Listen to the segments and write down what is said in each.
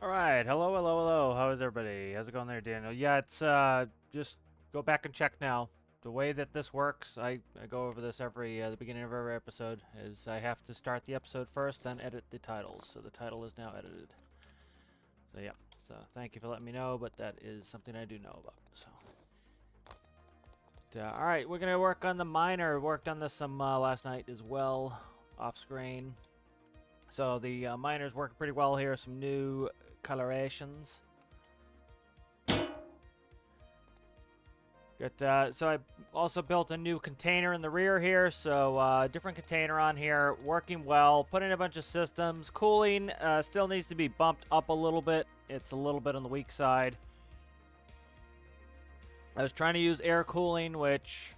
All right, hello, hello, hello. How is everybody? How's it going there, Daniel? Yeah, it's just go back and check now. The way that this works, I go over this every the beginning of every episode. Is I have to start the episode first, then edit the titles. So the title is now edited. So yeah. So thank you for letting me know, but that is something I do know about. So. All right, we're gonna work on the miner. Worked on this some last night as well, off screen. So the miner's working pretty well here. Some new colorations. Good. So I also built a new container in the rear here. So different container on here, working well. Put in a bunch of systems. Cooling still needs to be bumped up a little bit. It's a little bit on the weak side. I was trying to use air cooling, which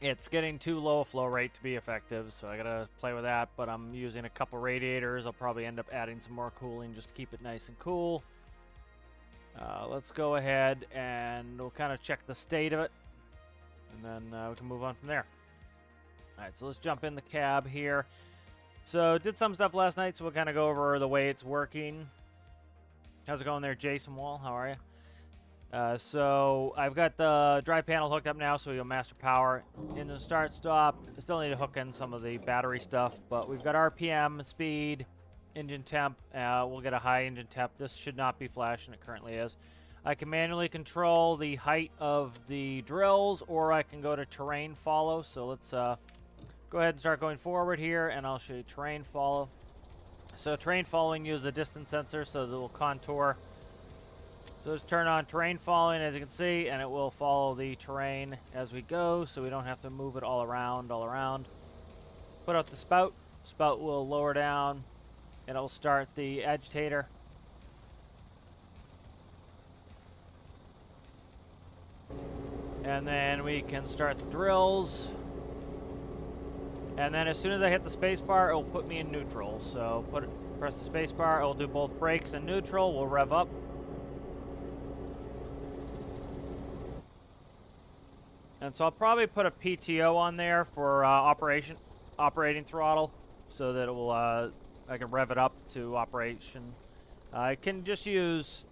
it's getting too low a flow rate to be effective. So I gotta play with that. But I'm using a couple radiators. I'll probably end up adding some more cooling just to keep it nice and cool. Let's go ahead and we'll kind of check the state of it, and then we can move on from there. All right, so let's jump in the cab here. So did some stuff last night, so we'll kind of go over the way it's working. How's it going there, Jason Wall? How are you? So I've got the drive panel hooked up now, so we'll master power. Engine start, stop. I still need to hook in some of the battery stuff, but we've got RPM, speed, engine temp. We'll get a high engine temp. This should not be flashing. It currently is. I can manually control the height of the drills, or I can go to terrain follow. So let's go ahead and start going forward here, and I'll show you terrain follow. So terrain following uses a distance sensor, so that will contour. So let's turn on terrain following, as you can see, and it will follow the terrain as we go, so we don't have to move it all around. Put out the spout. Spout will lower down. It'll start the agitator. And then we can start the drills. And then as soon as I hit the space bar, it will put me in neutral. So press the space bar, it will do both brakes and neutral. We'll rev up. And so I'll probably put a PTO on there for operating throttle, so that it will I can rev it up to operation. I can just use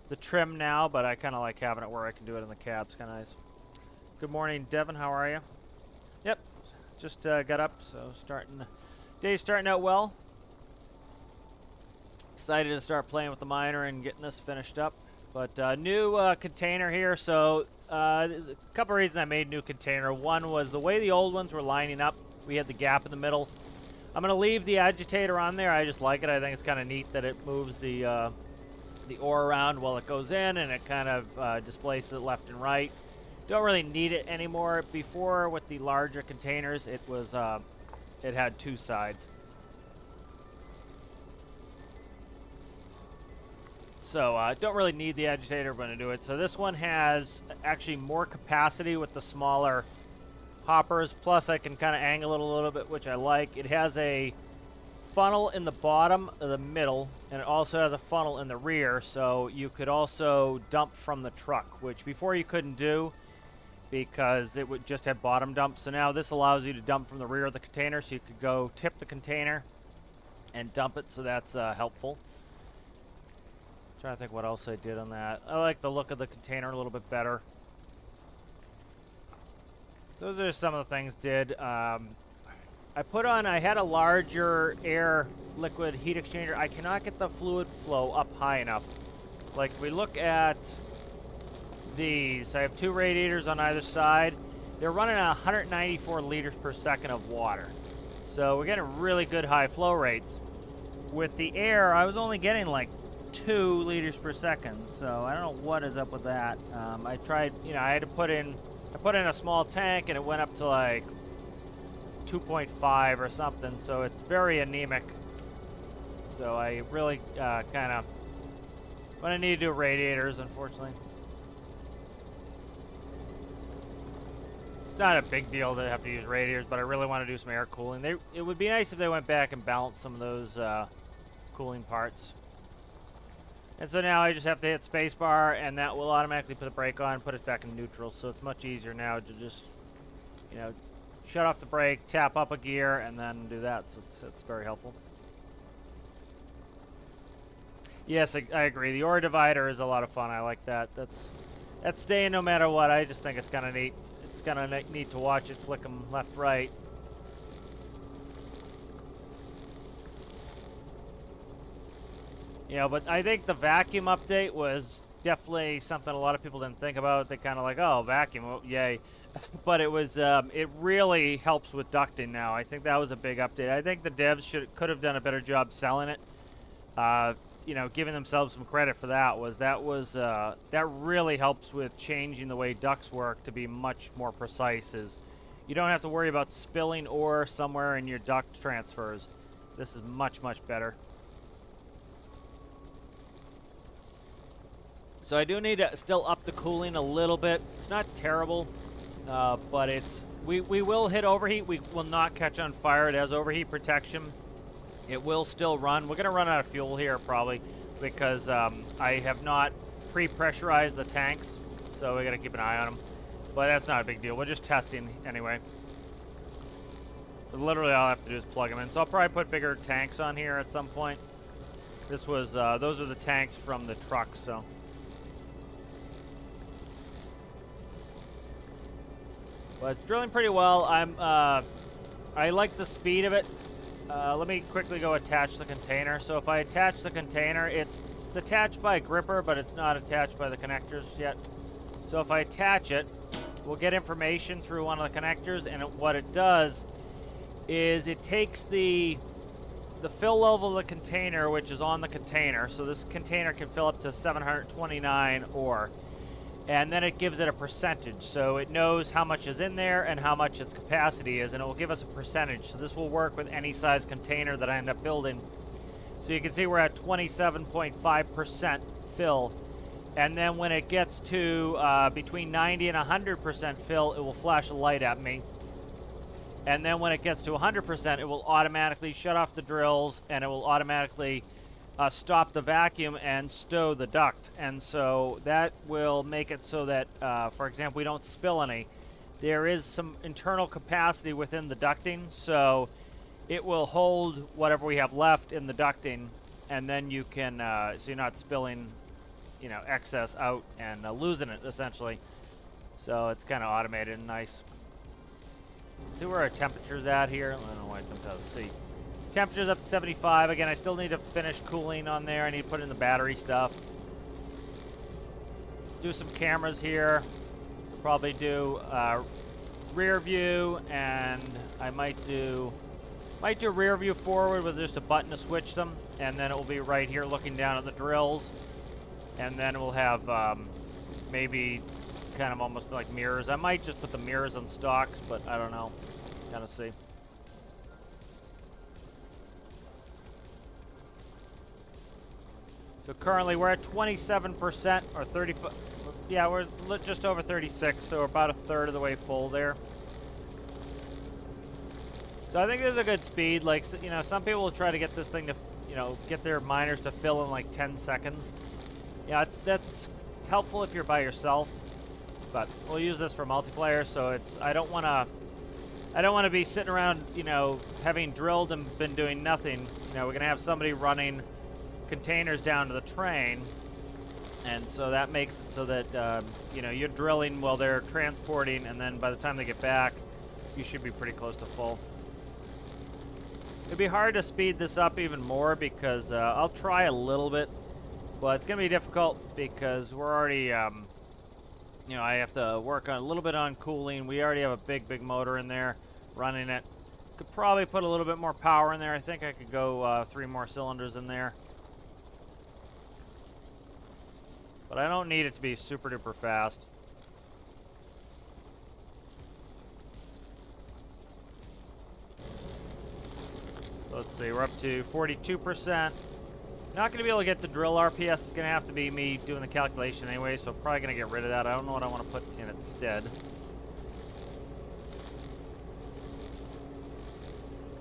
the trim now, but I kind of like having it where I can do it in the cab. It's kind of nice. Good morning, Devin. How are you? Yep, just got up, so day's starting out well. Excited to start playing with the miner and getting this finished up. But new container here. So there's a couple reasons I made new container. One was the way the old ones were lining up. We had the gap in the middle. I'm going to leave the agitator on there. I just like it. I think it's kind of neat that it moves the ore around while it goes in, and it kind of displaces it left and right. Don't really need it anymore. Before, with the larger containers, it was it had two sides. So don't really need the agitator when I do it. So this one has actually more capacity with the smaller hoppers. Plus, I can kind of angle it a little bit, which I like. It has a funnel in the bottom of the middle, and it also has a funnel in the rear. So you could also dump from the truck, which before you couldn't do, because it would just have bottom dumps. So now this allows you to dump from the rear of the container, so you could go tip the container and dump it. So that's helpful. Trying to think what else I did on that. I like the look of the container a little bit better. Those are some of the things did. I had a larger air liquid heat exchanger. I cannot get the fluid flow up high enough. Like if we look at these, I have two radiators on either side. They're running at 194 liters per second of water. So we're getting really good high flow rates. With the air, I was only getting like 2 liters per second, so I don't know what is up with that. I tried, I had to put in a small tank, and it went up to like 2.5 or something, so it's very anemic. So I really kind of, what I need to do radiators, unfortunately. It's not a big deal to have to use radiators, but I really want to do some air cooling. It would be nice if they went back and balanced some of those cooling parts. And so now I just have to hit spacebar, and that will automatically put the brake on, put it back in neutral. So it's much easier now to just, shut off the brake, tap up a gear, and then do that. So it's very helpful. Yes, I agree. The ore divider is a lot of fun. I like that. That's staying no matter what. I just think it's kind of neat. It's kind of neat to watch it flick them left, right. Yeah, but I think the vacuum update was definitely something a lot of people didn't think about. They kind of like, oh, vacuum, oh, yay. But it was, it really helps with ducting now. I think that was a big update. I think the devs could have done a better job selling it. You know, giving themselves some credit for that that really helps with changing the way ducts work to be much more precise. Is you don't have to worry about spilling ore somewhere in your duct transfers. This is much better. So I do need to still up the cooling a little bit. It's not terrible, but we will hit overheat. We will not catch on fire. It has overheat protection. It will still run. We're going to run out of fuel here probably because I have not pre-pressurized the tanks, so we got to keep an eye on them. But that's not a big deal. We're just testing anyway. But literally all I have to do is plug them in. So I'll probably put bigger tanks on here at some point. This was those are the tanks from the truck, so. But it's drilling pretty well. I like the speed of it. Let me quickly go attach the container. So if I attach the container, it's attached by a gripper, but it's not attached by the connectors yet. So if I attach it, we'll get information through one of the connectors, and what it does is it takes the fill level of the container, which is on the container. So this container can fill up to 729 ore. And then it gives it a percentage. So it knows how much is in there and how much its capacity is, and it will give us a percentage. So this will work with any size container that I end up building. So you can see we're at 27.5% fill. And then when it gets to between 90 and 100% fill, it will flash a light at me. And then when it gets to 100%, it will automatically shut off the drills, and it will automatically stop the vacuum and stow the duct. And so that will make it so that, for example, we don't spill any. There is some internal capacity within the ducting, so it will hold whatever we have left in the ducting, and then you can, so you're not spilling, you know, excess out and losing it, essentially. So it's kind of automated and nice. See where our temperature's at here? I don't know why I jumped out of the seat. Temperature's up to 75. Again, I still need to finish cooling on there. I need to put in the battery stuff. Do some cameras here. Probably do rear view, and I might do rear view forward with just a button to switch them, and then it will be right here looking down at the drills, and then we'll have maybe kind of almost like mirrors. I might just put the mirrors on stocks, but I don't know. Kind of see. So currently we're at 27% or 35. Yeah, we're just over 36, so we're about a third of the way full there. So I think this is a good speed. Like, you know, some people will try to get this thing to, you know, get their miners to fill in like 10 seconds. Yeah, that's helpful if you're by yourself, but we'll use this for multiplayer. So I don't want to be sitting around, you know, having drilled and been doing nothing. You know, we're gonna have somebody running containers down to the train, and so that makes it so that you know, you're drilling while they're transporting, and then by the time they get back, you should be pretty close to full. It'd be hard to speed this up even more because I'll try a little bit, but it's gonna be difficult because we're already you know, I have to work on a little bit on cooling. We already have a big motor in there running it. Could probably put a little bit more power in there. I think I could go 3 more cylinders in there. But I don't need it to be super duper fast. Let's see, we're up to 42%. Not going to be able to get the drill RPS. It's going to have to be me doing the calculation anyway, so I'm probably going to get rid of that. I don't know what I want to put in instead.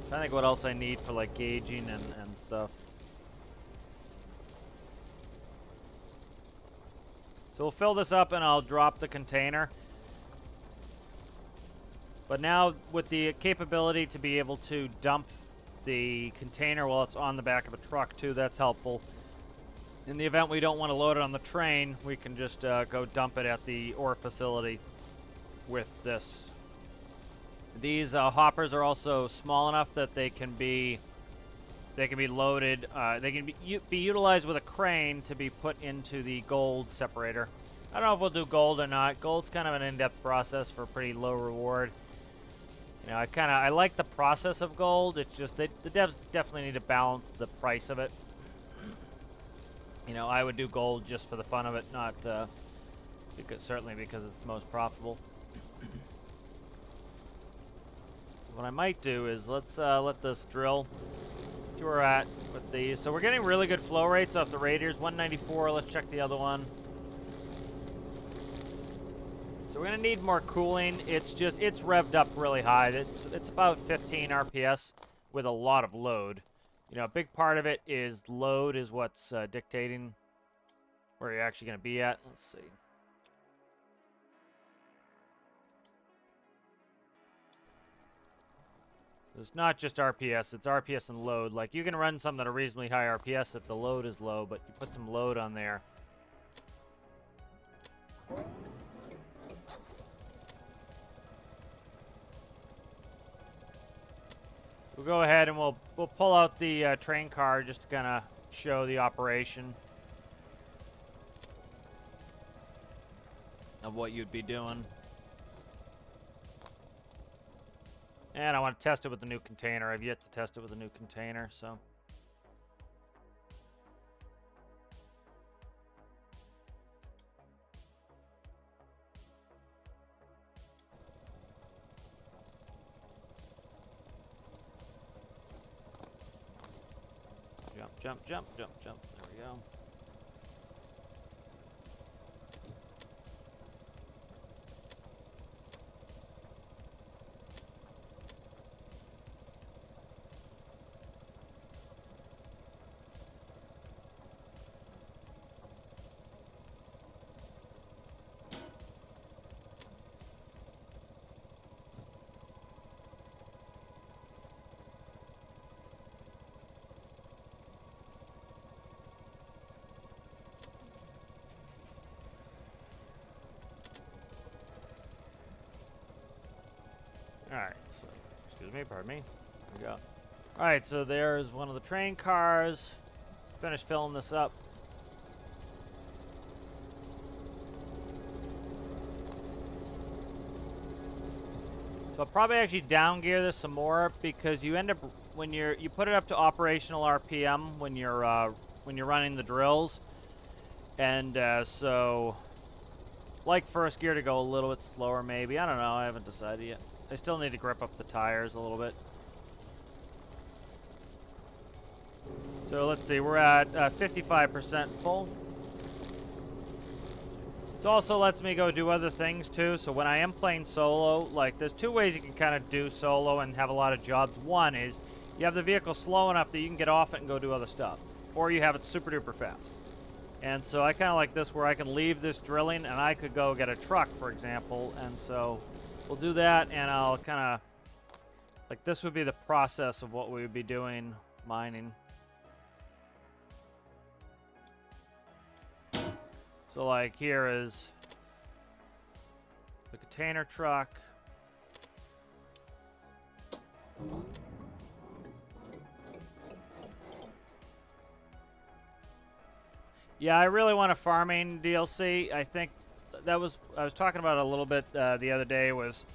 I think what else I need for like gauging and stuff. So we'll fill this up and I'll drop the container. But now with the capability to be able to dump the container while it's on the back of a truck too, that's helpful. In the event we don't want to load it on the train, we can just go dump it at the ore facility with this. These hoppers are also small enough that they can be loaded. They can be utilized with a crane to be put into the gold separator. I don't know if we'll do gold or not. Gold's kind of an in-depth process for a pretty low reward. You know, I like the process of gold. It's just the devs definitely need to balance the price of it. You know, I would do gold just for the fun of it, not certainly because it's the most profitable. So what I might do is let's let this drill. See where we're at with these. So we're getting really good flow rates off the radiators. 194. Let's check the other one. So we're gonna need more cooling. It's revved up really high. It's about 15 RPS with a lot of load. You know, a big part of it is load is what's dictating where you're actually gonna be at. Let's see. It's not just RPS, it's RPS and load. Like, you can run something at a reasonably high RPS if the load is low, but you put some load on there. We'll go ahead and we'll pull out the train car just to kind of show the operation of what you'd be doing. And I want to test it with the new container. I've yet to test it with a new container, so. Jump, jump, jump, jump, jump. There we go. Alright, so, excuse me, pardon me. There we go. Alright, so there's one of the train cars. Finished filling this up. So I'll probably actually down gear this some more because you end up, when you put it up to operational RPM when you're running the drills. And so, like first gear to go a little bit slower maybe. I don't know, I haven't decided yet. I still need to grip up the tires a little bit. So let's see, we're at 55% full. This also lets me go do other things too. So when I am playing solo, like there's two ways you can kind of do solo and have a lot of jobs. One is you have the vehicle slow enough that you can get off it and go do other stuff. Or you have it super duper fast. And so I kind of like this where I can leave this drilling and I could go get a truck, for example. And so we'll do that, and I'll kind of, like, this would be the process of what we would be doing, mining. So, like, here is the container truck. Yeah, I really want a farming DLC. I think I was talking about it a little bit the other day was,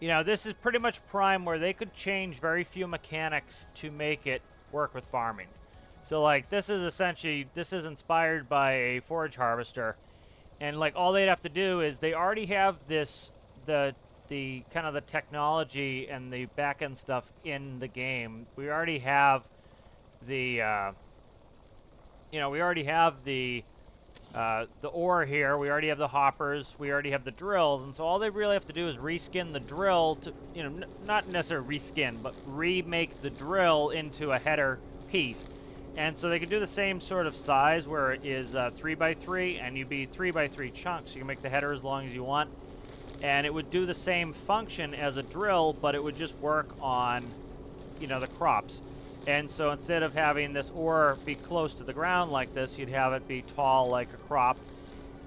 you know, this is pretty much Prime where they could change very few mechanics to make it work with farming. So like this is essentially, this is inspired by a forage harvester, and like all they'd have to do is they already have this, the kind of the technology and the back end stuff in the game. We already have the you know, we already have the ore here, we already have the hoppers, we already have the drills, and so all they really have to do is reskin the drill to, you know, not necessarily reskin, but remake the drill into a header piece. And so they can do the same sort of size where it is 3x3, and you'd be 3x3 chunks. You can make the header as long as you want, and it would do the same function as a drill, but it would just work on, you know, the crops. And so instead of having this ore be close to the ground like this, you'd have it be tall like a crop.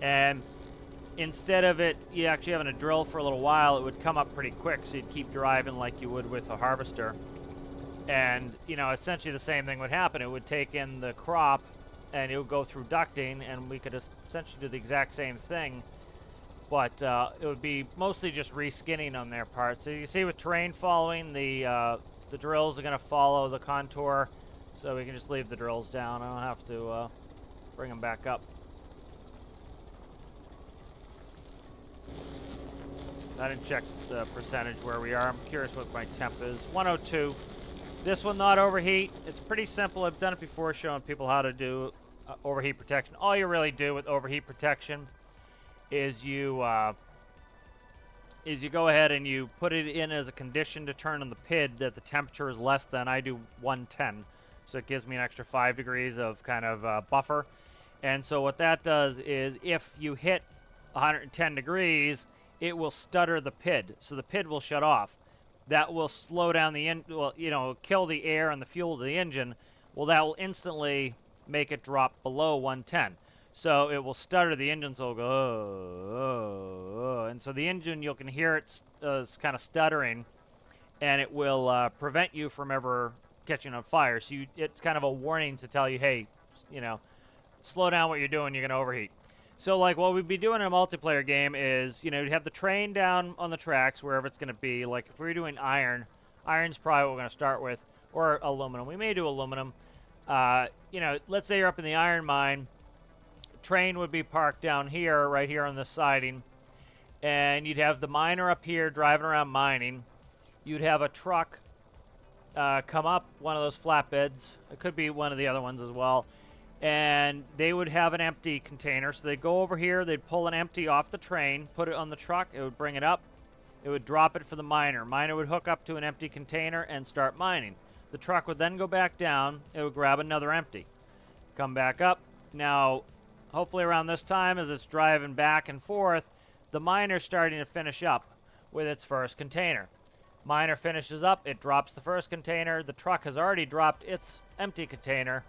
And instead of it, you actually having to drill for a little while, it would come up pretty quick, so you'd keep driving like you would with a harvester. And, you know, essentially the same thing would happen. It would take in the crop, and it would go through ducting, and we could essentially do the exact same thing. But it would be mostly just reskinning on their part. So you see with terrain following, the drills are going to follow the contour, so we can just leave the drills down. I don't have to bring them back up. I didn't check the percentage where we are. I'm curious what my temp is. 102. This will not overheat. It's pretty simple. I've done it before, showing people how to do overheat protection. All you really do with overheat protection is you go ahead and you put it in as a condition to turn on the PID that the temperature is less than, I do 110. So it gives me an extra 5 degrees of kind of buffer. And so what that does is if you hit 110 degrees, it will stutter the PID. So the PID will shut off. That will slow down the kill the air and the fuel of the engine. Well, that will instantly make it drop below 110. So it will stutter. The engines will go, oh. And so the engine, you can hear it kind of stuttering, and it will prevent you from ever catching on fire. So it's kind of a warning to tell you, hey, slow down what you're doing. You're going to overheat. So, like, what we'd be doing in a multiplayer game is, you'd have the train down on the tracks, wherever it's going to be. Like, if we're doing iron, iron's probably what we're going to start with, or aluminum. We may do aluminum. Let's say you're up in the iron mine. Train would be parked down here, right here on the siding. And you'd have the miner up here driving around mining. You'd have a truck come up, one of those flatbeds. It could be one of the other ones as well. And they would have an empty container. So they'd go over here, they'd pull an empty off the train, put it on the truck, it would bring it up, it would drop it for the miner. Miner would hook up to an empty container and start mining. The truck would then go back down, it would grab another empty, come back up. Now, hopefully around this time, as it's driving back and forth, the miner's starting to finish up with its first container. Miner finishes up, it drops the first container, the truck has already dropped its empty container.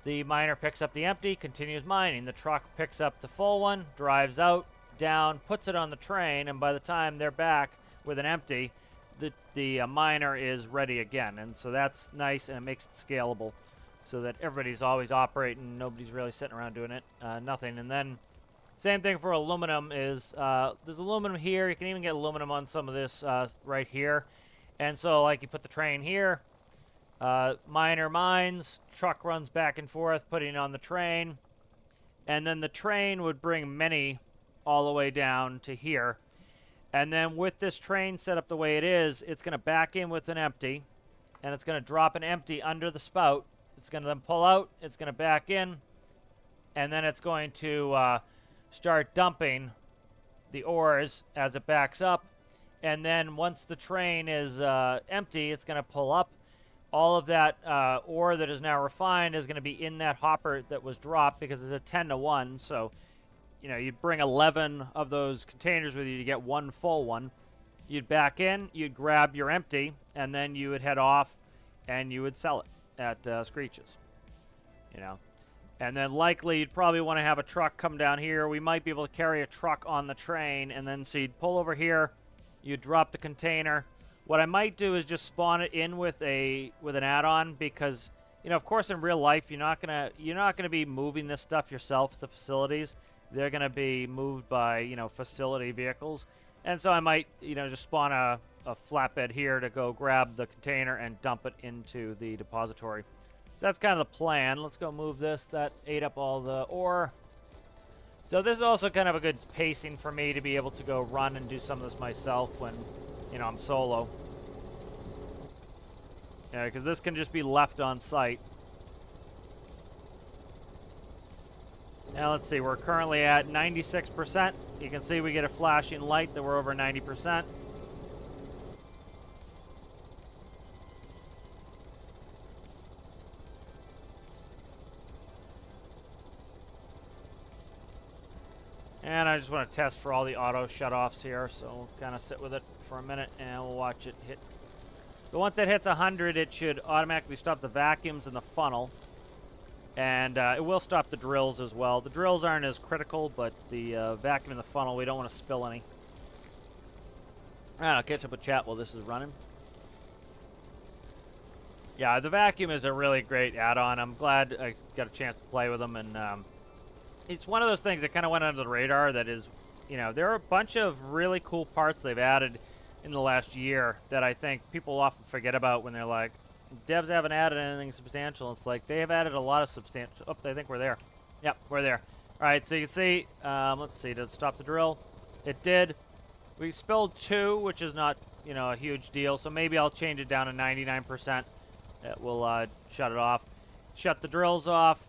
The miner picks up the empty, continues mining. The truck picks up the full one, drives out, down, puts it on the train, and by the time they're back with an empty, the miner is ready again. And so that's nice, and it makes it scalable so that everybody's always operating. Nobody's really sitting around doing it. Nothing. And then same thing for aluminum is there's aluminum here. You can even get aluminum on some of this right here. And so, like, you put the train here. Miner mines, truck runs back and forth, putting it on the train, and then the train would bring many all the way down to here. And then with this train set up the way it is, it's going to back in with an empty, and it's going to drop an empty under the spout. It's going to then pull out, it's going to back in, and then it's going to start dumping the ores as it backs up. And then once the train is empty, it's going to pull up. All of that ore that is now refined is going to be in that hopper that was dropped, because it's a 10-to-1. So, you'd bring 11 of those containers with you to get one full one. You'd back in, you'd grab your empty, and then you would head off and you would sell it at Screeches. And then likely you'd probably want to have a truck come down here. We might be able to carry a truck on the train, and then so you'd pull over here, you'd drop the container. What I might do is just spawn it in with an add-on, because of course in real life you're not gonna be moving this stuff yourself to facilities. They're gonna be moved by facility vehicles, and so I might just spawn a flatbed here to go grab the container and dump it into the depository. That's kind of the plan. Let's go move this. That ate up all the ore. So this is also kind of a good pacing for me to be able to go run and do some of this myself when I'm solo. Yeah, because this can just be left on site. Now let's see, we're currently at 96%. You can see we get a flashing light that we're over 90%. And I just want to test for all the auto shut-offs here, so we'll kind of sit with it for a minute, and we'll watch it hit But once it hits 100, it should automatically stop the vacuums in the funnel. And it will stop the drills as well. The drills aren't as critical, but the vacuum in the funnel, we don't want to spill any. All right, I'll catch up with chat while this is running. Yeah, the vacuum is a really great add-on. I'm glad I got a chance to play with them, and it's one of those things that kind of went under the radar that is, you know, there are a bunch of really cool parts they've added in the last year that I think people often forget about when they're like, devs haven't added anything substantial. It's like they have added a lot of substantial. Oh, I think we're there. Yep, we're there. All right, so you can see, let's see, did it stop the drill? It did. We spilled 2, which is not, you know, a huge deal, so maybe I'll change it down to 99%. That will shut it off. Shut the drills off.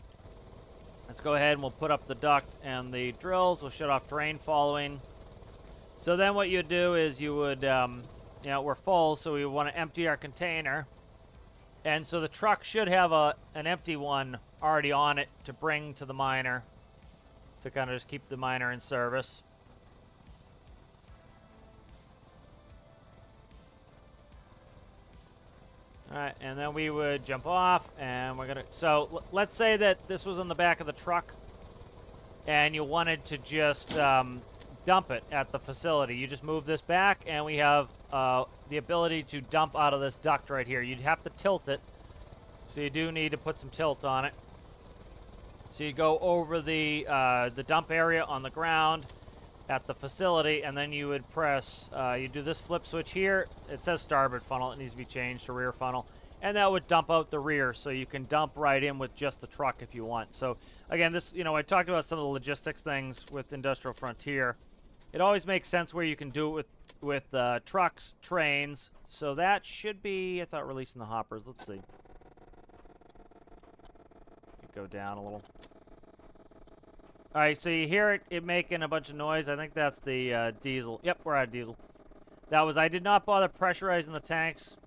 Let's go ahead and we'll put up the duct and the drills. We'll shut off terrain following. So then what you'd do is you would, you know, we're full, so we want to empty our container. And so the truck should have an empty one already on it to bring to the miner to kind of just keep the miner in service. All right, and then we would jump off, and we're gonna. So let's say that this was on the back of the truck, and you wanted to just dump it at the facility. You just move this back, and we have the ability to dump out of this duct right here. You'd have to tilt it, so you do need to put some tilt on it. So you go over the dump area on the ground at the facility, and then you would press, you do this flip switch here. It says starboard funnel. It needs to be changed to rear funnel. And that would dump out the rear, so you can dump right in with just the truck if you want. So, again, this, you know, I talked about some of the logistics things with Industrial Frontier. It always makes sense where you can do it with trucks, trains. So that should be, I thought, releasing the hoppers. Let's see. Go down a little. All right, so you hear it making a bunch of noise. I think that's the diesel. Yep, we're out of diesel. That was, I did not bother pressurizing the tanks.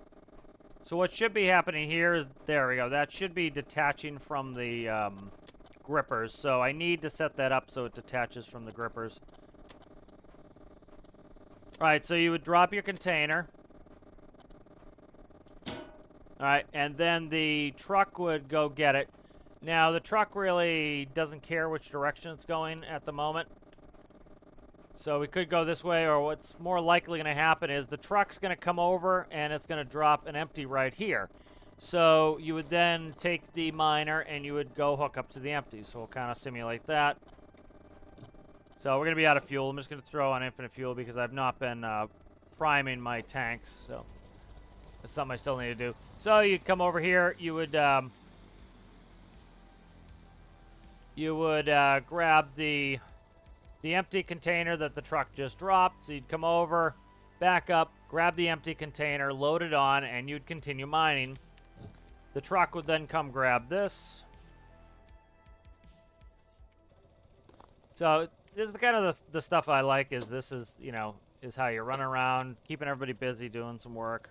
So what should be happening here is, there we go. That should be detaching from the grippers. So I need to set that up so it detaches from the grippers. All right, so you would drop your container. All right, and then the truck would go get it. Now, the truck really doesn't care which direction it's going at the moment. So we could go this way, or what's more likely going to happen is the truck's going to come over and it's going to drop an empty right here. So you would then take the miner and you would go hook up to the empty. So we'll kind of simulate that. So we're going to be out of fuel. I'm just going to throw on infinite fuel because I've not been priming my tanks. So that's something I still need to do. So you come over here, you would grab the empty container that the truck just dropped. So you'd come over, back up, grab the empty container, load it on, and you'd continue mining. The truck would then come grab this. So this is the kind of the stuff I like. Is this is, you know, is how you run around, keeping everybody busy, doing some work.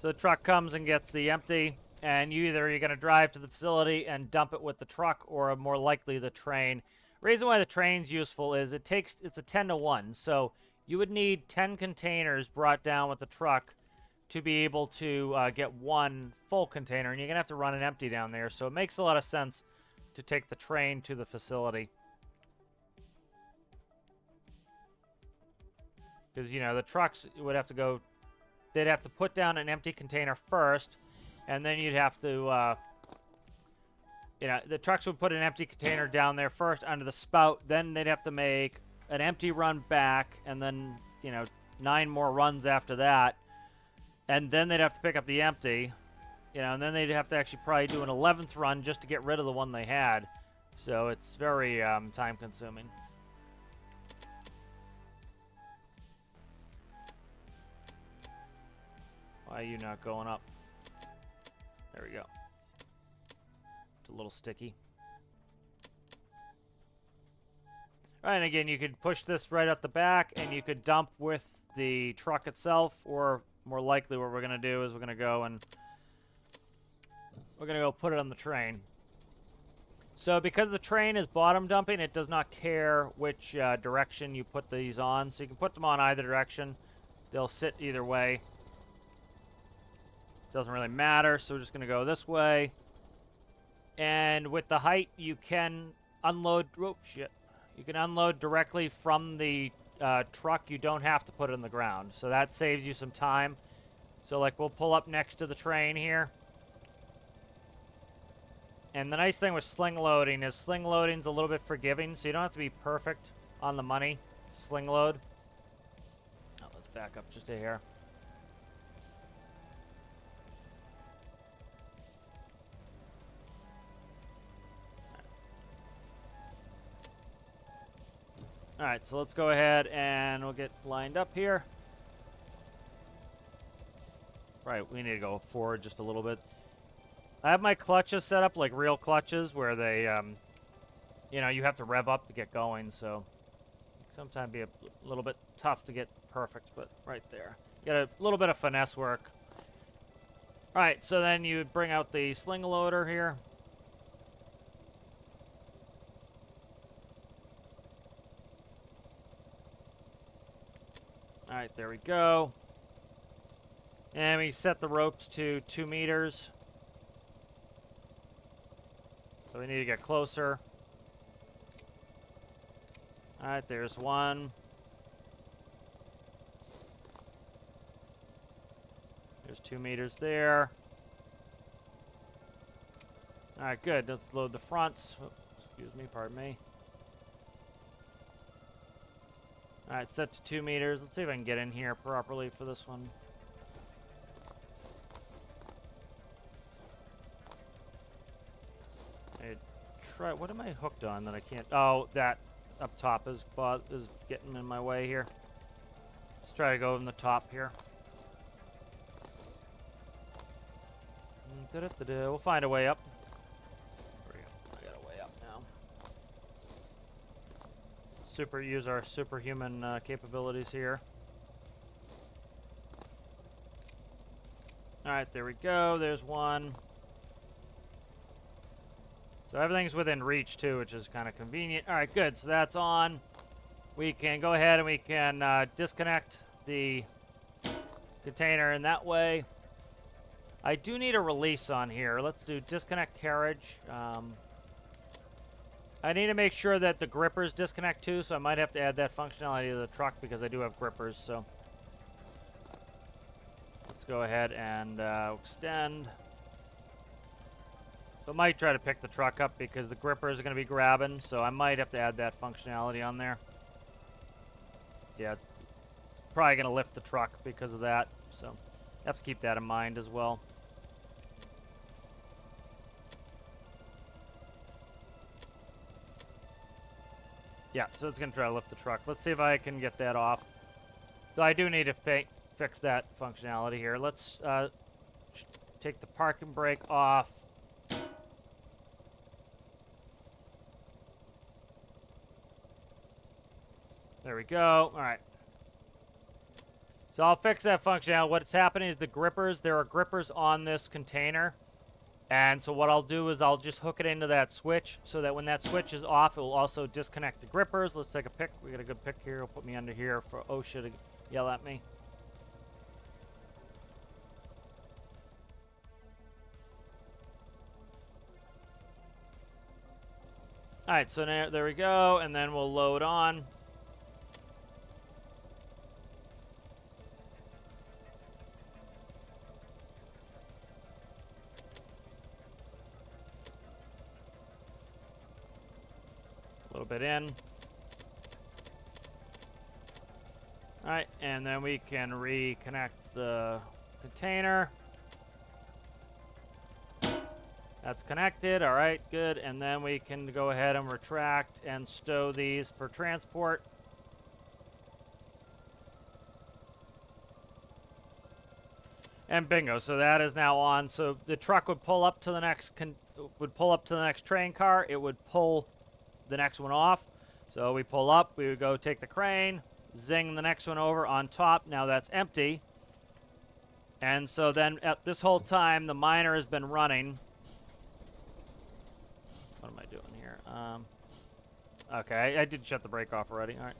So the truck comes and gets the empty. And you're going to drive to the facility and dump it with the truck, or more likely the train. Reason why the train's useful is it's a 10-to-1. So you would need 10 containers brought down with the truck to be able to get one full container. And you're going to have to run an empty down there. So it makes a lot of sense to take the train to the facility. Because, you know, the trucks would have to go, they'd have to put down an empty container first. And then you'd have to, you know, the trucks would put an empty container down there first under the spout. Then they'd have to make an empty run back. And then, you know, 9 more runs after that. And then they'd have to pick up the empty. You know, and then they'd have to actually probably do an 11th run just to get rid of the one they had. So it's very time consuming. Why are you not going up? There we go. It's a little sticky. All right, and again, you could push this right at the back, and you could dump with the truck itself, or more likely what we're going to do is we're going to go put it on the train. So because the train is bottom dumping, it does not care which direction you put these on. So you can put them on either direction. They'll sit either way. Doesn't really matter, so we're just going to go this way. And with the height, you can unload... Oh, shit. You can unload directly from the truck. You don't have to put it in the ground. So that saves you some time. So, like, we'll pull up next to the train here. And the nice thing with sling loading is sling loading's a little bit forgiving, so you don't have to be perfect on the money. Sling load. Oh, let's back up just a hair. Alright, so let's go ahead and we'll get lined up here. Right, we need to go forward just a little bit. I have my clutches set up like real clutches where they, you know, you have to rev up to get going, so sometimes be a little bit tough to get perfect, but right there. Get a little bit of finesse work. Alright, so then you bring out the sling loader here. Alright, there we go. And we set the ropes to 2 meters. So we need to get closer. Alright, there's one. There's 2 meters there. Alright, good. Let's load the fronts. Oh, excuse me, pardon me. Alright, set to 2 meters. Let's see if I can get in here properly for this one. What am I hooked on that I can't... Oh, that up top is getting in my way here. Let's try to go in the top here. We'll find a way up. There we go. I got a way up now. Use our superhuman capabilities here. Alright, there we go. There's one. So everything's within reach, too, which is kind of convenient. All right, good. So that's on. We can go ahead and we can disconnect the container in that way. I do need a release on here. Let's do disconnect carriage. I need to make sure that the grippers disconnect, too, so I might have to add that functionality to the truck because I do have grippers. So let's go ahead and extend. So I might try to pick the truck up because the grippers are going to be grabbing, so I might have to add that functionality on there. Yeah, it's probably going to lift the truck because of that, so you have to keep that in mind as well. Yeah, so it's going to try to lift the truck. Let's see if I can get that off. So I do need to fix that functionality here. Let's take the parking brake off. There we go. All right. So I'll fix that functionality. What's happening is the grippers, there are grippers on this container. And so what I'll do is I'll just hook it into that switch so that when that switch is off, it will also disconnect the grippers. Let's take a pic. We got a good pic here. It'll put me under here for OSHA to yell at me. All right, so now, there we go. And then we'll load on. A little bit in. All right, and then we can reconnect the container. That's connected. All right, good. And then we can go ahead and retract and stow these for transport. And bingo, so that is now on. So the truck would pull up to the next train car. It would pull the next one off. So we pull up, we would go take the crane, zing the next one over on top. Now that's empty. And so then at this whole time, the miner has been running. What am I doing here? Okay, I did shut the brake off already. All right.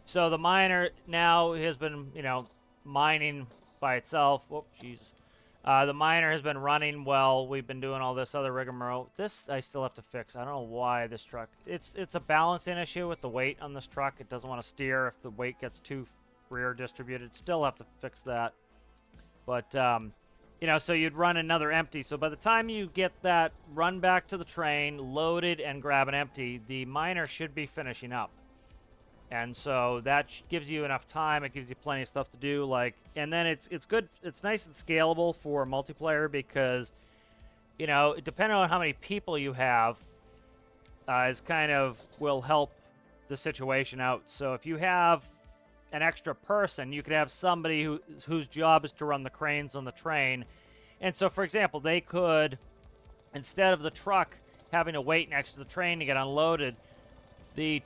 So the miner now has been, you know, mining by itself. Whoop, Jesus. The miner has been running well. We've been doing all this other rigmarole. This I still have to fix. I don't know why this truck. It's a balancing issue with the weight on this truck. It doesn't want to steer if the weight gets too rear distributed. Still have to fix that. But you know, so you'd run another empty. So by the time you get that run back to the train, loaded and grab an empty, the miner should be finishing up. And so that gives you enough time. It gives you plenty of stuff to do. Like, and then it's good. It's nice and scalable for multiplayer because, you know, depending on how many people you have, is kind of will help the situation out. So if you have an extra person, you could have somebody whose job is to run the cranes on the train. And so, for example, they could, instead of the truck having to wait next to the train to get unloaded, the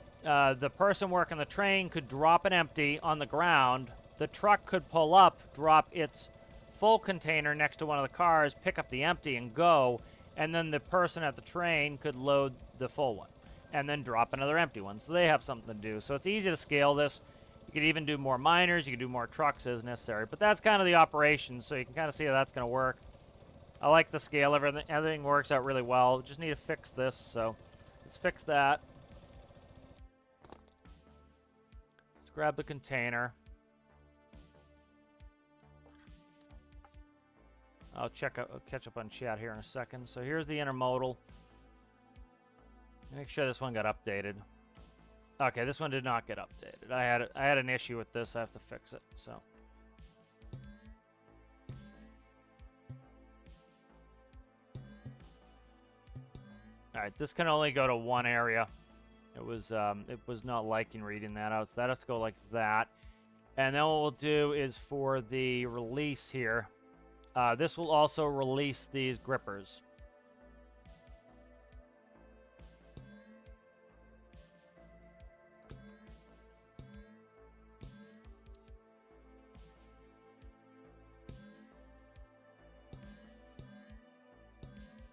person working the train could drop an empty on the ground. The truck could pull up, drop its full container next to one of the cars, pick up the empty and go, and then the person at the train could load the full one and then drop another empty one. So they have something to do. So it's easy to scale this. You could even do more miners. You could do more trucks as necessary. But that's kind of the operation, so you can kind of see how that's going to work. I like the scale. Everything works out really well. Just need to fix this, so let's fix that. Let's grab the container. I'll catch up on chat here in a second. So here's the intermodal. Make sure this one got updated. Okay, this one did not get updated. I had an issue with this. I have to fix it. So, all right, this can only go to one area. It was not liking reading that out. So that has to go like that. And then what we'll do is for the release here, this will also release these grippers.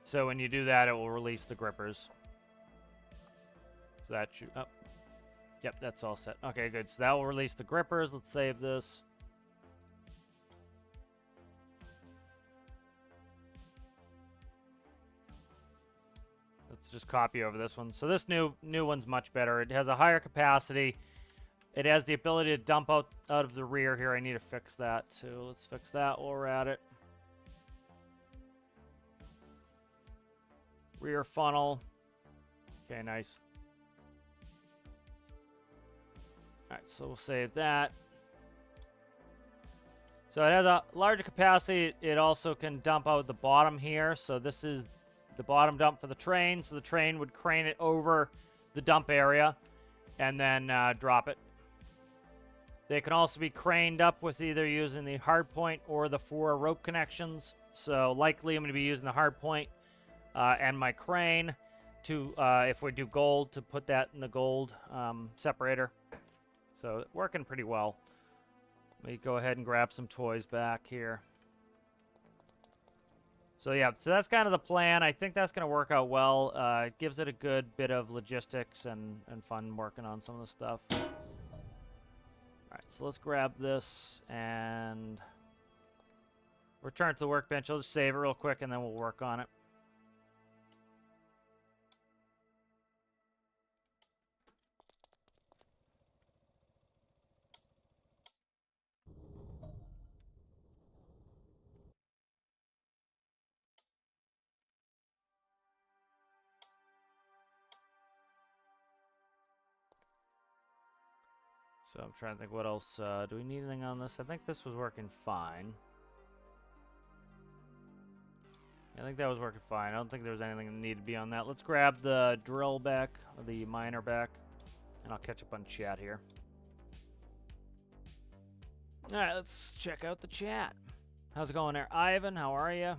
So when you do that, it will release the grippers. So that should... Oh. Yep, that's all set. Okay, good. So that will release the grippers. Let's save this. Let's just copy over this one. So this new one's much better. It has a higher capacity. It has the ability to dump out of the rear here. I need to fix that too. Let's fix that while we're at it. Rear funnel. Okay, nice. All right, so we'll save that. So it has a larger capacity. It also can dump out the bottom here. So this is the bottom dump for the train. So the train would crane it over the dump area and then drop it. They can also be craned up with either using the hard point or the 4 rope connections. So likely I'm going to be using the hard point and my crane to, if we do gold, to put that in the gold separator. So working pretty well. Let me go ahead and grab some toys back here. So yeah, so that's kind of the plan. I think that's going to work out well. It gives it a good bit of logistics and fun working on some of the stuff. All right, so let's grab this and return to the workbench. I'll just save it real quick and then we'll work on it. So I'm trying to think what else. Do we need anything on this? I think this was working fine. I think that was working fine. I don't think there was anything that needed to be on that. Let's grab the drill back, or the miner back, and I'll catch up on chat here. All right, let's check out the chat. How's it going there? Ivan, how are you?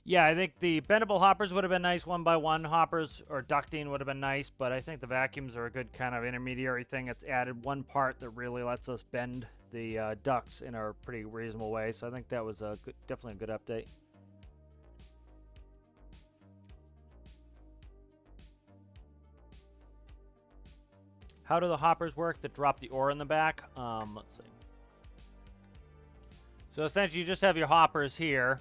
Yeah, I think the bendable hoppers would have been nice. 1x1 hoppers or ducting would have been nice, but I think the vacuums are a good kind of intermediary thing. It's added one part that really lets us bend the ducts in a pretty reasonable way. So I think that was a good, definitely a good update. How do the hoppers work that drop the ore in the back? Let's see. So essentially you just have your hoppers here,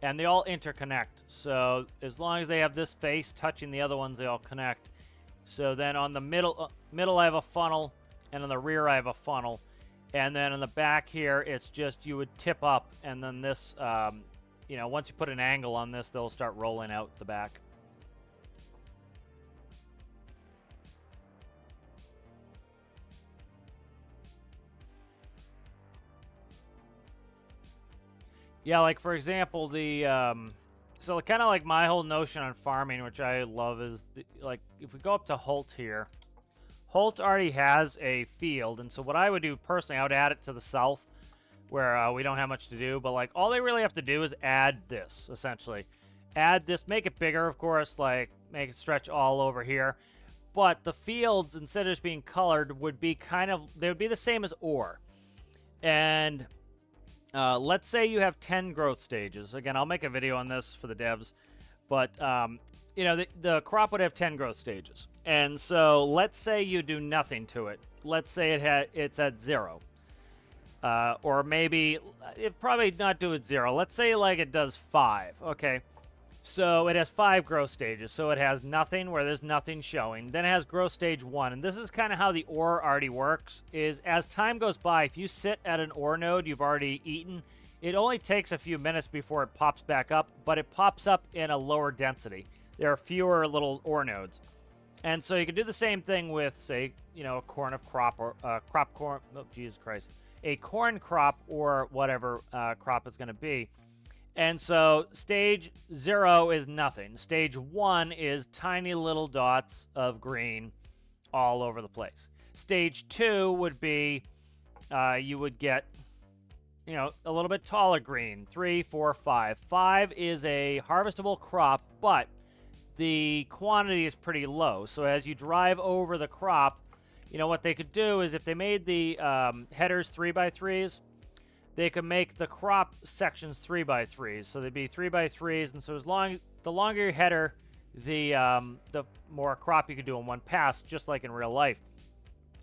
and they all interconnect. So as long as they have this face touching the other ones, they all connect. So then on the middle I have a funnel, and on the rear I have a funnel. And then in the back here, it's just you would tip up, and then this, you know, once you put an angle on this, they'll start rolling out the back. Yeah, like for example, the so kind of like my whole notion on farming, which I love, is like if we go up to Holt here, Holt already has a field, and so what I would do personally, I would add it to the south, where we don't have much to do, but like all they really have to do is add this, essentially. Add this, make it bigger, of course, like make it stretch all over here. But the fields, instead of just being colored, would be kind of, they would be the same as ore. And let's say you have 10 growth stages. Again, I'll make a video on this for the devs. But, you know, the crop would have 10 growth stages. And so let's say you do nothing to it. Let's say it's at 0. Or maybe, it probably not do it 0. Let's say like it does 5. Okay. So it has 5 growth stages. So it has nothing where there's nothing showing. Then it has growth stage 1. And this is kind of how the ore already works, is as time goes by, if you sit at an ore node you've already eaten, it only takes a few minutes before it pops back up, but it pops up in a lower density. There are fewer little ore nodes. And so you can do the same thing with, say, you know, a corn of crop, or crop corn, oh, Jesus Christ, a corn crop, or whatever crop it's going to be. And so stage 0 is nothing. Stage 1 is tiny little dots of green all over the place. Stage 2 would be, you would get, you know, a little bit taller green. 3, 4, 5. 5 is a harvestable crop, but the quantity is pretty low. So as you drive over the crop, you know, what they could do is if they made the headers 3x3s, they could make the crop sections 3x3s. So they'd be 3x3s, and so the longer your header, the more crop you could do in one pass, just like in real life.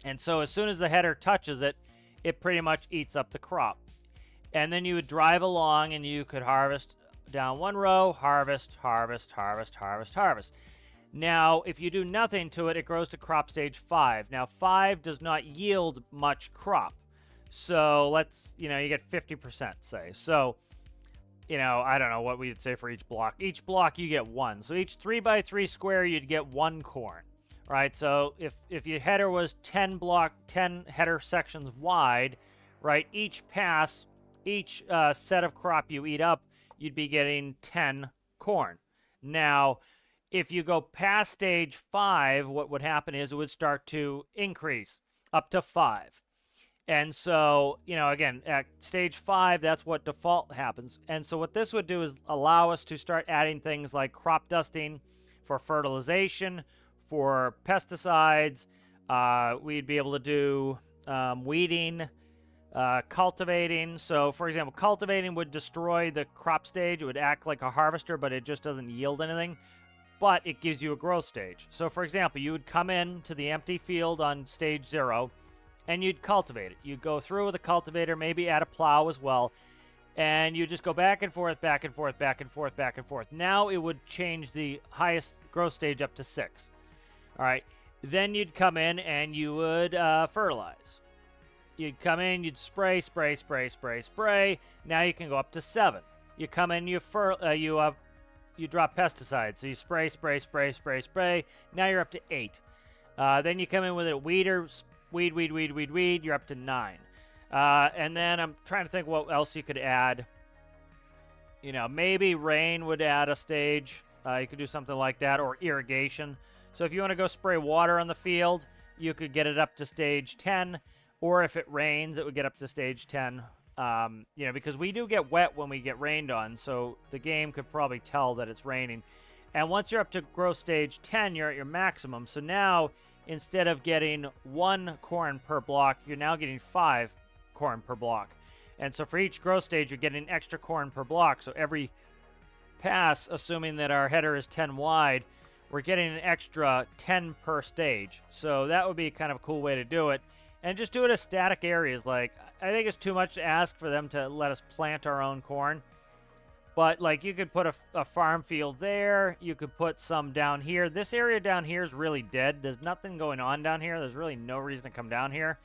And so as soon as the header touches it, it pretty much eats up the crop. And then you would drive along, and you could harvest down one row, harvest, harvest, harvest, harvest, harvest. Now, if you do nothing to it, it grows to crop stage 5. Now, 5 does not yield much crop. So let's, you know, you get 50%, say. So, you know, I don't know what we'd say for each block. Each block you get 1. So each 3x3 square, you'd get 1 corn, right? So if your header was 10 header sections wide, right, each pass, each set of crop you eat up, you'd be getting 10 corn. Now, if you go past stage 5, what would happen is it would start to increase up to 5. And so, you know, again, at stage 5, that's what default happens. And so what this would do is allow us to start adding things like crop dusting for fertilization, for pesticides. We'd be able to do weeding, cultivating. So, for example, cultivating would destroy the crop stage. It would act like a harvester, but it just doesn't yield anything. But it gives you a growth stage. So, for example, you would come in to the empty field on stage 0, and you'd cultivate it. You'd go through with a cultivator, maybe add a plow as well, and you just go back and forth, back and forth, back and forth, back and forth. Now it would change the highest growth stage up to 6. All right. Then you'd come in and you would fertilize. You'd come in, you'd spray, spray, spray, spray, spray. Now you can go up to 7. You come in, you drop pesticides. So you spray, spray, spray, spray, spray. Now you're up to 8. Then you come in with a weeder, weed, weed, weed, weed, weed. You're up to 9. And then I'm trying to think what else you could add. You know, maybe rain would add a stage. You could do something like that, or irrigation. So if you want to go spray water on the field, you could get it up to stage 10. Or if it rains, it would get up to stage 10. You know, because we do get wet when we get rained on, so the game could probably tell that it's raining. And once you're up to growth stage 10, you're at your maximum. So now, instead of getting 1 corn per block, you're now getting 5 corn per block. And so for each growth stage, you're getting extra corn per block. So every pass, assuming that our header is 10 wide, we're getting an extra 10 per stage. So that would be kind of a cool way to do it. And just do it as static areas. Like, I think it's too much to ask for them to let us plant our own corn. But, like, you could put a farm field there. You could put some down here. This area down here is really dead. There's nothing going on down here. There's really no reason to come down here.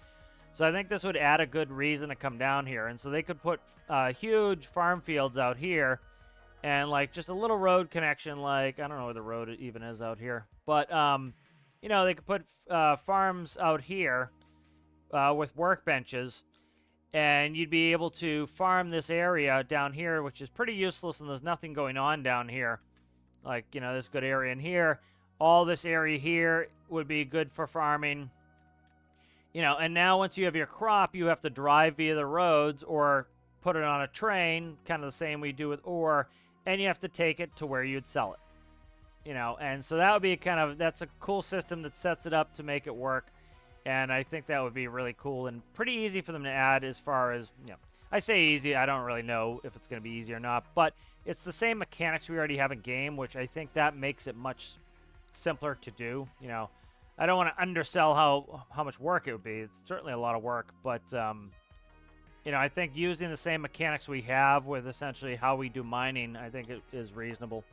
So I think this would add a good reason to come down here. And so they could put huge farm fields out here. And, like, just a little road connection, like, I don't know where the road even is out here. But, you know, they could put farms out here with workbenches. And you'd be able to farm this area down here, which is pretty useless, and there's nothing going on down here. Like, you know, this good area in here. All this area here would be good for farming. You know, and now once you have your crop, you have to drive via the roads or put it on a train, kind of the same we do with ore, and you have to take it to where you'd sell it. You know, and so that would be that's a cool system that sets it up to make it work. And I think that would be really cool and pretty easy for them to add as far as, you know, I say easy, I don't really know if it's going to be easy or not, but it's the same mechanics we already have in game, which I think that makes it much simpler to do. You know, I don't want to undersell how much work it would be. It's certainly a lot of work, but, you know, I think using the same mechanics we have with essentially how we do mining, I think it is reasonable.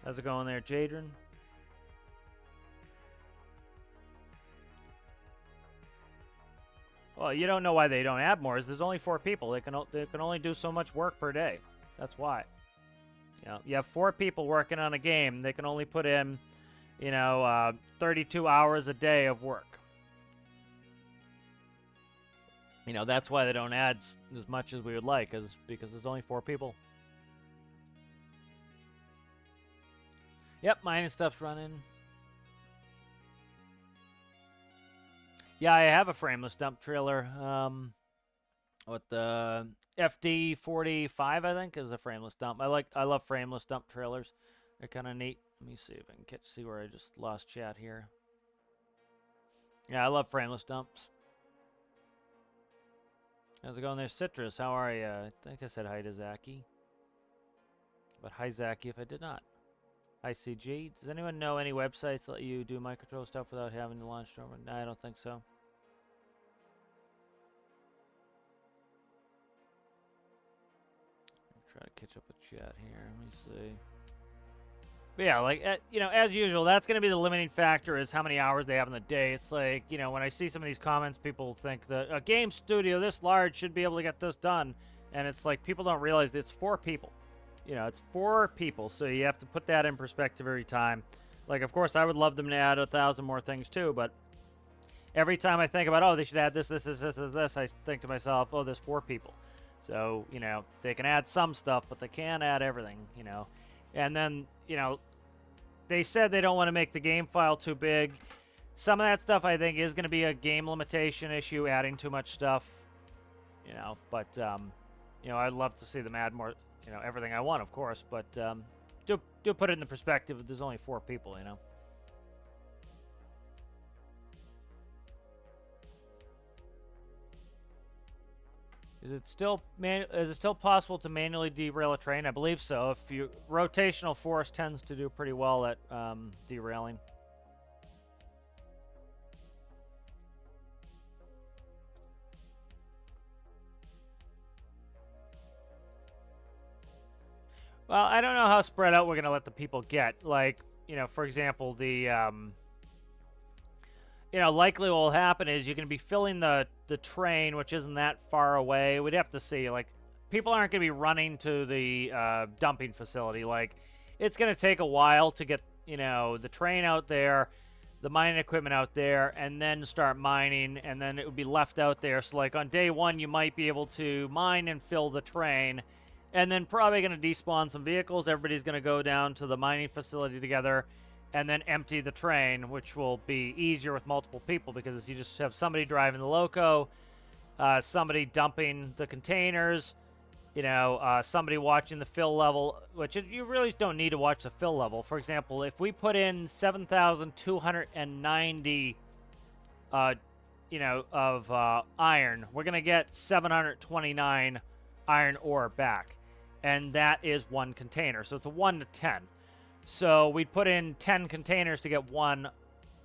How's it going there, Jadron? Well, you don't know why they don't add more. There's only 4 people. They can only do so much work per day. That's why. You know, you have 4 people working on a game. They can only put in, you know, 32 hours a day of work. You know, that's why they don't add as much as we would like, because there's only 4 people. Yep, mining stuff's running. Yeah, I have a frameless dump trailer. What the FD45, I think, is a frameless dump. I love frameless dump trailers. They're kind of neat. Let me see if I can see where I just lost chat here. Yeah, I love frameless dumps. How's it going there, Citrus? How are you? I think I said hi to Zachy. But hi, Zachy, if I did not. ICG. Does anyone know any websites that let you do microcontroller stuff without having to launch over? No, I don't think so. Try to catch up with chat here. Let me see. But yeah, like, you know, as usual, that's going to be the limiting factor is how many hours they have in the day. It's like, you know, when I see some of these comments, people think that a game studio this large should be able to get this done. And it's like, people don't realize that it's 4 people. You know, it's 4 people, so you have to put that in perspective every time. Like, of course, I would love them to add 1,000 more things, too, but every time I think about, oh, they should add this, I think to myself, oh, there's 4 people. So, you know, they can add some stuff, but they can't add everything, you know. And then, you know, they said they don't want to make the game file too big. Some of that stuff, I think, is going to be a game limitation issue, adding too much stuff, you know. But, you know, I'd love to see them add more. You know, everything I want, of course, but do put it in the perspective that there's only 4 people, you know. Is it still possible to manually derail a train? I believe so. If rotational force tends to do pretty well at derailing. Well, I don't know how spread out we're going to let the people get. Like, you know, for example, the, you know, likely what will happen is you're going to be filling the train, which isn't that far away. We'd have to see. Like, people aren't going to be running to the dumping facility. Like, it's going to take a while to get, you know, the train out there, the mining equipment out there, and then start mining, and then it would be left out there. So, like, on day 1, you might be able to mine and fill the train. And then probably going to despawn some vehicles. Everybody's going to go down to the mining facility together and then empty the train, which will be easier with multiple people because you just have somebody driving the loco, somebody dumping the containers, you know, somebody watching the fill level, which you really don't need to watch the fill level. For example, if we put in 7,290, you know, of iron, we're going to get 729 iron ore back. and that is 1 container. So it's a 1 to 10. So we'd put in 10 containers to get 1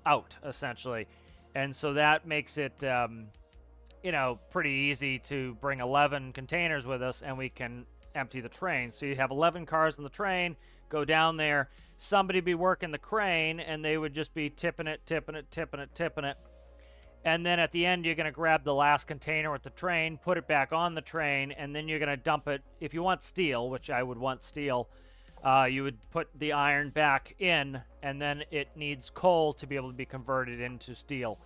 out, essentially. And so that makes it, you know, pretty easy to bring 11 containers with us, and we can empty the train. So you have 11 cars in the train, go down there, somebody be working the crane, and they would just be tipping it, tipping it, tipping it, tipping it. And then at the end, you're going to grab the last container with the train, put it back on the train, and then you're going to dump it. If you want steel, which I would want steel, you would put the iron back in, and then it needs coal to be able to be converted into steel.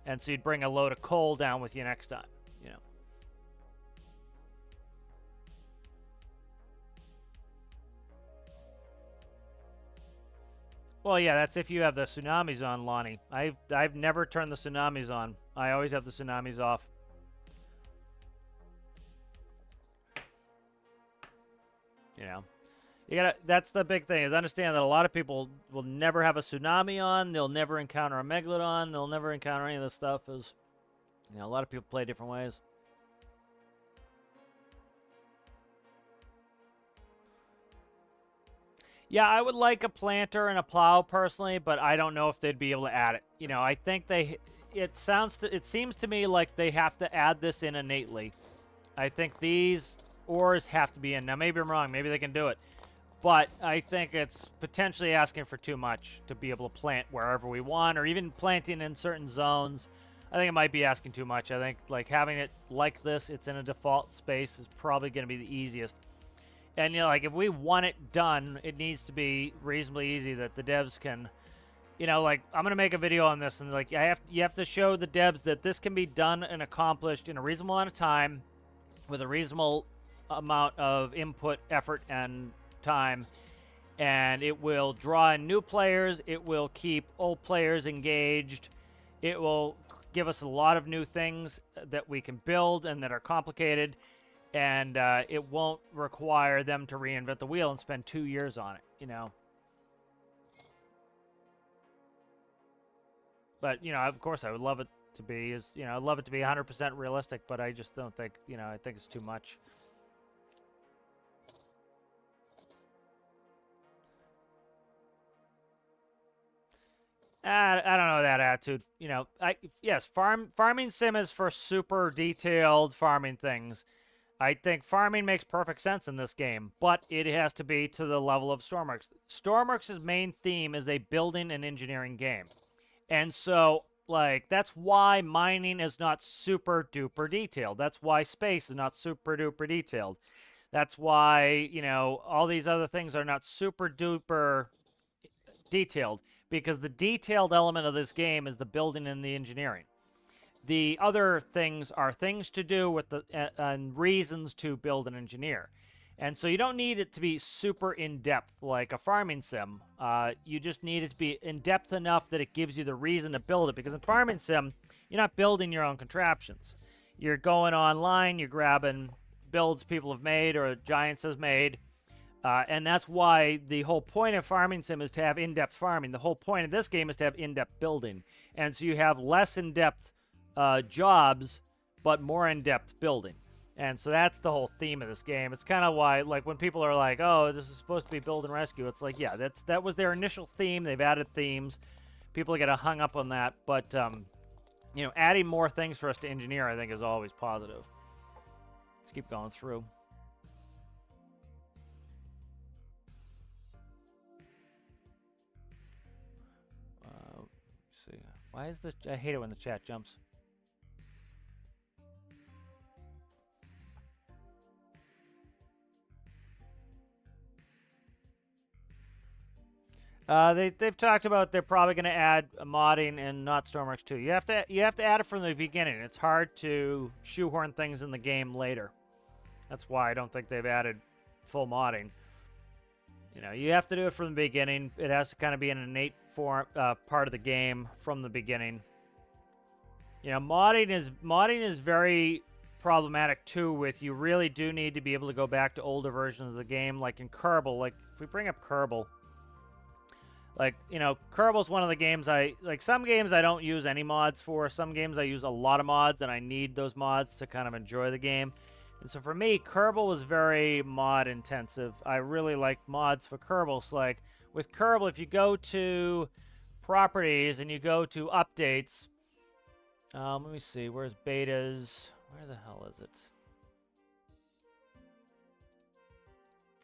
And so you'd bring a load of coal down with you next time, you know. Well, yeah, that's if you have the tsunamis on, Lonnie. I've never turned the tsunamis on. I always have the tsunamis off. You know, that's the big thing, is understand that a lot of people will never have a tsunami on. They'll never encounter a megalodon. They'll never encounter any of this stuff. Is, you know, a lot of people play different ways. Yeah, I would like a planter and a plow personally, but I don't know if they'd be able to add it. You know, I think it seems to me like they have to add this in innately. I think these ores have to be in. Now, maybe I'm wrong. Maybe they can do it. But I think it's potentially asking for too much to be able to plant wherever we want, or even planting in certain zones. I think it might be asking too much. I think, like, having it like this, it's in a default space, is probably going to be the easiest. And, you know, like, if we want it done, it needs to be reasonably easy that the devs can, you know, like, I'm going to make a video on this, and, like, you have to show the devs that this can be done and accomplished in a reasonable amount of time with a reasonable amount of input, effort, and time. And it will draw in new players. It will keep old players engaged. It will give us a lot of new things that we can build and that are complicated. And it won't require them to reinvent the wheel and spend 2 years on it, you know. But, you know, of course, I would love it to be, you know, I'd love it to be 100% realistic, but I just don't think, you know, I think it's too much. I don't know that attitude. You know, yes, farming sim is for super detailed farming things. I think farming makes perfect sense in this game, but it has to be to the level of Stormworks. Stormworks' main theme is a building and engineering game. And so, like, that's why mining is not super duper detailed. That's why space is not super duper detailed. That's why, you know, all these other things are not super duper detailed, because the detailed element of this game is the building and the engineering. The other things are things to do with the and reasons to build and engineer. And so you don't need it to be super in-depth like a farming sim. You just need it to be in-depth enough that it gives you the reason to build it. Because in farming sim, you're not building your own contraptions. You're going online, you're grabbing builds people have made or Giants has made. And that's why the whole point of farming sim is to have in-depth farming. The whole point of this game is to have in-depth building. And so you have less in-depth jobs, but more in-depth building. And so that's the whole theme of this game. It's kind of why, like, when people are like, oh, this is supposed to be build and rescue, it's like, yeah, that was their initial theme. They've added themes. People get hung up on that. But, you know, adding more things for us to engineer, I think, is always positive. Let's keep going through. Let's see. Why is this? I hate it when the chat jumps. They've talked about they're probably going to add modding and not Stormworks 2. You have to add it from the beginning. It's hard to shoehorn things in the game later. That's why I don't think they've added full modding. You know, you have to do it from the beginning. It has to kind of be an innate part of the game from the beginning. You know, modding is very problematic too. With you really do need to be able to go back to older versions of the game, like in Kerbal. Like if we bring up Kerbal. Like, you know, Kerbal's one of the games some games I don't use any mods for. Some games I use a lot of mods, and I need those mods to kind of enjoy the game. And so for me, Kerbal was very mod intensive. I really liked mods for Kerbal. So like with Kerbal, if you go to properties and you go to updates, let me see, where's betas? Where the hell is it?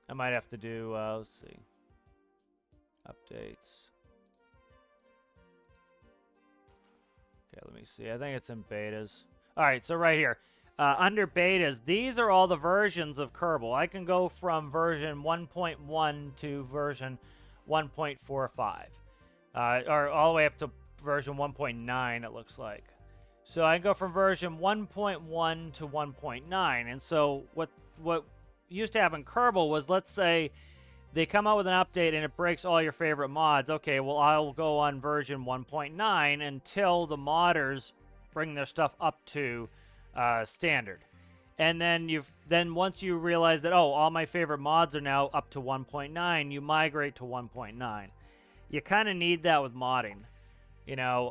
I might have to do, let's see, updates. Okay, let me see. I think it's in betas. All right, so right here. Under betas, these are all the versions of Kerbal. I can go from version 1.1 to version 1.45. Or all the way up to version 1.9, it looks like. So I can go from version 1.1 to 1.9. And so what used to happen in Kerbal was, let's say they come out with an update and it breaks all your favorite mods. Okay, well, I'll go on version 1.9 until the modders bring their stuff up to standard. And then once you realize that, oh, all my favorite mods are now up to 1.9, you migrate to 1.9. You kind of need that with modding. You know,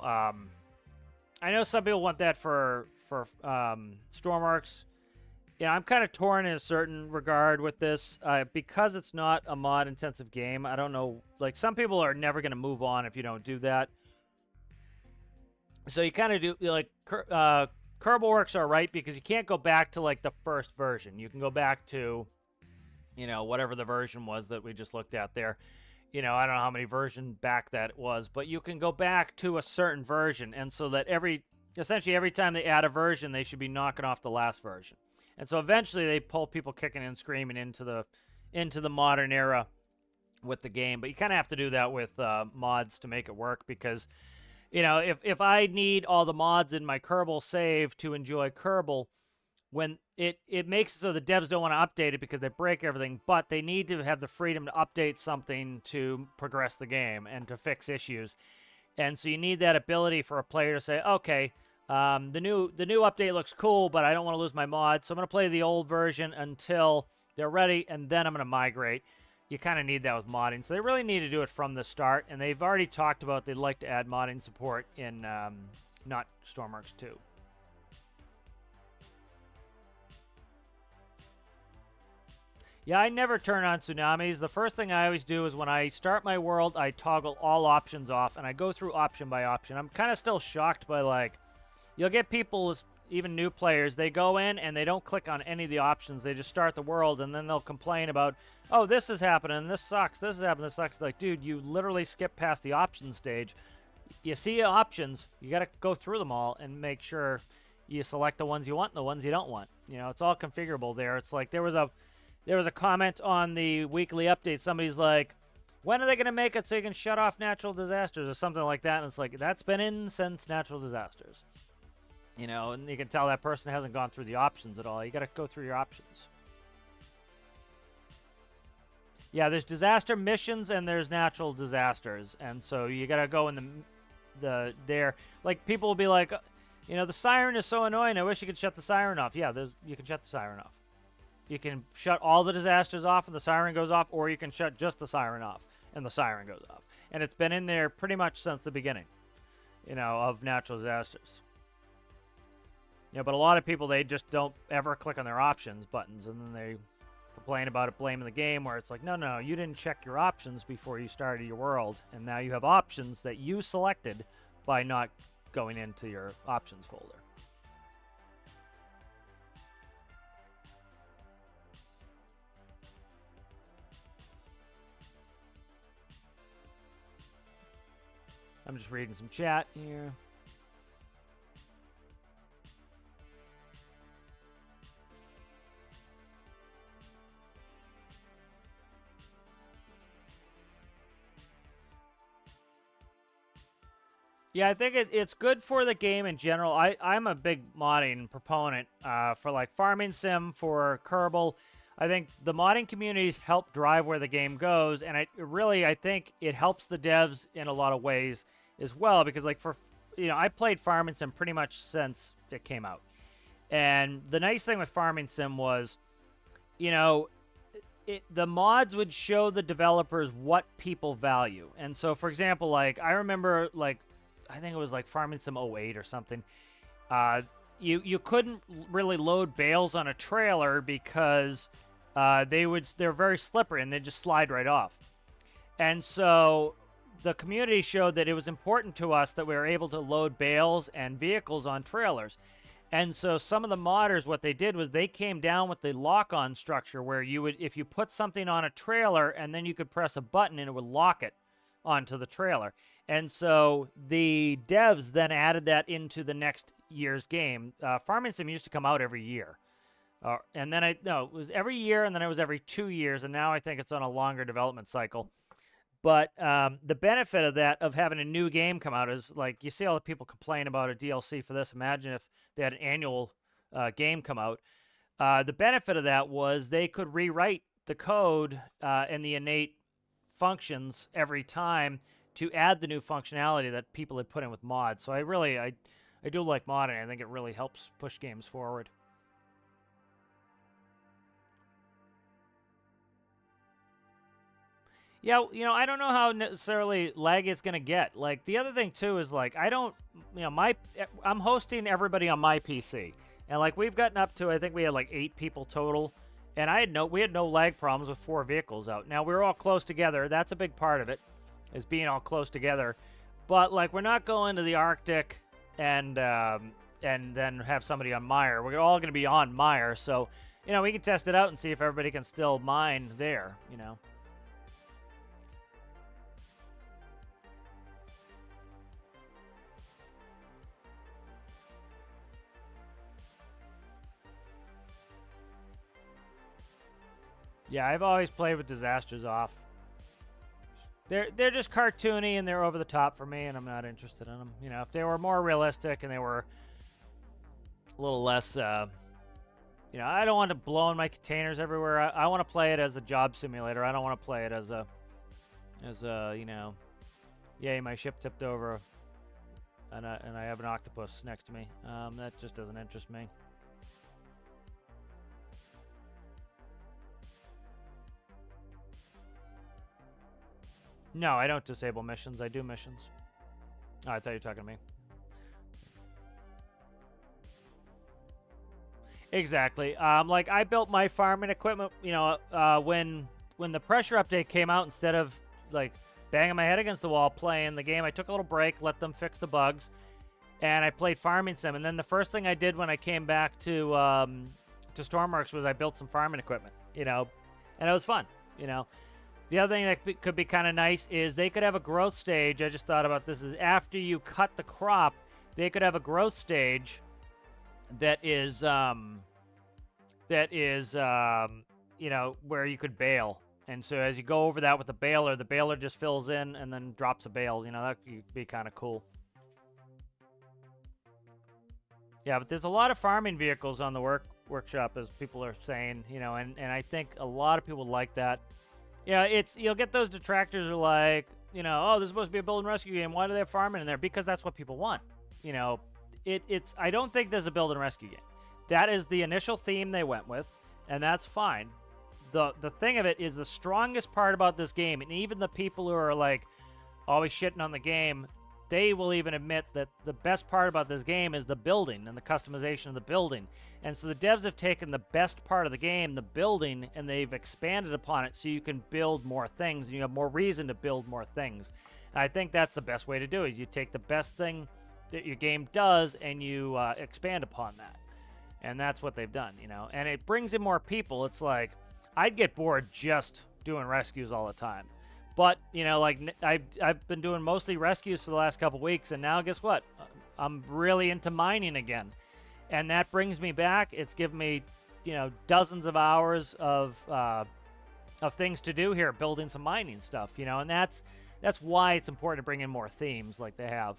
I know some people want that for stormworks. You know, I'm kind of torn in a certain regard with this because it's not a mod intensive game. I don't know, like some people are never going to move on if you don't do that. So you kind of do, like, Kerbal works are right because you can't go back to like the first version. You can go back to, you know, whatever the version was that we just looked at there. You know, I don't know how many versions back that it was, but you can go back to a certain version, and so that essentially every time they add a version, they should be knocking off the last version. And so eventually they pull people kicking and screaming into the modern era with the game. But you kind of have to do that with mods to make it work because, you know, if I need all the mods in my Kerbal save to enjoy Kerbal, when it makes it so the devs don't want to update it because they break everything, but they need to have the freedom to update something to progress the game and to fix issues. And so you need that ability for a player to say, okay, the new update looks cool, but I don't want to lose my mod, so I'm going to play the old version until they're ready, and then I'm going to migrate. You kind of need that with modding. So they really need to do it from the start, and they've already talked about they'd like to add modding support in not stormworks 2. Yeah, I never turn on tsunamis. The first thing I always do is when I start my world, I toggle all options off, and I go through option by option. I'm kind of still shocked by, like, you'll get people, even new players, they go in and they don't click on any of the options. They just start the world, and then they'll complain about, oh, this is happening, this sucks, this is happening, this sucks. Like, dude, you literally skip past the options stage. You see options, you got to go through them all and make sure you select the ones you want and the ones you don't want. You know, it's all configurable there. It's like there was a comment on the weekly update. Somebody's like, when are they going to make it so you can shut off natural disasters or something like that? And it's like, that's been in since natural disasters. You know, and you can tell that person hasn't gone through the options at all. You got to go through your options. Yeah, there's disaster missions and there's natural disasters. And so you got to go in there. Like, people will be like, you know, the siren is so annoying. I wish you could shut the siren off. Yeah, you can shut the siren off. You can shut all the disasters off and the siren goes off, or you can shut just the siren off and the siren goes off. And it's been in there pretty much since the beginning, you know, of natural disasters. Yeah, but a lot of people, they just don't ever click on their options buttons, and then they complain about it, blaming the game, where it's like, no, you didn't check your options before you started your world, and now you have options that you selected by not going into your options folder. I'm just reading some chat here. Yeah, I think it's good for the game in general. I'm a big modding proponent for, like, farming sim, for Kerbal. I think the modding communities help drive where the game goes, and I think it helps the devs in a lot of ways as well, because, like, I played farming sim pretty much since it came out. And the nice thing with farming sim was, you know, the mods would show the developers what people value. And so, for example, like, I remember, like, I think it was like Farming Sim 08 or something. you couldn't really load bales on a trailer because they're very slippery and they just slide right off. And so the community showed that it was important to us that we were able to load bales and vehicles on trailers. And so some of the modders, what they did was they came down with the lock-on structure where you would, if you put something on a trailer and then you could press a button and it would lock it onto the trailer. And so the devs then added that into the next year's game. Farming Sim used to come out every year. And then it was every year, and then it was every 2 years, and now I think it's on a longer development cycle. But the benefit of that, of having a new game come out, is like you see all the people complain about a DLC for this. Imagine if they had an annual game come out. The benefit of that was they could rewrite the code and the innate functions every time to add the new functionality that people had put in with mods. So I do like modding. I think it really helps push games forward. Yeah, I don't know how necessarily laggy it's gonna get. Like the other thing too is like I don't, I'm hosting everybody on my PC, and like we've gotten up to I think we had like 8 people total, and we had no lag problems with 4 vehicles out. Now we were all close together. That's a big part of it, is being all close together. But like we're not going to the Arctic and then have somebody on Mire. We're all gonna be on Mire, so we can test it out and see if everybody can still mine there. Yeah, I've always played with disasters off. They're just cartoony and they're over the top for me, and I'm not interested in them. If they were more realistic and they were a little less, I don't want to blow in my containers everywhere. I want to play it as a job simulator. I don't want to play it as a, yay, my ship tipped over, and I have an octopus next to me. That just doesn't interest me. No, I don't disable missions. I do missions. Oh, I thought you were talking to me. Exactly. Like I built my farming equipment, when the pressure update came out, instead of like banging my head against the wall playing the game, I took a little break, let them fix the bugs, and I played Farming Sim. And then the first thing I did when I came back to Stormworks was I built some farming equipment, and it was fun, The other thing that could be kind of nice is they could have a growth stage. I just thought about this, is after you cut the crop, they could have a growth stage that is where you could bale. And so as you go over that with the baler just fills in and then drops a bale. That could be kind of cool. Yeah, but there's a lot of farming vehicles on the workshop, as people are saying, and I think a lot of people like that. Yeah, you'll get those detractors who are like, oh, this is supposed to be a build and rescue game. Why do they have farming in there? Because that's what people want. I don't think there's a build and rescue game. That is the initial theme they went with, and that's fine. The thing of it is, the strongest part about this game, and even the people who are like always shitting on the game, they will even admit that the best part about this game is the building and the customization of the building. And so the devs have taken the best part of the game, the building, and they've expanded upon it so you can build more things, and you have more reason to build more things. And I think that's the best way to do it, is you take the best thing that your game does and you expand upon that. And that's what they've done, And it brings in more people. It's like, I'd get bored just doing rescues all the time. But, I've been doing mostly rescues for the last couple weeks, and now guess what? I'm really into mining again. And that brings me back. It's given me, dozens of hours of things to do here, building some mining stuff, and that's why it's important to bring in more themes like they have.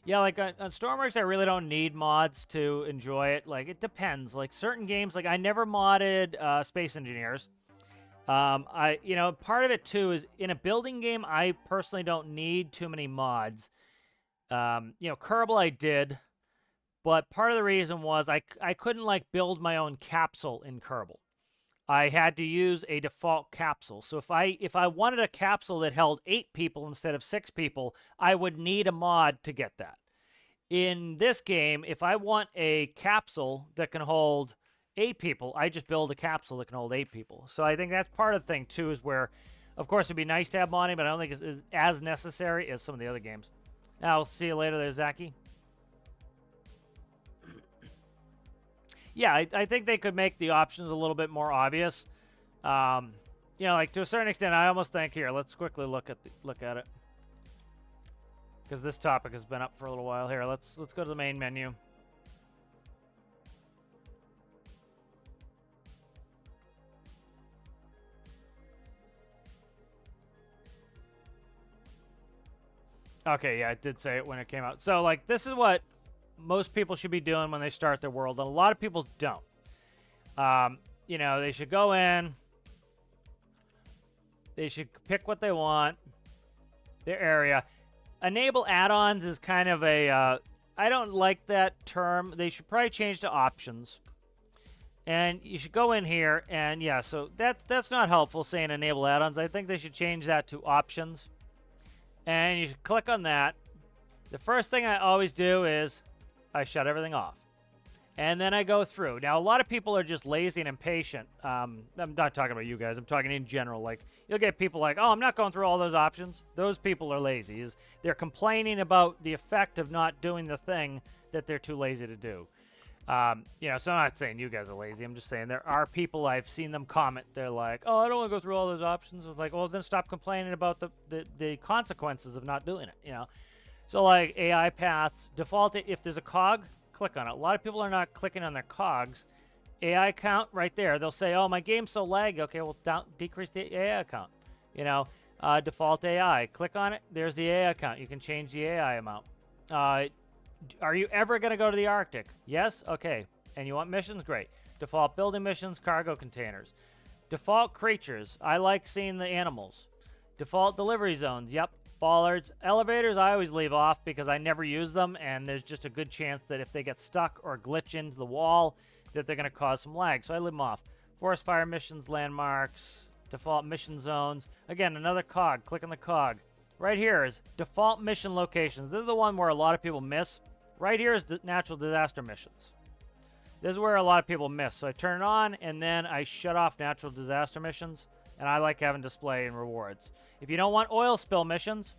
Yeah, like on Stormworks, I really don't need mods to enjoy it. Like, it depends. Like, certain games, like, I never modded Space Engineers. Part of it, too, is in a building game, I personally don't need too many mods. Kerbal I did, but part of the reason was I couldn't, like, build my own capsule in Kerbal. I had to use a default capsule. So if I wanted a capsule that held 8 people instead of 6 people, I would need a mod to get that. In this game, if I want a capsule that can hold 8 people, I just build a capsule that can hold 8 people. So I think that's part of the thing too, is where, of course, it'd be nice to have modding, but I don't think it's as necessary as some of the other games. Now, I'll see you later there, Zaki. Yeah, I think they could make the options a little bit more obvious. You know, like to a certain extent, I almost think here. Let's quickly look at it, because this topic has been up for a little while. Here, let's go to the main menu. Okay, yeah, it did say it when it came out. So, like, this is what most people should be doing when they start their world, and a lot of people don't. You know, they should go in. They should pick what they want, their area. Enable add-ons is kind of a, I don't like that term. They should probably change to options. And you should go in here, and yeah, so that's not helpful saying enable add-ons. I think they should change that to options. And you should click on that. The first thing I always do is I shut everything off. And then I go through. Now, a lot of people are just lazy and impatient. I'm not talking about you guys. I'm talking in general. Like, you'll get people like, oh, I'm not going through all those options. Those people are lazy. They're complaining about the effect of not doing the thing that they're too lazy to do. You know, so I'm not saying you guys are lazy. I'm just saying there are people, I've seen them comment. They're like, oh, I don't want to go through all those options. It's like, well, then stop complaining about the consequences of not doing it, you know. So, like, AI paths, default, if there's a cog, click on it. A lot of people are not clicking on their cogs. AI count right there. They'll say, oh, my game's so laggy. Okay, well, decrease the AI count. You know, default AI. Click on it. There's the AI count. You can change the AI amount. Are you ever going to go to the Arctic? Yes? Okay. And you want missions? Great. Default building missions, cargo containers. Default creatures. I like seeing the animals. Default delivery zones. Yep. Bollards. Elevators, I always leave off because I never use them, and there's just a good chance that if they get stuck or glitch into the wall, that they're going to cause some lag, so I leave them off. Forest fire missions, landmarks, default mission zones. Again, another cog. Click on the cog. Right here is default mission locations. This is the one where a lot of people miss. Right here is natural disaster missions. This is where a lot of people miss. So I turn it on, and then I shut off natural disaster missions. And I like having display and rewards. If you don't want oil spill missions,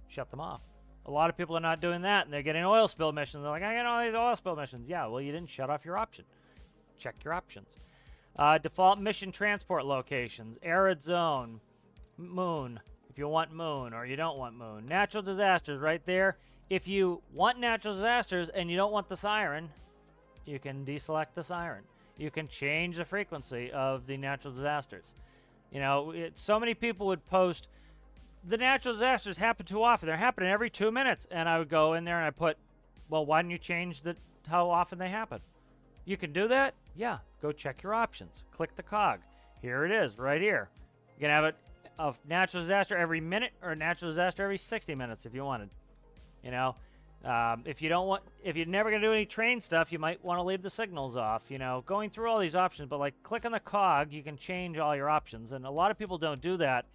shut them off. A lot of people are not doing that, and they're getting oil spill missions. They're like, I got all these oil spill missions. Yeah, well, you didn't shut off your option. Check your options. Default mission transport locations. Arid zone. Moon, if you want moon, or you don't want moon. Natural disasters right there. If you want natural disasters and you don't want the siren, you can deselect the siren. You can change the frequency of the natural disasters. You know, so many people would post, the natural disasters happen too often. They're happening every 2 minutes. And I would go in there and I put, well, why didn't you change how often they happen? You can do that? Yeah. Go check your options. Click the cog. Here it is, right here. You can have a natural disaster every minute or a natural disaster every 60 minutes if you wanted. You know, if you're never going to do any train stuff, you might want to leave the signals off, you know, going through all these options. But like, click on the cog, you can change all your options. And a lot of people don't do that.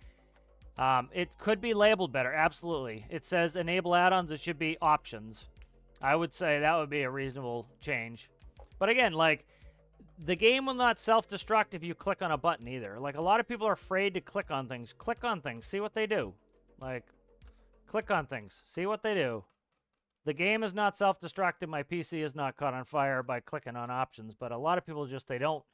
It could be labeled better. Absolutely. It says enable add-ons. It should be options. I would say that would be a reasonable change. But again, like, the game will not self-destruct if you click on a button either. Like, a lot of people are afraid to click on things. Click on things. See what they do. Like, click on things. See what they do. The game is not self-destructed. My PC is not caught on fire by clicking on options. But a lot of people just, they don't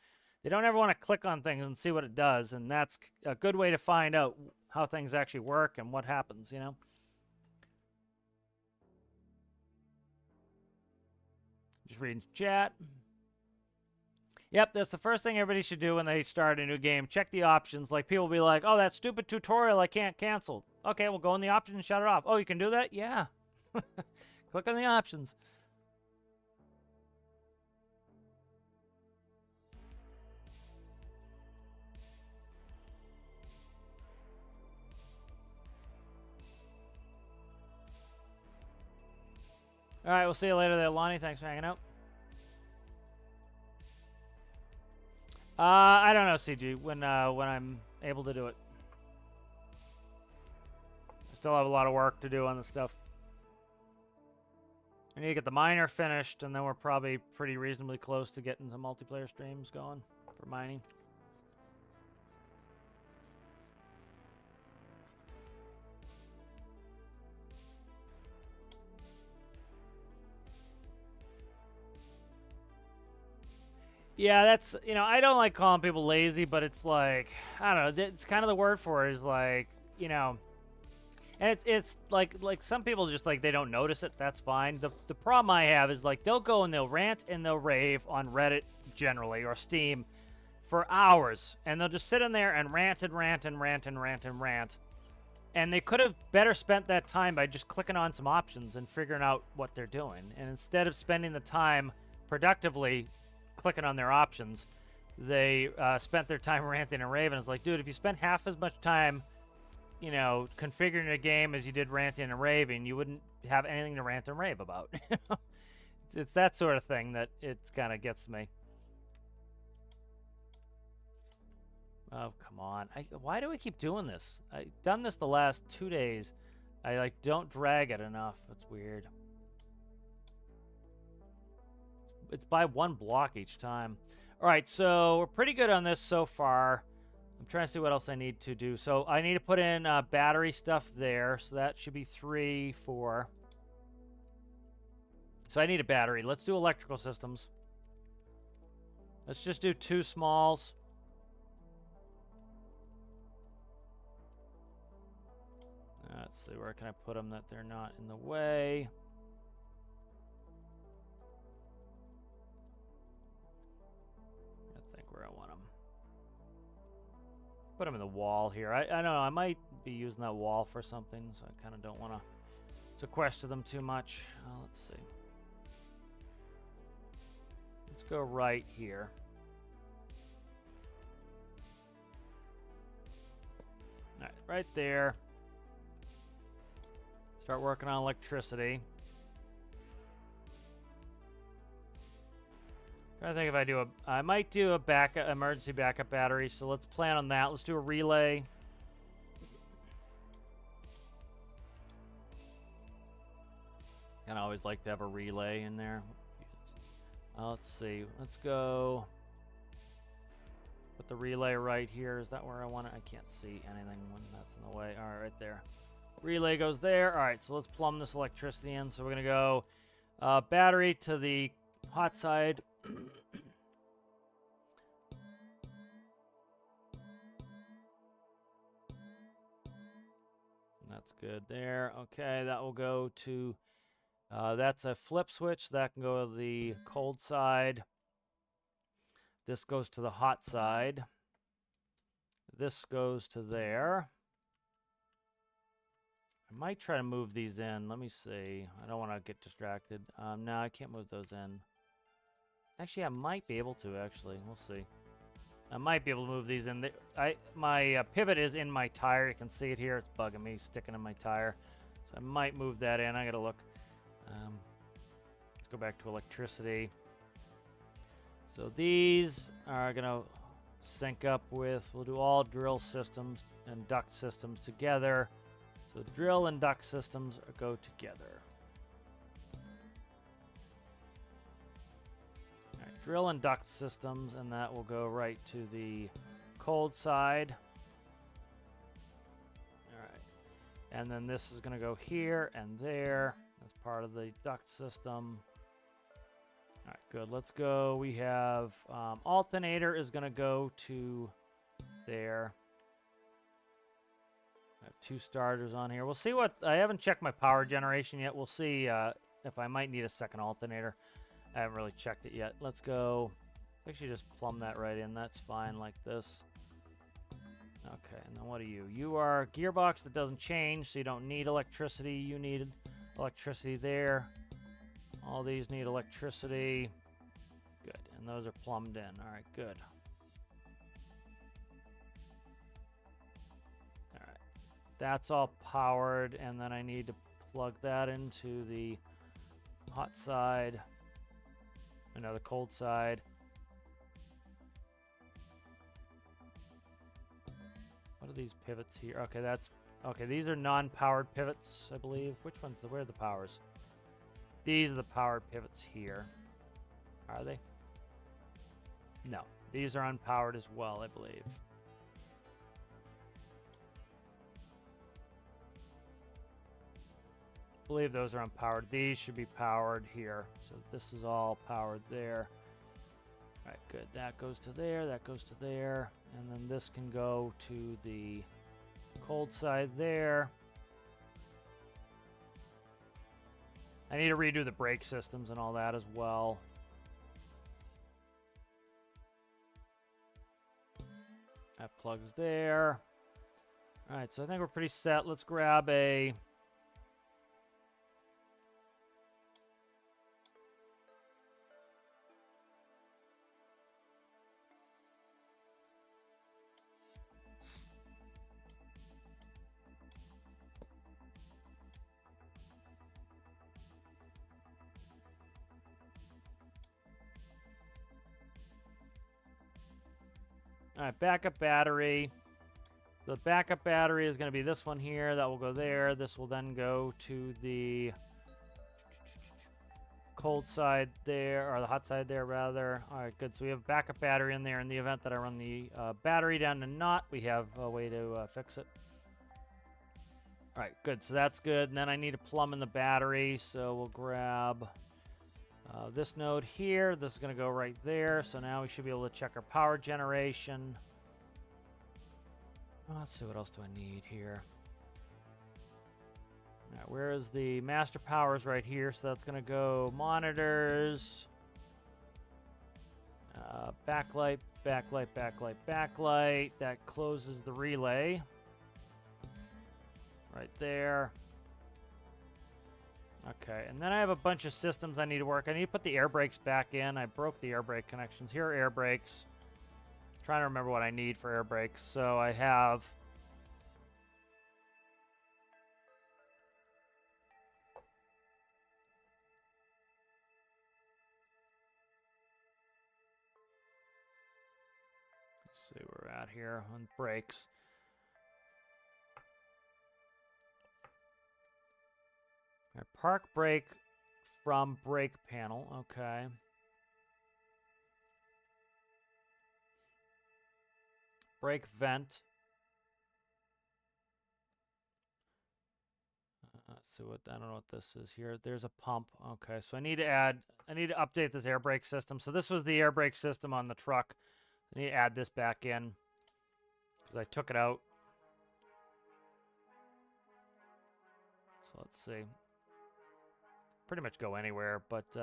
ever want to click on things and see what it does. And that's a good way to find out how things actually work and what happens, you know? Just reading chat. Yep, that's the first thing everybody should do when they start a new game. Check the options. Like, people will be like, oh, that stupid tutorial I can't cancel. Okay, well, go in the options and shut it off. Oh, you can do that? Yeah. Click on the options. All right, we'll see you later there, Lonnie. Thanks for hanging out. I don't know, CG, when I'm able to do it. I still have a lot of work to do on this stuff. I need to get the miner finished, and then we're probably pretty reasonably close to getting some multiplayer streams going for mining. Yeah, that's, you know, I don't like calling people lazy, but it's like, I don't know, it's kind of the word for it is like, you know, and it's like some people just like, they don't notice it. That's fine. The problem I have is like, they'll go and they'll rant and they'll rave on Reddit generally or Steam for hours, and they'll just sit in there and rant and rant and rant and rant and rant. And they could have better spent that time by just clicking on some options and figuring out what they're doing. And instead of spending the time productively clicking on their options, they spent their time ranting and raving. It's like, dude, if you spent half as much time, you know, configuring a game as you did ranting and raving, you wouldn't have anything to rant and rave about. It's that sort of thing that it kind of gets to me. Oh, come on. Why do we keep doing this? I've done this the last 2 days. I, like, don't drag it enough. It's weird. It's by 1 block each time. All right, so we're pretty good on this so far. I'm trying to see what else I need to do. So I need to put in battery stuff there. So that should be 3, 4. So I need a battery. Let's do electrical systems. Let's just do 2 smalls. Let's see, where can I put them that they're not in the way? I think where I want them. Put them in the wall here. I don't know, I might be using that wall for something, so I kind of don't want to sequester them too much. Let's see. Let's go right here. All right, right there. Start working on electricity. I think if I do a, I might do a backup, emergency backup battery. So let's plan on that. Let's do a relay. And I always like to have a relay in there. Let's see. Let's go. Put the relay right here. Is that where I want it? I can't see anything when that's in the way. All right, right there. Relay goes there. All right, so let's plumb this electricity in. So we're going to go battery to the hot side. That's good there. Okay, that will go to, that's a flip switch. That can go to the cold side. This goes to the hot side. This goes to there. I might try to move these in. Let me see. I don't want to get distracted. No, I can't move those in. Actually, I might be able to, actually. We'll see. I might be able to move these in. My pivot is in my tire. You can see it here. It's bugging me, sticking in my tire. So I might move that in. I got to look. Let's go back to electricity. So these are going to sync up with, we'll do all drill systems and duct systems together. So drill and duct systems go together. All right, drill and duct systems, and that will go right to the cold side. All right, and then this is going to go here and there. That's part of the duct system. All right, good. Let's go. We have alternator is going to go to there. I have 2 starters on here. We'll see what... I haven't checked my power generation yet. We'll see if I might need a second alternator. I haven't really checked it yet. Let's go... Actually, just plumb that right in. That's fine like this. Okay, and then what are you? You are a gearbox that doesn't change, so you don't need electricity. You need electricity there. All these need electricity. Good, and those are plumbed in. All right, good. That's all powered, and then I need to plug that into the hot side. No, the cold side. What are these pivots here? Okay, that's... Okay, these are non-powered pivots, I believe. Which one's the... Where are the powers? These are the powered pivots here. Are they? No. These are unpowered as well, I believe. I believe those are unpowered. These should be powered here. So this is all powered there. All right, good. That goes to there. That goes to there. And then this can go to the cold side there. I need to redo the brake systems and all that as well. That plugs there. All right, so I think we're pretty set. Let's grab a... All right, backup battery. So the backup battery is going to be this one here. That will go there. This will then go to the cold side there, or the hot side there, rather. All right, good. So we have a backup battery in there. In the event that I run the battery down to naught, we have a way to fix it. All right, good. So that's good. And then I need to plumb in the battery. So we'll grab this node here. This is going to go right there. So now we should be able to check our power generation. Let's see, what else do I need here? All right, where is the master powers? Right here. So that's going to go monitors, backlight, backlight, backlight, backlight. That closes the relay right there. Okay, and then I have a bunch of systems I need to work. I need to put the air brakes back in. I broke the air brake connections. Here are air brakes. Trying to remember what I need for air brakes. So I have... Let's see where we're at here on brakes. Right, park brake from brake panel. Okay. Brake vent. Let's see what, I don't know what this is here. There's a pump. Okay, so I need to update this air brake system. So this was the air brake system on the truck. I need to add this back in because I took it out. So let's see. Pretty much go anywhere, but it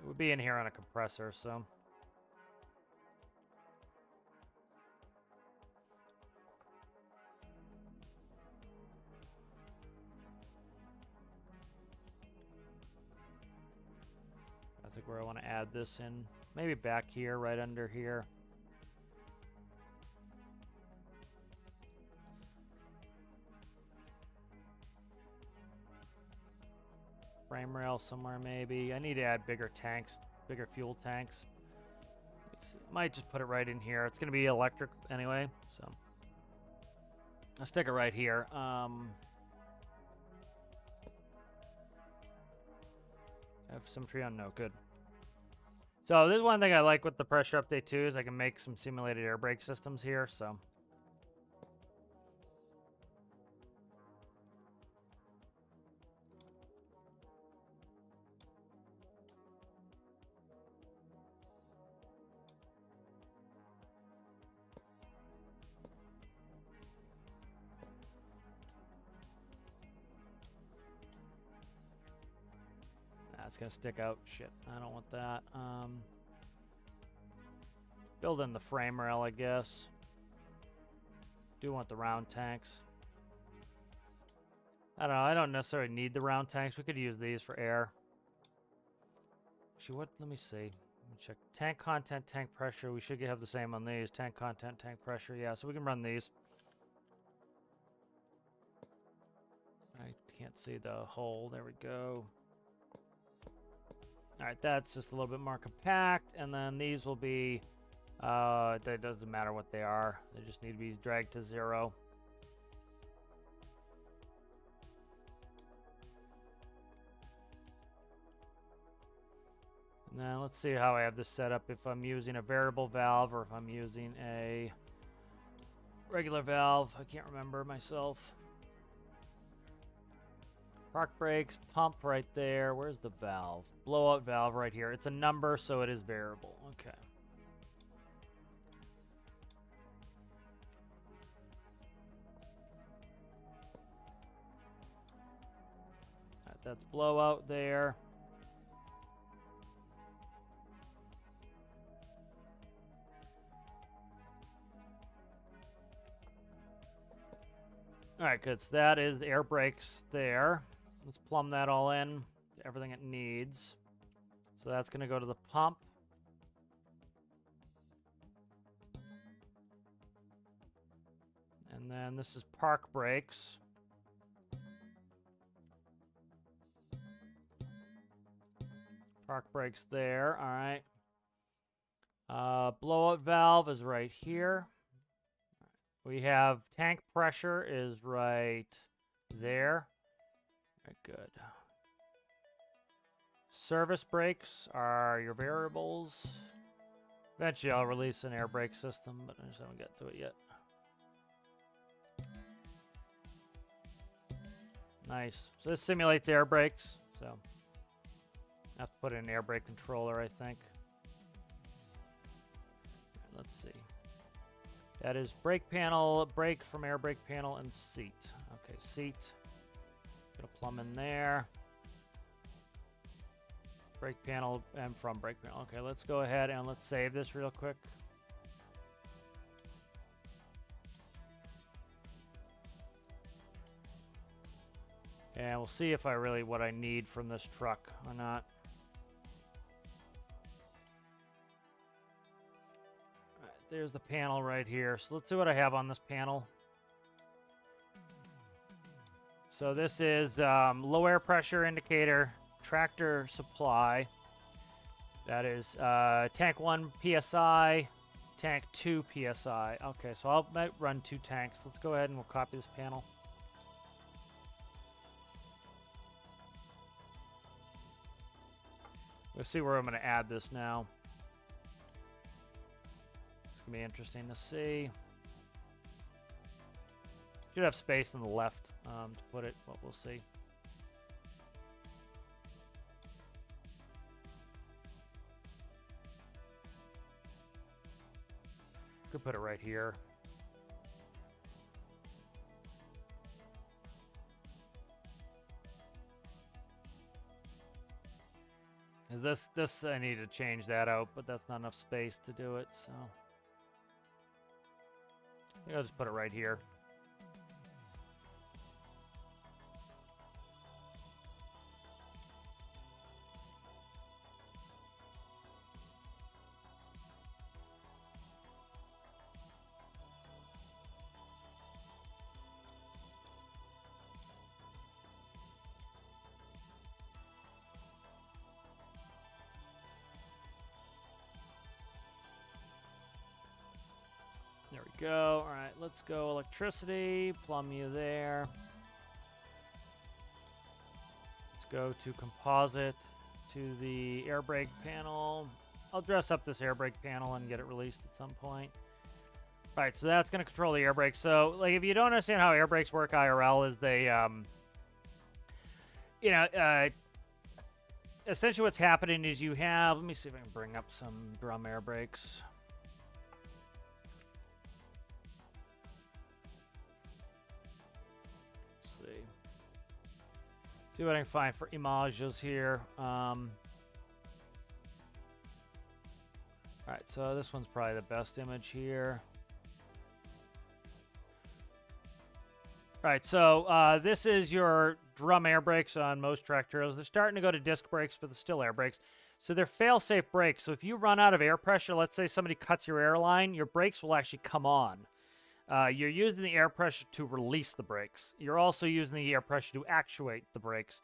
would be in here on a compressor, so. I think where I want to add this in, maybe back here, right under here. Frame rail somewhere maybe. I need to add bigger tanks, bigger fuel tanks. Might just put it right in here. It's going to be electric anyway, so I'll stick it right here. I have symmetry on? No, good. So this is one thing I like with the pressure update too, is I can make some simulated air brake systems here, so. It's gonna stick out. Shit, I don't want that. Build in the frame rail, I guess. Do want the round tanks. I don't know. I don't necessarily need the round tanks. We could use these for air. Actually, what? Let me see. Let me check. Tank content, tank pressure. We should have the same on these. Tank content, tank pressure. Yeah, so we can run these. I can't see the hole. There we go. All right, that's just a little bit more compact, and then these will be That doesn't matter what they are. They just need to be dragged to 0. Now let's see how I have this set up. If I'm using a variable valve or if I'm using a regular valve. I can't remember myself. Park brakes, pump right there. Where's the valve? Blowout valve right here. It's a number, so it is variable. Okay. All right, that's blowout there. All right, good. So that is air brakes there. Let's plumb that all in to everything it needs. So that's going to go to the pump. And then this is park brakes. Park brakes there. All right. Blowout valve is right here. We have tank pressure is right there. Very good. Service brakes are your variables. Eventually I'll release an air brake system, but I just haven't got to it yet. Nice. So this simulates air brakes. So I have to put in an air brake controller, I think. Right, let's see. That is brake panel, brake from air brake panel, and seat. Okay, seat. Gonna plumb in there. Brake panel and from brake panel. Okay, let's go ahead and let's save this real quick. And we'll see if I really what I need from this truck or not. All right, there's the panel right here. So let's see what I have on this panel. So this is low air pressure indicator, tractor supply. That is tank 1 PSI, tank 2 PSI. Okay, so I might run 2 tanks. Let's go ahead and we'll copy this panel. Let's see where I'm going to add this now. It's going to be interesting to see. Should have space on the left to put it, but we'll see. Could put it right here. This I need to change that out, but that's not enough space to do it, so I think I'll just put it right here. There we go. All right, let's go electricity. Plumb you there. Let's go to composite, to the air brake panel. I'll dress up this air brake panel and get it released at some point. All right, so that's going to control the air brakes. So, like, if you don't understand how air brakes work IRL, is they, essentially what's happening is you have, let me see if I can bring up some drum air brakes. See what I can find for images here. All right, so this one's probably the best image here. All right, so this is your drum air brakes on most tractors. They're starting to go to disc brakes, but they're still air brakes. So they're fail-safe brakes. So if you run out of air pressure, let's say somebody cuts your air line, your brakes will actually come on. You're using the air pressure to release the brakes. You're also using the air pressure to actuate the brakes.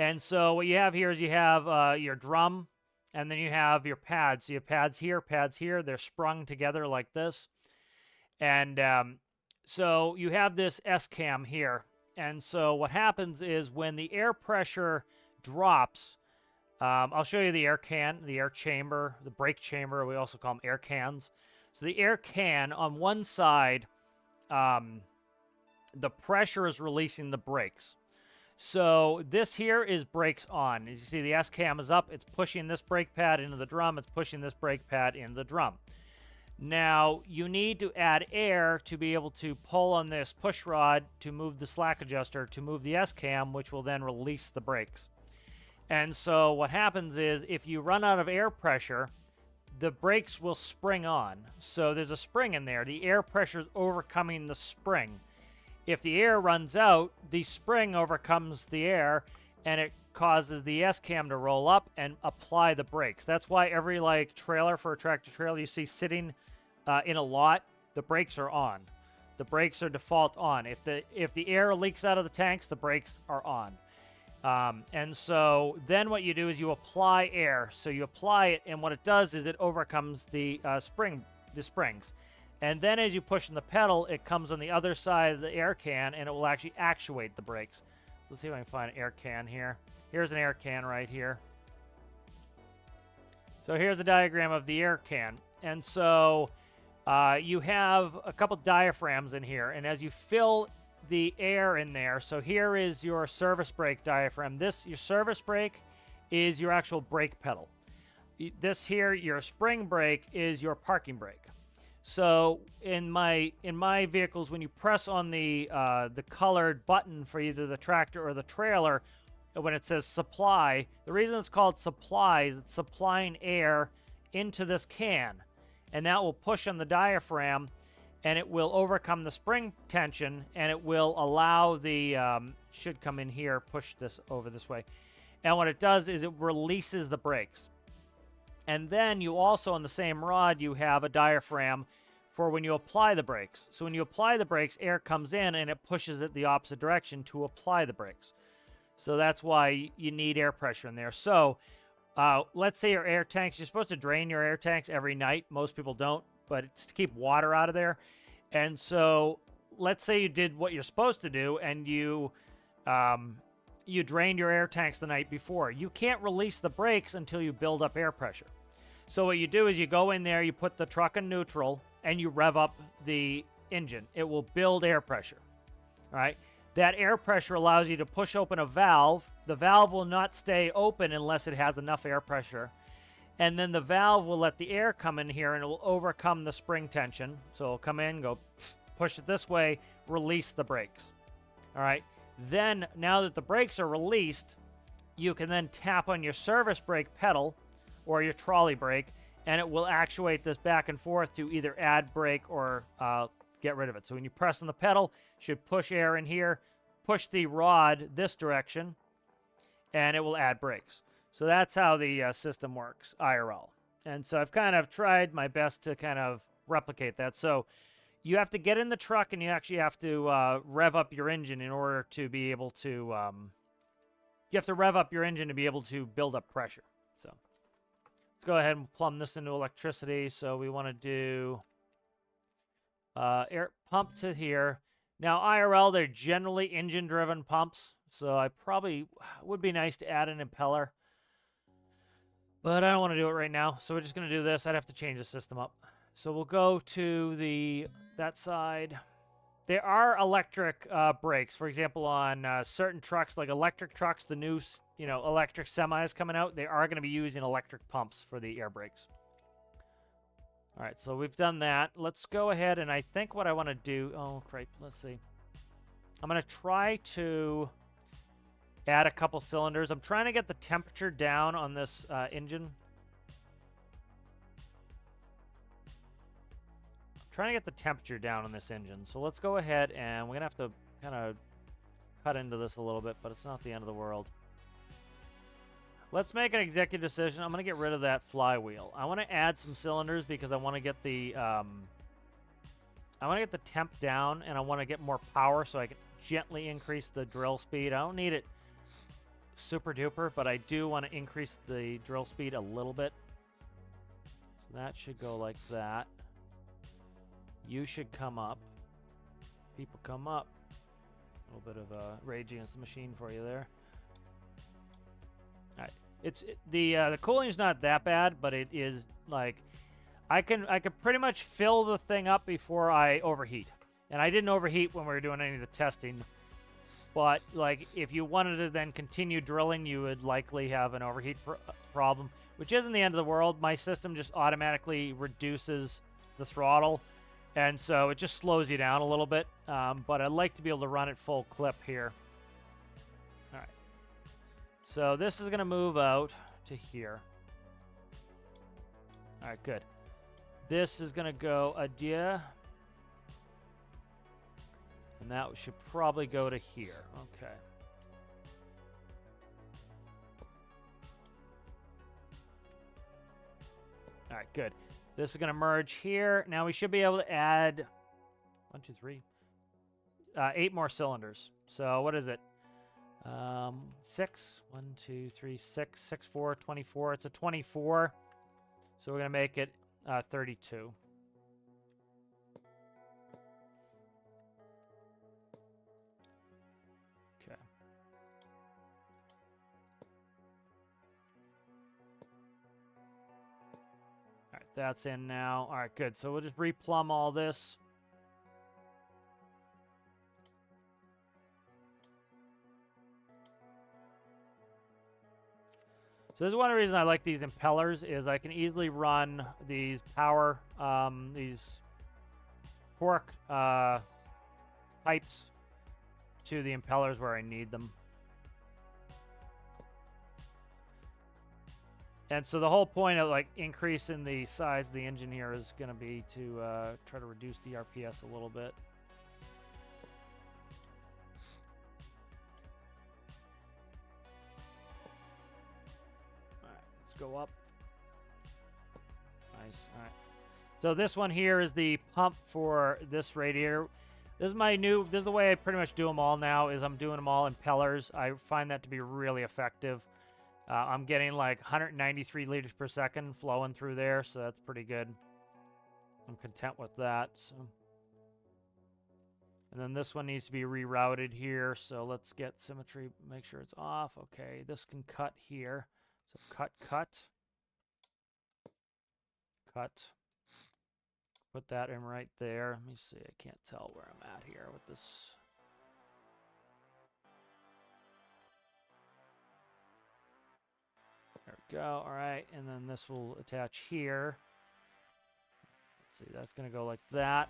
And so what you have here is you have your drum And then you have your pads. So you have pads here. They're sprung together like this. And so you have this S-cam here. And so what happens is when the air pressure drops, I'll show you the air can, the air chamber, the brake chamber. We also call them air cans. So the air can, on one side, the pressure is releasing the brakes. So this here is brakes on. As you see, the S-cam is up. It's pushing this brake pad into the drum. It's pushing this brake pad into the drum. Now, you need to add air to be able to pull on this push rod to move the slack adjuster to move the S-cam, which will then release the brakes. And so what happens is if you run out of air pressure, the brakes will spring on. So there's a spring in there. The air pressure is overcoming the spring. If the air runs out, the spring overcomes the air, and it causes the S-cam to roll up and apply the brakes. That's why every trailer for a tractor trailer you see sitting in a lot, the brakes are on. The brakes are default on. If the air leaks out of the tanks, the brakes are on. And so then what you do is you apply air. So you apply it, and what it does is it overcomes the springs. And then as you push in the pedal, it comes on the other side of the air can, and it will actually actuate the brakes. So let's see if I can find an air can here. Here's an air can right here. So here's a diagram of the air can. And so you have a couple diaphragms in here, and as you fill the air in there, so here is your service brake diaphragm. Your service brake is your actual brake pedal. This here, your spring brake, is your parking brake. So in my vehicles, when you press on the colored button for either the tractor or the trailer, when it says supply, the reason it's called supply is it's supplying air into this can, and that will push on the diaphragm, and it will overcome the spring tension, and it will allow the should come in here, push this over this way, and what it does is it releases the brakes. And then you also, on the same rod, you have a diaphragm for when you apply the brakes. So when you apply the brakes, air comes in and it pushes it the opposite direction to apply the brakes. So that's why you need air pressure in there. So let's say your air tanks, you're supposed to drain your air tanks every night. Most people don't, but it's to keep water out of there. And so let's say you did what you're supposed to do and you drained your air tanks the night before. You can't release the brakes until you build up air pressure. So what you do is you go in there, you put the truck in neutral, and you rev up the engine. It will build air pressure. All right? That air pressure allows you to push open a valve. The valve will not stay open unless it has enough air pressure. And then the valve will let the air come in here, and it will overcome the spring tension. So it'll come in, go push it this way, release the brakes. All right? Then, now that the brakes are released, you can then tap on your service brake pedal or your trolley brake, and it will actuate this back and forth to either add brake or get rid of it. So when you press on the pedal, you should push air in here, push the rod this direction, and it will add brakes. So that's how the system works, IRL. And so I've kind of tried my best to kind of replicate that. So you have to get in the truck, and you actually have to rev up your engine in order to be able to, you have to rev up your engine to be able to build up pressure. So let's go ahead and plumb this into electricity. So we want to do air pump to here. Now IRL, they're generally engine-driven pumps. So I probably, would be nice to add an impeller. But I don't want to do it right now. So we're just going to do this. I'd have to change the system up. So we'll go to that side. There are electric brakes. For example, on certain trucks, like electric trucks, the new electric semis coming out, they are going to be using electric pumps for the air brakes. All right, so we've done that. Let's go ahead, and I think what I want to do... Oh, crap. Let's see. I'm going to try to add a couple cylinders. I'm trying to get the temperature down on this engine. Trying to get the temperature down on this engine. So let's go ahead, and we're going to have to kind of cut into this a little bit, but it's not the end of the world. Let's make an executive decision. I'm going to get rid of that flywheel. I want to add some cylinders because I want to get the temp down, and I want to get more power so I can gently increase the drill speed. I don't need it super duper, but I do want to increase the drill speed a little bit. So that should go like that. You should come up. People come up. A little bit of Rage Against the Machine for you there. All right. The cooling's not that bad, but it is like I can pretty much fill the thing up before I overheat. And I didn't overheat when we were doing any of the testing. But like if you wanted to then continue drilling, you would likely have an overheat problem, which isn't the end of the world. My system just automatically reduces the throttle. And so it just slows you down a little bit, but I'd like to be able to run it full clip here. All right. So this is going to move out to here. All right, good. This is going to go adieu. And that should probably go to here. Okay. All right, good. This is going to merge here. Now we should be able to add 1, 2, 3, 8 more cylinders. So what is it? 6. 1, 2, 3, 6. 6, 4, 24. It's a 24. So we're going to make it 32. Okay. All right, that's in now. All right, good. So we'll just replumb all this. So this is one of the reasons I like these impellers is I can easily run these power, these torque pipes to the impellers where I need them. And so the whole point of like increasing the size of the engine here is going to be to try to reduce the RPS a little bit. All right, let's go up. Nice. All right. So this one here is the pump for this radiator. This is the way I pretty much do them all now, is I'm doing them all impellers. I find that to be really effective. I'm getting like 193 liters per second flowing through there, so that's pretty good. I'm content with that. So. And then this one needs to be rerouted here, so let's get symmetry, make sure it's off. Okay, this can cut here. So cut, cut. Cut. Put that in right there. Let me see, I can't tell where I'm at here with this. There we go. All right, and then this will attach here. Let's see, that's going to go like that.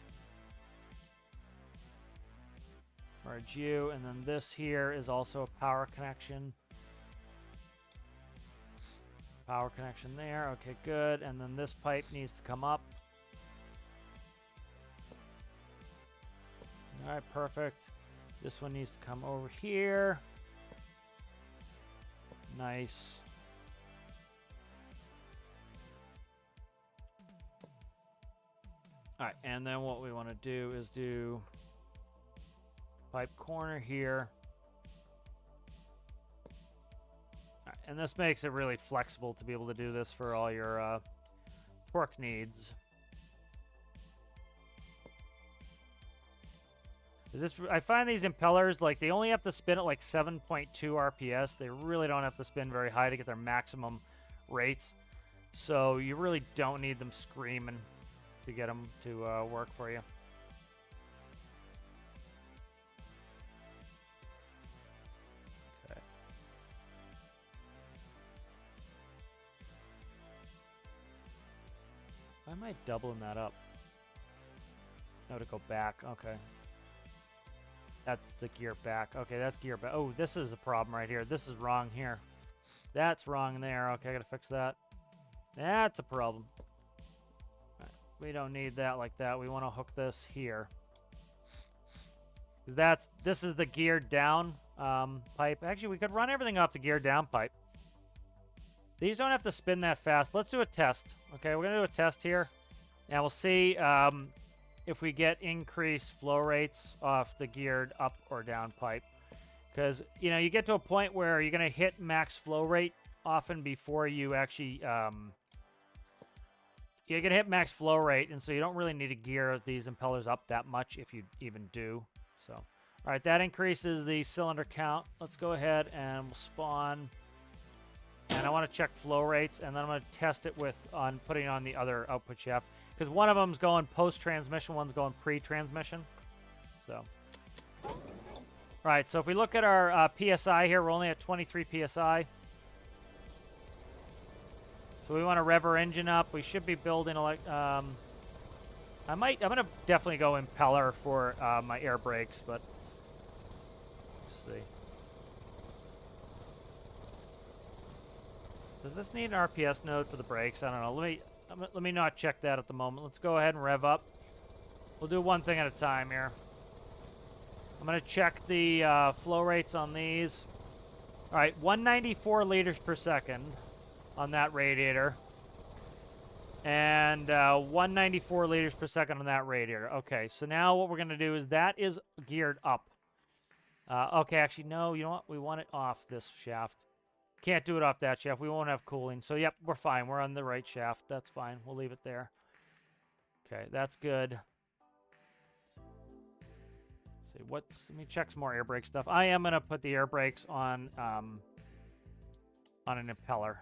Merge you, and then this here is also a power connection. Power connection there. Okay, good. And then this pipe needs to come up. All right, perfect. This one needs to come over here. Nice. All right, and then what we want to do is do pipe corner here. All right, and this makes it really flexible to be able to do this for all your torque needs. I find these impellers, like, they only have to spin at like 7.2 RPS. They really don't have to spin very high to get their maximum rates. So you really don't need them screaming to get them to work for you. Okay. Why am I doubling that up? Oh, to go back. Okay. That's the gear back. Okay, that's gear back. Oh, this is a problem right here. This is wrong here. That's wrong there. Okay, I gotta fix that. That's a problem. Right. We don't need that like that. We want to hook this here. Because this is the geared down pipe. Actually, we could run everything off the geared down pipe. These don't have to spin that fast. Let's do a test. Okay, we're gonna do a test here. And we'll see if we get increased flow rates off the geared up or down pipe. Because, you know, you get to a point where you're going to hit max flow rate often before you actually... you're going to hit max flow rate, and so you don't really need to gear these impellers up that much if you even do. So, all right, that increases the cylinder count. Let's go ahead and we'll spawn. And I want to check flow rates, and then I'm going to test it with putting on the other output shaft. Because one of them's going post-transmission, one's going pre-transmission. So, all right, so if we look at our PSI here, we're only at 23 PSI. So we want to rev our engine up. We should be building I'm going to definitely go impeller for my air brakes, but let's see. Does this need an RPS node for the brakes? I don't know. Let me not check that at the moment. Let's go ahead and rev up. We'll do one thing at a time here. I'm going to check the flow rates on these. All right, 194 liters per second on that radiator. And 194 liters per second on that radiator. Okay, so now what we're going to do is that is geared up. Okay, actually, no, you know what? We want it off this shaft. Can't do it off that shaft. We won't have cooling. So, yep, we're fine. We're on the right shaft. That's fine. We'll leave it there. Okay, that's good. Let's see, let me check some more air brake stuff. I am going to put the air brakes on an impeller.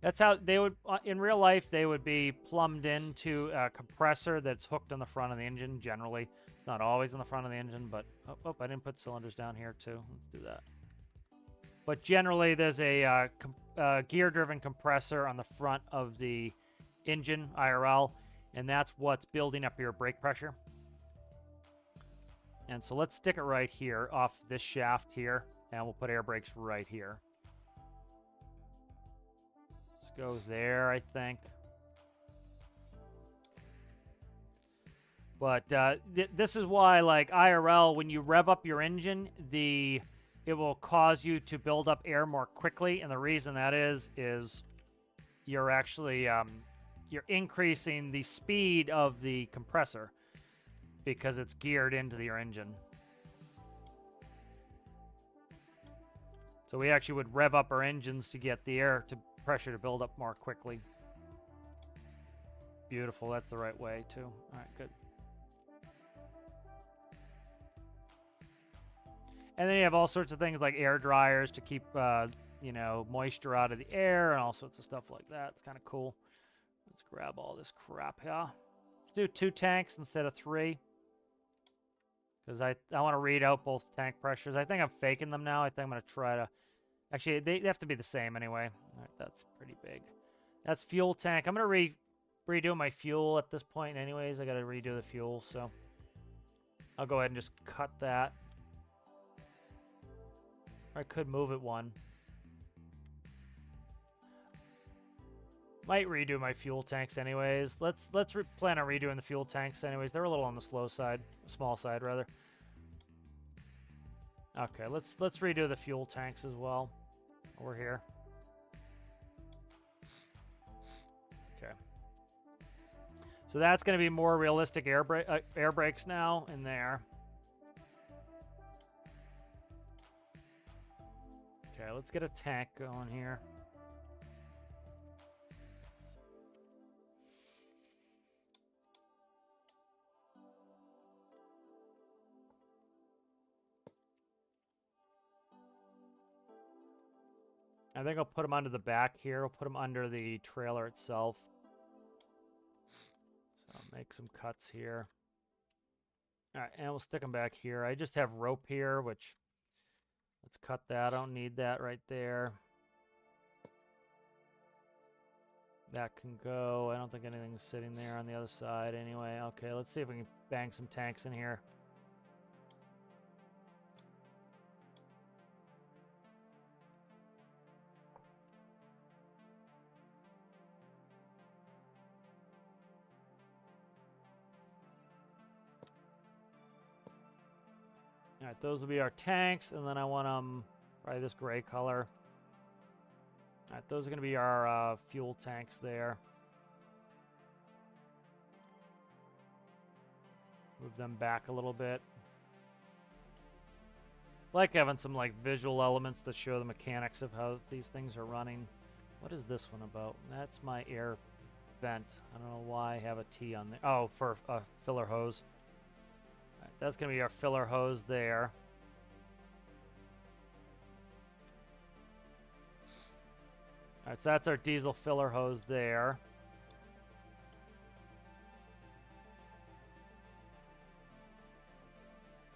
That's how they would, in real life, they would be plumbed into a compressor that's hooked on the front of the engine, generally. It's not always on the front of the engine, but, oh, I didn't put cylinders down here, too. Let's do that. But generally, there's a gear-driven compressor on the front of the engine, IRL, and that's what's building up your brake pressure. And so let's stick it right here off this shaft here, and we'll put air brakes right here. Let's go there, I think. But this is why, like, IRL, when you rev up your engine, it will cause you to build up air more quickly, and the reason that is you're actually you're increasing the speed of the compressor because it's geared into your engine. So we actually would rev up our engines to get the pressure to build up more quickly. Beautiful, that's the right way too. All right, good. And then you have all sorts of things like air dryers to keep, you know, moisture out of the air and all sorts of stuff like that. It's kind of cool. Let's grab all this crap here. Let's do 2 tanks instead of 3. Because I want to read out both tank pressures. I think I'm faking them now. I think I'm going to try to... Actually, they have to be the same anyway. All right, that's pretty big. That's fuel tank. I'm going to redo my fuel at this point anyways. I got to redo the fuel, so... I'll go ahead and just cut that. Or I could move it 1. Might redo my fuel tanks anyways. Let's plan on redoing the fuel tanks anyways. They're a little on the slow side, small side rather. Okay, let's redo the fuel tanks as well over here. Okay. So that's going to be more realistic air brakes now in there. Okay, let's get a tank going here. I think I'll put them under the back here. I'll put them under the trailer itself. So I'll make some cuts here. All right, and we'll stick them back here. I just have rope here, which... Let's cut that. I don't need that right there. That can go. I don't think anything's sitting there on the other side anyway. Okay, let's see if we can bang some tanks in here. All right, those will be our tanks, and then I want them probably this gray color. All right, those are going to be our fuel tanks there. Move them back a little bit. Like having some like visual elements that show the mechanics of how these things are running. What is this one about? That's my air vent. I don't know why I have a T on there. Oh, for a filler hose. All right, that's gonna be our filler hose there. All right, so that's our diesel filler hose there.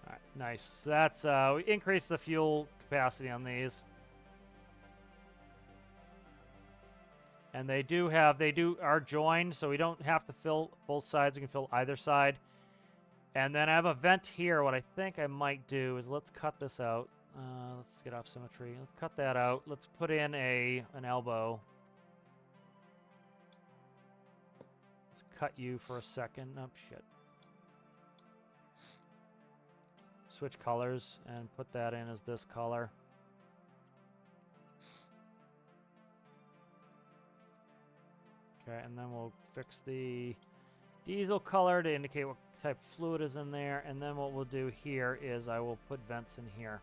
All right, nice. So that's we increased the fuel capacity on these. And they are joined, so we don't have to fill both sides. We can fill either side. And then I have a vent here. What I think I might do is let's cut this out. Let's get off symmetry. Let's cut that out. Let's put in an elbow. Let's cut you for a second. Oh, shit. Switch colors and put that in as this color. Okay, and then we'll fix the diesel color to indicate what type of fluid is in there. And then what we'll do here is I will put vents in here.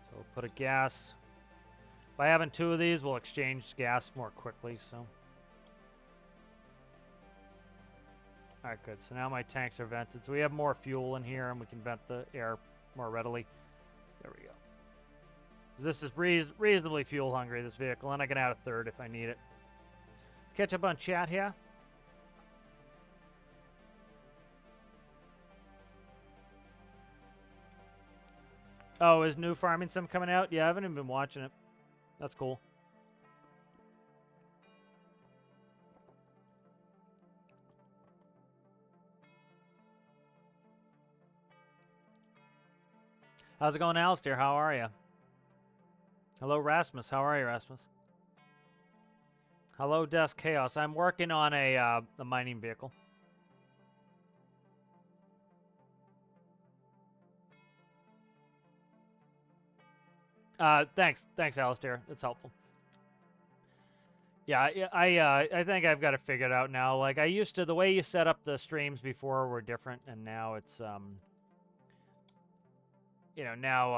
So we'll put a gas. By having two of these, we'll exchange gas more quickly, so. All right, good. So now my tanks are vented. So we have more fuel in here, and we can vent the air more readily. There we go. This is reasonably fuel hungry, this vehicle, and I can add a third if I need it. Let's catch up on chat here. Oh, is new farming sim coming out? Yeah, I haven't even been watching it. That's cool. How's it going, Alistair? How are you? Hello, Rasmus. How are you, Rasmus? Hello, Desk Chaos. I'm working on a mining vehicle. Thanks, Alistair. It's helpful. Yeah, I think I've got it figured out now. Like I used to, the way you set up the streams before were different, and now it's you know, now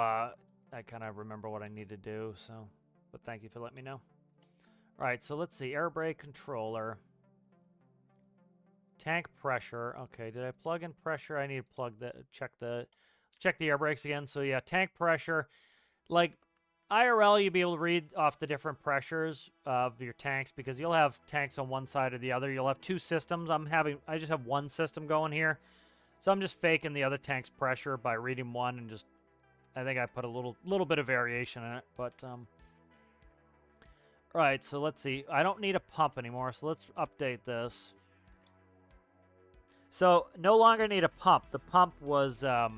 I kind of remember what I need to do. So, but thank you for letting me know. All right, so let's see. Air brake controller. Tank pressure. Okay, did I plug in pressure? I need to plug the check the air brakes again. So yeah, tank pressure. Like IRL, you'll be able to read off the different pressures of your tanks because you'll have tanks on one side or the other. You'll have two systems. I just have one system going here. So I'm just faking the other tank's pressure by reading one and just, I think I put a little bit of variation in it, but all right, so let's see. I don't need a pump anymore, so let's update this. So no longer need a pump. The pump was I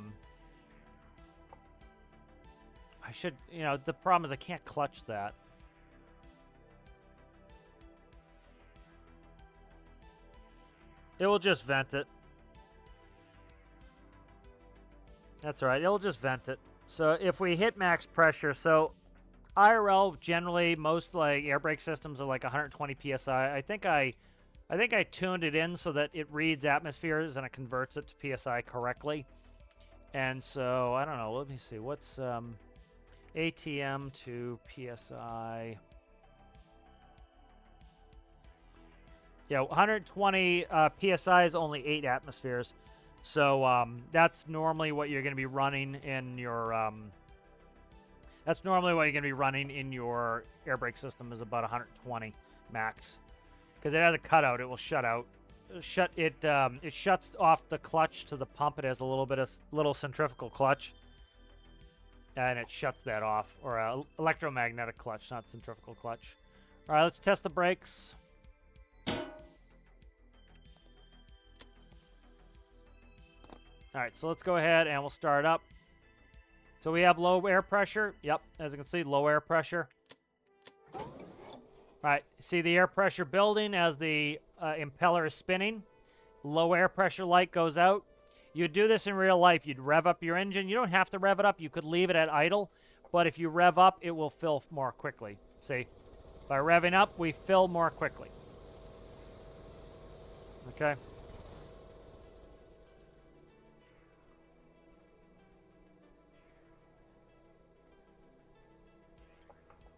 should, you know, the problem is I can't clutch that. It will just vent it. That's all right. It'll just vent it. So if we hit max pressure, so IRL generally most like air brake systems are like 120 psi. I think I tuned it in so that it reads atmospheres and it converts it to psi correctly. And so I don't know. Let me see. What's ATM to PSI. Yeah, 120 PSI is only 8 atmospheres. So that's normally what you're going to be running in your air brake system is about 120 max. Because it has a cutout, it will shut out. It shuts off the clutch to the pump. It has a little centrifugal clutch. And it shuts that off, or electromagnetic clutch, not centrifugal clutch. All right, let's test the brakes. All right, so let's go ahead and we'll start up. So we have low air pressure. Yep, as you can see, low air pressure. All right, see the air pressure building as the impeller is spinning. Low air pressure light goes out. You'd do this in real life. You'd rev up your engine. You don't have to rev it up. You could leave it at idle. But if you rev up, it will fill more quickly. See? By revving up, we fill more quickly. Okay?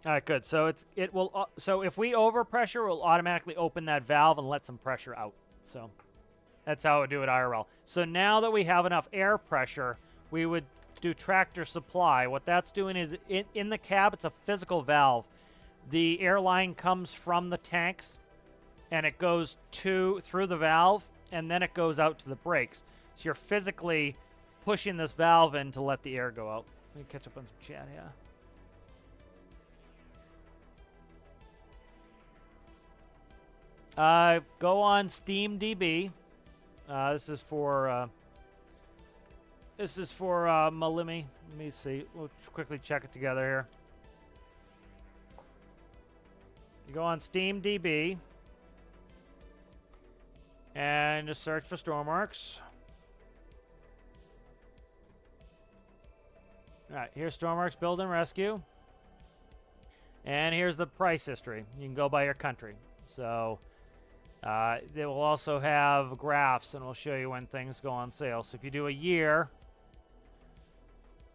All right, good. So it will. So if we overpressure, we'll automatically open that valve and let some pressure out. So that's how it would do it IRL. So now that we have enough air pressure, we would do tractor supply. What that's doing is in the cab, it's a physical valve. The air line comes from the tanks, and it goes through the valve, and then it goes out to the brakes. So you're physically pushing this valve in to let the air go out. Let me catch up on some chat here. Go on SteamDB. This is for Malimi. Let me see. We'll quickly check it together here. You go on SteamDB and just search for stormworks. All right, here's stormworks build and rescue. And here's the price history. You can go by your country. So they will also have graphs, and it'll show you when things go on sale. So if you do a year,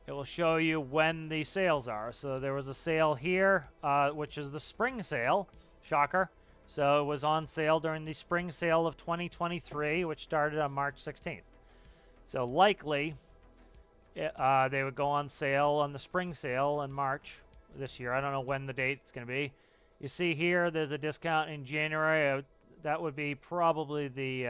it will show you when the sales are. So there was a sale here, which is the spring sale. Shocker. So it was on sale during the spring sale of 2023, which started on March 16th. So likely, they would go on sale on the spring sale in March this year. I don't know when the date is going to be. You see here, there's a discount in January. That would be probably the...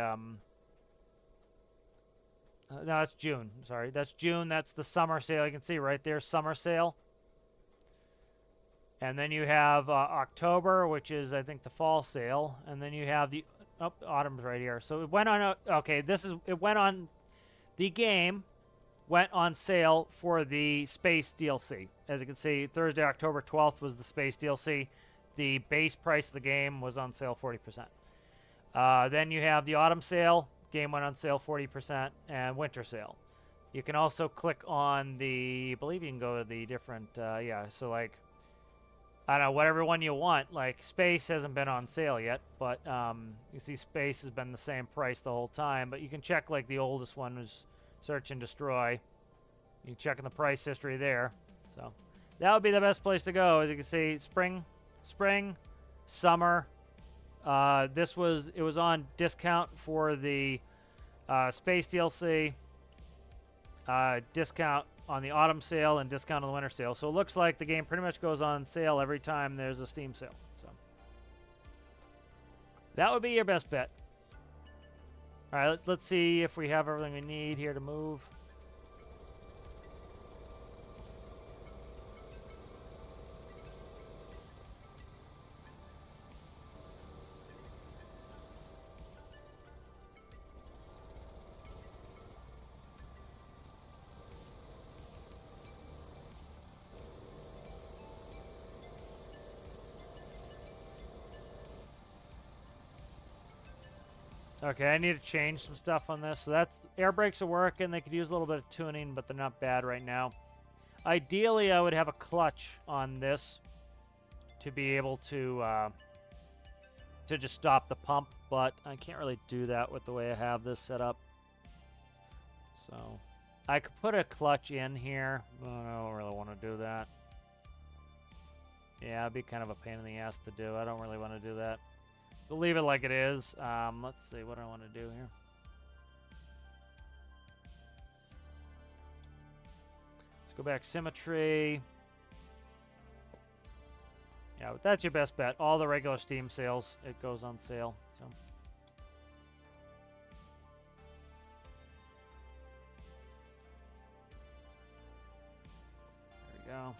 no, that's June. Sorry, that's June. That's the summer sale. You can see right there, summer sale. And then you have October, which is, I think, the fall sale. And then you have the... Oh, autumn's right here. So it went on... Okay, it went on... The game went on sale for the Space DLC. As you can see, Thursday, October 12th was the Space DLC. The base price of the game was on sale 40%. Then you have the autumn sale. Game went on sale 40%, and winter sale. You can also click on the... I believe you can go to the different... yeah, so like... I don't know, whatever one you want. Like, Space hasn't been on sale yet, but you see Space has been the same price the whole time. But you can check, like, the oldest one was Search and Destroy. You can check in the price history there. So that would be the best place to go. As you can see, spring, summer. It was on discount for the Space DLC, discount on the autumn sale, and discount on the winter sale. So it looks like the game pretty much goes on sale every time there's a Steam sale. So that would be your best bet. All right, let's see if we have everything we need here to move. Okay, I need to change some stuff on this. So that's air brakes are working. They could use a little bit of tuning, but they're not bad right now. Ideally, I would have a clutch on this to be able to just stop the pump, but I can't really do that with the way I have this set up. So I could put a clutch in here. I don't really want to do that. Yeah, it'd be kind of a pain in the ass to do. I don't really want to do that. We'll leave it like it is. Let's see what I want to do here. Let's go back symmetry. Yeah, but that's your best bet. All the regular Steam sales, it goes on sale. So there we go.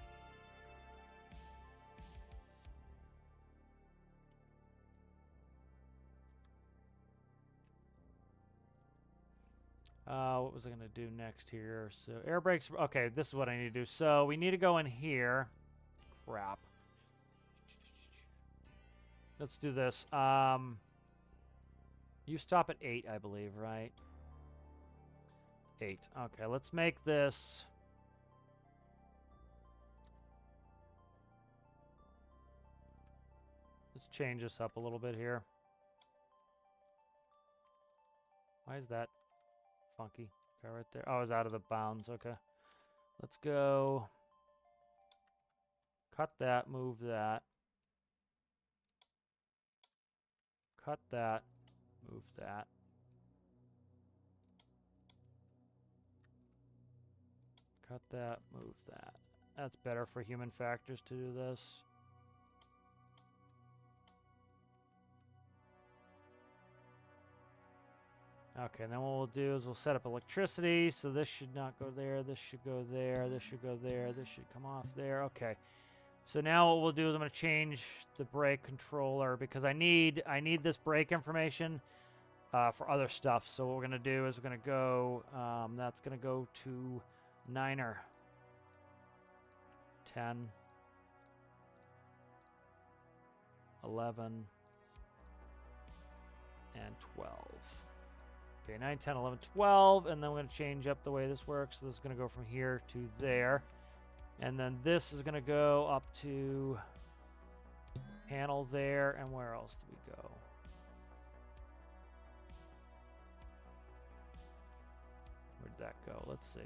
What was I going to do next here? So air brakes. Okay, this is what I need to do. So we need to go in here. Crap. Let's do this. You stop at 8, I believe, right? 8. Okay, let's make this... Let's change this up a little bit here. Why is that funky? Okay, right there. Oh, it's out of the bounds. Okay. Let's go... cut that, move that. Cut that, move that. Cut that, move that. That's better for human factors to do this. Okay, and then what we'll do is we'll set up electricity. So this should not go there. This should go there. This should go there. This should come off there. Okay. So now what we'll do is I'm going to change the brake controller because I need this brake information for other stuff. So what we're going to do is we're going to go, that's going to go to 9er, 10, 11, and 12. Okay, 9, 10, 11, 12, and then we're going to change up the way this works. So this is going to go from here to there. And then this is going to go up to panel there. And where else do we go? Where did that go? Let's see.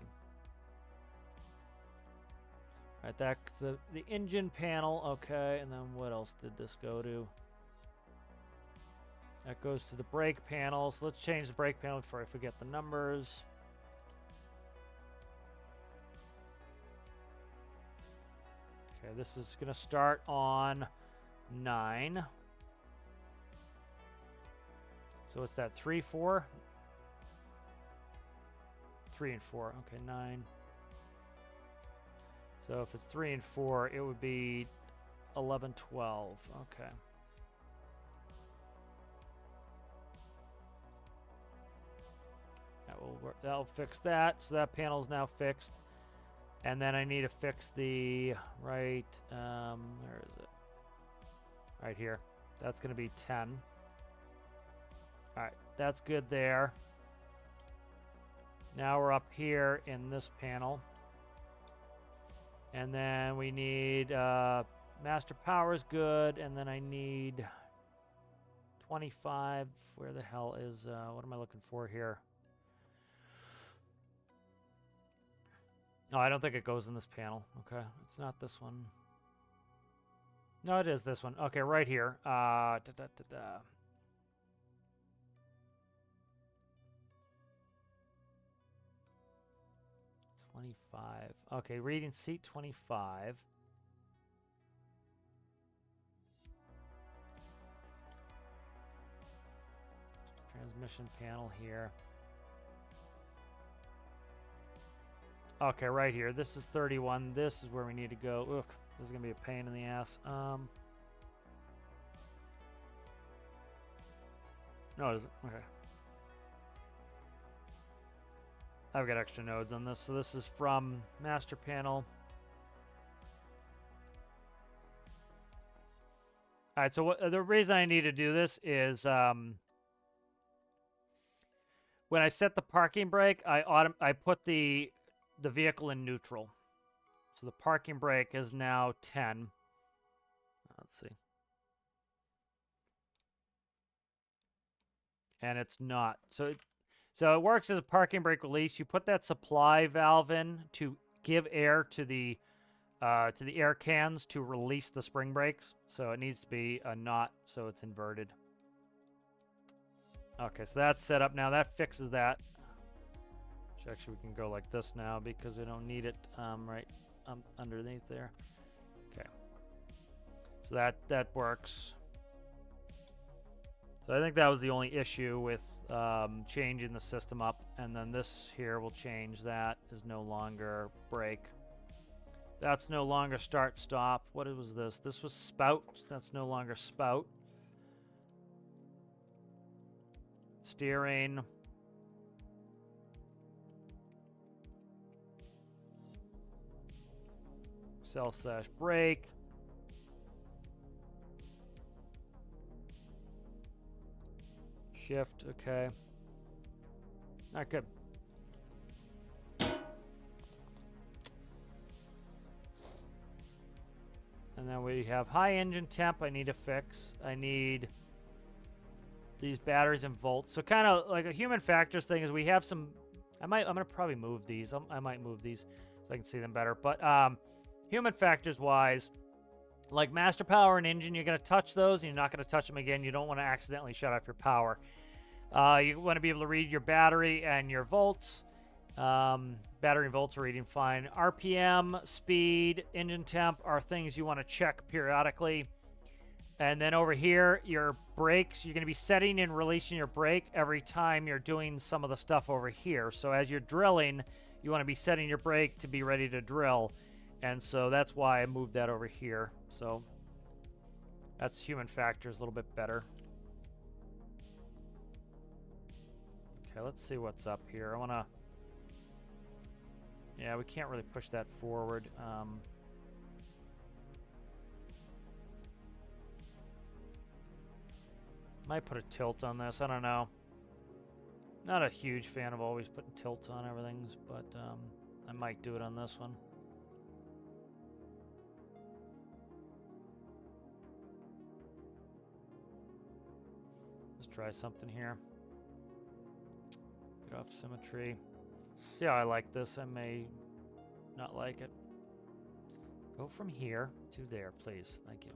All right, that's the engine panel. Okay, and then what else did this go to? That goes to the brake panels. Let's change the brake panel before I forget the numbers. Okay, this is going to start on 9. So what's that? 3, 4? 3 and 4. Okay, 9. So if it's 3 and 4, it would be 11, 12. Okay. That will work. That'll fix that. So that panel is now fixed. And then I need to fix the right, where is it? Right here. That's going to be 10. All right, that's good there. Now we're up here in this panel. And then we need master power is good. And then I need 25. Where the hell is, what am I looking for here? No, I don't think it goes in this panel. Okay, it's not this one. No, it is this one. Okay, right here. 25. Okay, reading seat 25. Transmission panel here. Okay, right here. This is 31. This is where we need to go. Ugh, this is going to be a pain in the ass. No, it isn't. Okay. I've got extra nodes on this. So this is from master panel. All right, so the reason I need to do this is when I set the parking brake, I put the vehicle in neutral. So the parking brake is now 10. Let's see. And it's not. So it works as a parking brake release. You put that supply valve in to give air to the air cans to release the spring brakes. So it needs to be a knot, so it's inverted. Okay, so that's set up now. That fixes that. Actually, we can go like this now because we don't need it right underneath there. Okay. So that works. So I think that was the only issue with changing the system up. And then this here will change. That is no longer brake. That's no longer start stop. What was this? This was spout. That's no longer spout. Steering. /brake. Shift, okay. All right, good. And then we have high engine temp I need to fix. I need these batteries in volts. So kind of like a human factors thing is we have some, I'm going to probably move these. I might move these so I can see them better. But human factors wise, Like master power and engine, you're going to touch those and you're not going to touch them again. You don't want to accidentally shut off your power. You want to be able to read your battery and your volts. Battery and volts are reading fine. RPM, speed, engine temp are things you want to check periodically. And then over here, your brakes, you're going to be setting and releasing your brake every time you're doing some of the stuff over here. So as you're drilling, you want to be setting your brake to be ready to drill. And so that's why I moved that over here. So that's human factors a little bit better. Okay, let's see what's up here. I want to... Yeah, we can't really push that forward. Might put a tilt on this. I don't know. Not a huge fan of always putting tilts on everything, but I might do it on this one. Let's try something here. Get off symmetry. See how I like this? I may not like it. Go from here to there, please. Thank you.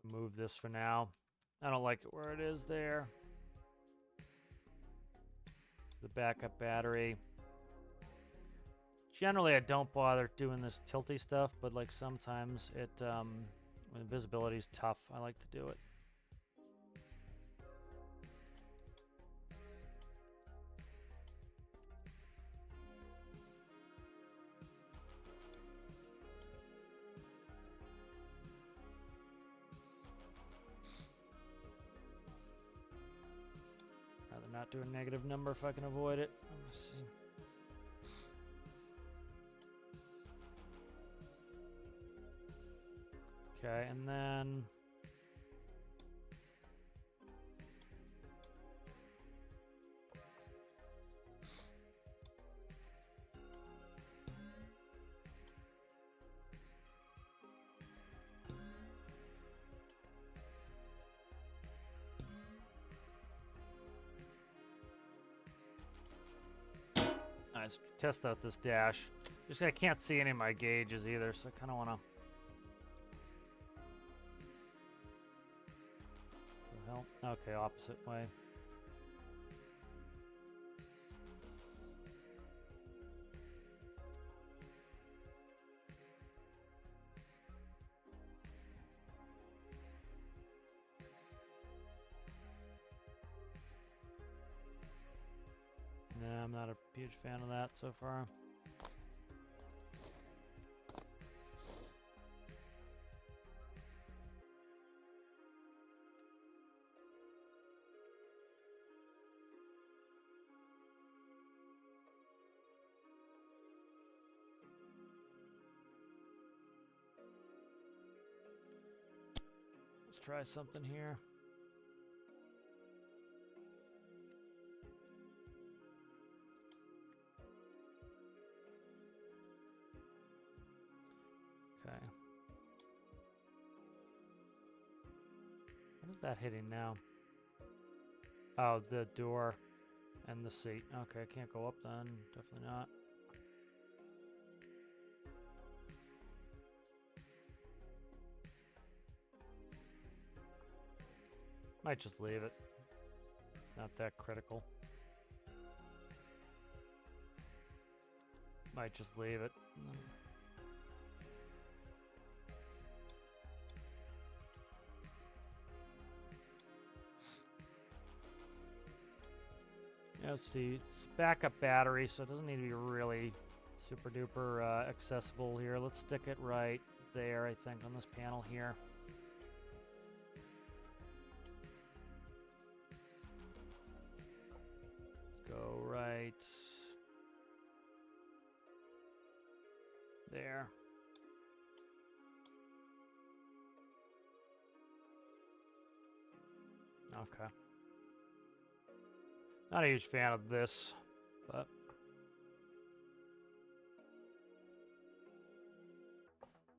Move this for now. I don't like it where it is there. The backup battery. Generally, I don't bother doing this tilty stuff, but like sometimes it, when visibility is tough, I like to do it. Rather not do a negative number if I can avoid it. Let me see. Okay, and then let's test out this dash. Just I can't see any of my gauges either, so I kind of want to. Okay, opposite way. Nah, I'm not a huge fan of that so far. Let's try something here. Okay. What is that hitting now? Oh, the door and the seat. Okay, I can't go up then. Definitely not. Might just leave it. It's not that critical. Might just leave it. Let's see, it's backup battery, so it doesn't need to be really super duper accessible here. Let's stick it right there, I think, on this panel here. Let's go right there. Okay. Not a huge fan of this, but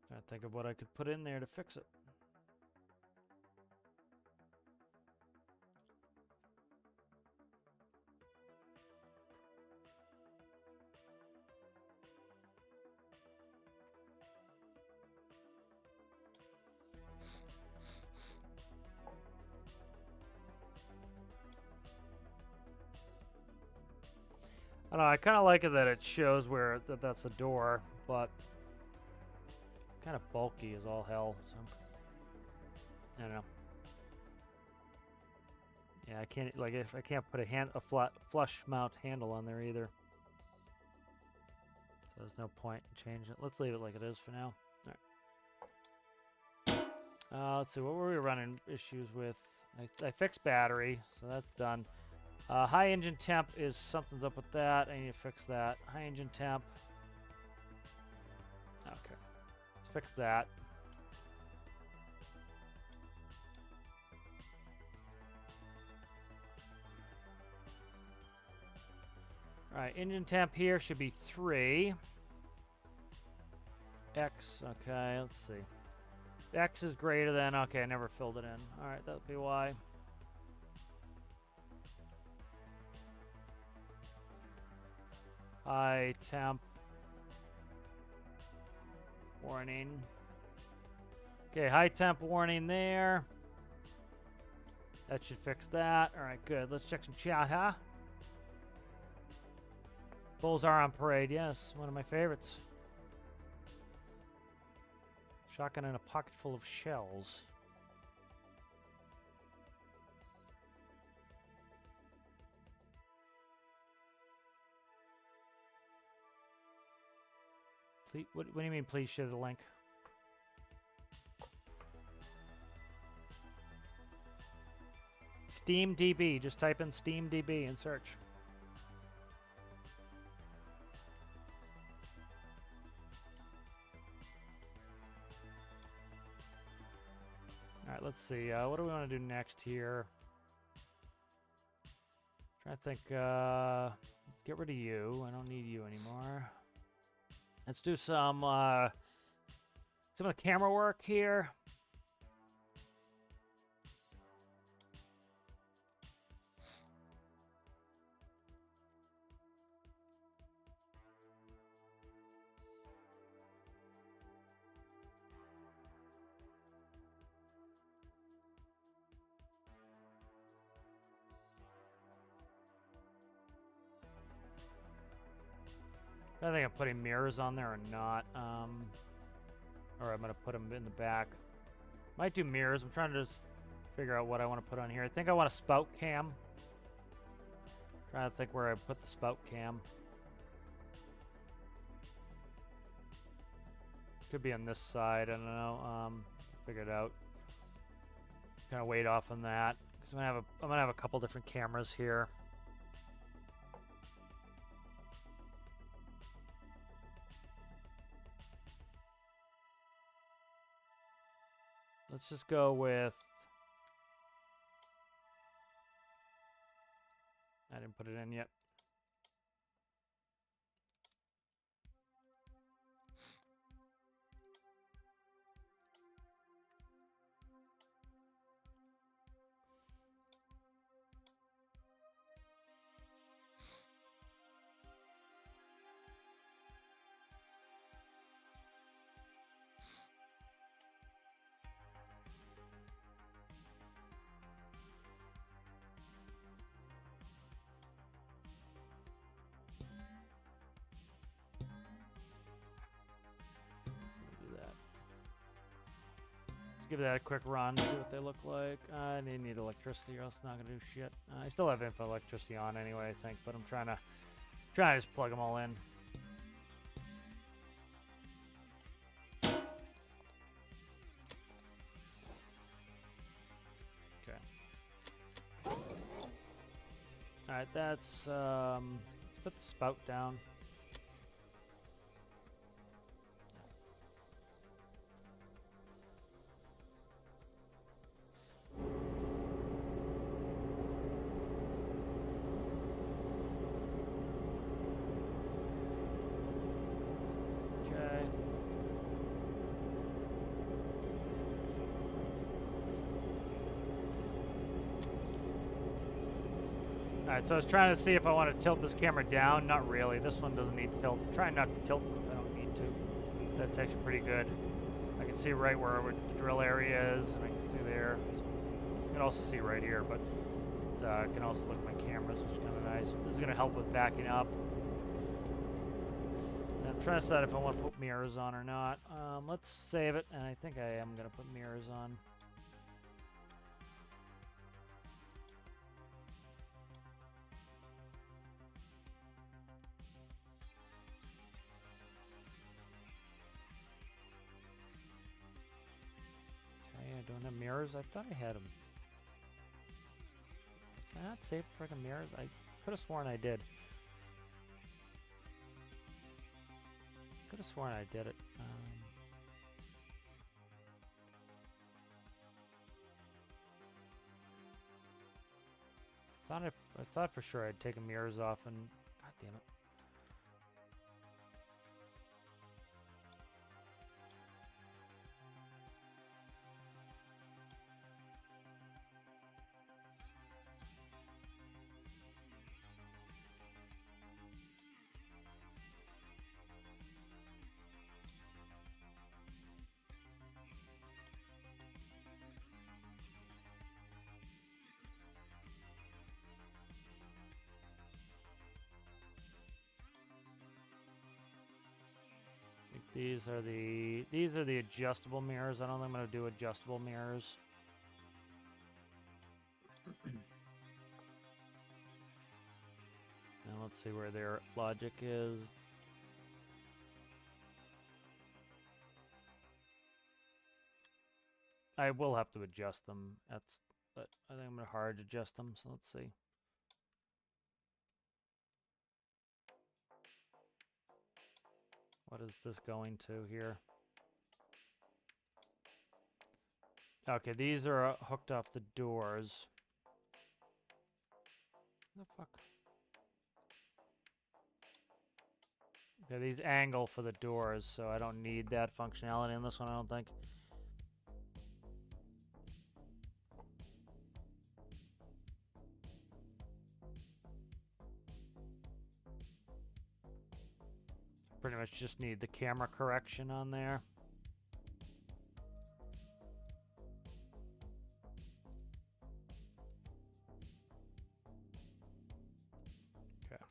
trying to think of what I could put in there to fix it. I don't know, I kind of like it that it shows where that's the door, but kind of bulky as all hell, so I don't know. Yeah, I can't, like, if I can't put a flat flush mount handle on there either. So there's no point in changing it. Let's leave it like it is for now. All right. Let's see, what were we running issues with? I fixed battery, so that's done. High engine temp is something's up with that. I need to fix that. High engine temp. Okay. Let's fix that. All right, engine temp here should be 3. X, okay, let's see. X is greater than, okay, I never filled it in. All right, that would be why. High temp. Warning. Okay, high temp warning there. That should fix that. All right, good. Let's check some chat, huh? Bulls are on parade, yes. One of my favorites. Shotgun in a pocket full of shells. Please, what do you mean, please share the link? SteamDB. Just type in SteamDB and search. All right, let's see. What do we want to do next here? Trying to think. Let's get rid of you. I don't need you anymore. Let's do some of the camera work here. I think I'm putting mirrors on there or not. Or I'm going to put them in the back. Might do mirrors. I'm trying to just figure out what I want to put on here. I think I want a spout cam. Trying to think where I put the spout cam. Could be on this side. I don't know. Figure it out. Kind of wait off on that because I'm gonna have a couple different cameras here. Let's just go with. I didn't put it in yet. Let's give that a quick run, see what they look like. I need electricity or else it's not gonna do shit. I still have infinite electricity on anyway, I think, but I'm trying to just plug them all in. Okay. All right, that's let's put the spout down. Alright, so I was trying to see if I want to tilt this camera down. Not really. This one doesn't need tilt. I'm trying not to tilt it if I don't need to. That's actually pretty good. I can see right where the drill area is, and I can see there. So I can also see right here, but I can also look at my cameras, which is kind of nice. This is going to help with backing up. And I'm trying to decide if I want to put mirrors on or not. Let's save it, and I think I am going to put mirrors on. Don't have mirrors? I thought I had them. Can I not save freaking mirrors? I could have sworn I did. Could have sworn I did it. I thought for sure I'd taken mirrors off and god damn it. These are the adjustable mirrors. I don't think I'm going to do adjustable mirrors. Now let's see where their logic is. I will have to adjust them. But I think I'm going to hard adjust them. So let's see. What is this going to here? Okay, these are hooked off the doors. What the fuck? Okay, these angle for the doors, so I don't need that functionality in this one, I don't think. Pretty much just need the camera correction on there. Okay.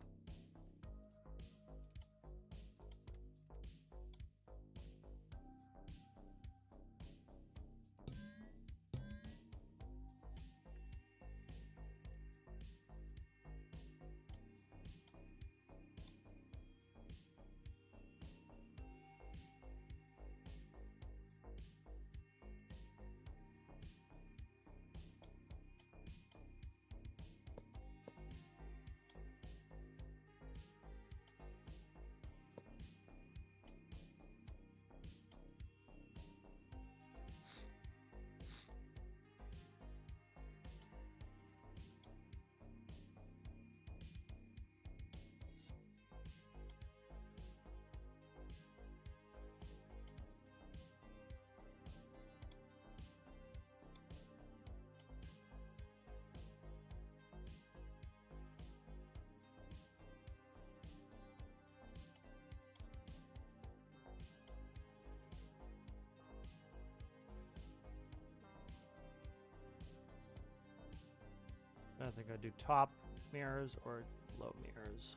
I think I'd do top mirrors or low mirrors.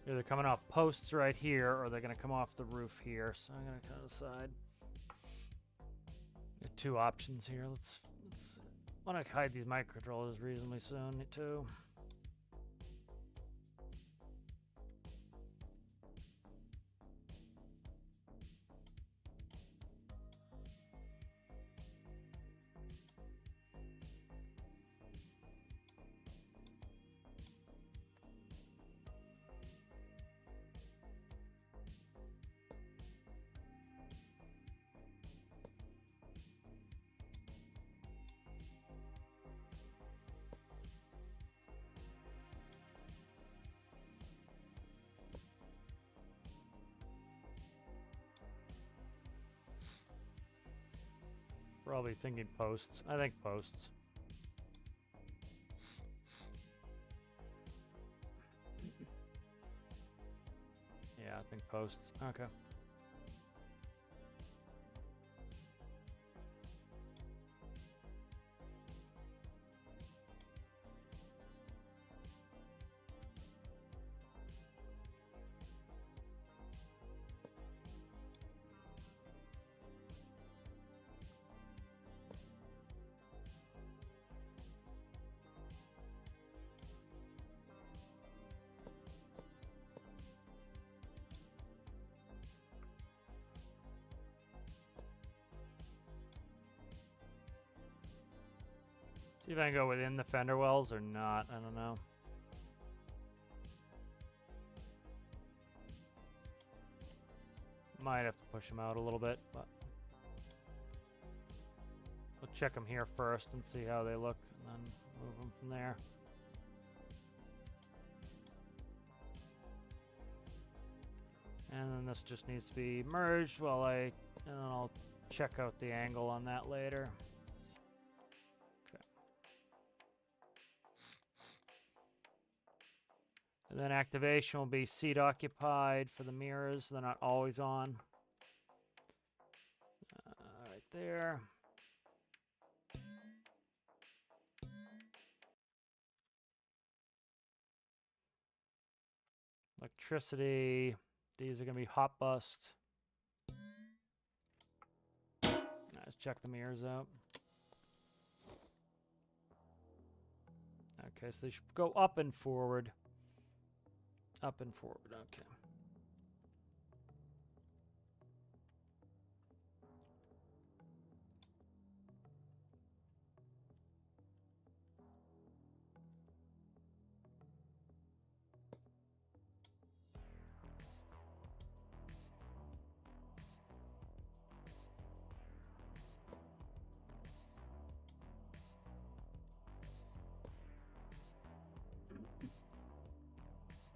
They're coming off posts right here, or they're going to come off the roof here. So I'm going to kind of decide. Got two options here. Let's want to hide these microcontrollers reasonably soon too. Probably thinking posts. I think posts. Yeah, I think posts. Okay. See if I can go within the fender wells or not. I don't know. Might have to push them out a little bit, but we'll check them here first and see how they look, and then move them from there. And then this just needs to be merged while and then I'll check out the angle on that later. And then activation will be seat occupied for the mirrors. They're not always on. Right there. Electricity. These are going to be hot bust. Let's check the mirrors out. Okay, so they should go up and forward. Up and forward, okay.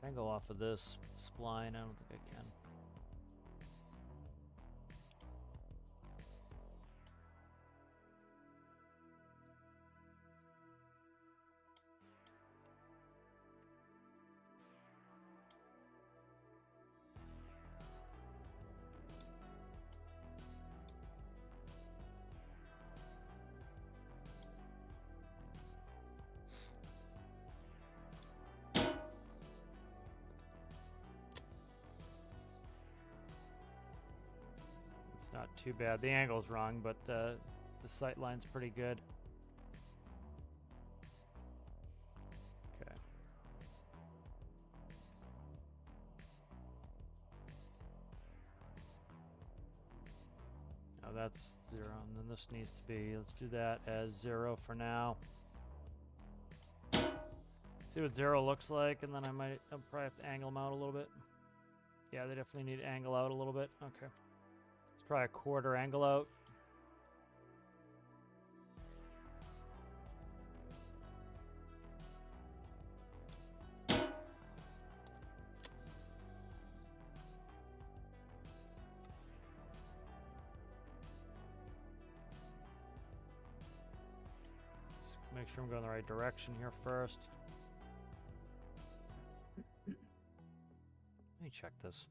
Can I go off of this spline? I don't think I can. Not too bad. The angle's wrong, but the sight line's pretty good. Okay. Now that's 0, and then this needs to be, let's do that as 0 for now. See what 0 looks like, and then I'll probably have to angle them out a little bit. Yeah, they definitely need to angle out a little bit. Okay. Probably a quarter angle out. Just make sure I'm going the right direction here first. Let me check this.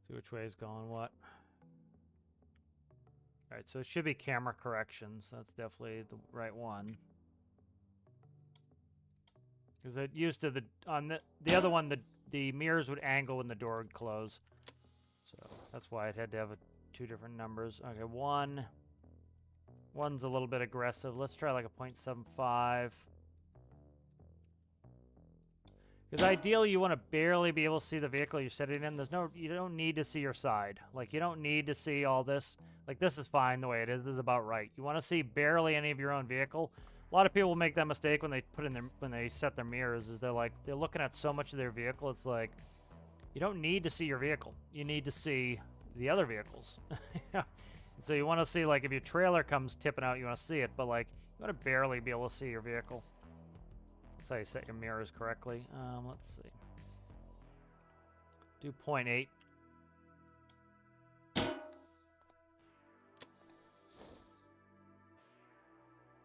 See which way is going what. Alright, so it should be camera corrections. That's definitely the right one. Because it used to on the other one, the mirrors would angle when the door would close. So that's why it had to have two different numbers. Okay, one's a little bit aggressive. Let's try like a 0.75. Because ideally, you want to barely be able to see the vehicle you're sitting in. You don't need to see your side. Like, you don't need to see all this. Like, this is fine the way it is. This is about right. You want to see barely any of your own vehicle. A lot of people make that mistake when they set their mirrors. Is they're looking at so much of their vehicle. It's like, you don't need to see your vehicle. You need to see the other vehicles. And so you want to see, like, if your trailer comes tipping out, you want to see it. But, like, you want to barely be able to see your vehicle. That's how you set your mirrors correctly. Let's see. Do 0.8.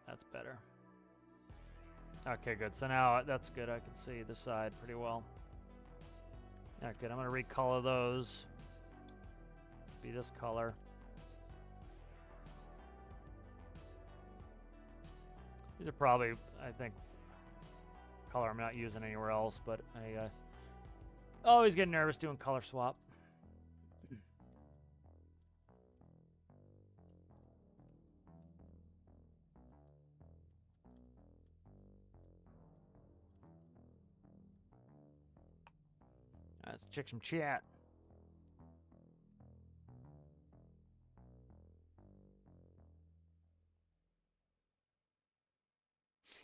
That's better. Okay, good. So now that's good. I can see the side pretty well. Yeah, good. I'm going to recolor those to be this color. These are probably, I think, color I'm not using anywhere else, but I always get nervous doing color swap. Let's check some chat.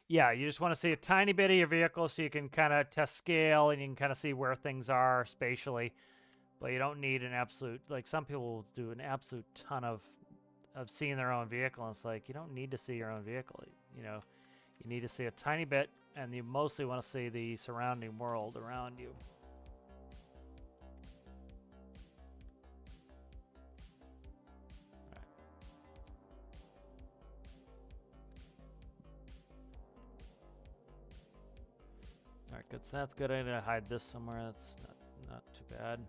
Yeah, you just want to see a tiny bit of your vehicle so you can kind of test scale and you can kind of see where things are spatially. But you don't need an absolute, like some people will do an absolute ton of seeing their own vehicle. And it's like, you don't need to see your own vehicle. You know, you need to see a tiny bit, and you mostly want to see the surrounding world around you. All right, good. So that's good. I need to hide this somewhere. That's not too bad.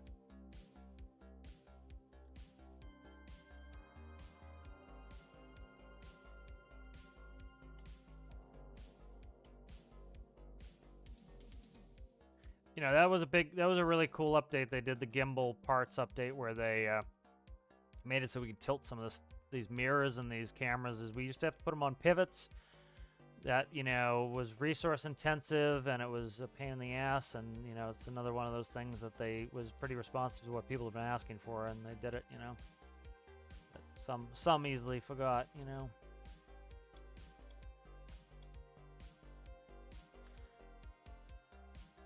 You know, that was a really cool update. They did the gimbal parts update where they made it so we could tilt some of these mirrors and these cameras. We used to have to put them on pivots. That, you know, was resource intensive and it was a pain in the ass, and you know, it's another one of those things that was pretty responsive to what people have been asking for, and they did it, you know. But some easily forgot, you know.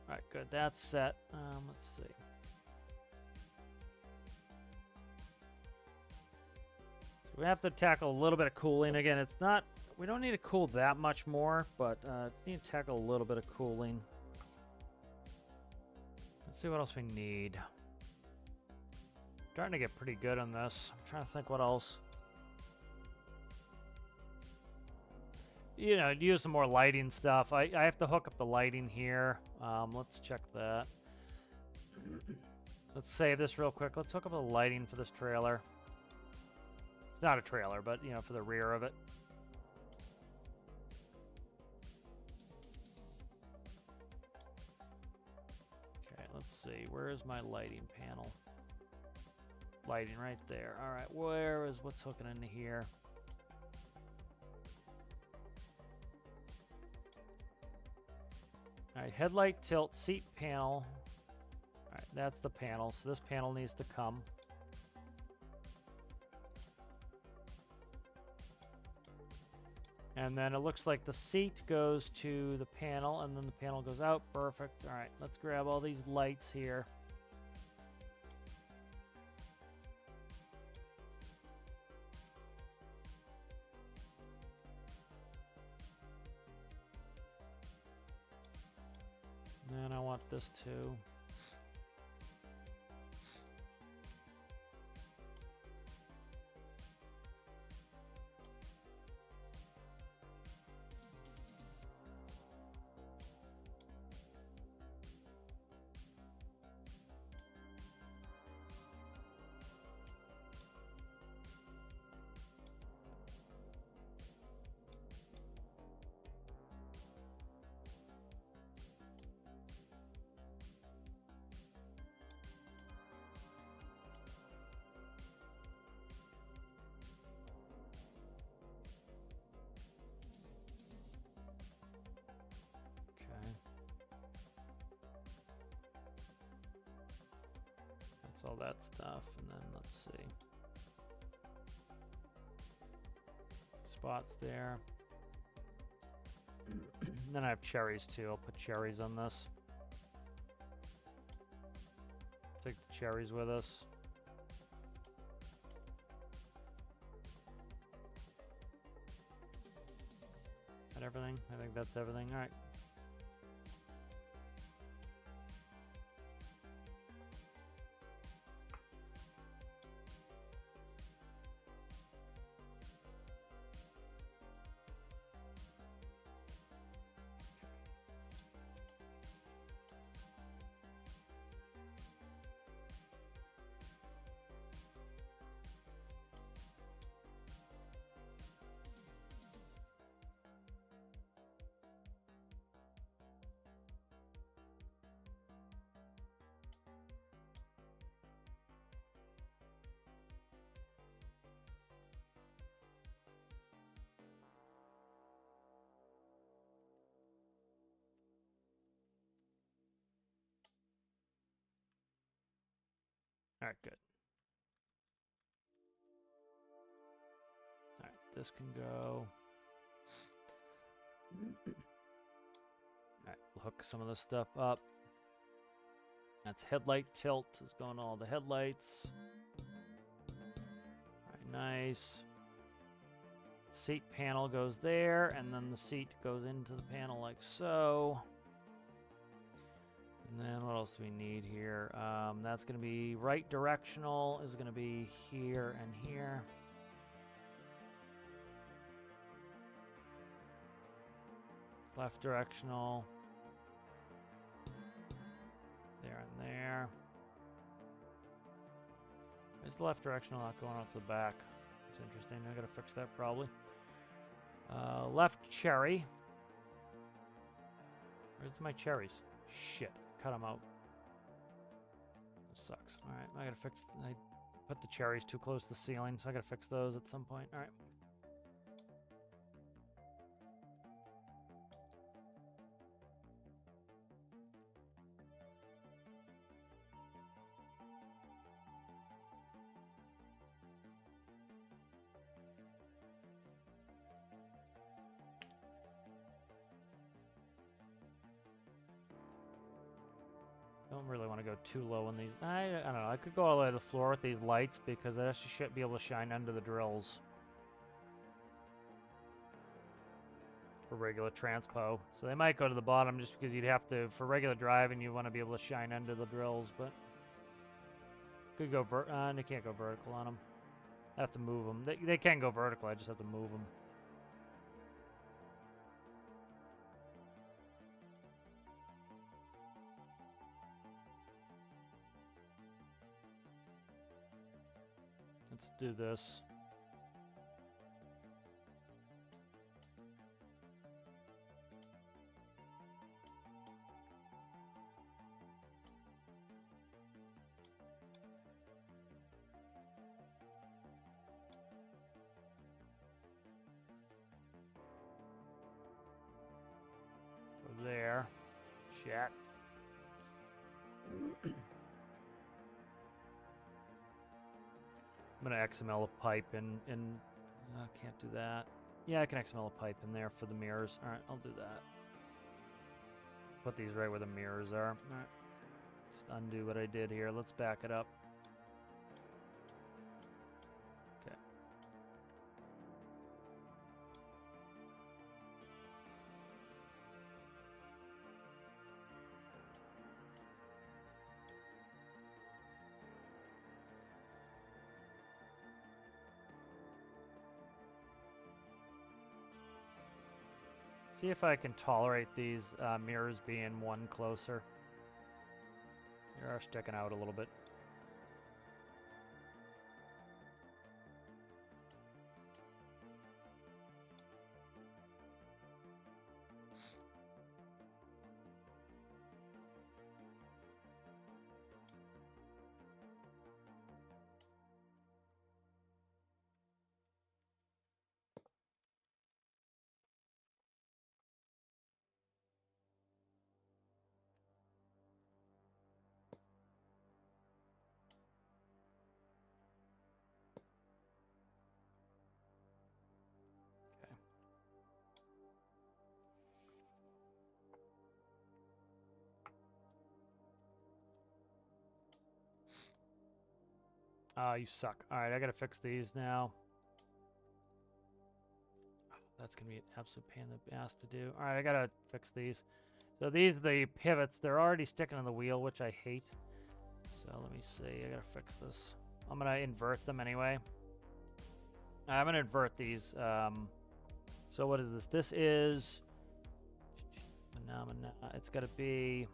All right, good. That's set. Let's see. So we have to tackle a little bit of cooling again. It's not. We don't need to cool that much more, but need to tackle a little bit of cooling. Let's see what else we need. Starting to get pretty good on this. I'm trying to think what else. You know, use some more lighting stuff. I have to hook up the lighting here. Let's check that. Let's save this real quick. Let's hook up the lighting for this trailer. It's not a trailer, but, you know, for the rear of it. Let's see, where is my lighting panel? Lighting right there. All right, what's hooking into here? All right, headlight tilt, seat panel. All right, that's the panel, so this panel needs to come. And then it looks like the seat goes to the panel, and then the panel goes out. Perfect. All right, let's grab all these lights here. And then I want this too. That's all that stuff, and then let's see. Spots there. Then I have cherries too. I'll put cherries on this. Take the cherries with us. That everything? I think that's everything. All right. All right, good. All right, this can go. All right, we'll hook some of this stuff up. That's headlight tilt is going to all the headlights. All right, nice. Seat panel goes there, and then the seat goes into the panel like so. And then what else do we need here? That's going to be right directional is going to be here and here. Left directional. There and there. Is the left directional not going out to the back? It's interesting. I got to fix that probably. Left cherry. Where's my cherries? Shit. Cut them out. This sucks. All right, I gotta fix. I put the cherries too close to the ceiling, so I gotta fix those at some point. All right. Don't really want to go too low in these. I don't know. I could go all the way to the floor with these lights because that actually should be able to shine under the drills for regular transpo. So they might go to the bottom just because you'd have to, for regular driving, you want to be able to shine under the drills, but could go they can't go vertical on them. I have to move them. They can go vertical. I just have to move them. Let's do this. Go there. Shit. I'm gonna XML a pipe in can't do that. Yeah, I can XML a pipe in there for the mirrors. All right, I'll do that. Put these right where the mirrors are. All right. Just undo what I did here. Let's back it up. Okay. See if I can tolerate these mirrors being one closer. They are sticking out a little bit. Oh, you suck. Alright, I gotta fix these now. That's gonna be an absolute pain in the ass to do. Alright, I gotta fix these. So these are the pivots. They're already sticking on the wheel, which I hate. So let me see. I gotta fix this. I'm gonna invert them anyway. I'm gonna invert these. So what is this? This is phenomena. It's gotta be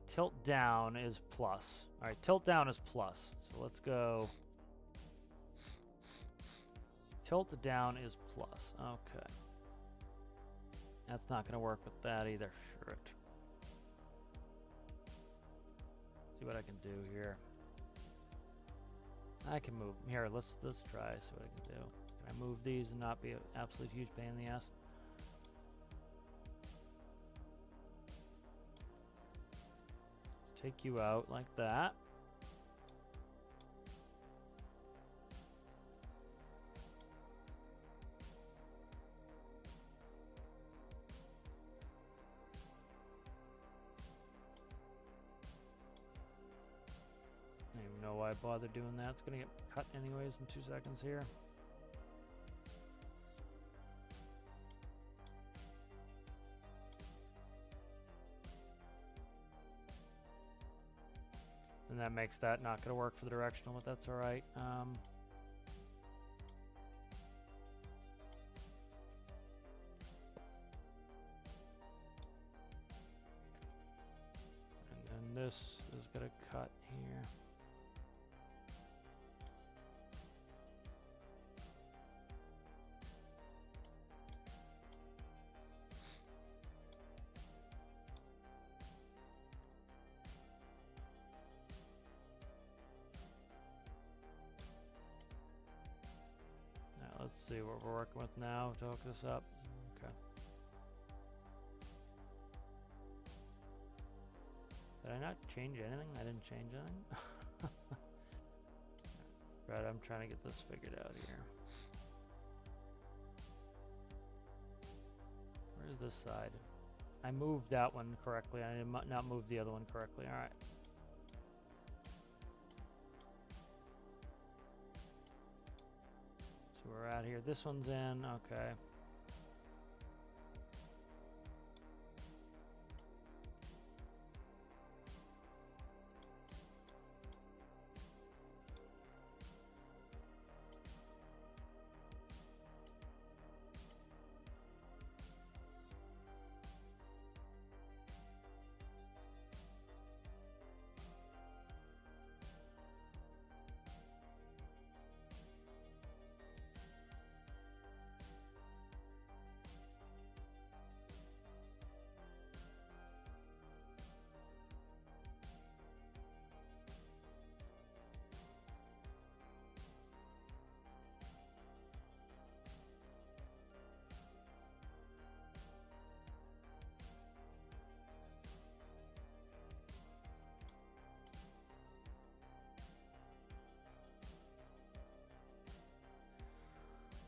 tilt down is plus. All right, tilt down is plus. So let's go. Tilt down is plus. Okay. That's not gonna work with that either. Sure. See what I can do here. I can move here. Let's try. See what I can do. Can I move these and not be an absolute huge pain in the ass? Let's take you out like that. I don't even know why I bothered doing that. It's gonna get cut anyways in 2 seconds here. And that makes that not gonna work for the directional, but that's all right. And then this is gonna cut here. Let's see what we're working with now to hook this up. Okay. Did I not change anything? I didn't change anything. Right, I'm trying to get this figured out here. Where's this side? I moved that one correctly. I did not move the other one correctly. All right. So we're out here. This one's in. Okay.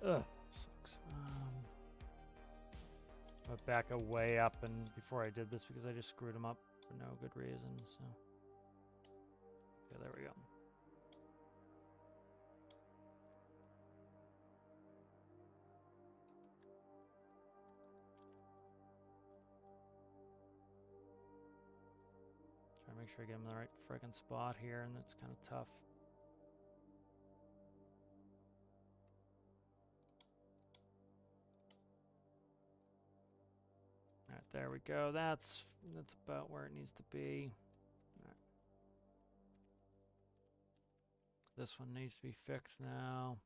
Ugh, sucks. I back way up and before I did this because I just screwed them up for no good reason. So, yeah, there we go. Try to make sure I get them in the right friggin' spot here, and it's kind of tough. Alright, there we go. That's about where it needs to be. Right. This one needs to be fixed now.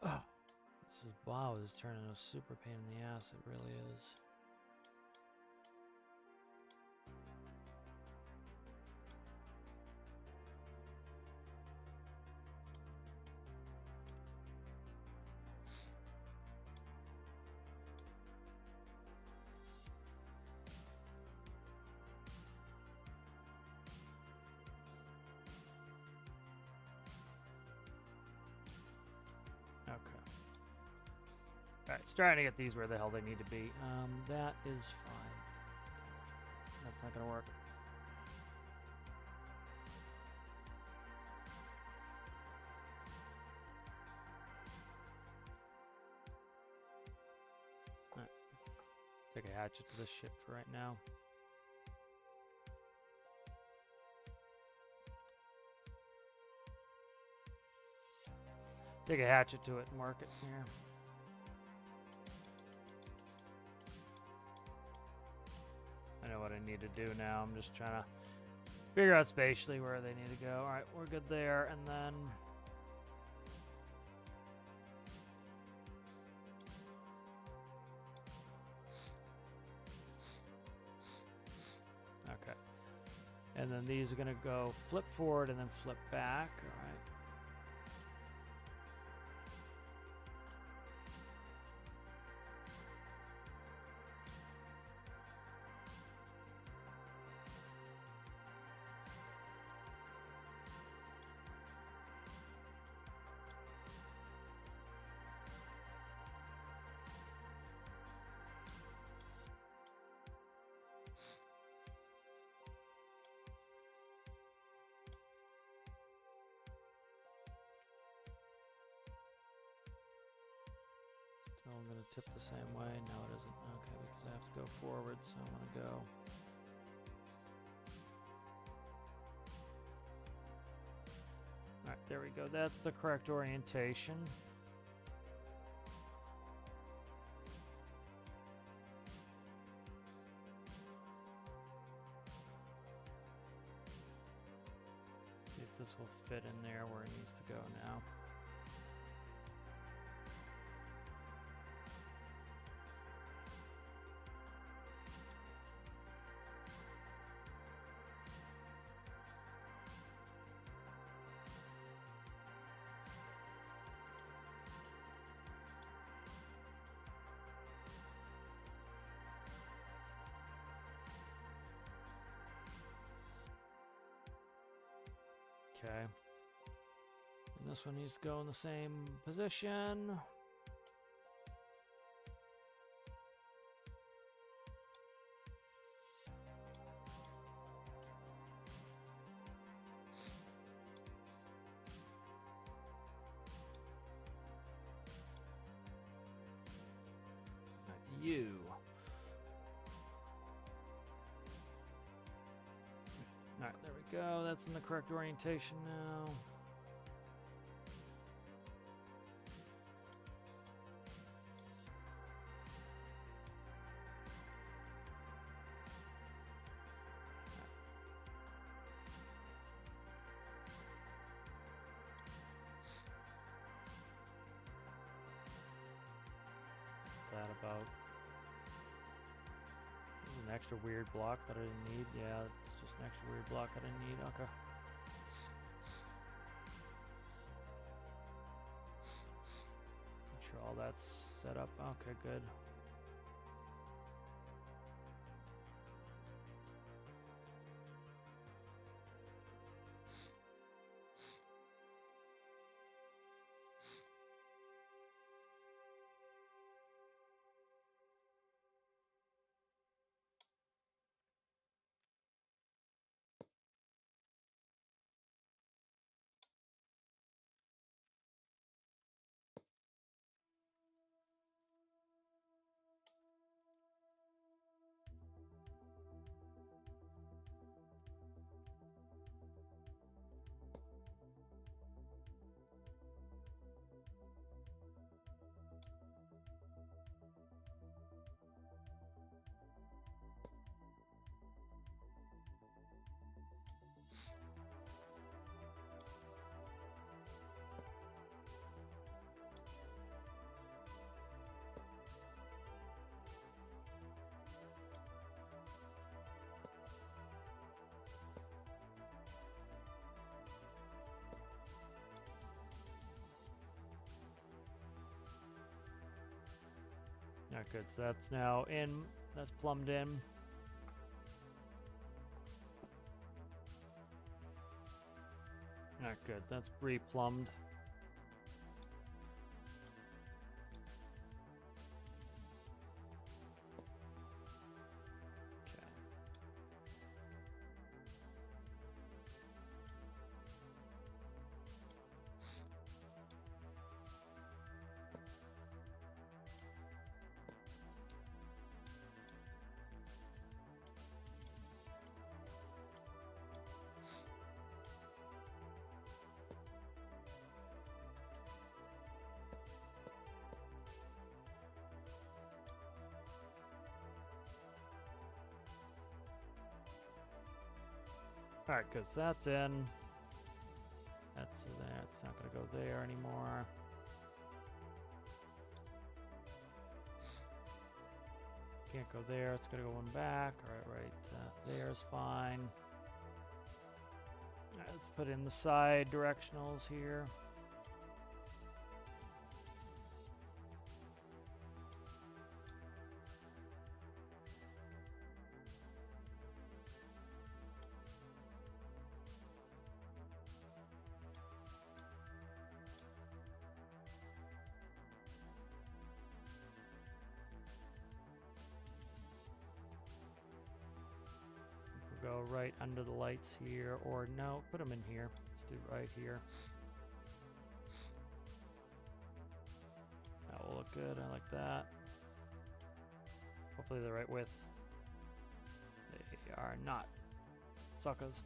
Oh, wow, this is turning a super pain in the ass. It really is. Alright, starting to get these where the hell they need to be. That is fine. That's not gonna work. Alright. Take a hatchet to this shit for right now. Take a hatchet to it and mark it here. I know what I need to do now. I'm just trying to figure out spatially where they need to go. All right, we're good there. And then... okay. And then these are going to go flip forward and then flip back. All right. Still I'm going to tip the same way. No, it isn't. Okay, because I have to go forward, so I'm going to go... Alright, there we go. That's the correct orientation. See if this will fit in there where it needs to go now. Okay. And this one needs to go in the same position. Not you. Alright, there we go. That's in the correct orientation now. What's that about? An extra weird block that I didn't need. Yeah, it's just an extra weird block I didn't need. Okay. Make sure all that's set up. Okay, good. Not good. So that's now in. That's plumbed in. Not good. That's re-plumbed. Alright, because that's in. That's there. It's not going to go there anymore. Can't go there. It's going to go one back. Alright, there's fine. Alright, let's put in the side directionals here. Go right under the lights here, or no, put them in here. Let's do right here. That will look good. I like that. Hopefully the right width. They are not. Suckers.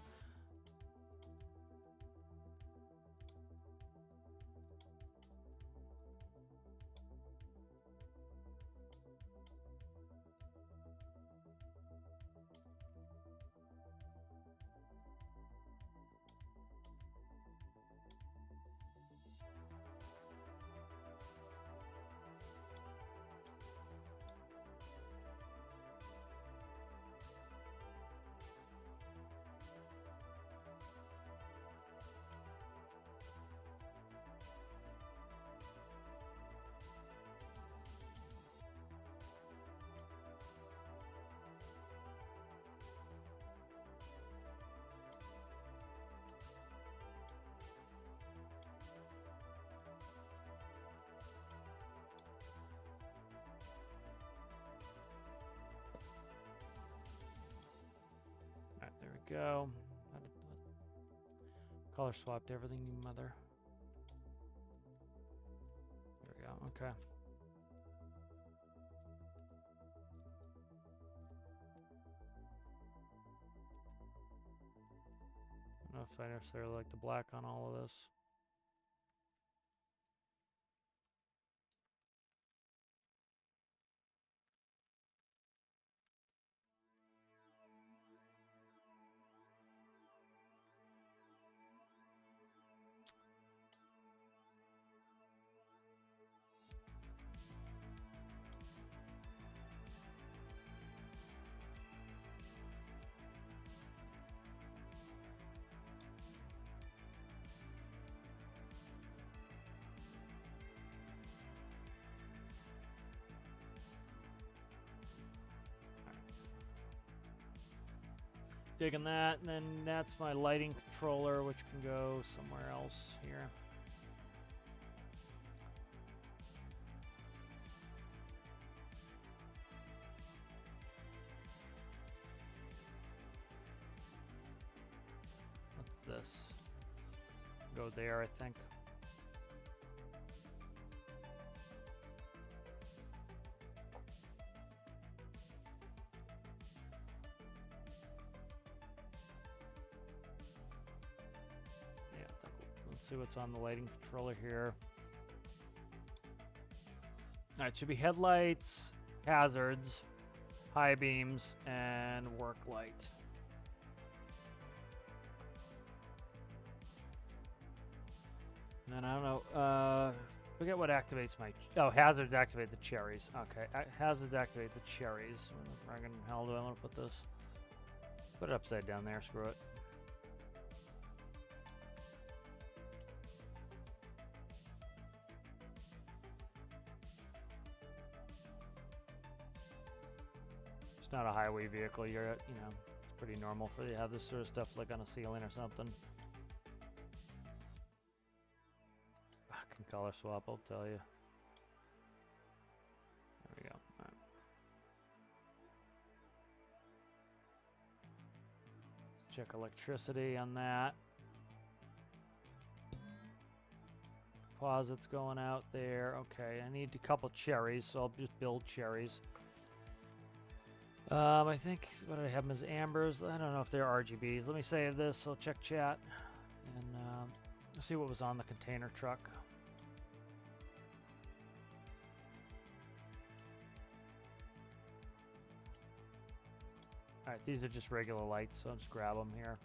Go. Color swapped everything, you mother. There we go. Okay. I don't know if I necessarily like the black on all of this. Digging that, and then that's my lighting controller, which can go somewhere else here. What's this? Go there, I think. See what's on the lighting controller here. All right, should be headlights, hazards, high beams, and work light. And then I don't know, forget what activates my, oh, hazards activate the cherries. Okay, hazards activate the cherries. Where the hell do I want to put this? Put it upside down there, screw it. It's not a highway vehicle. You're, you know, it's pretty normal for you to have this sort of stuff like on a ceiling or something. I can color swap, I'll tell you. There we go. All right. Let's check electricity on that. Deposits going out there. Okay, I need a couple cherries, so I'll just build cherries. I think, what did I have them as ambers? I don't know if they're RGBs. Let me save this. I'll check chat. And see what was on the container truck. Alright, these are just regular lights, so I'll just grab them here.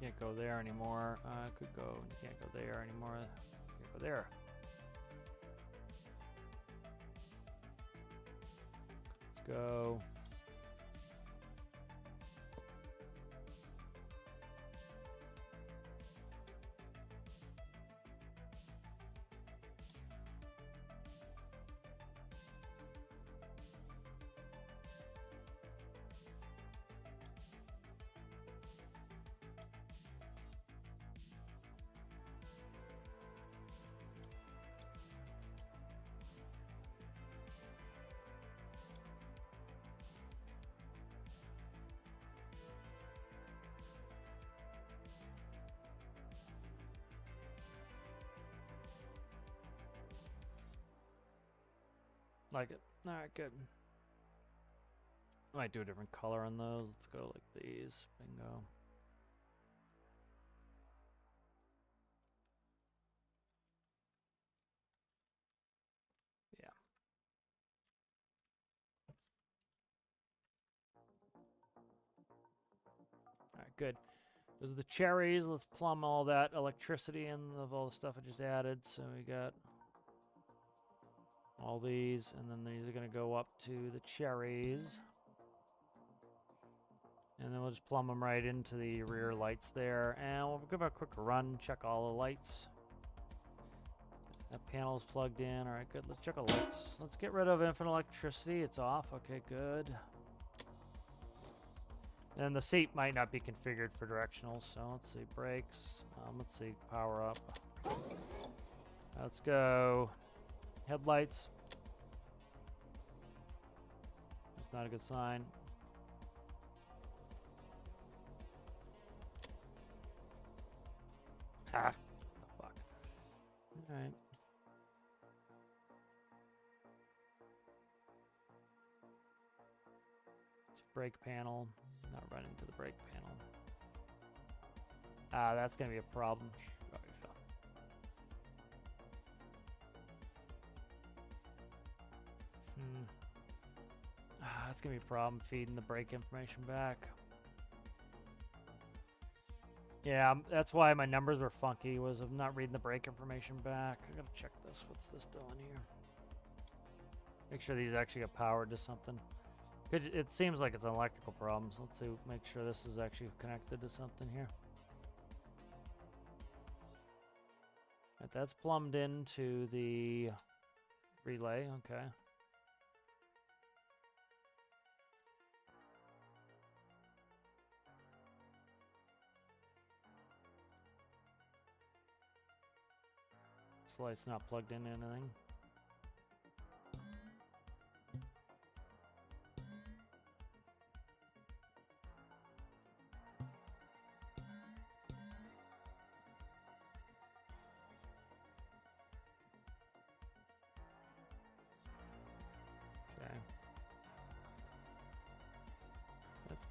Can't go there anymore. Could go. You can't go there anymore. Can't go there. Let's go. Like it. All right, good. I might do a different color on those. Let's go like these. Bingo. Yeah. All right, good. Those are the cherries. Let's plumb all that electricity in of all the stuff I just added. So we got all these, and then these are going to go up to the cherries. And then we'll just plumb them right into the rear lights there. And we'll give it a quick run, check all the lights. That panel is plugged in. All right, good. Let's check all the lights. Let's get rid of infinite electricity. It's off. Okay, good. And the seat might not be configured for directional, so let's see. Brakes. Let's see. Power up. Let's go. Headlights. That's not a good sign. Ah, the fuck. All right. Brake panel. Not run into the brake panel. That's gonna be a problem. That's gonna be a problem feeding the brake information back. Yeah, that's why my numbers were funky, was of not reading the brake information back. I gotta check this. What's this doing here? Make sure these actually get powered to something. It seems like it's an electrical problem, so let's see, make sure this is actually connected to something here. Right, that's plumbed into the relay, okay. This light's not plugged into anything.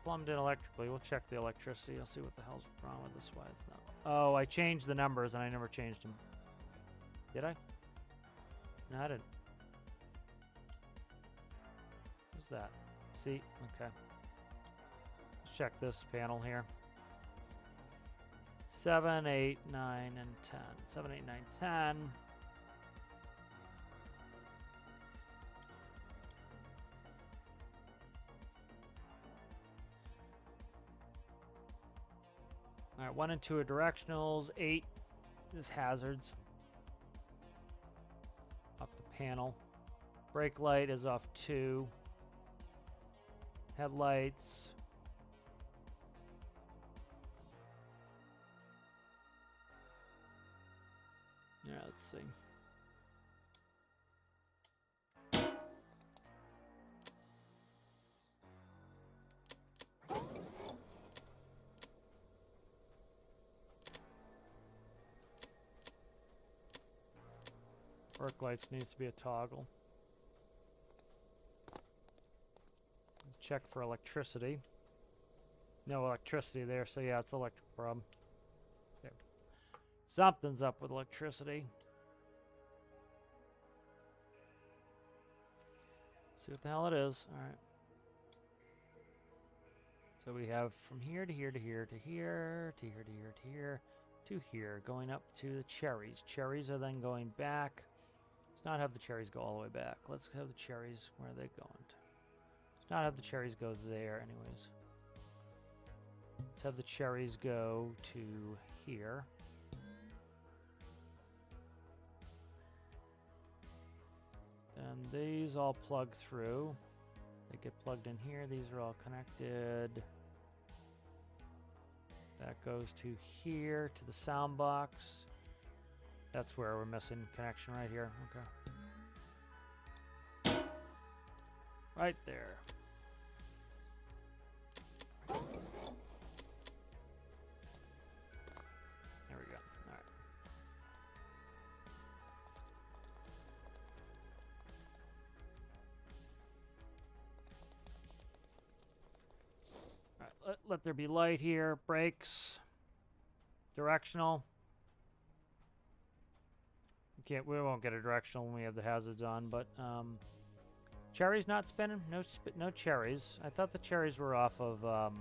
Plumbed in electrically. We'll check the electricity. I'll see what the hell's wrong with this. Why it's not. Oh, I changed the numbers and I never changed them. Did I? No, I didn't. What's that? See? Okay. Let's check this panel here. 7, 8, 9, and 10. 7, 8, 9, 10. All right, 1 and 2 are directionals. 8 is hazards. Off the panel. Brake light is off 2. Headlights. Yeah, let's see. Work lights needs to be a toggle. Let's check for electricity. No electricity there, so yeah, it's an electrical problem. Okay. Something's up with electricity. See what the hell it is. All right. So we have from here to here to here to here to here to here to here to here, going up to the cherries. Cherries are then going back. Let's not have the cherries go all the way back. Let's have the cherries, where are they going to? Let's not have the cherries go there anyways. Let's have the cherries go to here. And these all plug through. They get plugged in here. These are all connected. That goes to here, to the sound box. That's where we're missing connection right here. Okay. Right there. There we go. All right. All right, let there be light here. Brakes. Directional. We won't get a directional when we have the hazards on, but cherries not spinning. No cherries. I thought the cherries were off of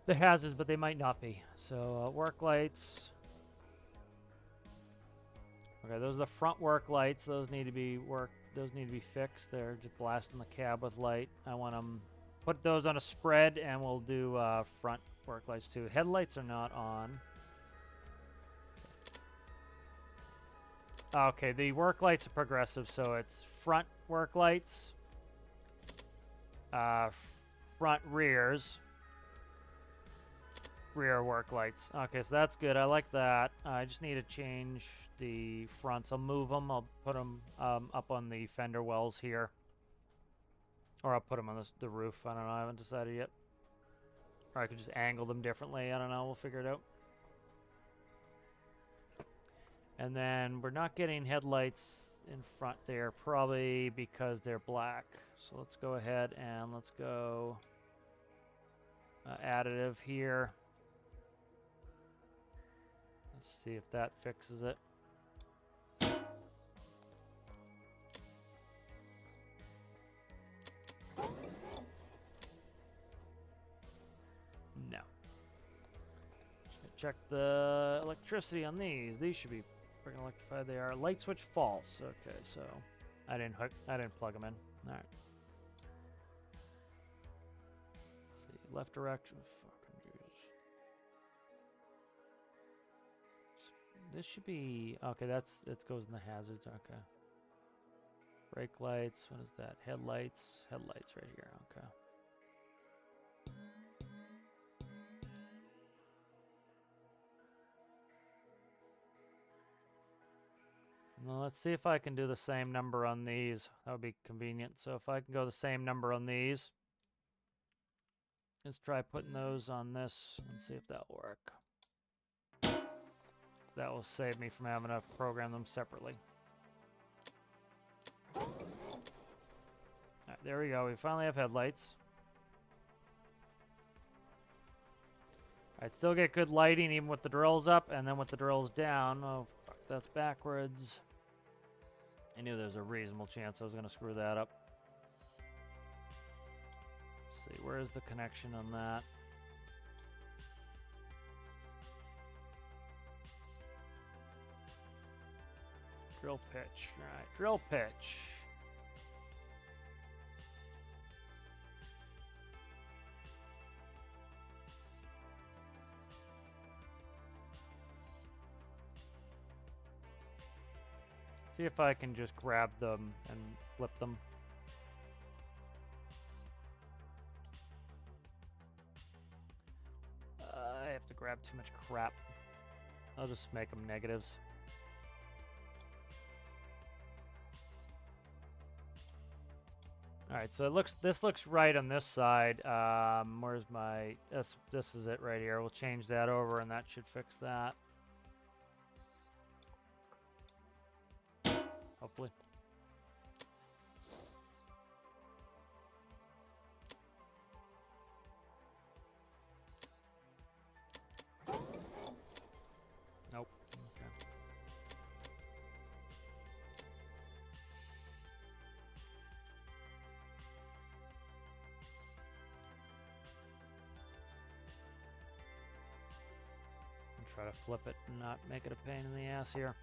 the hazards, but they might not be. So work lights. Okay, those are the front work lights. Those need to be Those need to be fixed. They're just blasting the cab with light. I want them put those on a spread, and we'll do front work lights too. Headlights are not on. Okay, the work lights are progressive, so it's front work lights, front rears, rear work lights. Okay, so that's good. I like that. I just need to change the fronts. I'll move them. I'll put them up on the fender wells here. Or I'll put them on the roof. I don't know. I haven't decided yet. Or I could just angle them differently. I don't know. We'll figure it out. And then we're not getting headlights in front there, probably because they're black. So let's go ahead and let's go additive here. Let's see if that fixes it. No. Just gonna check the electricity on these. These should be freaking electrified. They are. Light switch false. Okay, so I didn't plug them in. All right. Let's see, left direction. Fucking Jesus. This should be okay. It goes in the hazards. Okay. Brake lights. What is that? Headlights. Headlights right here. Okay. Well, let's see if I can do the same number on these. That would be convenient. So if I can go the same number on these, let's try putting those on this and see if that'll work. That will save me from having to program them separately. All right, there we go. We finally have headlights. All right, still get good lighting even with the drills up, and then with the drills down. Oh, fuck, that's backwards. I knew there was a reasonable chance I was going to screw that up. Let's see, where is the connection on that? Drill pitch. All right, drill pitch. See if I can just grab them and flip them. I have to grab too much crap. I'll just make them negatives. All right, so this looks right on this side. Where's my this is it right here. We'll change that over and that should fix that. Hopefully. Nope. Okay. try to flip it and not make it a pain in the ass here.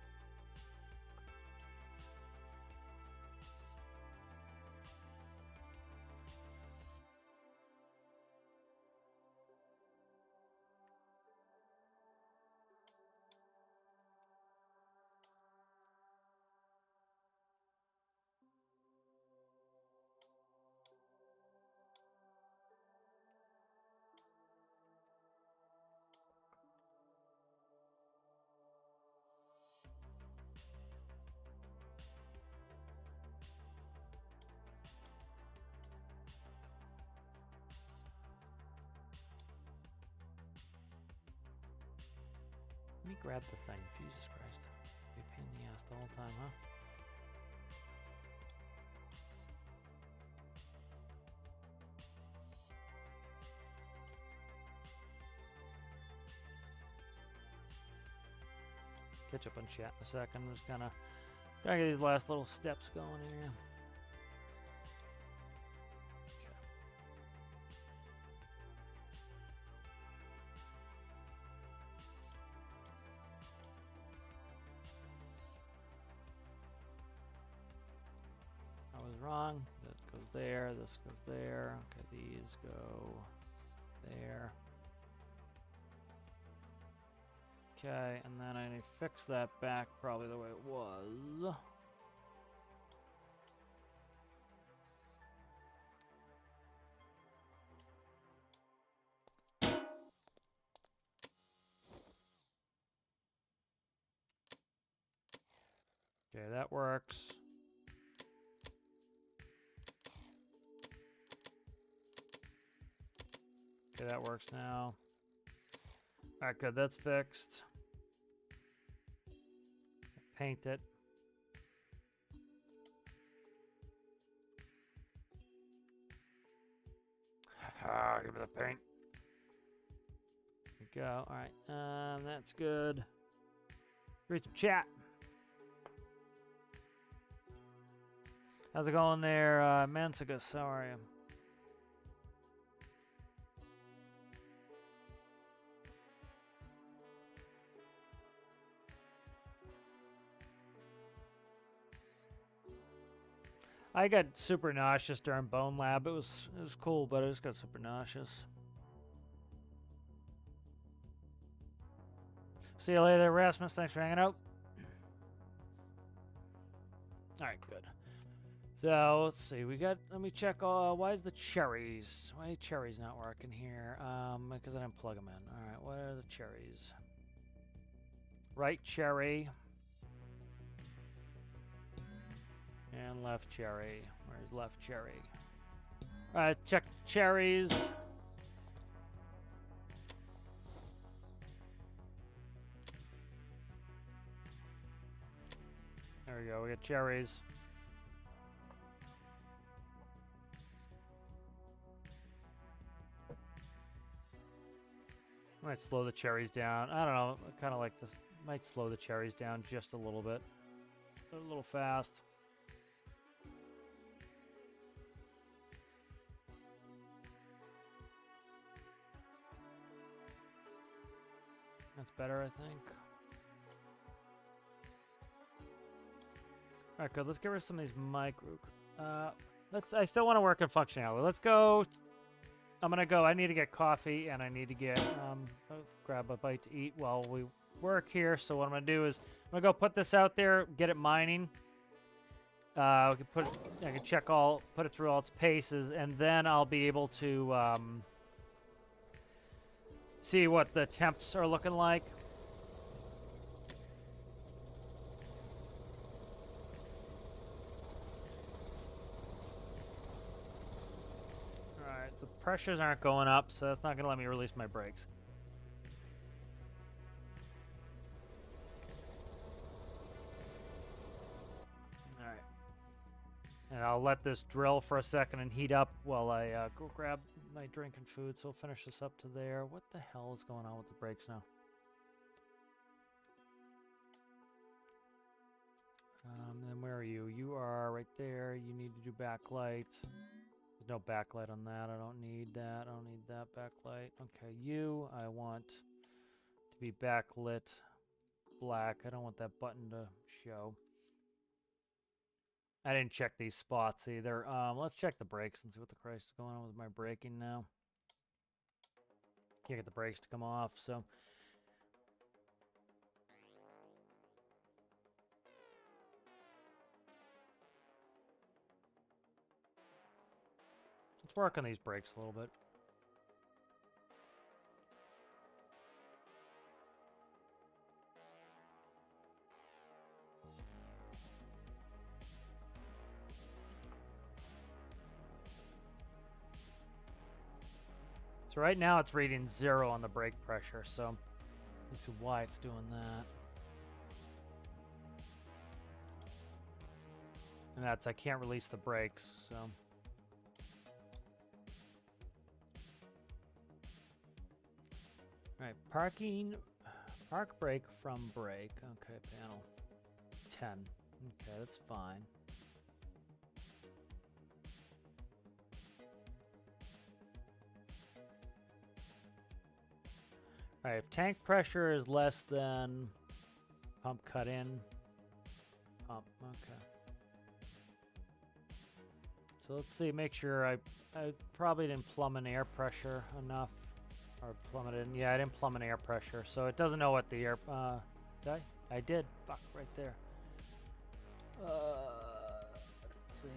Let me grab the thing. Jesus Christ. Be a pain in the ass the whole time, huh? Catch up on chat in a second. I'm just kind of trying to get these last little steps going here. I was wrong. That goes there. This goes there. Okay, these go there. Okay, and then I need to fix that back probably the way it was. Okay, that works. Okay, that works now. All right, good. That's fixed. Paint it. Give me the paint. There we go. All right, that's good. Read some chat. How's it going there, Mansigus? How are you? I got super nauseous during Bone Lab. It was cool, but I just got super nauseous. See you later, Rasmus. Thanks for hanging out. All right, good. So let's see. We got. Let me check. Why is the cherries? Why are cherries not working here? Because I didn't plug them in. All right. What are the cherries? Right cherry. And left cherry. Where's left cherry? All right, check cherries. There we go. We got cherries. Might slow the cherries down. I don't know. I kind of like this. Might slow the cherries down just a little bit. They're a little fast. That's better, I think. All right, good. Let's get rid of some of these micro. I still want to work on functionality. Let's go. I'm gonna go. I need to get coffee, and I need to get grab a bite to eat while we work here. So what I'm gonna do is I'm gonna go put this out there, get it mining. I can check put it through all its paces, and then I'll be able to see what the temps are looking like. Alright, the pressures aren't going up, so that's not going to let me release my brakes. Alright. And I'll let this drill for a second and heat up while I go grab my drink and food. So we'll finish this up to there. What the hell is going on with the brakes now? Then where are you? You are right there. You need to do backlight. There's no backlight on that. I don't need that. I don't need that backlight. Okay, I want to to be backlit black. I don't want that button to show. I didn't check these spots either. Let's check the brakes and see what the Christ is going on with my braking now. Can't get the brakes to come off, so. Let's work on these brakes a little bit. So right now it's reading 0 on the brake pressure, so let's see why it's doing that. And that's, I can't release the brakes, so. All right, park brake from brake. Okay, panel 10. Okay, that's fine. All right, if tank pressure is less than pump cut in, pump, okay. So let's see, make sure I probably didn't plumb in air pressure enough, or plummeted. Yeah, I didn't plumb in air pressure, so it doesn't know what the air, did I did, fuck, right there. Let's see.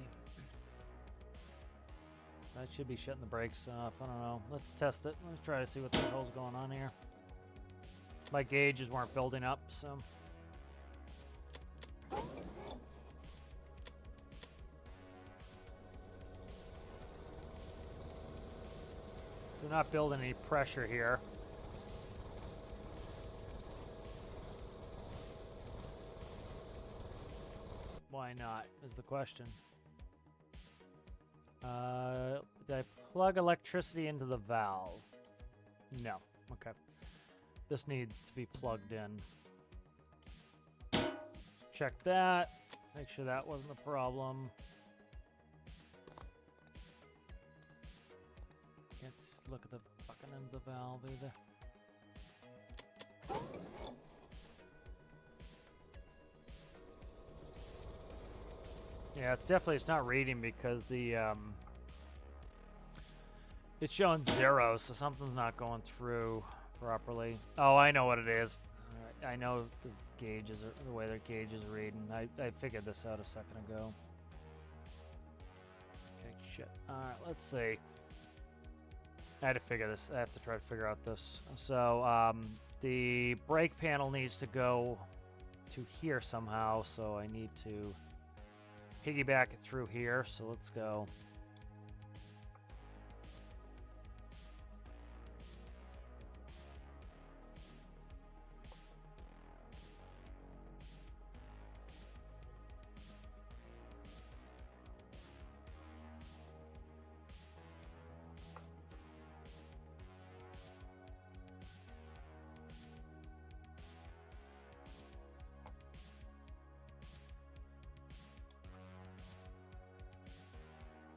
I should be shutting the brakes off, I don't know. Let's test it, let's try to see what the hell's going on here. My gauges weren't building up, so. We're not building any pressure here. Why not, is the question. Did I plug electricity into the valve? No, okay. This needs to be plugged in. Check that, make sure that wasn't a problem. Can't look at the fucking end of the valve either. Yeah, it's not reading because the, it's showing 0, so something's not going through properly. Oh, I know what it is. All right, I know the gauges are, the way their gauge is reading. I figured this out a second ago. Okay, shit. All right, let's see. I had to figure this. I have to try to figure out this. So, the brake panel needs to go to here somehow, so I need to piggyback it through here, so let's go.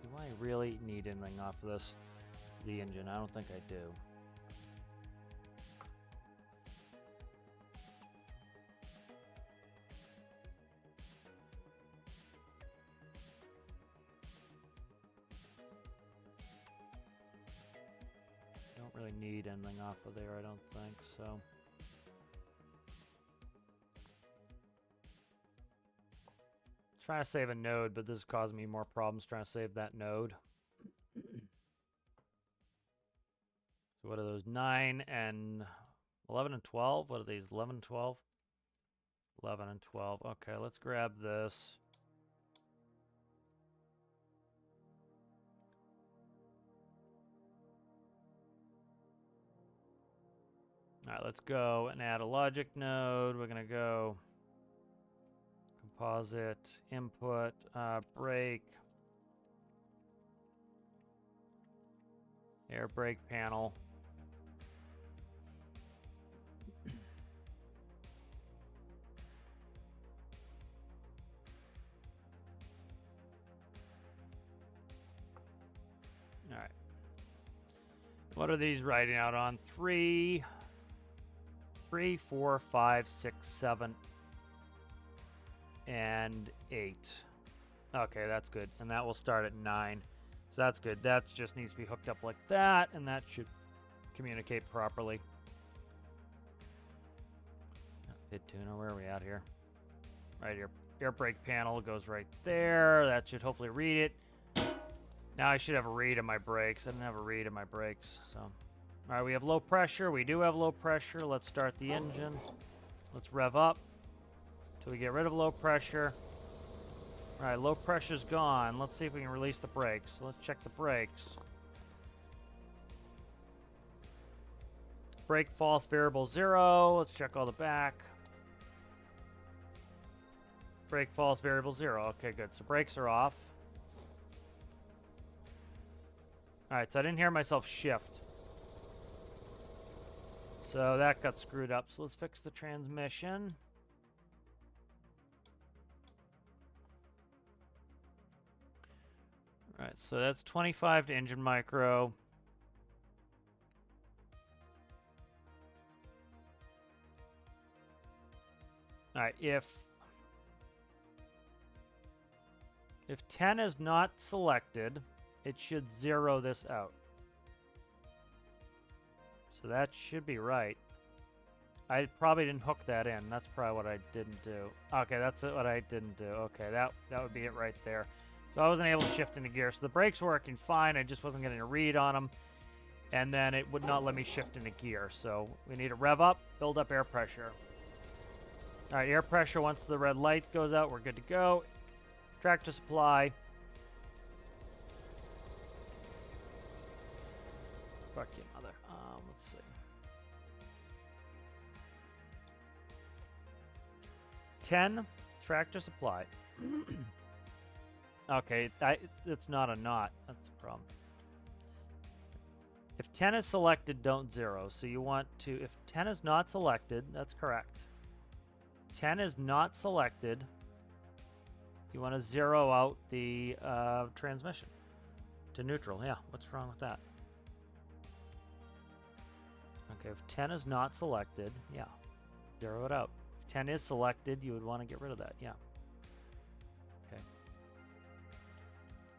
Do I really need anything off of this? The engine? I don't think I do. Don't really need anything off of there, I don't think, so. Trying to save a node, but this is causing me more problems trying to save that node. So what are those? 9 and 11 and 12? What are these? 11 and 12? 11 and 12. Okay, let's grab this. All right, let's go and add a logic node. We're going to go composite, input, brake, air brake panel. All right. What are these writing out on? 3 3, 4, 5, 6, 7, and 8. Okay, that's good. And that will start at 9. So that's good. That just needs to be hooked up like that, and that should communicate properly. Bit tuner, where are we at here? Right here. Air brake panel goes right there. That should hopefully read it. Now I should have a read in my brakes. I didn't have a read in my brakes, so. All right, we have low pressure. We do have low pressure. Let's start the engine. Let's rev up till we get rid of low pressure. All right, low pressure's gone. Let's see if we can release the brakes. Let's check the brakes. Brake false variable 0. Let's check all the back. Brake false variable 0. Okay, good. So brakes are off. All right, so I didn't hear myself shift. So that got screwed up. So let's fix the transmission. All right, so that's 25 to engine micro. All right, if 10 is not selected, it should 0 this out. So that should be right. I probably didn't hook that in. That's probably what I didn't do. Okay, that's what I didn't do. Okay, that would be it right there. So I wasn't able to shift into gear. So the brakes were working fine. I just wasn't getting a read on them. And then it would not let me shift into gear. So we need to rev up, build up air pressure. All right, air pressure, once the red light goes out, we're good to go. Tractor supply. Fuck you, mother. Let's see. 10, tractor supply. Okay, it's not a knot. That's the problem. If 10 is selected, don't 0. So you want to, if 10 is not selected, that's correct. 10 is not selected, you want to 0 out the transmission to neutral. Yeah, what's wrong with that? Okay, if 10 is not selected, yeah, 0 it out. If 10 is selected, you would want to get rid of that. Yeah. Okay.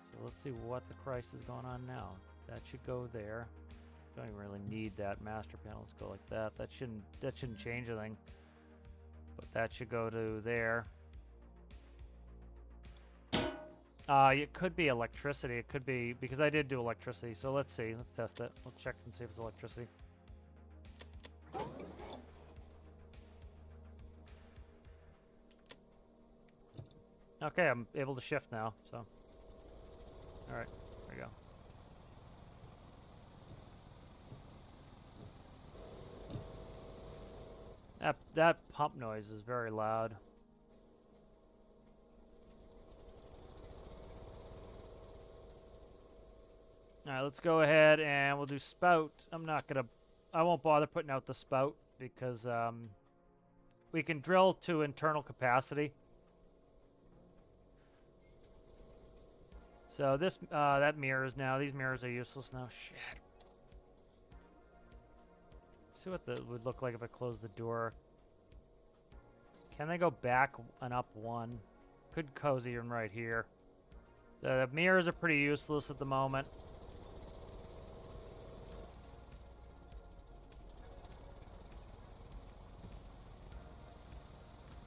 So let's see what the Christ is going on now. That should go there. Don't even really need that master panel. Let's go like that. That shouldn't change anything. But that should go to there. It could be electricity. It could be, because I did do electricity. So let's see. Let's test it. We'll check and see if it's electricity. Okay, I'm able to shift now, so. All right, there we go. That pump noise is very loud. All right, let's go ahead and we'll do spout. I won't bother putting out the spout because we can drill to internal capacity. So this, that mirrors now. These mirrors are useless now. Shit. See what that would look like if I close the door. Can they go back and up one? Could cozy in right here. So the mirrors are pretty useless at the moment.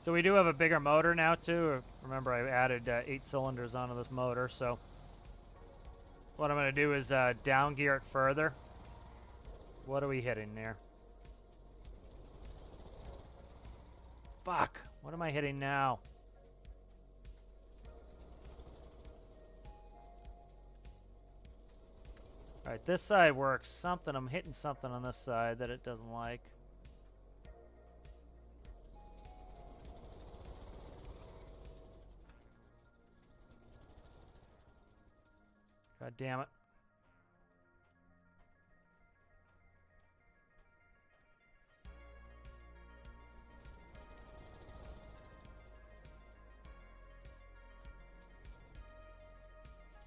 So we do have a bigger motor now too. Remember, I added 8 cylinders onto this motor, so what I'm going to do is down gear it further. What are we hitting there? Fuck. What am I hitting now? All right, this side works. Something, I'm hitting something on this side that it doesn't like. God damn it.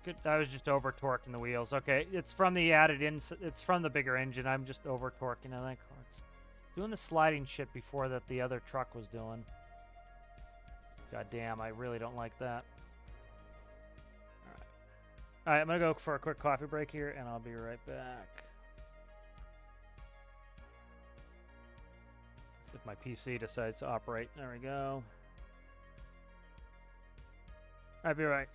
Good. I was just over torquing the wheels. Okay, it's from the added in. It's from the bigger engine. I'm just over torquing. I think it's Doing the sliding shit before that the other truck was doing. God damn, I really don't like that. Alright. Alright, I'm gonna go for a quick coffee break here, and I'll be right back. See if my PC decides to operate. There we go. I'll be right.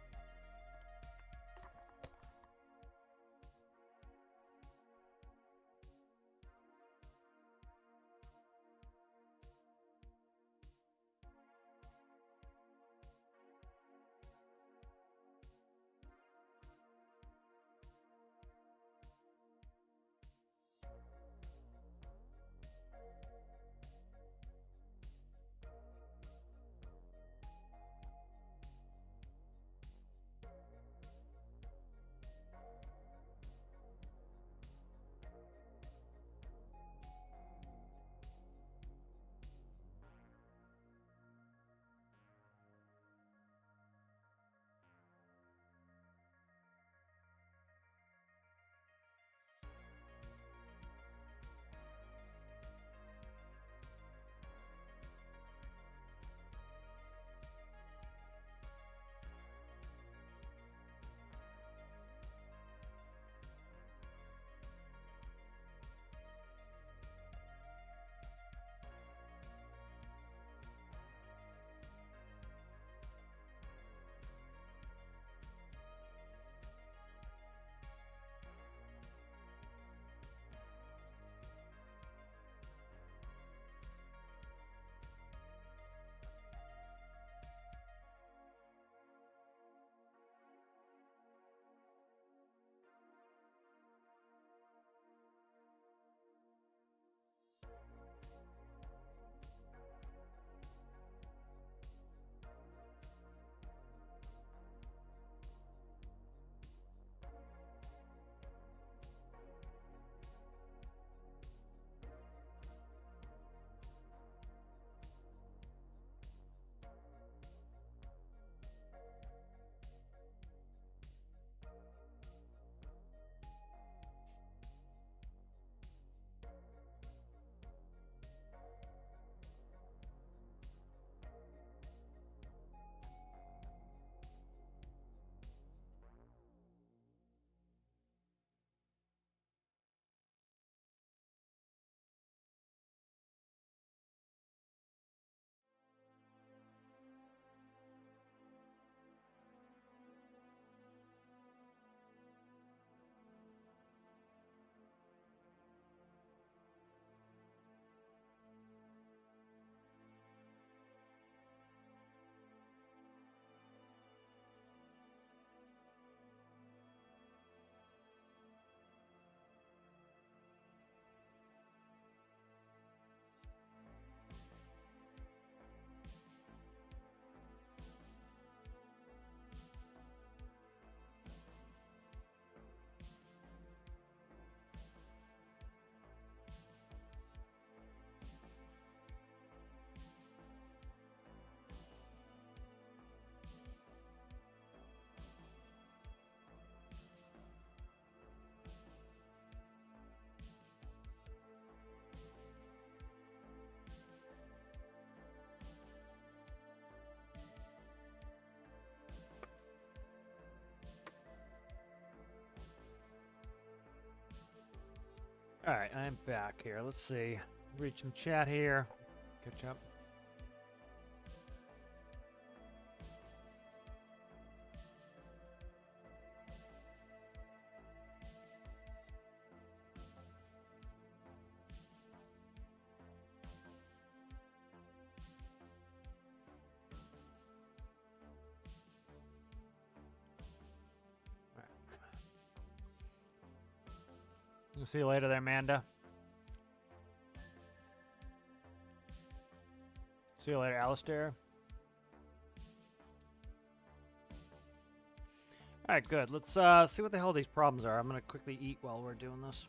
Alright, I'm back here. Let's see. Read some chat here. Catch up. We'll see you later there, Amanda. See you later, Alistair. Alright, good. Let's see what the hell these problems are. I'm going to quickly eat while we're doing this.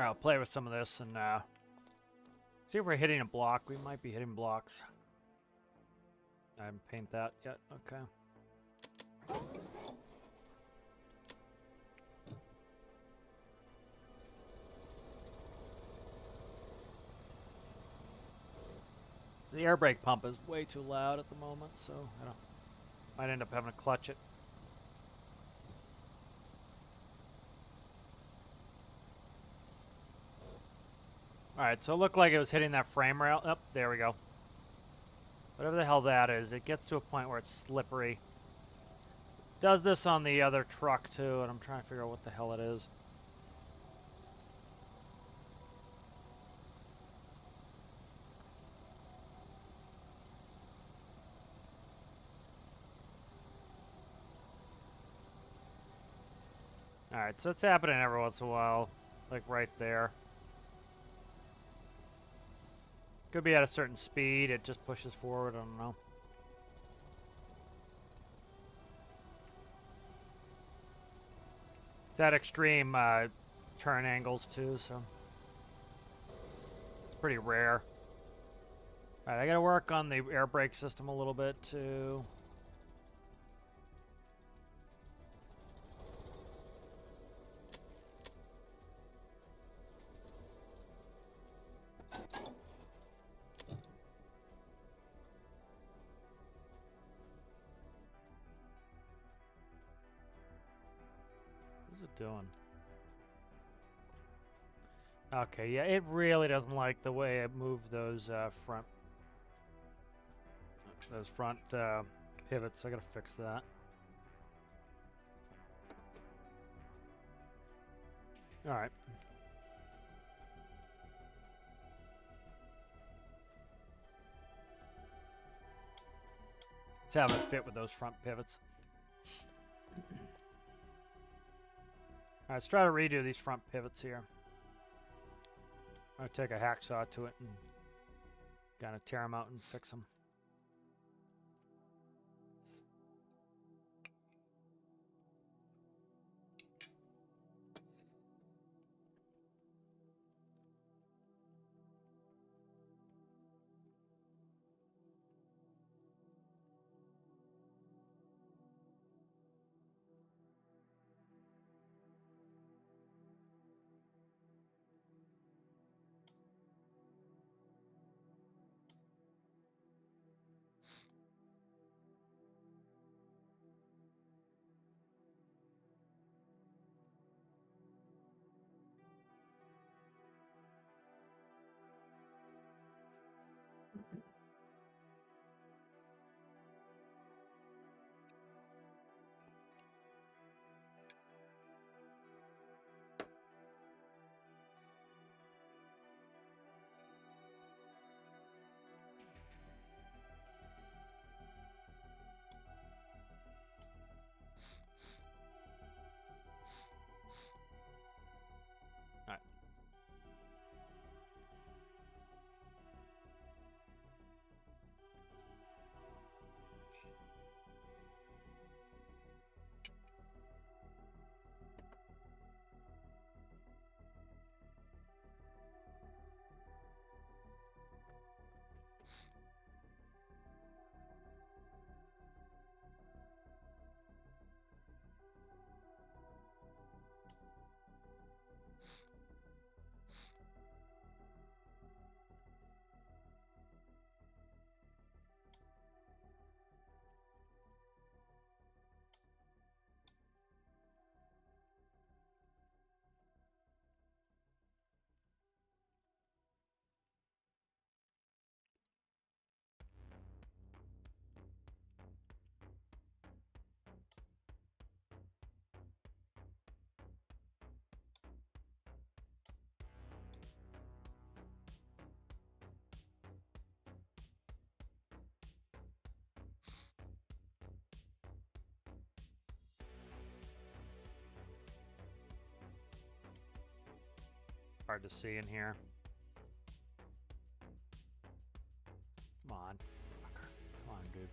Alright, I'll play with some of this and see if we're hitting a block. We might be hitting blocks. I haven't painted that yet. Okay. The air brake pump is way too loud at the moment, so I might end up having to clutch it. Alright, so it looked like it was hitting that frame rail. Oh, there we go. Whatever the hell that is, it gets to a point where it's slippery. Does this on the other truck too, and I'm trying to figure out what the hell it is. Alright, so it's happening every once in a while, like right there. Could be at a certain speed, it just pushes forward, I don't know. It's at extreme turn angles too, so it's pretty rare. Alright, I gotta work on the air brake system a little bit too. What's it doing? Okay, yeah, it really doesn't like the way I move those front pivots. I gotta fix that. All right. Let's have it fit with those front pivots. All right, let's try to redo these front pivots here. I'm gonna take a hacksaw to it and kind of tear them out and fix them. Hard to see in here. Come on. Come on, dude.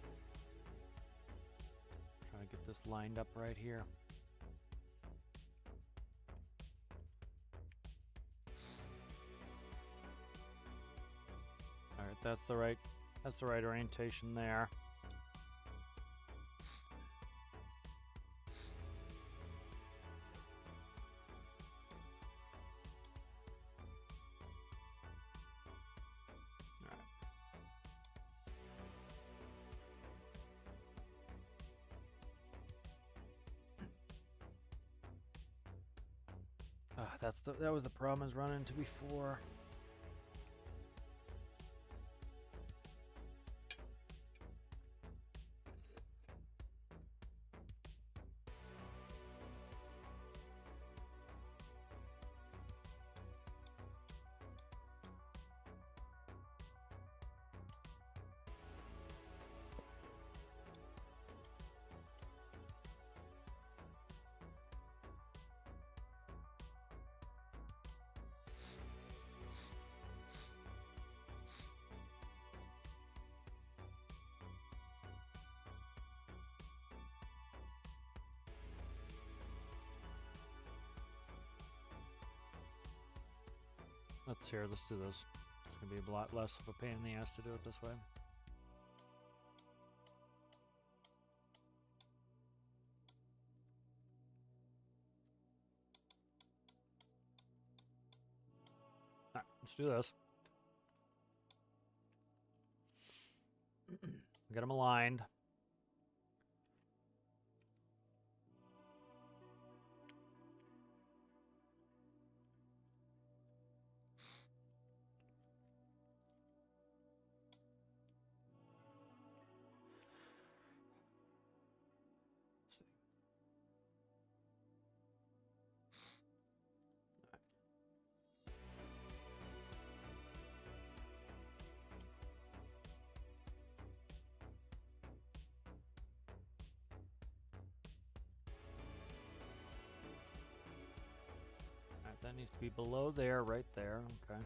Trying to get this lined up right here. That's the right orientation there. That was the problem I was running into before. Let's do this. It's gonna be a lot less of a pain in the ass to do it this way. Alright, let's do this. Get them aligned. That needs to be below there, right there. Okay.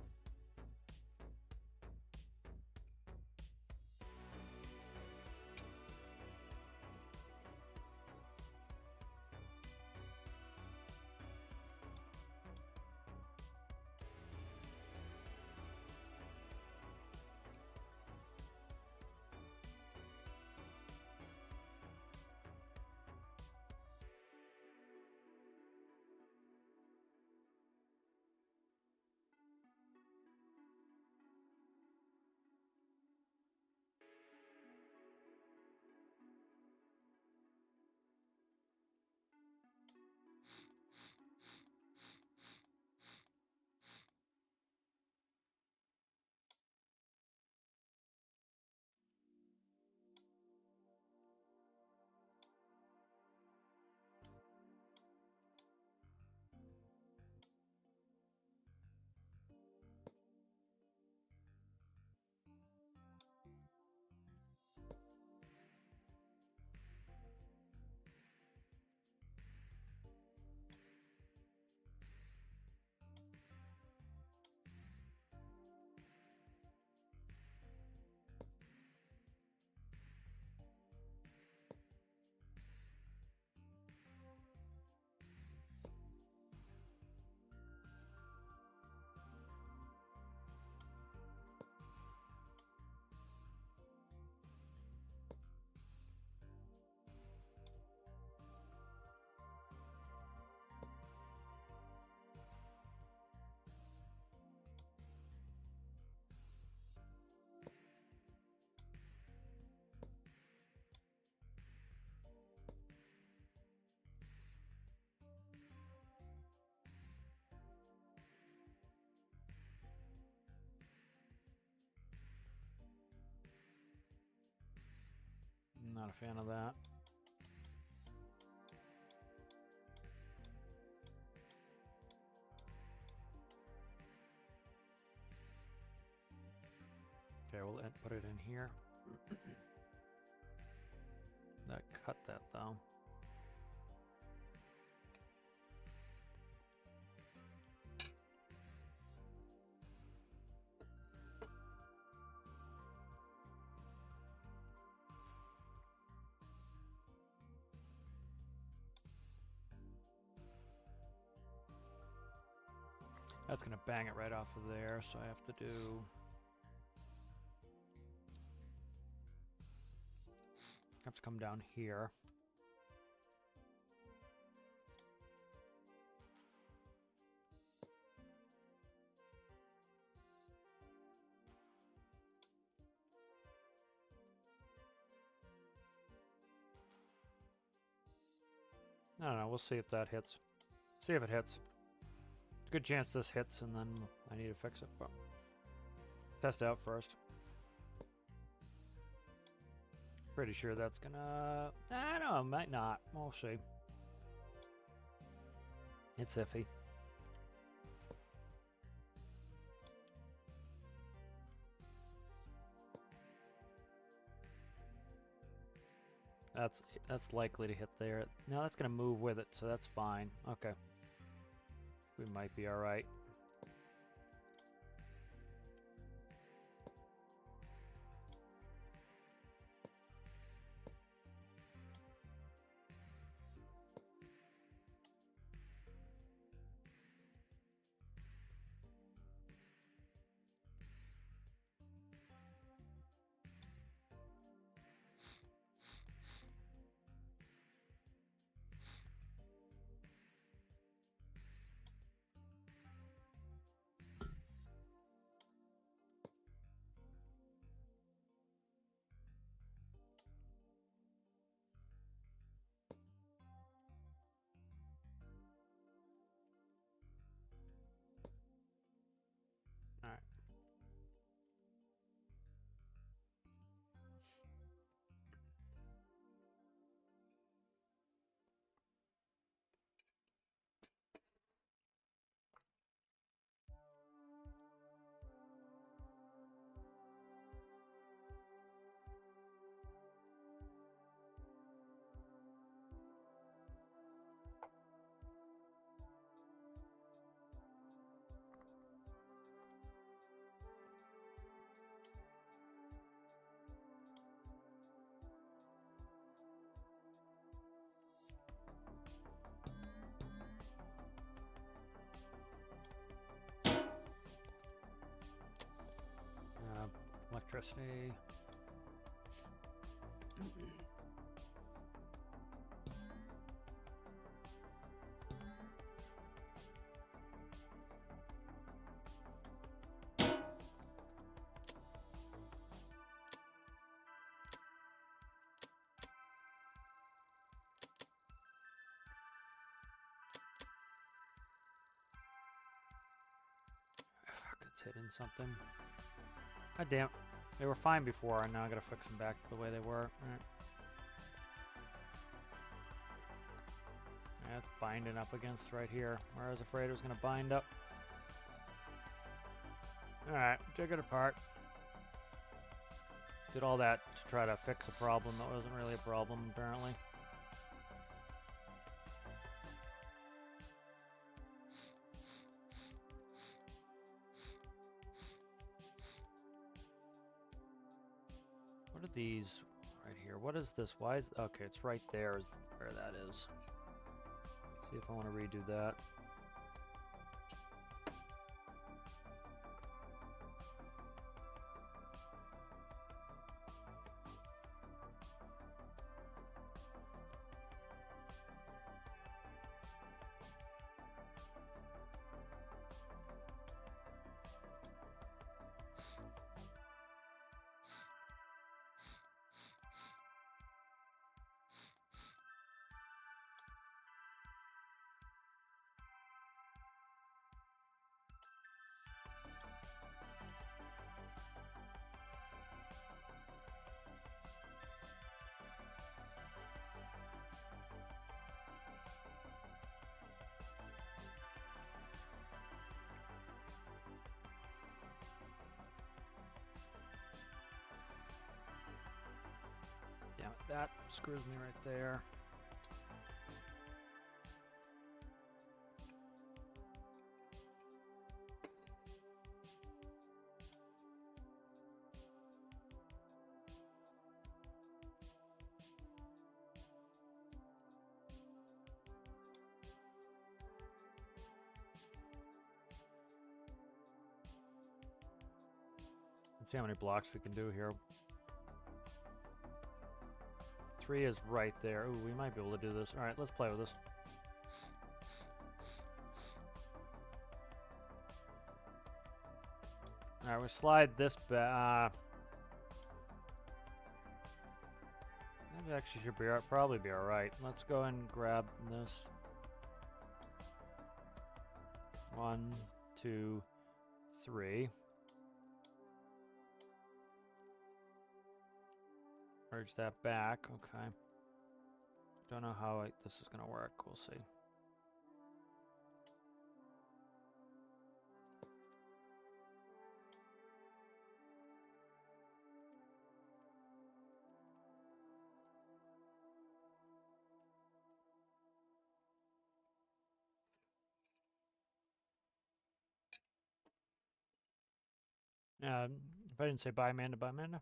Not a fan of that. Okay, we'll put it in here. That cut that though. That's gonna bang it right off of there, so I have to do Have to come down here. I don't know, we'll see if that hits. See if it hits. Good chance this hits, and then I need to fix it, but test it out first. Pretty sure that's gonna... I don't know, might not. We'll see. It's iffy. That's likely to hit there. No, that's gonna move with it, so that's fine. Okay. We might be alright. Alright. Electricity. Fuck, it's hitting something. God damn. They were fine before, and now I gotta fix them back the way they were. Alright. Yeah, it's binding up against right here, where I was afraid it was gonna bind up. Alright, took it apart. Did all that to try to fix a problem that wasn't really a problem, apparently. What are these right here? What is this? Why is... Okay, it's right there is where that is. See if I want to redo that. Damn it, that screws me right there. Let's see how many blocks we can do here. 3 is right there. Ooh, we might be able to do this. All right, let's play with this. All right, we slide this back. That actually should be probably be all right. Let's go and grab this. 1, 2, 3. Merge that back. Okay. Don't know how this is going to work. We'll see. If I didn't say bye, Amanda, bye, Amanda.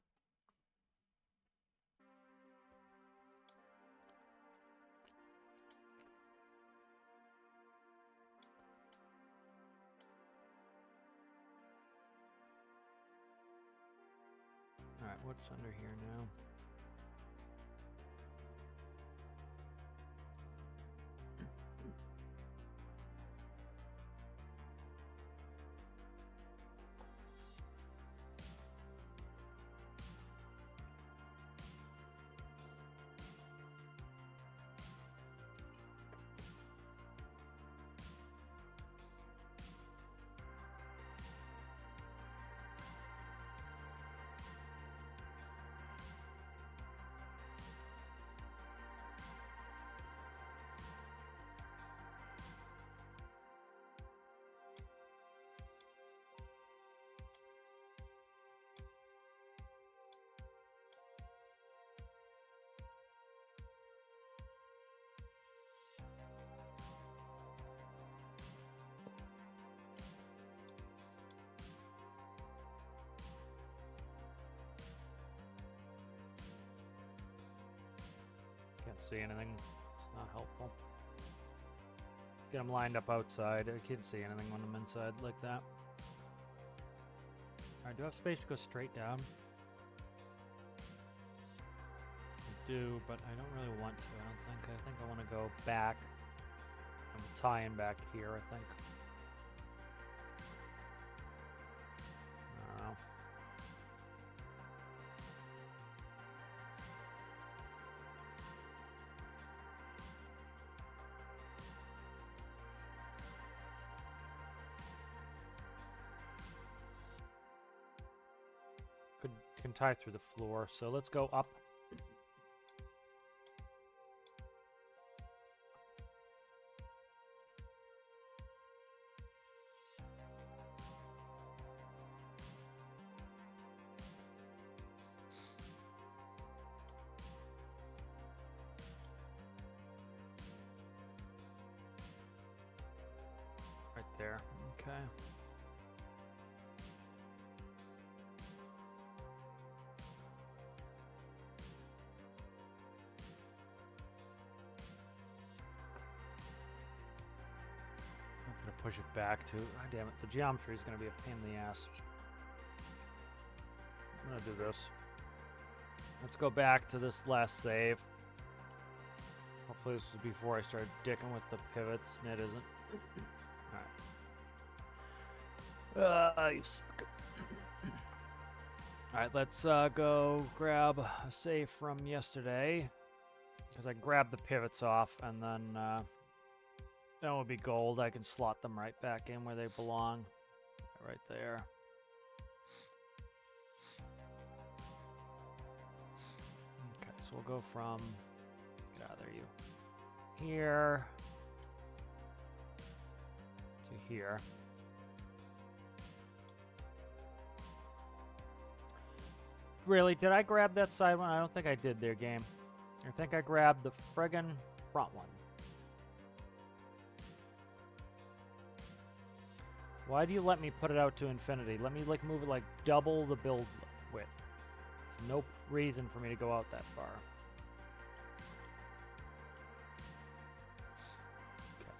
Alright, what's under here now? Can't see anything. It's not helpful. Get them lined up outside. I can't see anything when I'm inside like that. Alright, do I have space to go straight down? I do, but I don't really want to, I don't think. I think I want to go back. I'm tying back here, I think. I don't know. Can tie through the floor, so let's go up. Right there. Okay. Push it back to. Ah, damn it. The geometry is going to be a pain in the ass. I'm going to do this. Let's go back to this last save. Hopefully this was before I started dicking with the pivots. And it isn't. Alright. You suck. Alright, let's go grab a save from yesterday. Because I grabbed the pivots off and then... that would be gold. I can slot them right back in where they belong. Right there. Okay, so we'll go from... Get out of there, you. Here. To here. Really? Did I grab that side one? I don't think I did there, game. I think I grabbed the friggin' front one. Why do you let me put it out to infinity? Let me like move it like double the build width. There's no reason for me to go out that far. Okay.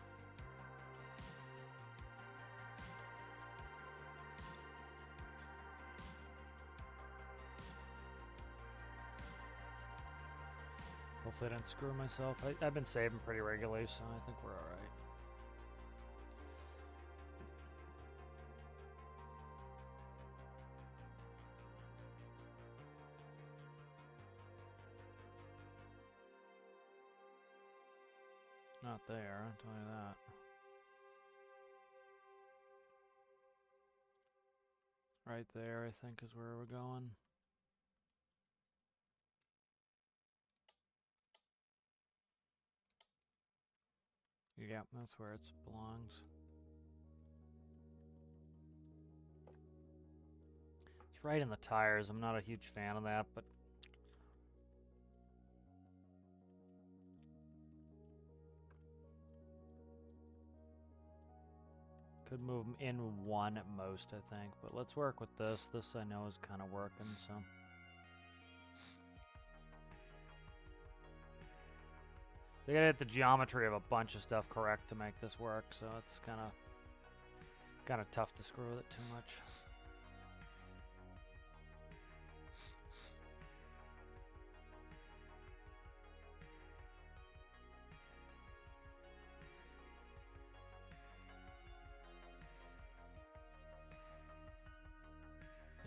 Hopefully I didn't screw myself. I've been saving pretty regularly, so I think we're alright. Not there, I'll tell you that. Right there, I think, is where we're going. Yeah, that's where it belongs. It's right in the tires. I'm not a huge fan of that, but could move them in one at most, I think. But let's work with this. This I know is kind of working, so. They gotta hit the geometry of a bunch of stuff correct to make this work, so it's kind of tough to screw with it too much.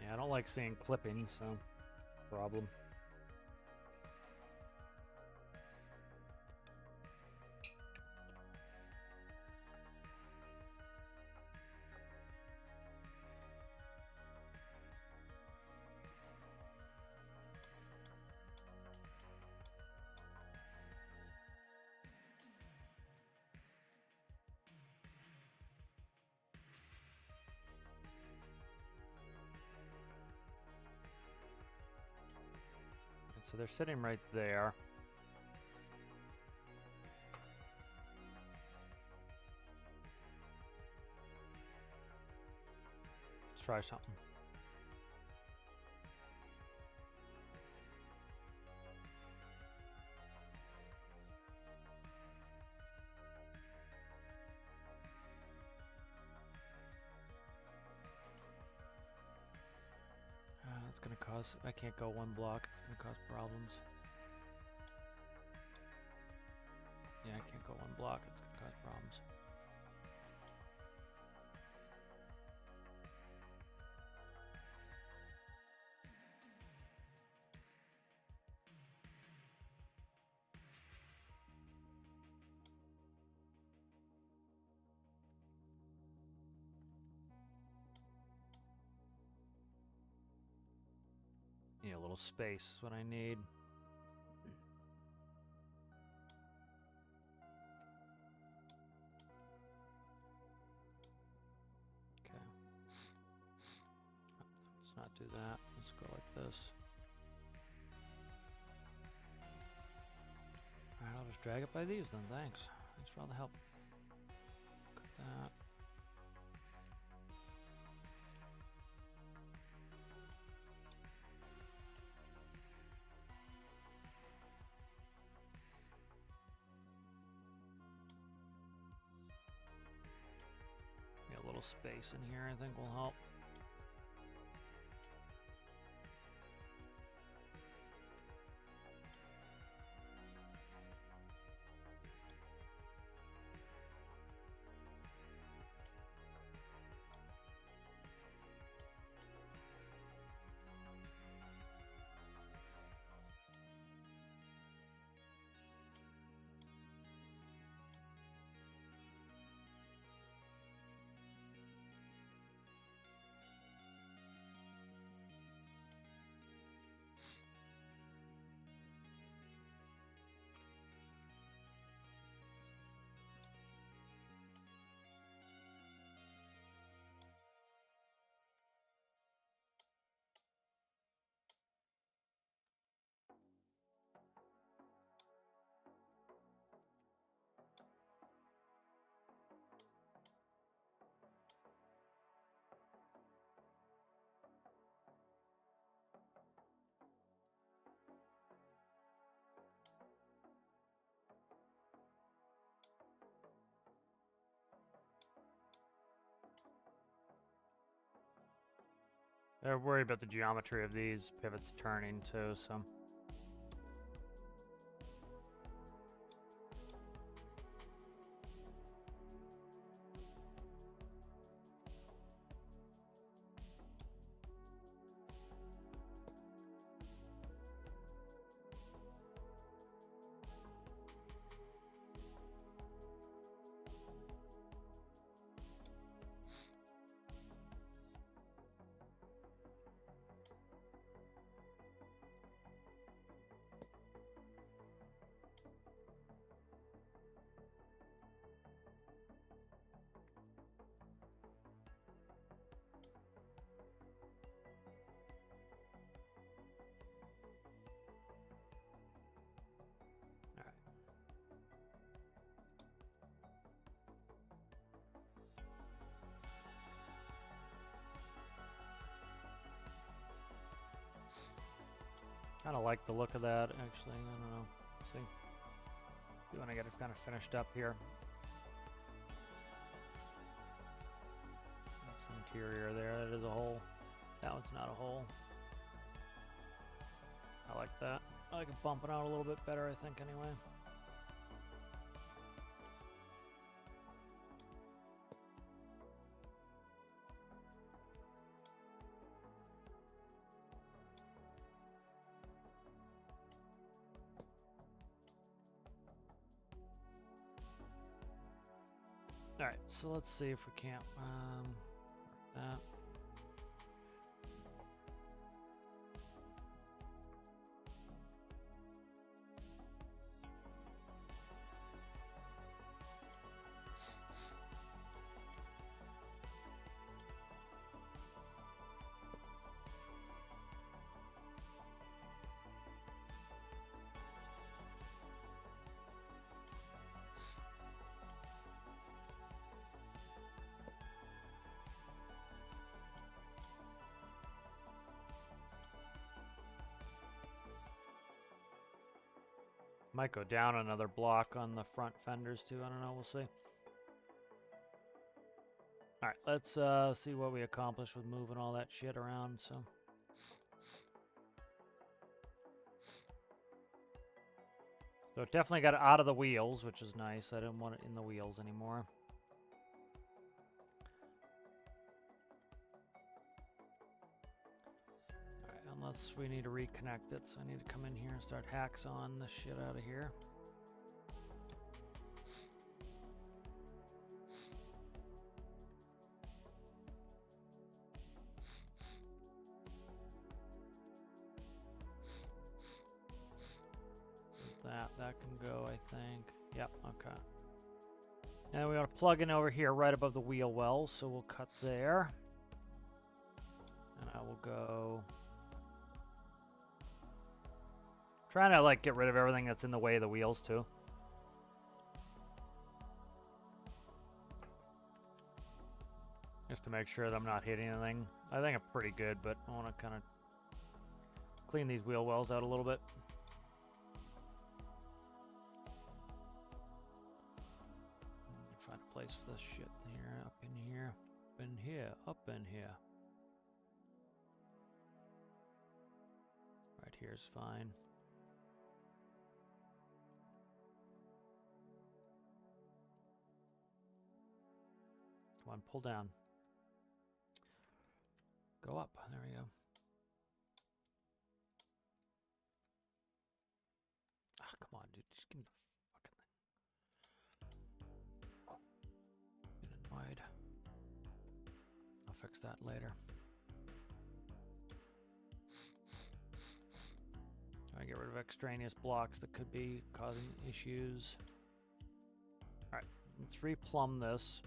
Yeah, I don't like seeing clipping, so problem. So they're sitting right there. Let's try something. It's gonna cause, I can't go one block, it's gonna cause problems. Yeah, I can't go one block, it's gonna cause problems. Yeah, a little space is what I need. Okay. Let's not do that. Let's go like this. Alright, I'll just drag it by these then. Thanks. Thanks for all the help. Look at that. A little space in here I think will help. They're worried about the geometry of these pivots turning too, so. Kind of like the look of that, actually. I don't know. Let's see. You want to get it kind of finished up here. That's interior there. That is a hole. That one's not a hole. I like that. I like it bumping out a little bit better, I think, anyway. Alright, so let's see if we can't that. Might go down another block on the front fenders too. I don't know. We'll see. All right, let's see what we accomplished with moving all that shit around. So it definitely got it out of the wheels, which is nice. I didn't want it in the wheels anymore. Unless we need to reconnect it, so I need to come in here and start hacksawing the shit out of here. That can go, I think. Yep, okay. And we want to plug in over here right above the wheel well, so we'll cut there. And I will go... Trying to, like, get rid of everything that's in the way of the wheels, too. Just to make sure that I'm not hitting anything. I think I'm pretty good, but I want to kind of clean these wheel wells out a little bit. Find a place for this shit here, up in here, up in here, up in here. Right here's fine. Come on, pull down. Go up. There we go. Ah, oh, come on, dude. Just give me the fucking thing. Get it wide. I'll fix that later. Trying to get rid of extraneous blocks that could be causing issues. Alright, let's replumb this.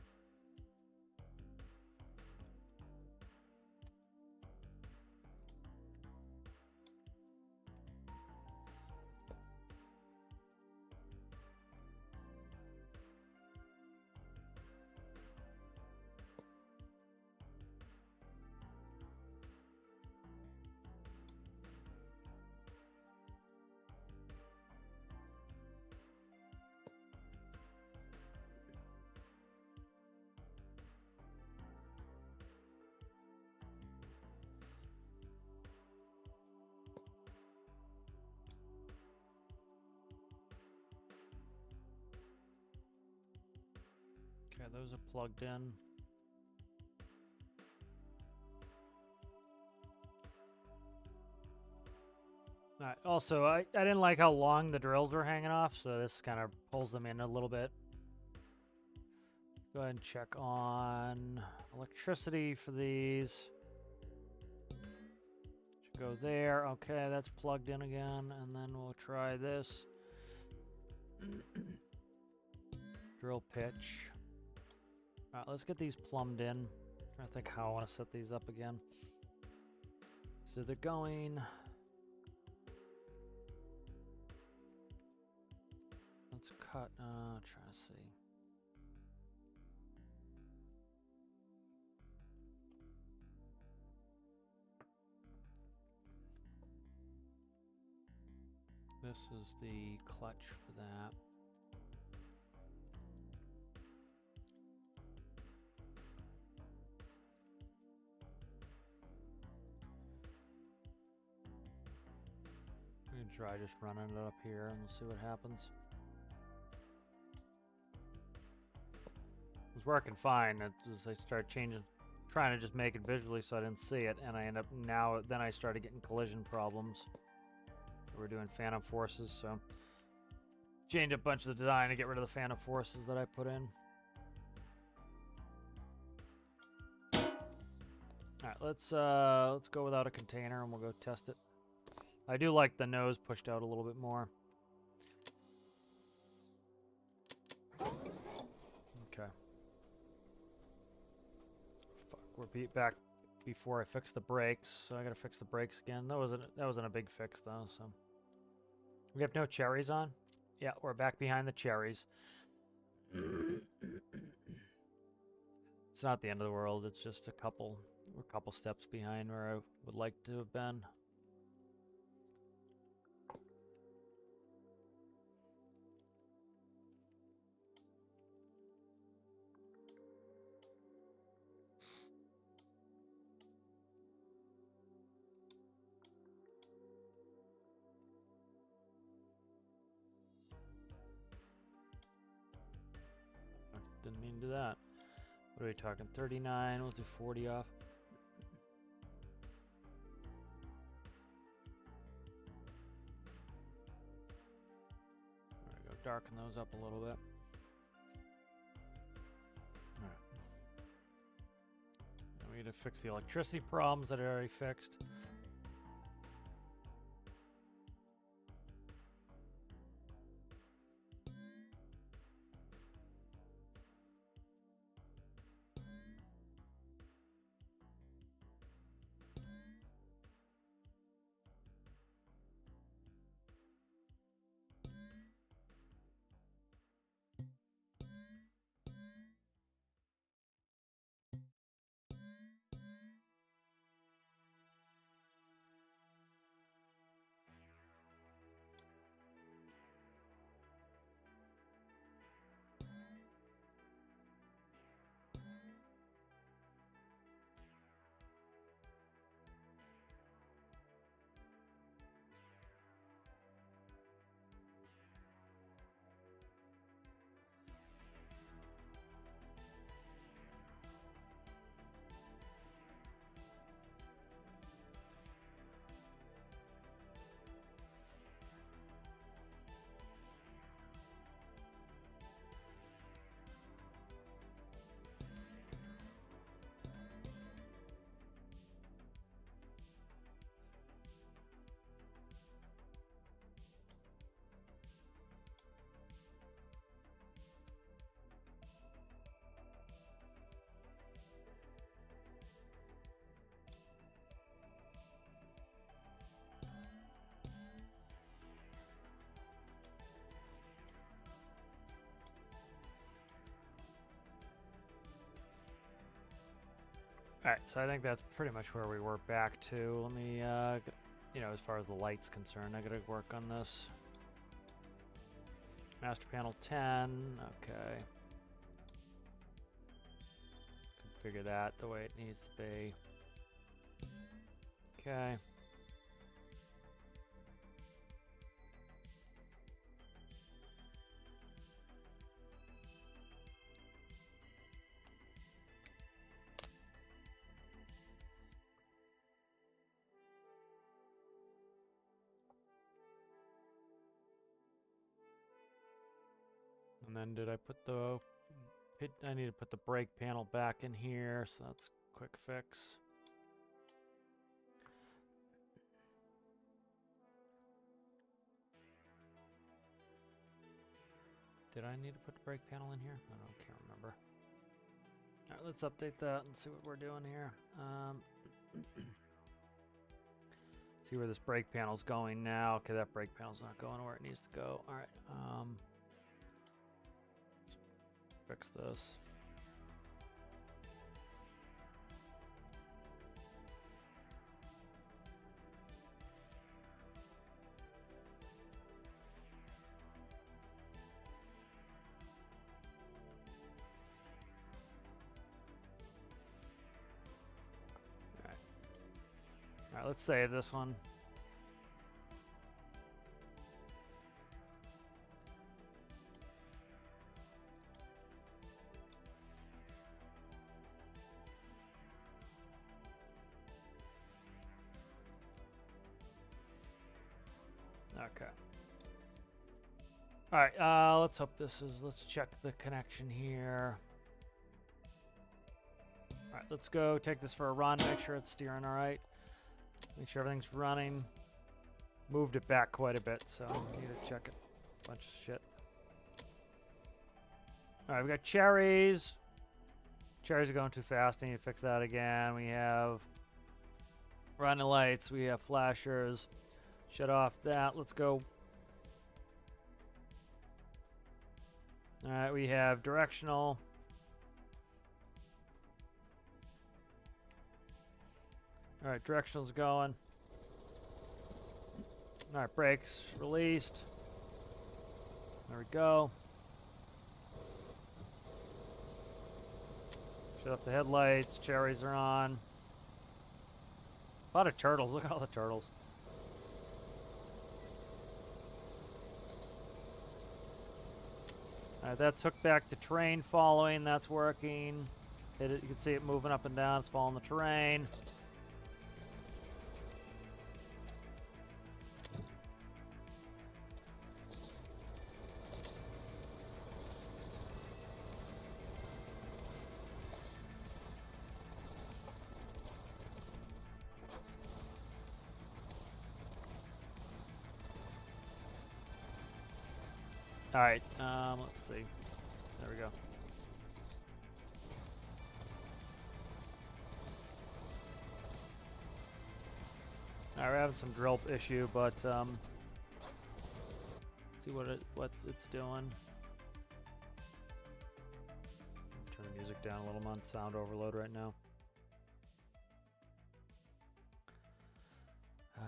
Okay, those are plugged in. Alright, also, I didn't like how long the drills were hanging off, so this kind of pulls them in a little bit. Go ahead and check on electricity for these. Should go there. Okay, that's plugged in again, and then we'll try this. Drill pitch. Alright, let's get these plumbed in. I think how I want to set these up again. So they're going... Let's cut, try to see. This is the clutch for that. I'm gonna try just running it up here and we'll see what happens. It was working fine. As I started trying to just make it visually so I didn't see it, and I end up then I started getting collision problems. We're doing phantom forces, so change a bunch of the design to get rid of the phantom forces that I put in. Alright, let's go without a container and we'll go test it. I do like the nose pushed out a little bit more. Okay. Fuck, we're back before I fix the brakes, so I gotta fix the brakes again. That wasn't a big fix though, so. We have no cherries on? Yeah, we're back behind the cherries. It's not the end of the world, it's just we're a couple steps behind where I would like to have been. Didn't mean to do that. What are we talking? 39, we'll do 40 off. There we go, darken those up a little bit. Alright. Now we need to fix the electricity problems that I already fixed. Alright, so I think that's pretty much where we were back to. Let me, as far as the light's concerned, I gotta work on this. Master panel 10, okay. Configure that the way it needs to be. Okay. And then did I put I need to put the brake panel back in here, so that's a quick fix. Did I need to put the brake panel in here? I can't remember. All right, let's update that and see what we're doing here. See where this brake panel's going now. Okay, that brake panel's not going where it needs to go. All right, let's fix this. Alright, let's save this one. Okay. Alright, let's hope let's check the connection here. Alright, let's go take this for a run, make sure it's steering alright. Make sure everything's running. Moved it back quite a bit, so I need to check it. Bunch of shit. Alright, we got cherries. Cherries are going too fast, I need to fix that again. We have running lights, we have flashers. Shut off that, let's go. Alright, we have directional. Alright, directional's going. Alright, brakes released. There we go. Shut off the headlights, cherries are on. A lot of turtles, look at all the turtles. Alright, that's hooked back to terrain following, that's working. You can see it moving up and down, it's following the terrain. Alright, let's see. There we go. Alright, we're having some drill issue, but let's see what it's doing. Turn the music down a little. I'm on sound overload right now.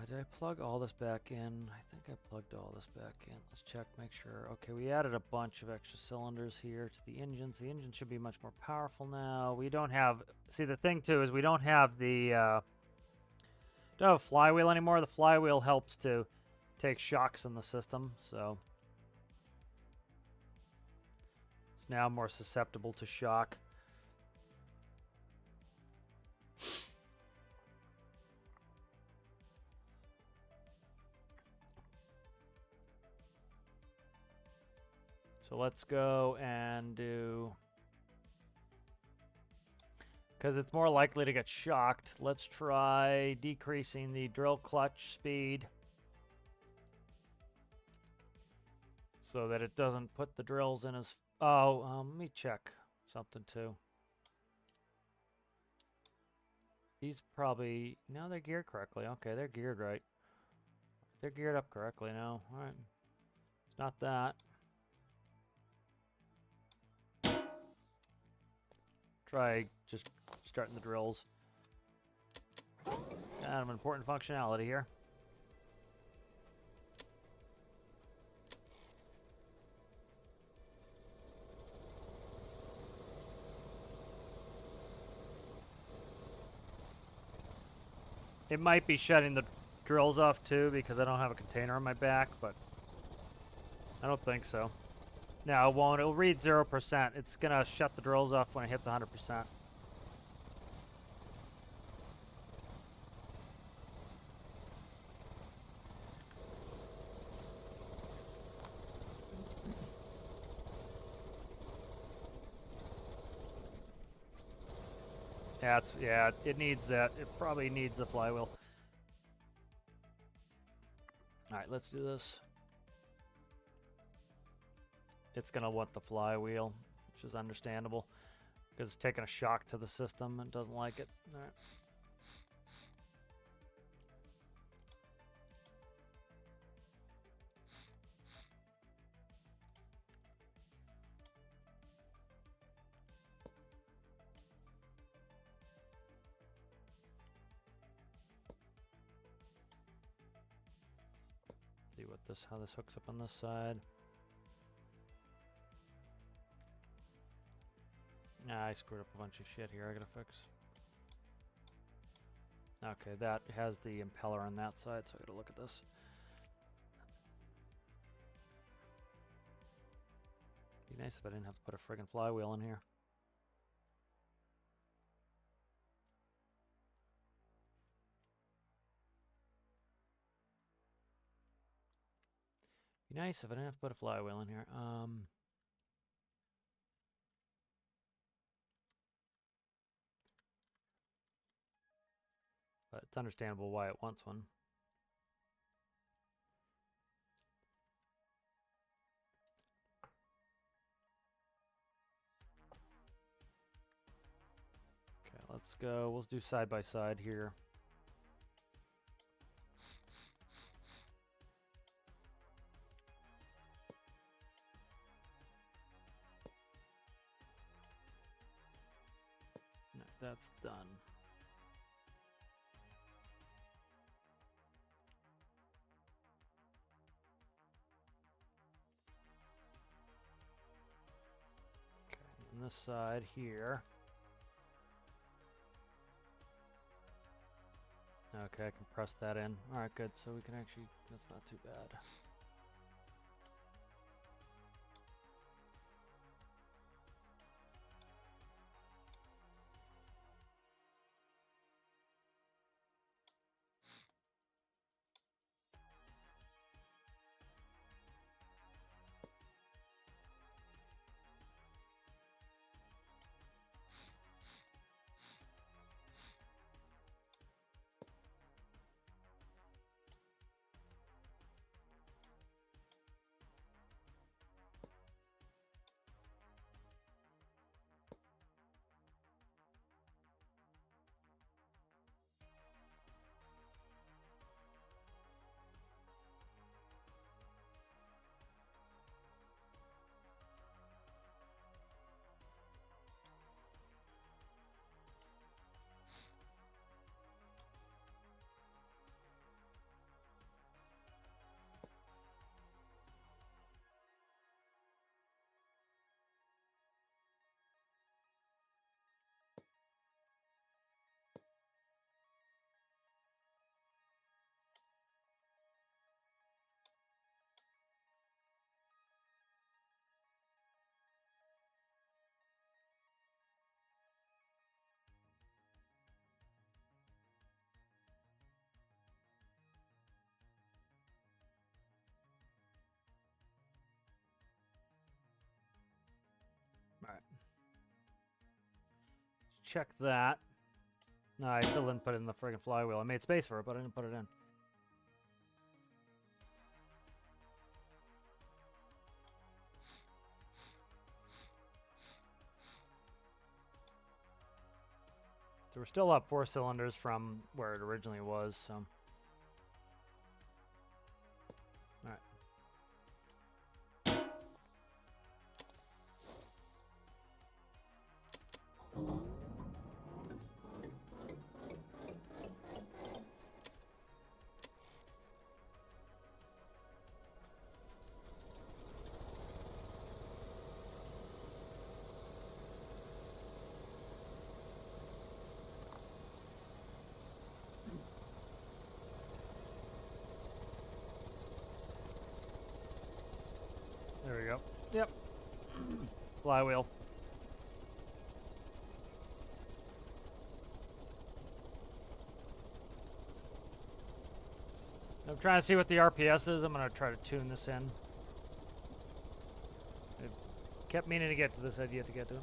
Did I plug all this back in? I think I plugged all this back in. Let's check, make sure. Okay, we added a bunch of extra cylinders here to the engines. The engine should be much more powerful now. We don't have... See, the thing, too, is we don't have the... don't have a flywheel anymore. The flywheel helps to take shocks in the system, so... It's now more susceptible to shock. So let's go and do, because it's more likely to get shocked, let's try decreasing the drill clutch speed so that it doesn't put the drills in as, let me check something too. These probably, no, they're geared correctly. Okay, they're geared right. They're geared up correctly now. All right. It's not that. Try just starting the drills. Kind of important functionality here. It might be shutting the drills off too because I don't have a container on my back, but I don't think so. No, it won't. It'll read 0%. It's going to shut the drills off when it hits 100%. Yeah, it needs that. It probably needs the flywheel. All right, let's do this. It's going to want the flywheel, which is understandable because it's taking a shock to the system and doesn't like it. All right. See how this hooks up on this side. Nah, I screwed up a bunch of shit here I gotta fix. Okay, that has the impeller on that side, so I gotta look at this. Be nice if I didn't have to put a friggin' flywheel in here. Be nice if I didn't have to put a flywheel in here. But it's understandable why it wants one. Okay, let's go. We'll do side by side here. No, that's done. Okay, on this side here. Okay, I can press that in. Alright, good. So we can actually, that's not too bad. Alright. Check that. No, I still didn't put it in the friggin' flywheel. I made space for it, but I didn't put it in. So we're still up 4 cylinders from where it originally was, so. Alright. There we go. Yep. Flywheel. I'm trying to see what the RPS is. I'm going to try to tune this in. I kept meaning to get to this. I'd yet to get to it.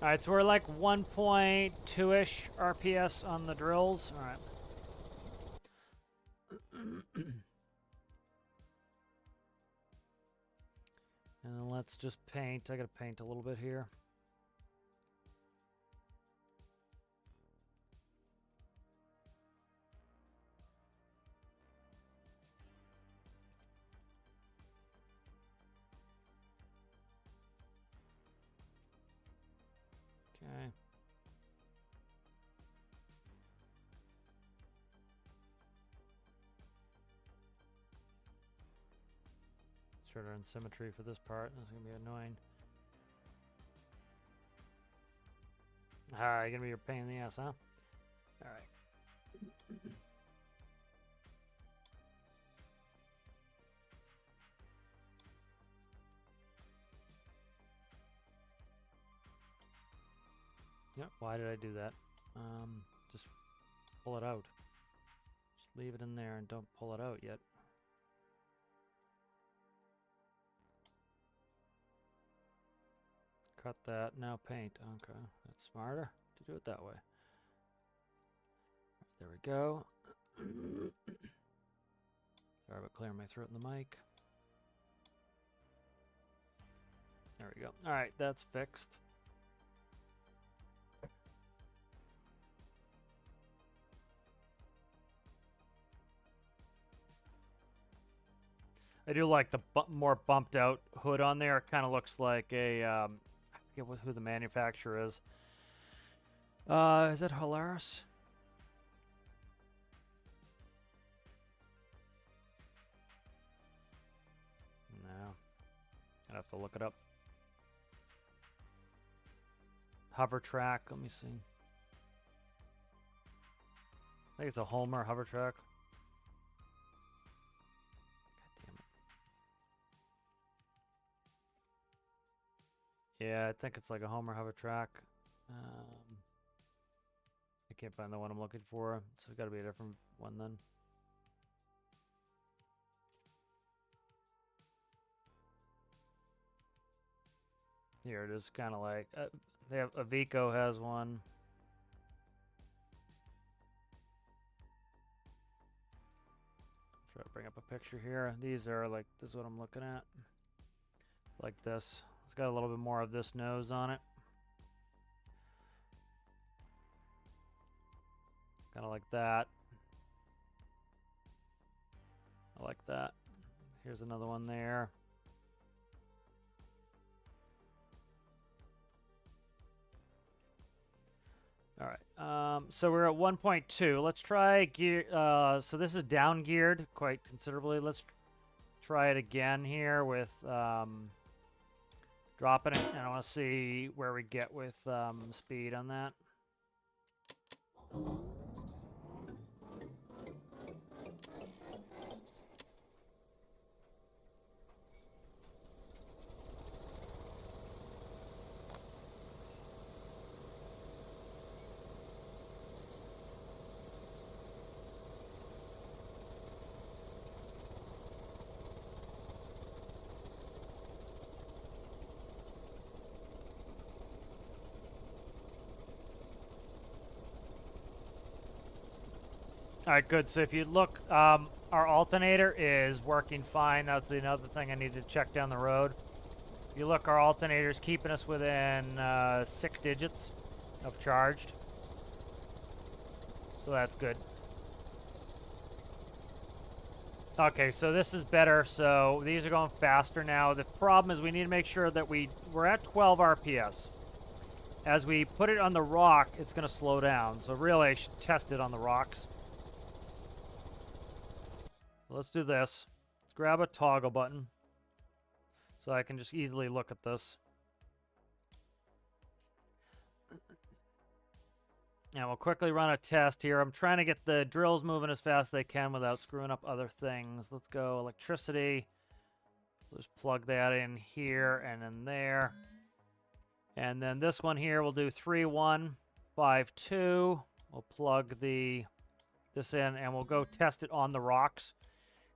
Alright, so we're like 1.2-ish RPS on the drills. Alright. And then let's just paint. I gotta paint a little bit here. Okay. Sure in symmetry for this part. This is gonna be annoying. Alright, gonna be your pain in the ass, huh? Alright. Yep, why did I do that? Just pull it out. Just leave it in there and don't pull it out yet. Cut that, now paint. Okay, that's smarter to do it that way. There we go. Sorry about clearing my throat in the mic. There we go. Alright, that's fixed. I do like the more bumped out hood on there. It kind of looks like a, I forget who the manufacturer is. Is it Hilarious? No. I'd have to look it up. Hover track, let me see. I think it's a Homer hover track. Yeah, I think it's like a Homer hover track. I can't find the one I'm looking for, so it's got to be a different one then. Here it is, kind of like they have Avico has one. Try to bring up a picture here. These are like, this is what I'm looking at. Like this. It's got a little bit more of this nose on it. Kind of like that. I like that. Here's another one there. All right. So we're at 1.2. Let's try gear. So this is down geared quite considerably. Let's try it again here with dropping it, and I want to see where we get with speed on that. All right, good. So if you look, our alternator is working fine. That's another thing I need to check down the road. If you look, our alternator is keeping us within 6 digits of charged. So that's good. Okay, so this is better. So these are going faster now. The problem is we need to make sure that we're at 12 RPS. As we put it on the rock, it's going to slow down. So really, I should test it on the rocks. Let's do this. Let's grab a toggle button so I can just easily look at this. And we'll quickly run a test here. I'm trying to get the drills moving as fast as they can without screwing up other things. Let's go electricity. Let's just plug that in here and in there. And then this one here, we'll do 3152. We'll plug this in, and we'll go test it on the rocks.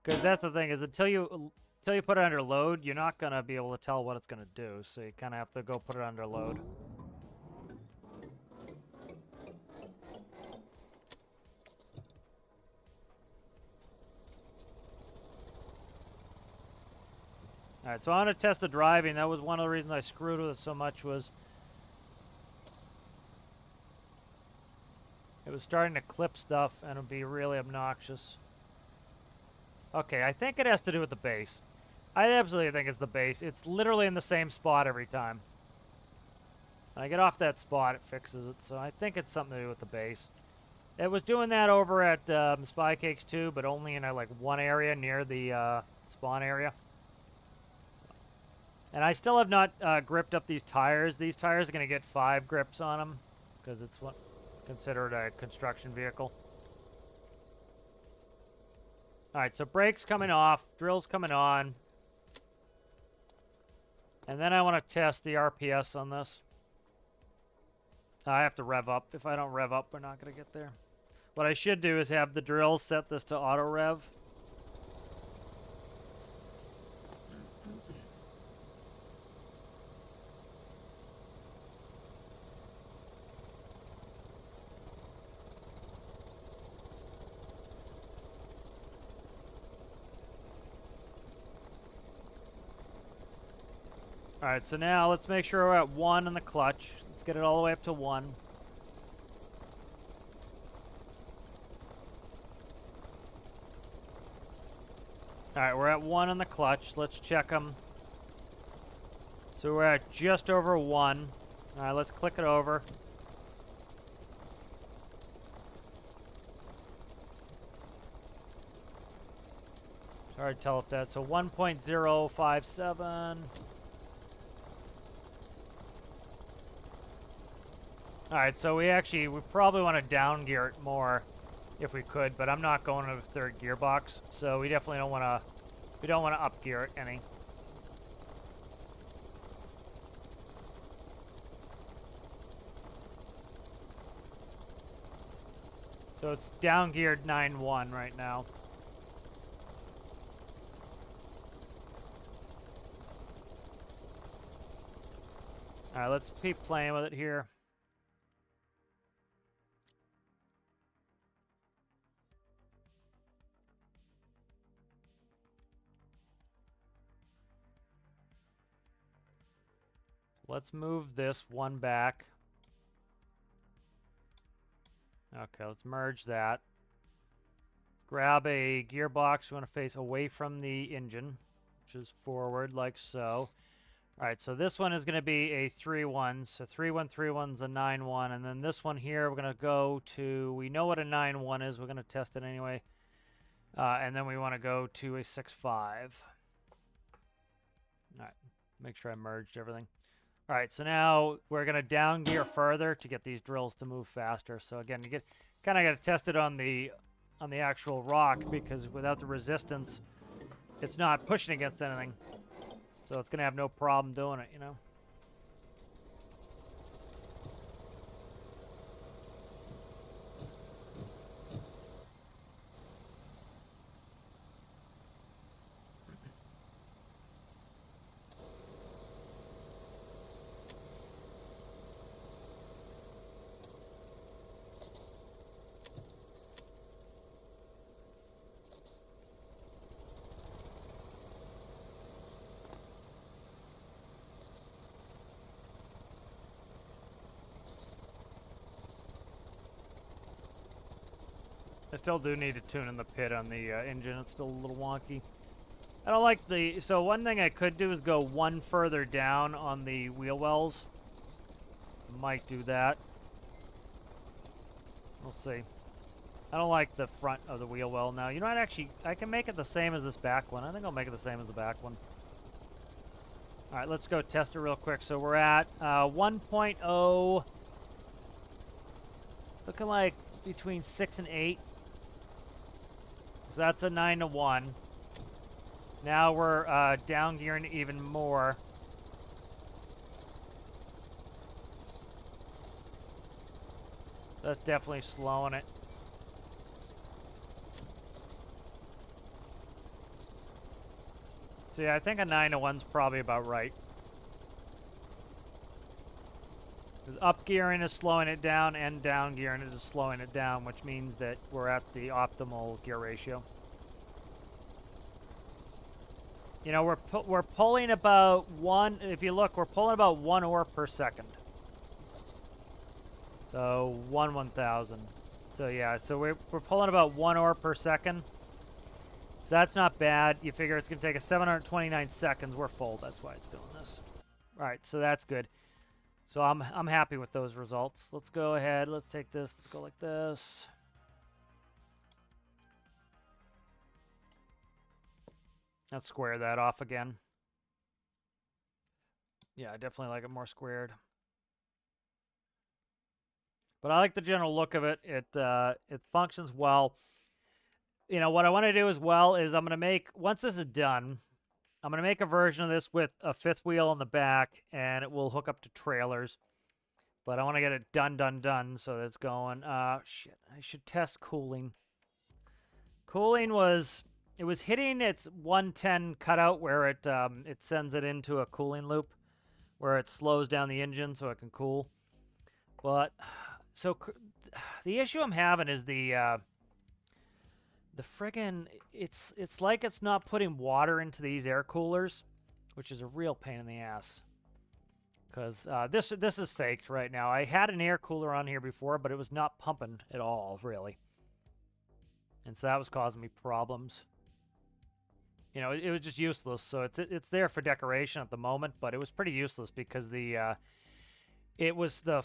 Because that's the thing, is until you put it under load, you're not going to be able to tell what it's going to do. So you kind of have to go put it under load. All right, so I want to test the driving. That was one of the reasons I screwed with it so much, was it was starting to clip stuff and it would be really obnoxious. Okay, I think it has to do with the base. I absolutely think it's the base. It's literally in the same spot every time. When I get off that spot, it fixes it. So I think it's something to do with the base. It was doing that over at Spy Cakes too, but only in like one area near the spawn area. And I still have not gripped up these tires. These tires are going to get 5 grips on them because it's considered a construction vehicle. All right, so brakes coming off, drills coming on. And then I want to test the RPS on this. I have to rev up. If I don't rev up, we're not going to get there. What I should do is have the drills set this to auto rev. All right, so now let's make sure we're at 1 in the clutch. Let's get it all the way up to 1. All right, we're at 1 in the clutch. Let's check them. So we're at just over 1. All right, let's click it over. It's hard to tell if that's so 1.057. All right, so we probably want to down gear it more if we could, but I'm not going to the 3rd gearbox, so we definitely don't want to. We don't want to up gear it any. So it's down geared 9.1 right now. All right, let's keep playing with it here. Let's move this one back. Okay, let's merge that. Grab a gearbox. We want to face away from the engine, which is forward like so. All right, so this one is going to be a 3-1. So 3-1, 3-1's a 9-1. And then this one here, we're going to go to, we know what a 9-1 is. We're going to test it anyway. And then we want to go to a 6-5. All right, make sure I merged everything. All right, so now we're going to down gear further to get these drills to move faster. So again, you kind of got to test it on the actual rock, because without the resistance, it's not pushing against anything. So it's going to have no problem doing it, you know. I still do need to tune in the pit on the engine. It's still a little wonky. I don't like the... So one thing I could do is go 1 further down on the wheel wells. Might do that. We'll see. I don't like the front of the wheel well now. You know what? Actually, I can make it the same as this back one. I think I'll make it the same as the back one. All right, let's go test it real quick. So we're at 1.0. Looking like between 6 and 8. So that's a 9-1. Now we're down gearing even more. That's definitely slowing it. So yeah, I think a 9-1's probably about right. Up gearing is slowing it down, and down gearing is slowing it down, which means that we're at the optimal gear ratio. You know, we're pulling about 1. If you look, we're pulling about 1 ore per second. So 1/1000. So yeah, so we're pulling about 1 ore per second. So that's not bad. You figure it's going to take us 729 seconds. We're full. That's why it's doing this. All right, so that's good. So I'm happy with those results. Let's go ahead. Let's take this. Let's go like this. Let's square that off again. Yeah, I definitely like it more squared. But I like the general look of it. It functions well. You know, what I want to do as well is I'm going to make, once this is done, I'm going to make a version of this with a fifth wheel on the back, and it will hook up to trailers. But I want to get it done so that it's going. Shit, I should test cooling. Cooling was, it was hitting its 110 cutout where it sends it into a cooling loop where it slows down the engine so it can cool. But so the issue I'm having is the friggin' it's like it's not putting water into these air coolers, which is a real pain in the ass. Because this is faked right now. I had an air cooler on here before, but it was not pumping at all, really. And so that was causing me problems. You know, it was just useless. So it's there for decoration at the moment, but it was pretty useless because the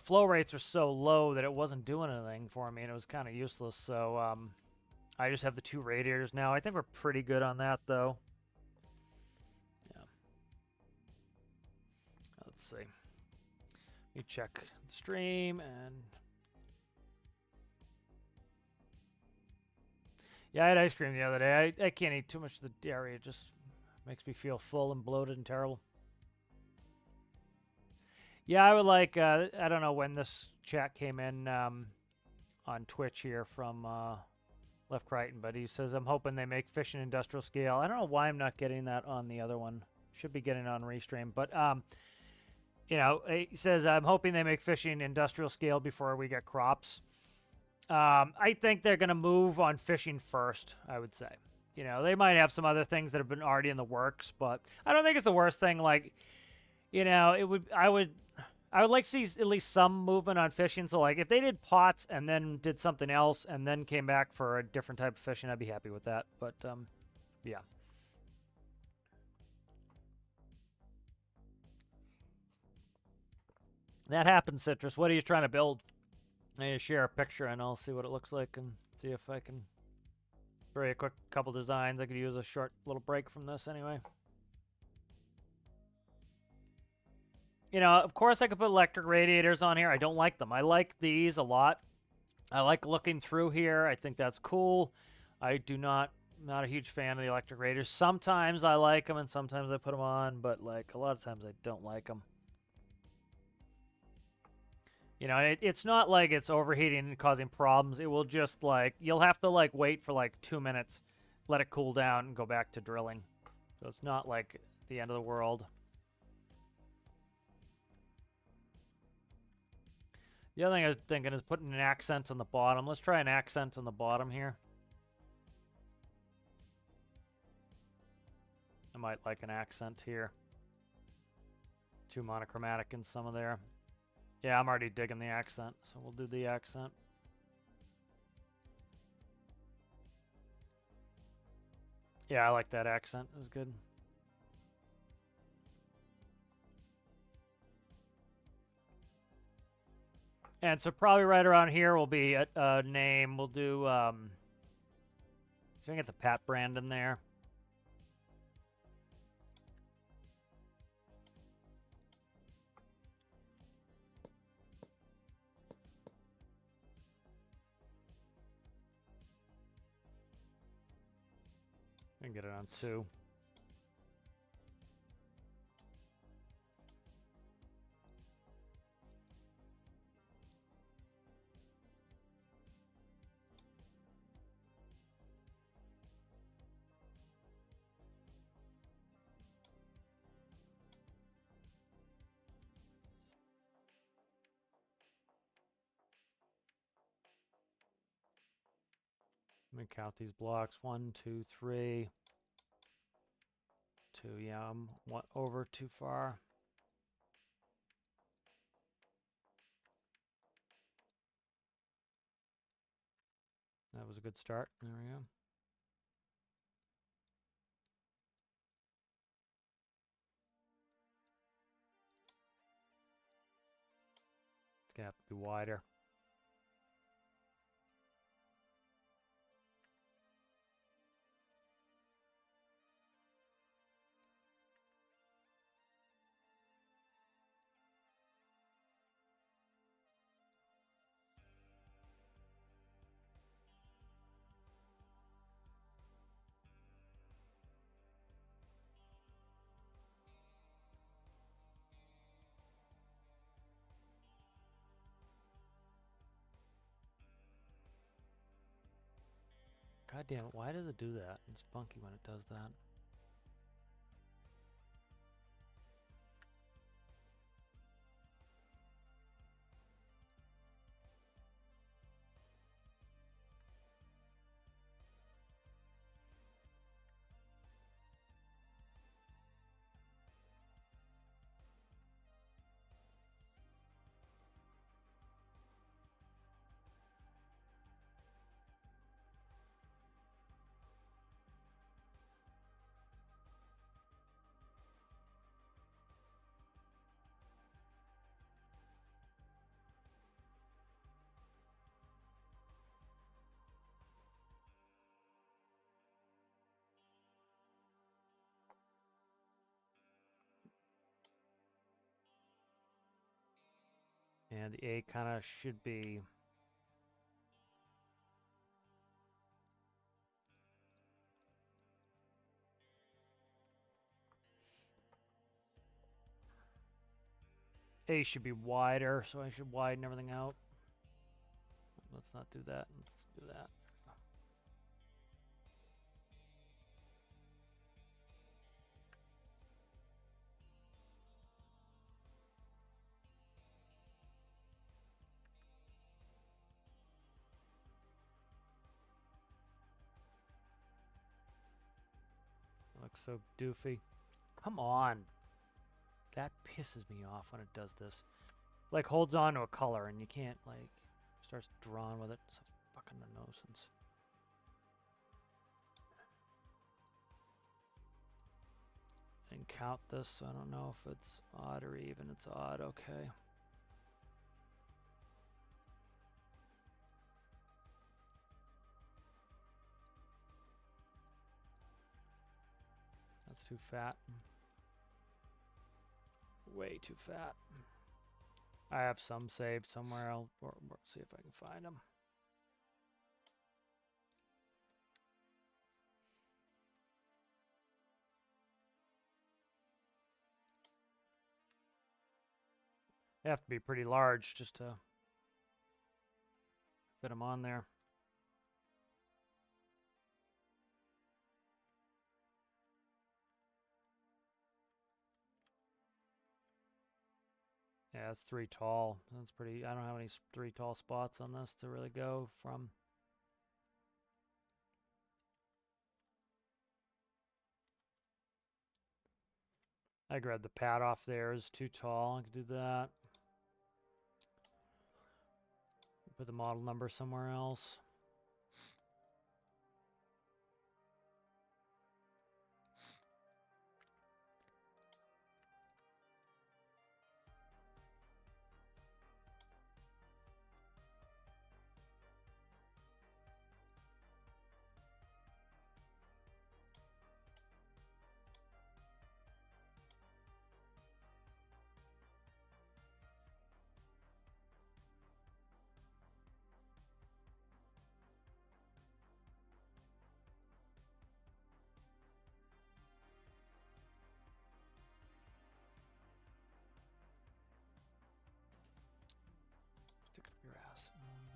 flow rates are so low that it wasn't doing anything for me, and it was kind of useless. So I just have the two radiators now. I think we're pretty good on that, though. Yeah. Let's see. Let me check the stream and. Yeah, I had ice cream the other day. I can't eat too much of the dairy. It just makes me feel full and bloated and terrible. Yeah, I would like, I don't know when this chat came in on Twitch here from Left Crichton, but he says, I'm hoping they make fishing industrial scale. I don't know why I'm not getting that on the other one. Should be getting it on Restream. But, you know, he says, I'm hoping they make fishing industrial scale before we get crops. I think they're going to move on fishing first, I would say. You know, they might have some other things that have been already in the works, but I don't think it's the worst thing. Like, you know, I would like to see at least some movement on fishing. So, like, if they did pots and then did something else and then came back for a different type of fishing, I'd be happy with that. But, yeah. That happens, Citrus. What are you trying to build? I need to share a picture and I'll see what it looks like and see if I can throw you a quick couple designs. I could use a short little break from this anyway. You know, of course I could put electric radiators on here. I don't like them. I like these a lot. I like looking through here. I think that's cool. I do not, not a huge fan of the electric radiators. Sometimes I like them and sometimes I put them on, but like a lot of times I don't like them. You know, it's not like it's overheating and causing problems. It will just like, you'll have to like wait for like 2 minutes, let it cool down and go back to drilling. So it's not like the end of the world. The other thing I was thinking is putting an accent on the bottom. Let's try an accent on the bottom here. I might like an accent here. Too monochromatic in some of there. Yeah, I'm already digging the accent, so we'll do the accent. Yeah, I like that accent. It was good. And so probably right around here will be a name. We'll do, so I can get the Pat brand in there. And get it on 2. Let me count these blocks. 1, 2, 3. 2, yeah, I'm over too far. That was a good start. There we go. It's gonna have to be wider. God damn it, why does it do that? It's funky when it does that. And the A kind of should be... A should be wider, so I should widen everything out. Let's not do that. Let's do that. Looks so doofy. Come on. That pisses me off when it does this. Like, holds on to a color and you can't, like, starts drawing with it. It's a fucking nuisance. And count this, so I don't know if it's odd or even. It's odd, okay. That's too fat. Way too fat. I have some saved somewhere. I'll see if I can find them. They have to be pretty large just to fit them on there. Yeah, it's 3 tall. That's pretty. I don't have any 3 tall spots on this to really go from. I grabbed the pad off there. It's too tall. I could do that. Put the model number somewhere else. Stick it up your ass.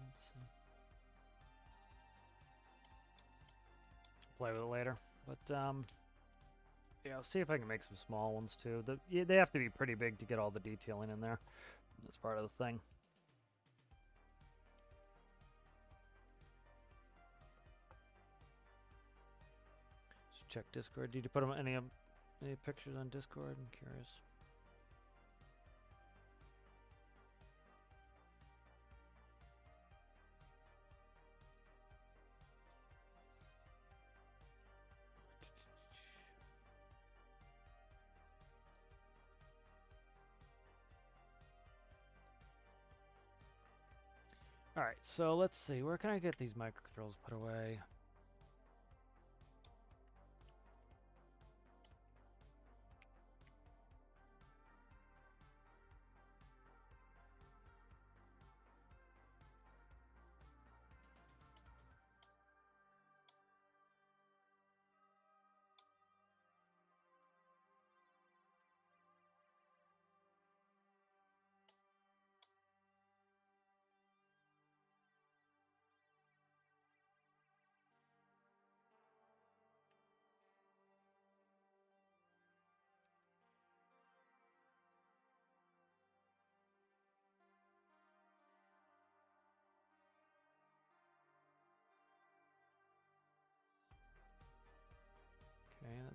Let's see. Play with it later, but yeah, I'll see if I can make some small ones too. They have to be pretty big to get all the detailing in there. That's part of the thing. Just check Discord. Did you put them any pictures on Discord? I'm curious. All right, so let's see. Where can I get these microcontrollers put away?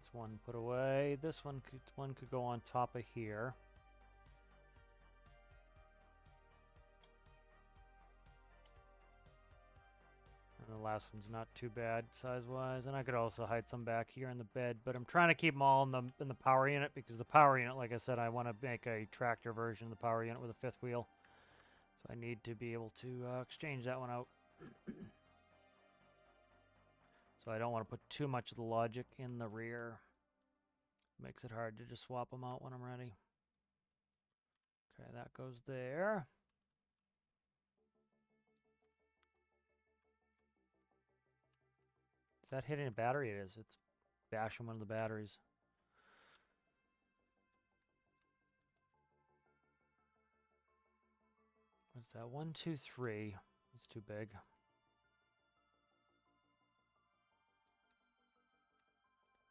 That's one put away. This one could go on top of here. And the last one's not too bad size-wise. And I could also hide some back here in the bed, but I'm trying to keep them all in the power unit because the power unit, like I said, I want to make a tractor version of the power unit with a 5th wheel. So I need to be able to exchange that one out. So I don't want to put too much of the logic in the rear. Makes it hard to just swap them out when I'm ready. Okay, that goes there. Is that hitting a battery? It is. It's bashing one of the batteries. What's that? 1, 2, 3. It's too big.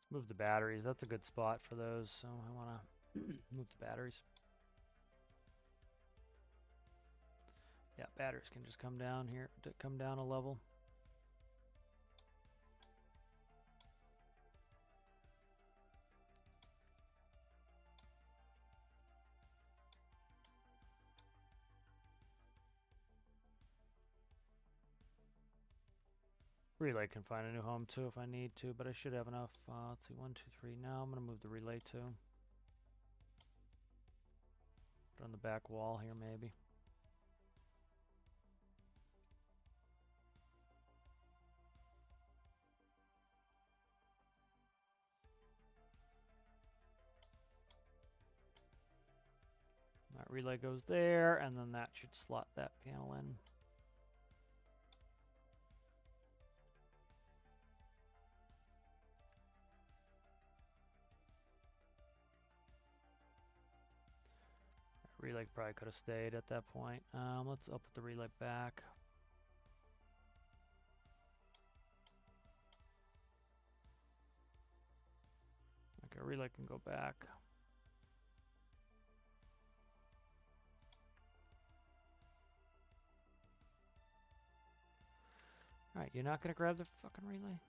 Let's move the batteries. That's a good spot for those. So I want to move the batteries. Yeah, batteries can just come down here, come down a level. Relay can find a new home too if I need to, but I should have enough. Let's see, 1, 2, 3. Now I'm going to move the relay too. Put it on the back wall here, maybe. That relay goes there, and then that should slot that panel in. Relay probably could have stayed at that point. I'll put the relay back. Okay, relay can go back. Alright, you're not gonna grab the fucking relay?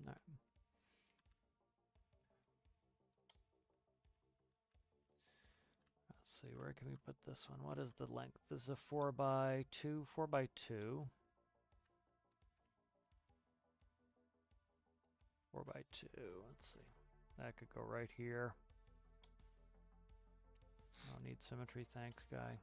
Alright. Let's see, where can we put this one? What is the length? This is a 4x2, 4x2. 4x2, let's see. That could go right here. Don't need symmetry, thanks, guy.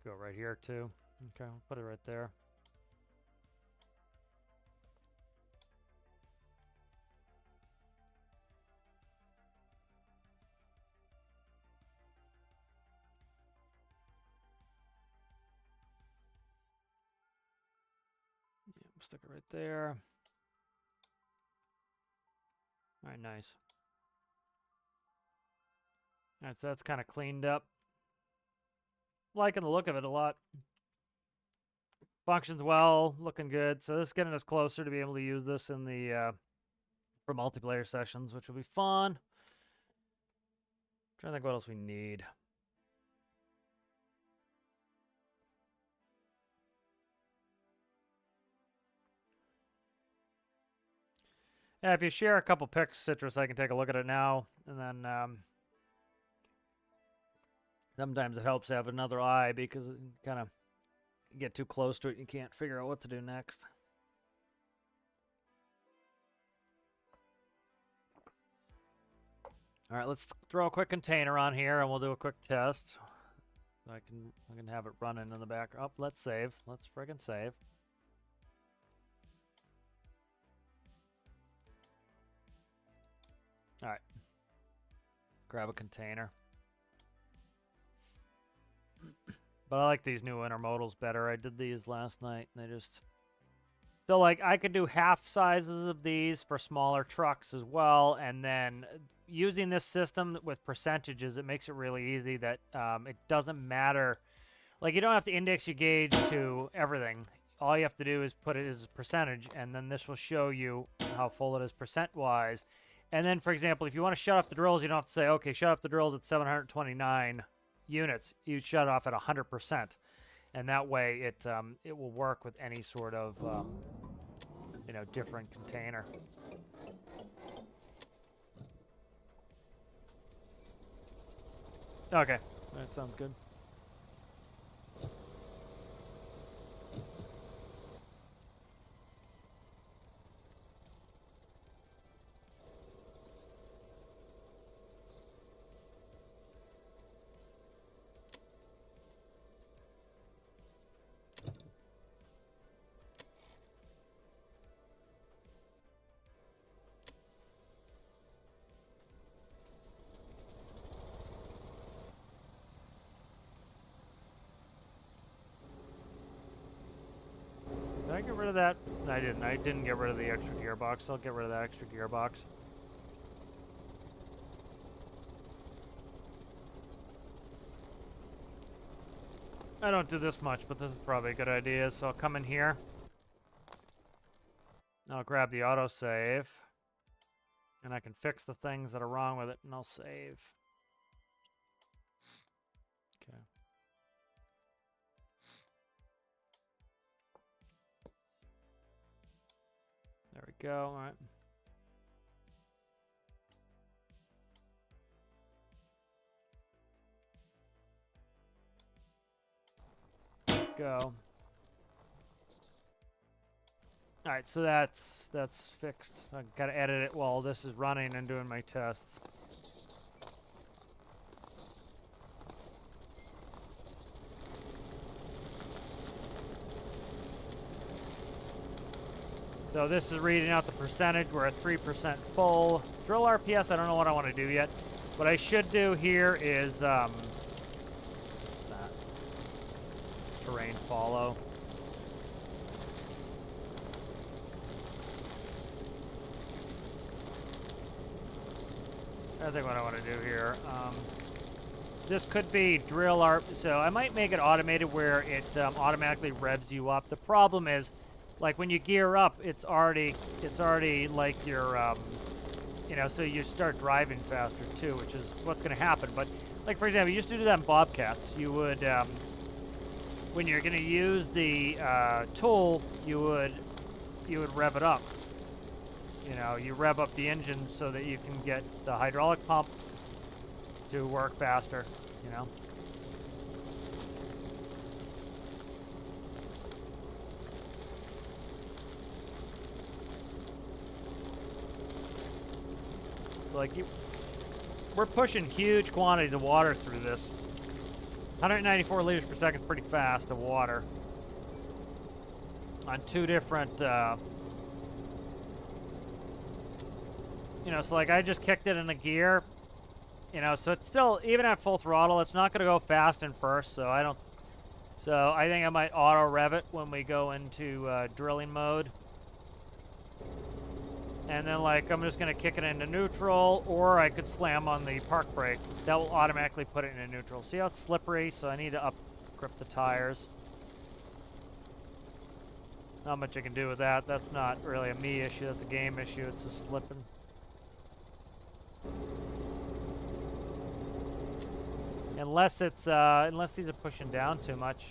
Go right here too. Okay, we'll put it right there. Yeah, we'll stick it right there. All right, nice. All right, so that's kind of cleaned up. Liking the look of it a lot. Functions well, looking good. So this is getting us closer to be able to use this in the for multiplayer sessions, which will be fun. Trying to think what else we need. Yeah, if you share a couple pics, Citrus, I can take a look at it now, and then sometimes it helps to have another eye because it kind of get too close to it, you can't figure out what to do next. All right, let's throw a quick container on here, and we'll do a quick test. I can have it running in the back. Oh, let's save. Let's friggin' save. All right. Grab a container. But I like these new intermodals better. I did these last night, and they just... So, like, I could do half sizes of these for smaller trucks as well, and then using this system with percentages, it makes it really easy that it doesn't matter. Like, you don't have to index your gauge to everything. All you have to do is put it as a percentage, and then this will show you how full it is percent-wise. And then, for example, if you want to shut off the drills, you don't have to say, okay, shut off the drills at 729 units. You shut off at 100%. And that way, it will work with any sort of, you know, different container. Okay, that sounds good. Did I get rid of that? I didn't. I didn't get rid of the extra gearbox. I'll get rid of that extra gearbox. I don't do this much, but this is probably a good idea. So I'll come in here. I'll grab the autosave. And I can fix the things that are wrong with it, and I'll save. Okay. There we go. All right. Go. All right, so that's fixed. I gotta edit it while this is running and doing my tests. So this is reading out the percentage. We're at 3% full. Drill RPS, I don't know what I want to do yet. What I should do here is, what's that? It's terrain follow. I think what I want to do here. This could be drill RP, so I might make it automated where it automatically revs you up. The problem is, like when you gear up, it's already like you're, you know, so you start driving faster too, which is what's going to happen. But like for example, you used to do that in Bobcats. You would, when you're going to use the tool, you would rev it up. You know, you rev up the engine so that you can get the hydraulic pump to work faster. You know. Like we're pushing huge quantities of water through this. 194 liters per second is pretty fast of water on two different, you know, so like I just kicked it in the gear, you know, so it's still, even at full throttle, it's not going to go fast in first, so I think I might auto rev it when we go into drilling mode. And then, like, I'm just going to kick it into neutral, or I could slam on the park brake. That will automatically put it into neutral. See how it's slippery? So I need to up-grip the tires. Not much I can do with that. That's not really a me issue. That's a game issue. It's just slipping. Unless it's, unless these are pushing down too much.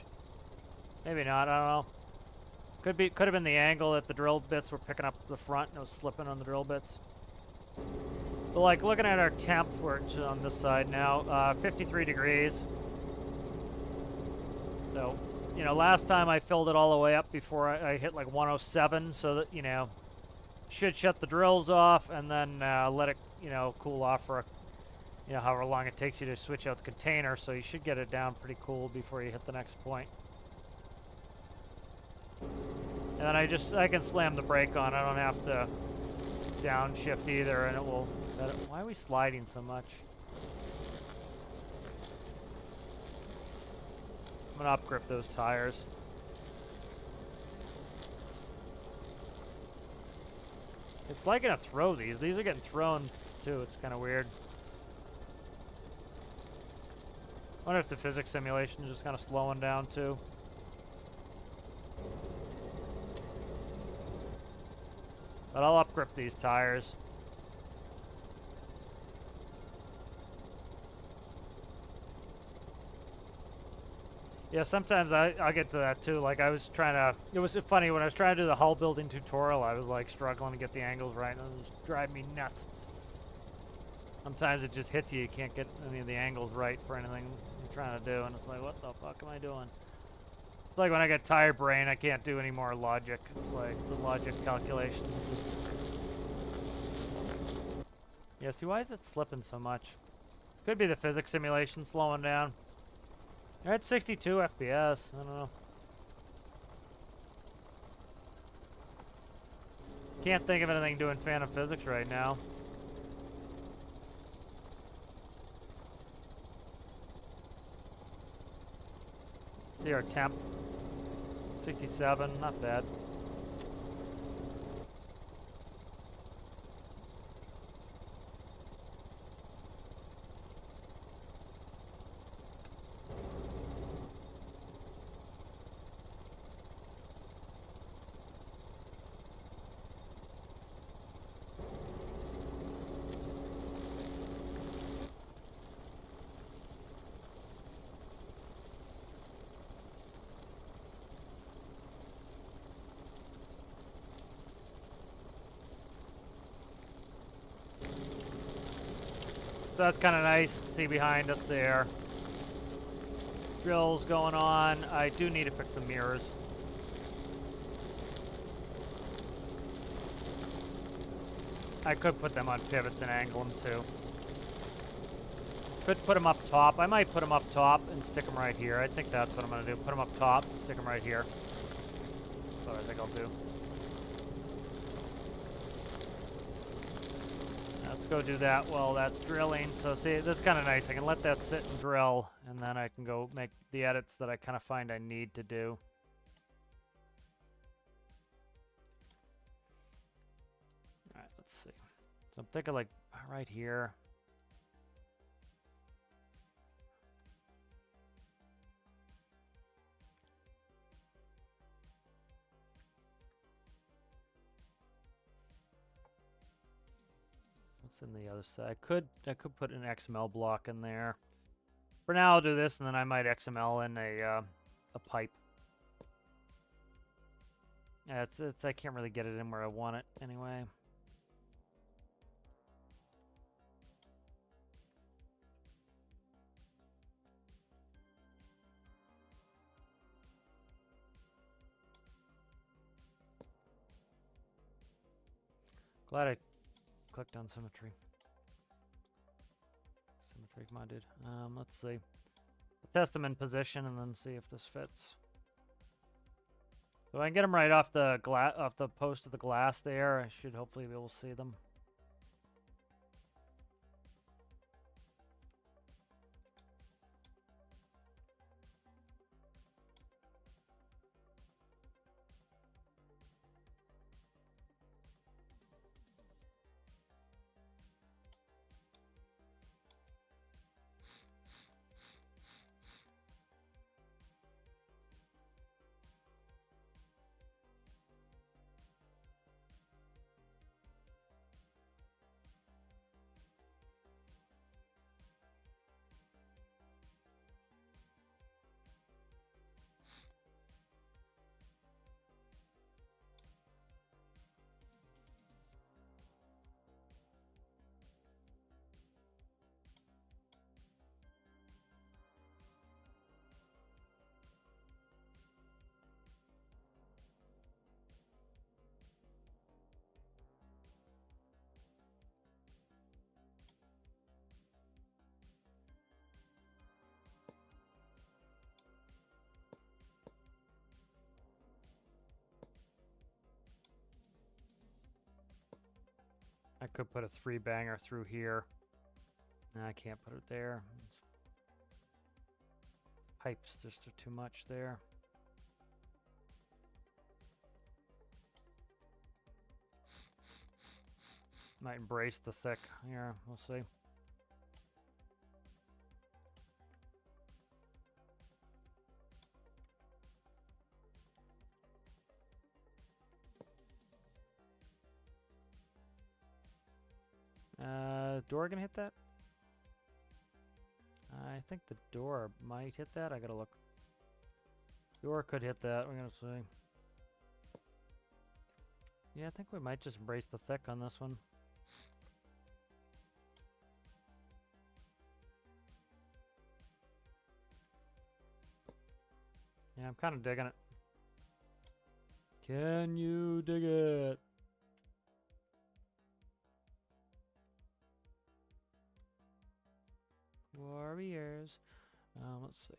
Maybe not. I don't know. Could have been the angle that the drill bits were picking up the front and it was slipping on the drill bits. But like looking at our temp, we're on this side now, 53 degrees. So, you know, last time I filled it all the way up before I hit like 107, so that, you know, should shut the drills off and then let it, you know, cool off for, you know, however long it takes you to switch out the container. So you should get it down pretty cool before you hit the next point. And then I can slam the brake on. I don't have to downshift either, and it will set it. Why are we sliding so much? I'm gonna up-grip those tires. It's like gonna throw these. These are getting thrown too. It's kind of weird. I wonder if the physics simulation is just kind of slowing down too. But I'll upgrip these tires. Yeah, sometimes I get to that too. Like I was trying to, it was funny when I was trying to do the hull building tutorial, I was like struggling to get the angles right and it was driving me nuts. Sometimes it just hits you, you can't get any of the angles right for anything you're trying to do and it's like, what the fuck am I doing? It's like when I get tire brain, I can't do any more logic. It's like the logic calculations are just... Yeah, see, why is it slipping so much? Could be the physics simulation slowing down. They're at 62 FPS. I don't know. Can't think of anything doing phantom physics right now. See our temp. 67, not bad. So that's kind of nice. See behind us there. Drills going on. I do need to fix the mirrors. I could put them on pivots and angle them too. Could put them up top. I might put them up top and stick them right here. I think that's what I'm going to do. Put them up top and stick them right here. That's what I think I'll do. Let's go do that while that's drilling. So see, this is kind of nice. I can let that sit and drill, and then I can go make the edits that I kind of find I need to do. All right, let's see. So I'm thinking like right here. In the other side. I could put an XML block in there. For now, I'll do this, and then I might XML in a pipe. Yeah, it's I can't really get it in where I want it anyway. Glad I clicked on symmetry. Symmetry commanded. Let's see. Test them in position and then see if this fits. So I can get them right off the post of the glass there. I should hopefully be able to see them. I could put a 3-banger through here. No, I can't put it there. Pipes just are too much there. Might embrace the thick here. We'll see. Door gonna hit that? I think the door might hit that. I gotta look. Door could hit that. We're gonna see. Yeah, I think we might just embrace the thick on this one. Yeah, I'm kind of digging it. Can you dig it? Warriors. Let's see.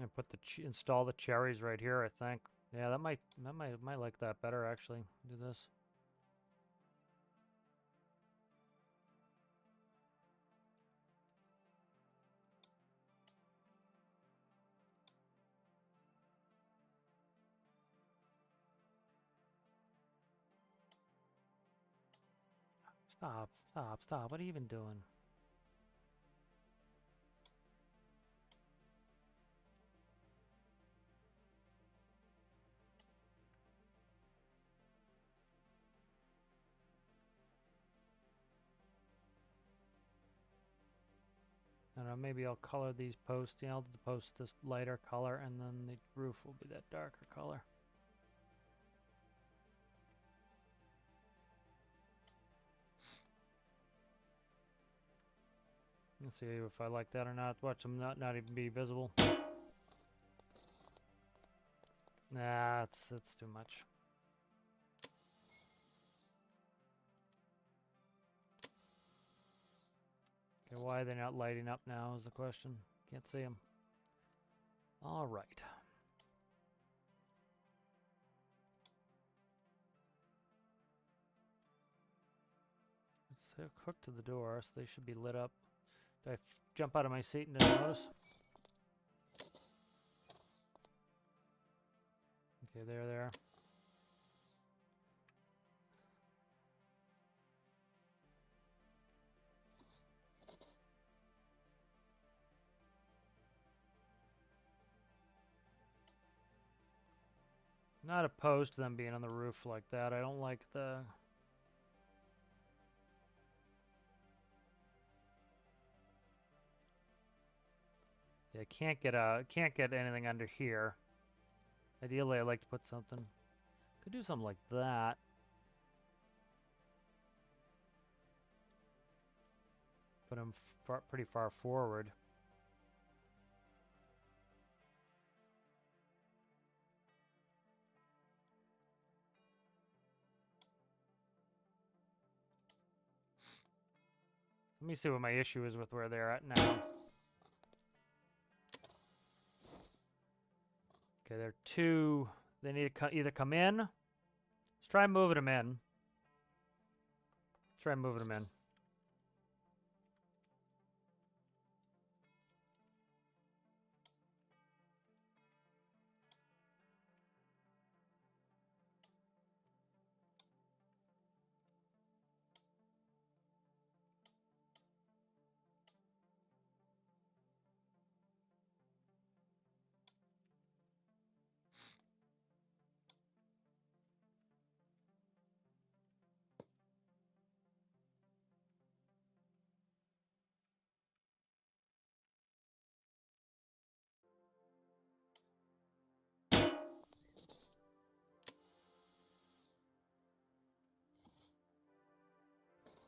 And put the install the cherries right here. I think. Yeah, that might like that better actually. Do this. Stop! Stop! Stop! What are you even doing? I don't know, maybe I'll color these posts. Yeah, I'll do the post this lighter color, and then the roof will be that darker color. Let's see if I like that or not. Watch them not even be visible. Nah, it's too much. Okay, why are they not lighting up now is the question. Can't see them. All right. It's hooked to the door, so they should be lit up. Did I jump out of my seat and didn't notice? Okay, there they are. Not opposed to them being on the roof like that. I don't like the... Yeah, can't get anything under here. Ideally, I like to put something. Could do something like that. Put them pretty far forward. Let me see what my issue is with where they're at now. Okay, they're two. They need to either come in. Let's try moving them in. Let's try moving them in.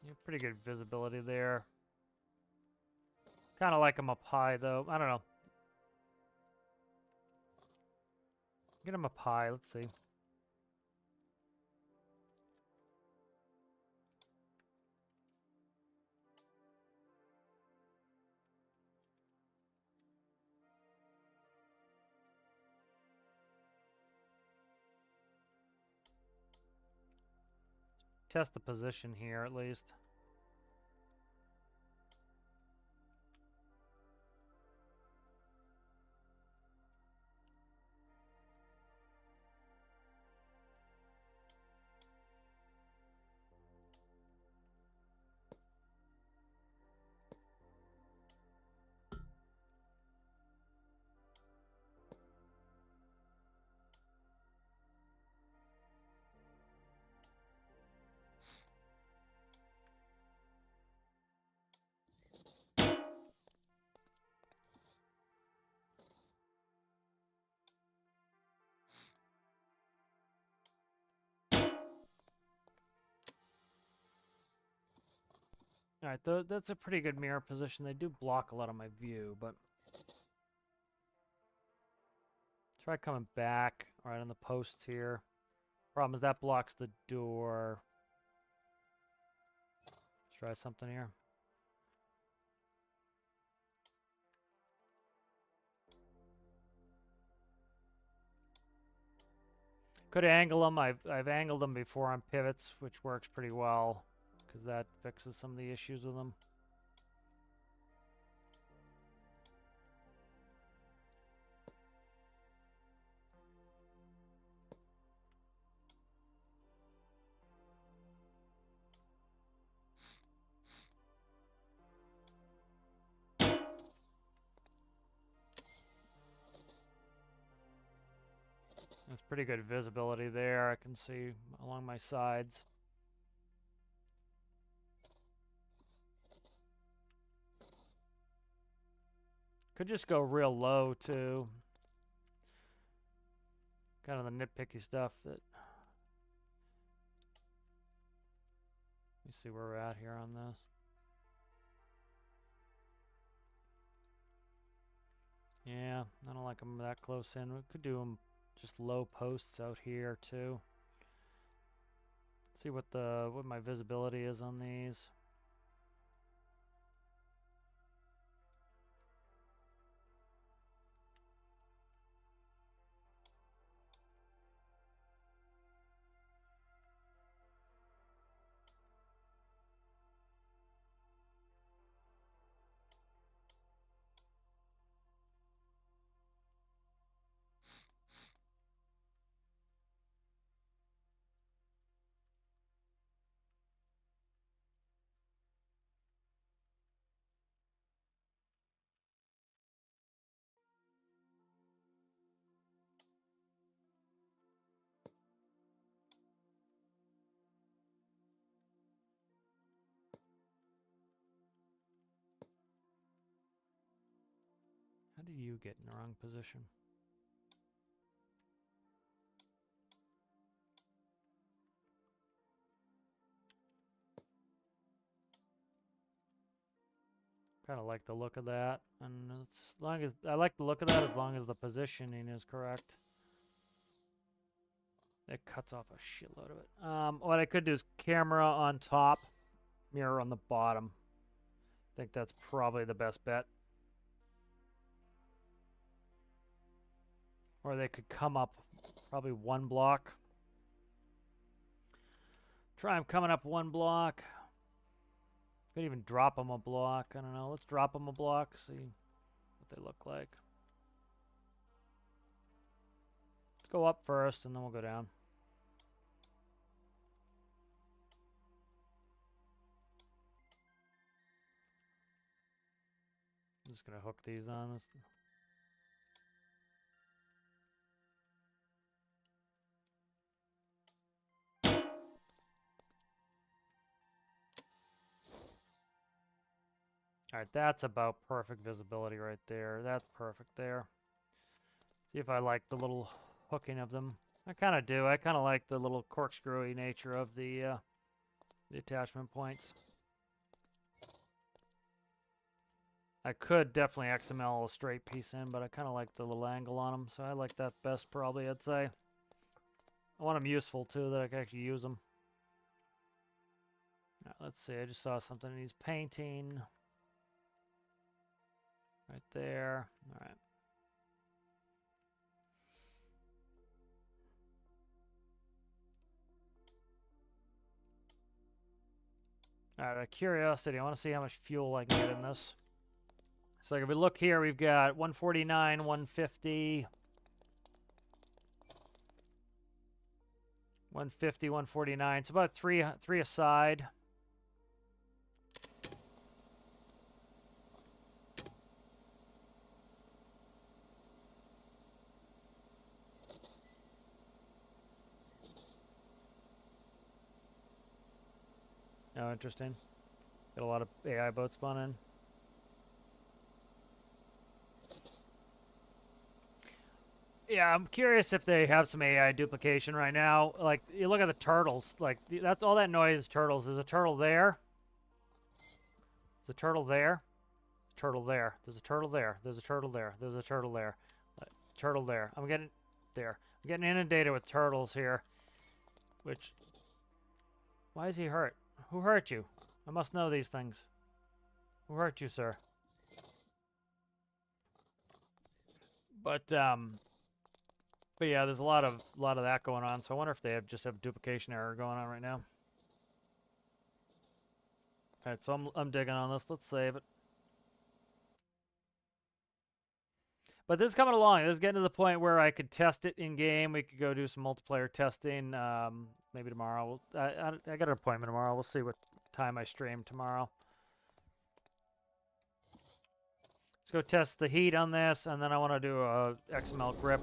Yeah, pretty good visibility there. Kind of like them up high, though. I don't know. Get them up high. Let's see. Test the position here at least. Alright, that's a pretty good mirror position. They do block a lot of my view, but... Try coming back right on the posts here. Problem is that blocks the door. Try something here. Could angle them. I've angled them before on pivots, which works pretty well because that fixes some of the issues with them. There's pretty good visibility there. I can see along my sides. Could just go real low too. Kind of the nitpicky stuff that... Let me see where we're at here on this. Yeah, I don't like them that close in. We could do them just low posts out here too. See what my visibility is on these. How do you get in the wrong position? Kind of like the look of that, and as long as I like the look of that, as long as the positioning is correct. It cuts off a shitload of it. What I could do is camera on top, mirror on the bottom. I think that's probably the best bet. Or they could come up probably one block. Try them coming up one block. Could even drop them a block. I don't know. Let's drop them a block. See what they look like. Let's go up first and then we'll go down. I'm just gonna hook these on this. All right, that's about perfect visibility right there. That's perfect there. See if I like the little hooking of them. I kind of do. I kind of like the little corkscrewy nature of the attachment points. I could definitely XML a straight piece in, but I kind of like the little angle on them, so I like that best probably, I'd say. I want them useful too, that I can actually use them. Right, let's see, I just saw something he's painting. Right there. All right. Alright, out of curiosity, I want to see how much fuel I can get in this. So like if we look here, we've got 149, 150, 150, 149. It's about three a side. Oh, interesting. Got a lot of AI boats spawning. Yeah, I'm curious if they have some AI duplication right now. Like, you look at the turtles. Like, that's all that noise is turtles. There's a turtle there. There's a turtle there. Turtle there. There's a turtle there. There's a turtle there. There's a turtle there. Turtle there. I'm getting there. I'm getting inundated with turtles here. Which, why is he hurt? Who hurt you? I must know these things. Who hurt you, sir? But yeah, there's a lot of that going on. So I wonder if they just have duplication error going on right now. All right, so I'm digging on this. Let's save it. But this is coming along. This is getting to the point where I could test it in game. We could go do some multiplayer testing. Maybe tomorrow. I got an appointment tomorrow. We'll see what time I stream tomorrow. Let's go test the heat on this, and then I want to do a XML grip.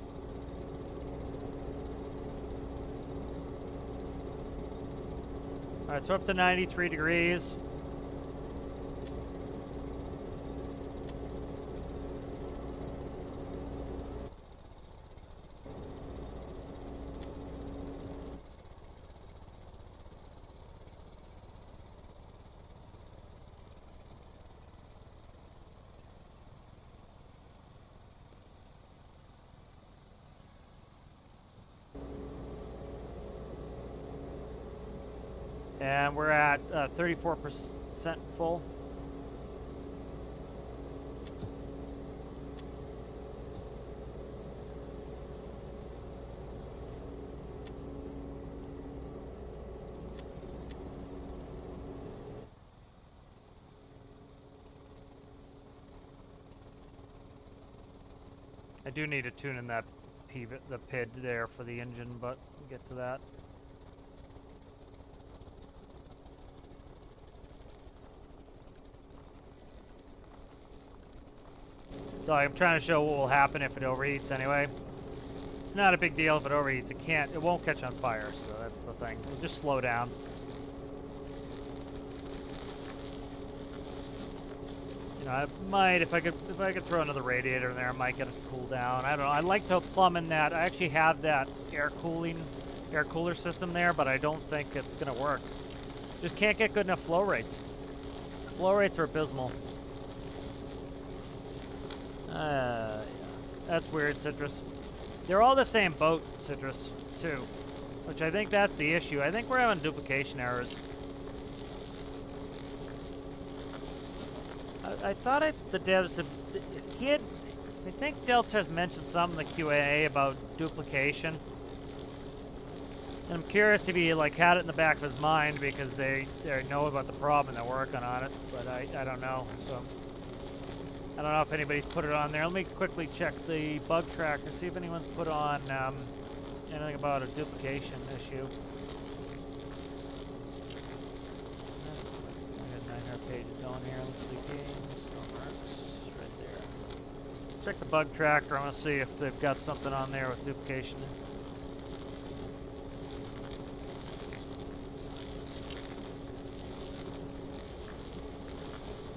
All right, so up to 93 degrees. And we're at 34% full. I do need to tune in that the PID there for the engine, but we'll get to that. So I'm trying to show what will happen if it overheats anyway. Not a big deal if it overheats. It won't catch on fire, so that's the thing. It'll just slow down. You know, I might, if I could throw another radiator in there, I might get it to cool down. I don't know. I'd like to plumb in that. I actually have that air cooler system there, but I don't think it's gonna work. Just can't get good enough flow rates. Flow rates are abysmal. Yeah. That's weird, Citrus. They're all the same boat, Citrus, too. Which I think that's the issue. I think we're having duplication errors. I thought the devs I think Delta has mentioned something in the QA about duplication. And I'm curious if he had it in the back of his mind because they know about the problem and they're working on it, but I don't know. So I don't know if anybody's put it on there. Let me quickly check the bug tracker, see if anyone's put on anything about a duplication issue. I got 900 pages going here. Let's see, games, stormworks, right there. Check the bug tracker. I want to see if they've got something on there with duplication.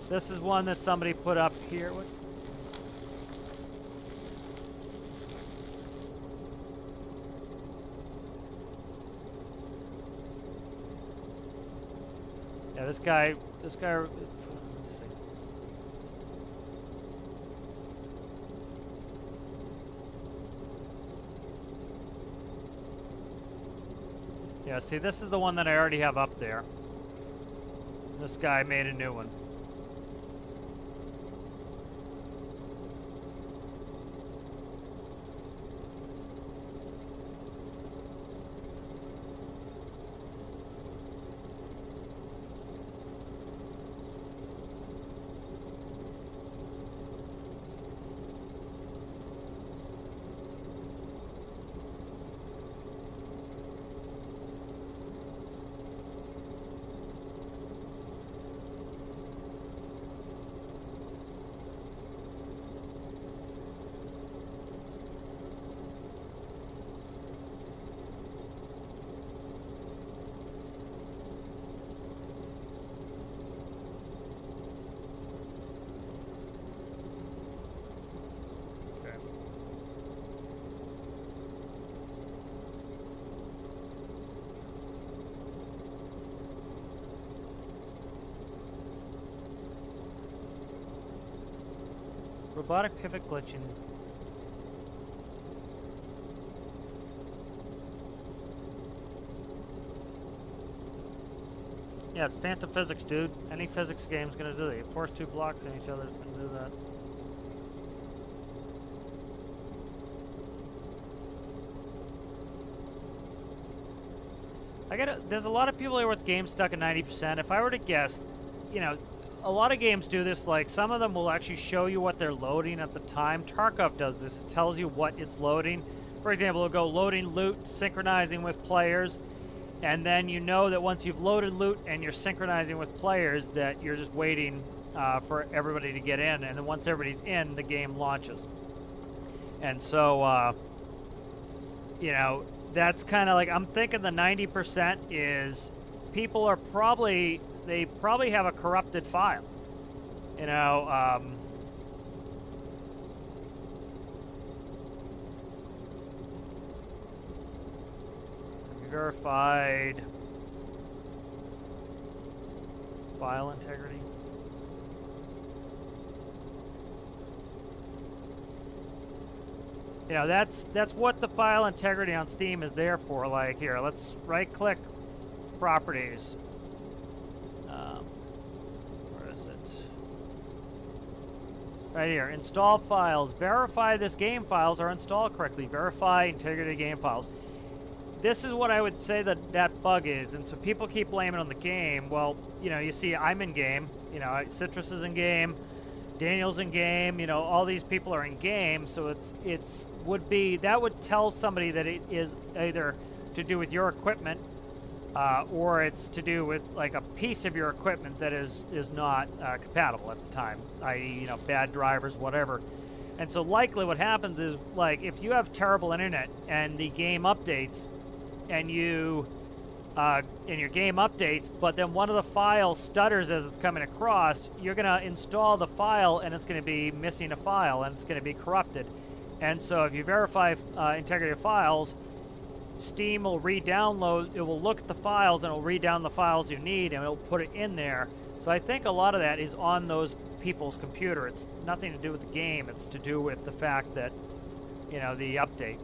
This is one that somebody put up here. What? Yeah, this guy, let me see. Yeah, see, this is the one that I already have up there. This guy made a new one. robotic pivot glitching. Yeah, it's phantom physics, dude. Any physics game's gonna do that. You force two blocks in each other, it's gonna do that. There's a lot of people here with games stuck at 90%. If I were to guess, you know, a lot of games do this, like some of them will actually show you what they're loading at the time. Tarkov does this. It tells you what it's loading. For example, it'll go loading loot, synchronizing with players, and then you know that once you've loaded loot and you're synchronizing with players that you're just waiting for everybody to get in, and then once everybody's in, the game launches. And so, you know, that's kind of like, I'm thinking the 90% is people are probably, they probably have a corrupted file. You know, verified file integrity. You know, that's what the file integrity on Steam is there for. Like, here, let's right-click properties. Where is it? Right here, install files. Verify this game files are installed correctly. Verify integrity game files. This is what I would say that bug is, and so people keep blaming on the game. Well, you know, you see I'm in game. You know, Citrus is in game. Daniel's in game, you know, all these people are in game, so that would tell somebody that it is either to do with your equipment, or it's to do with like a piece of your equipment that is not compatible at the time, i.e., you know, bad drivers, whatever. And so likely what happens is, like, if you have terrible internet and the game updates, and your game updates, but then one of the files stutters as it's coming across, you're going to install the file and it's going to be missing a file and it's going to be corrupted. And so if you verify integrity of files, Steam will re-download, it will look at the files and it will read down the files you need and it'll put it in there. So I think a lot of that is on those people's computer. It's nothing to do with the game, it's to do with the fact that, you know, the update.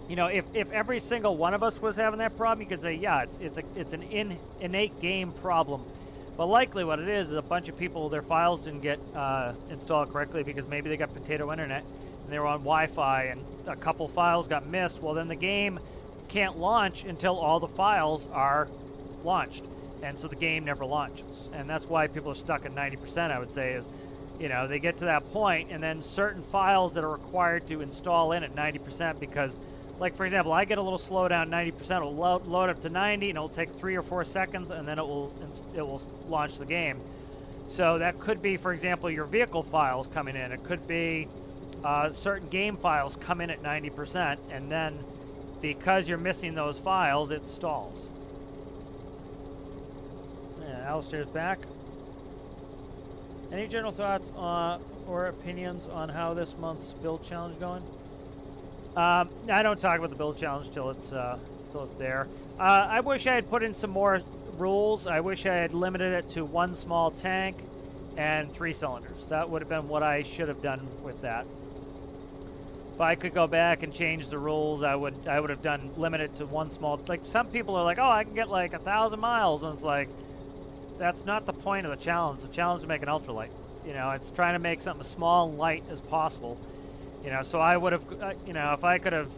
You know, if every single one of us was having that problem, you could say, yeah, it's an innate game problem. But likely what it is a bunch of people, their files didn't get installed correctly because maybe they got potato internet and they were on Wi-Fi and a couple files got missed. Well, then the game can't launch until all the files are launched. And so the game never launches. And that's why people are stuck at 90%, I would say, is, you know, they get to that point and then certain files that are required to install in at 90% because, like, for example, I get a little slowdown, 90%, it'll load up to 90, and it'll take 3 or 4 seconds, and then it will launch the game. So that could be, for example, your vehicle files coming in. It could be certain game files come in at 90%, and then because you're missing those files, it stalls. Yeah, Alistair's back. Any general thoughts or opinions on how this month's build challenge going? I don't talk about the build challenge till it's there. I wish I had put in some more rules. I wish I had limited it to 1 small tank and 3 cylinders. That would have been what I should have done with that. If I could go back and change the rules, I would have done limited to 1 small. Like, some people are like, oh, I can get like 1,000 miles, and it's like, that's not the point of the challenge. The challenge is to make an ultralight. You know, it's trying to make something as small and light as possible. You know, so I would have, you know, if I could have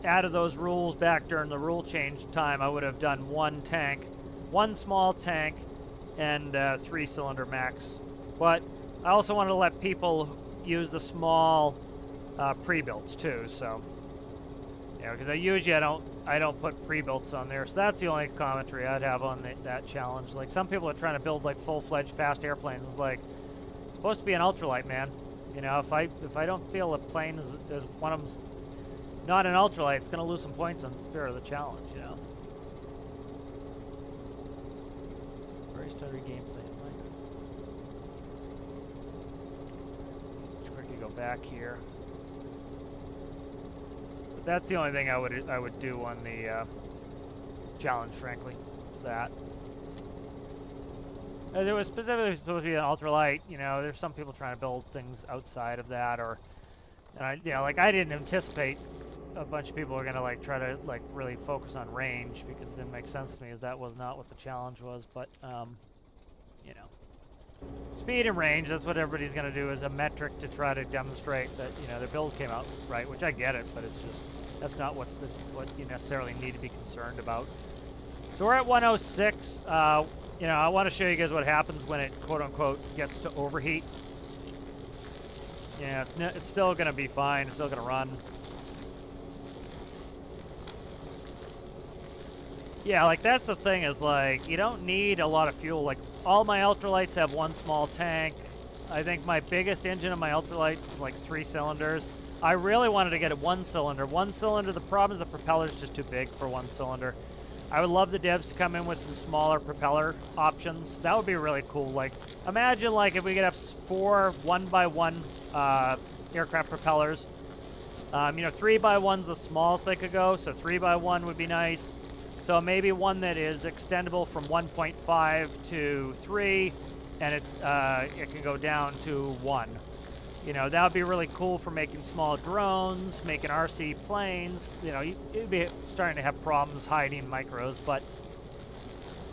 added those rules back during the rule change time, I would have done 1 tank, 1 small tank, and 3-cylinder max. But I also wanted to let people use the small pre-builts too. So, you know, because usually I don't put pre-builts on there. So that's the only commentary I'd have on that challenge. Like, some people are trying to build like full-fledged fast airplanes. It's like, it's supposed to be an ultralight, man. You know, if I don't feel a plane is one of them's not an ultralight, it's going to lose some points on spirit of the challenge, you know. Very stuttery gameplay. Just quickly go back here. But that's the only thing I would do on the challenge, frankly, is that. It was specifically supposed to be an ultralight. You know, there's some people trying to build things outside of that, or, and you know, like I didn't anticipate a bunch of people are gonna like try to like really focus on range because it didn't make sense to me, as that was not what the challenge was. But you know, speed and range, that's what everybody's gonna do as a metric to try to demonstrate that, you know, their build came out right, which I get it, but it's just that's not what you necessarily need to be concerned about. So we're at 106. You know, I want to show you guys what happens when it quote-unquote gets to overheat. Yeah, it's still going to be fine. It's still going to run. Yeah, like that's the thing is like you don't need a lot of fuel. Like all my ultralights have one small tank. I think my biggest engine of my ultralight was like 3 cylinders. I really wanted to get a 1 cylinder. 1 cylinder, the problem is the propeller's just too big for 1 cylinder. I would love the devs to come in with some smaller propeller options. That would be really cool. Like, imagine like if we could have 4 1x1 aircraft propellers. You know, 3x1's the smallest they could go, so 3x1 would be nice. So maybe one that is extendable from 1.5 to 3, and it can go down to 1. You know, that would be really cool for making small drones, making RC planes. You know, you'd be starting to have problems hiding micros, but,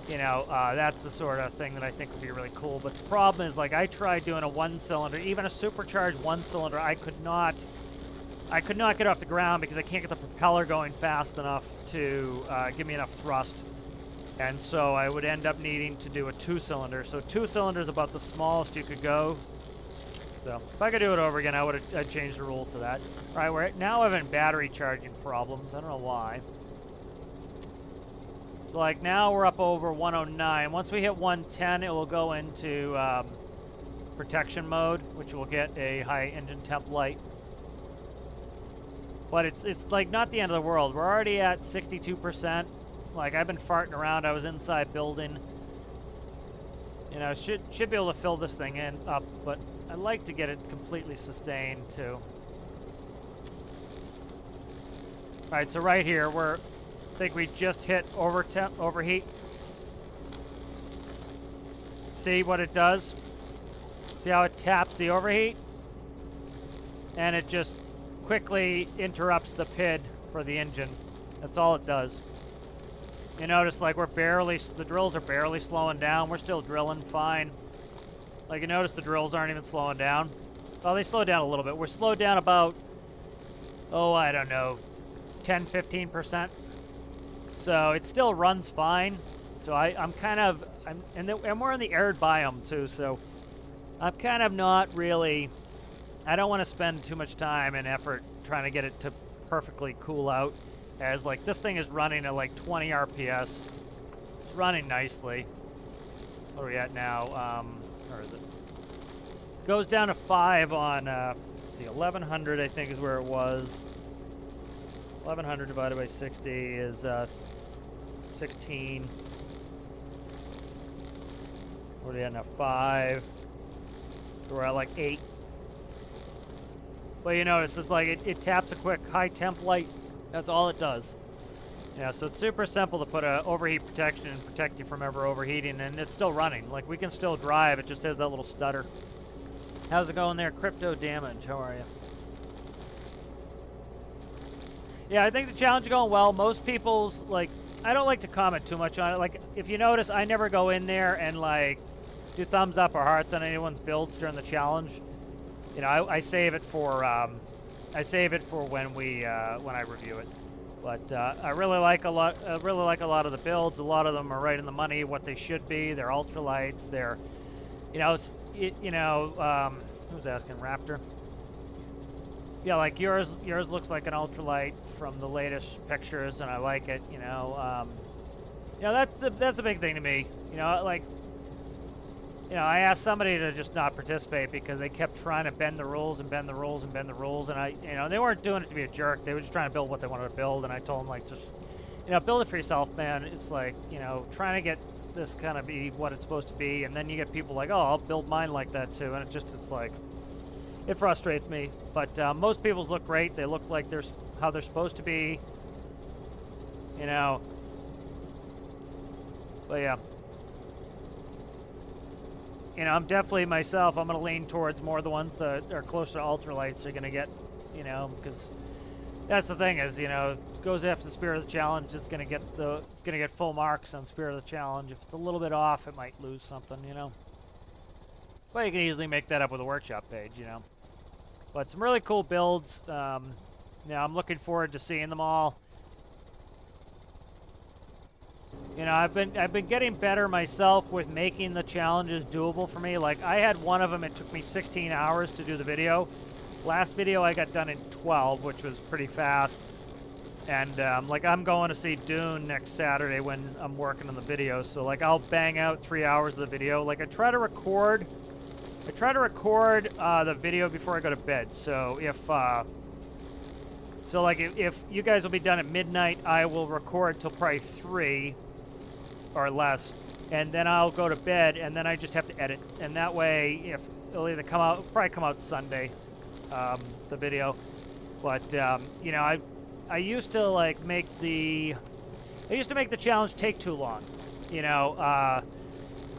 you know, that's the sort of thing that I think would be really cool. But the problem is, like, I tried doing a 1 cylinder, even a supercharged 1 cylinder, I could not get off the ground because I can't get the propeller going fast enough to give me enough thrust. And so I would end up needing to do a 2 cylinder. So 2 cylinders is about the smallest you could go. So if I could do it over again, I'd change the rule to that. All right, we're now having battery charging problems. I don't know why. So like now we're up over 109. Once we hit 110, it will go into protection mode, which will get a high engine temp light. But it's like not the end of the world. We're already at 62%. Like I've been farting around. I was inside building. You know, should be able to fill this thing up, but I'd like to get it completely sustained too. All right, so right here, I think we just hit overheat. See what it does? See how it taps the overheat? And it just quickly interrupts the PID for the engine. That's all it does. You notice like the drills are barely slowing down. We're still drilling fine. Like you notice the drills aren't even slowing down. Well, they slowed down a little bit. We're slowed down about, oh, I don't know, 10, 15%. So it still runs fine. So and we're in the arid biome too. So I'm kind of not really, I don't want to spend too much time and effort trying to get it to perfectly cool out. As like this thing is running at like 20 RPS. It's running nicely. What are we at now? Where is it? Goes down to 5 on, let's see, 1100 I think is where it was. 1100 divided by 60 is 16. What are we at now? 5. So we're at like 8. But you notice it's like it taps a quick high temp light. That's all it does. Yeah, so it's super simple to put a overheat protection and protect you from ever overheating, and it's still running. Like we can still drive, it just has that little stutter. How's it going there? Crypto Damage, how are you? Yeah, I think the challenge is going well. Most people's, like, I don't like to comment too much on it. Like, if you notice, I never go in there and, like, do thumbs up or hearts on anyone's builds during the challenge. You know, I save it for when I review it. But I really like a lot of the builds. A lot of them are right in the money, what they should be. They're ultralights. They're, you know, who's asking? Raptor. Yeah, like yours looks like an ultralight from the latest pictures, and I like it. You know, that's the big thing to me. You know, like, you know, I asked somebody to just not participate because they kept trying to bend the rules and bend the rules and bend the rules, and they weren't doing it to be a jerk. They were just trying to build what they wanted to build, and I told them, like, just, you know, build it for yourself, man. It's like, you know, trying to get this kind of be what it's supposed to be, and then you get people like, oh, I'll build mine like that too, and it's like, it frustrates me. But most people's look great. They look like they're how they're supposed to be, you know. But yeah. you know, I'm definitely myself, I'm going to lean towards more the ones that are closer to ultralights are going to get, you know, because that's the thing is, you know, if it goes after the Spirit of the Challenge, it's going to get full marks on Spirit of the Challenge. If it's a little bit off, it might lose something, you know. But you can easily make that up with a workshop page, you know. But some really cool builds. Now I'm looking forward to seeing them all. You know, I've been getting better myself with making the challenges doable for me. Like, I had one of them, it took me 16 hours to do the video. Last video I got done in 12, which was pretty fast. And, like, I'm going to see Dune next Saturday when I'm working on the video. So, like, I'll bang out 3 hours of the video. Like, I try to record the video before I go to bed. So, if you guys will be done at midnight, I will record till probably 3 or less, and then I'll go to bed, and then I just have to edit. And that way, if it'll either probably come out Sunday, the video. But you know, I used to like make the challenge take too long. You know,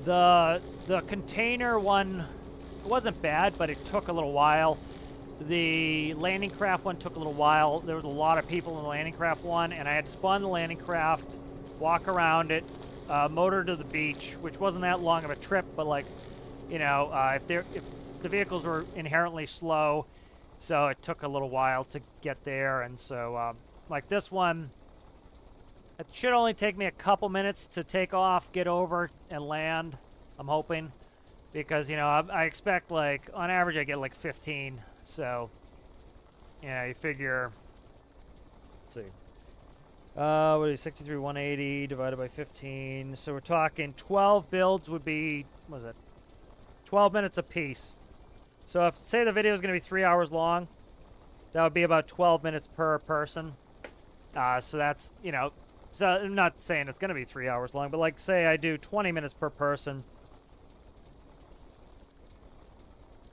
the container one wasn't bad, but it took a little while. The landing craft one took a little while. There was a lot of people in the landing craft one, and I had to spawn the landing craft, walk around it, motor to the beach, which wasn't that long of a trip, but like, you know, if the vehicles were inherently slow, so it took a little while to get there. And so, like this one, it should only take me a couple minutes to take off, get over, and land. I'm hoping, because you know, I expect like on average I get like 15. So, yeah, you figure. Let's see. What is 63 180 divided by 15? So we're talking 12 builds would be, what is it? 12 minutes a piece. So if say the video is going to be 3 hours long, that would be about 12 minutes per person. So that's, you know, so I'm not saying it's going to be 3 hours long, but like say I do 20 minutes per person.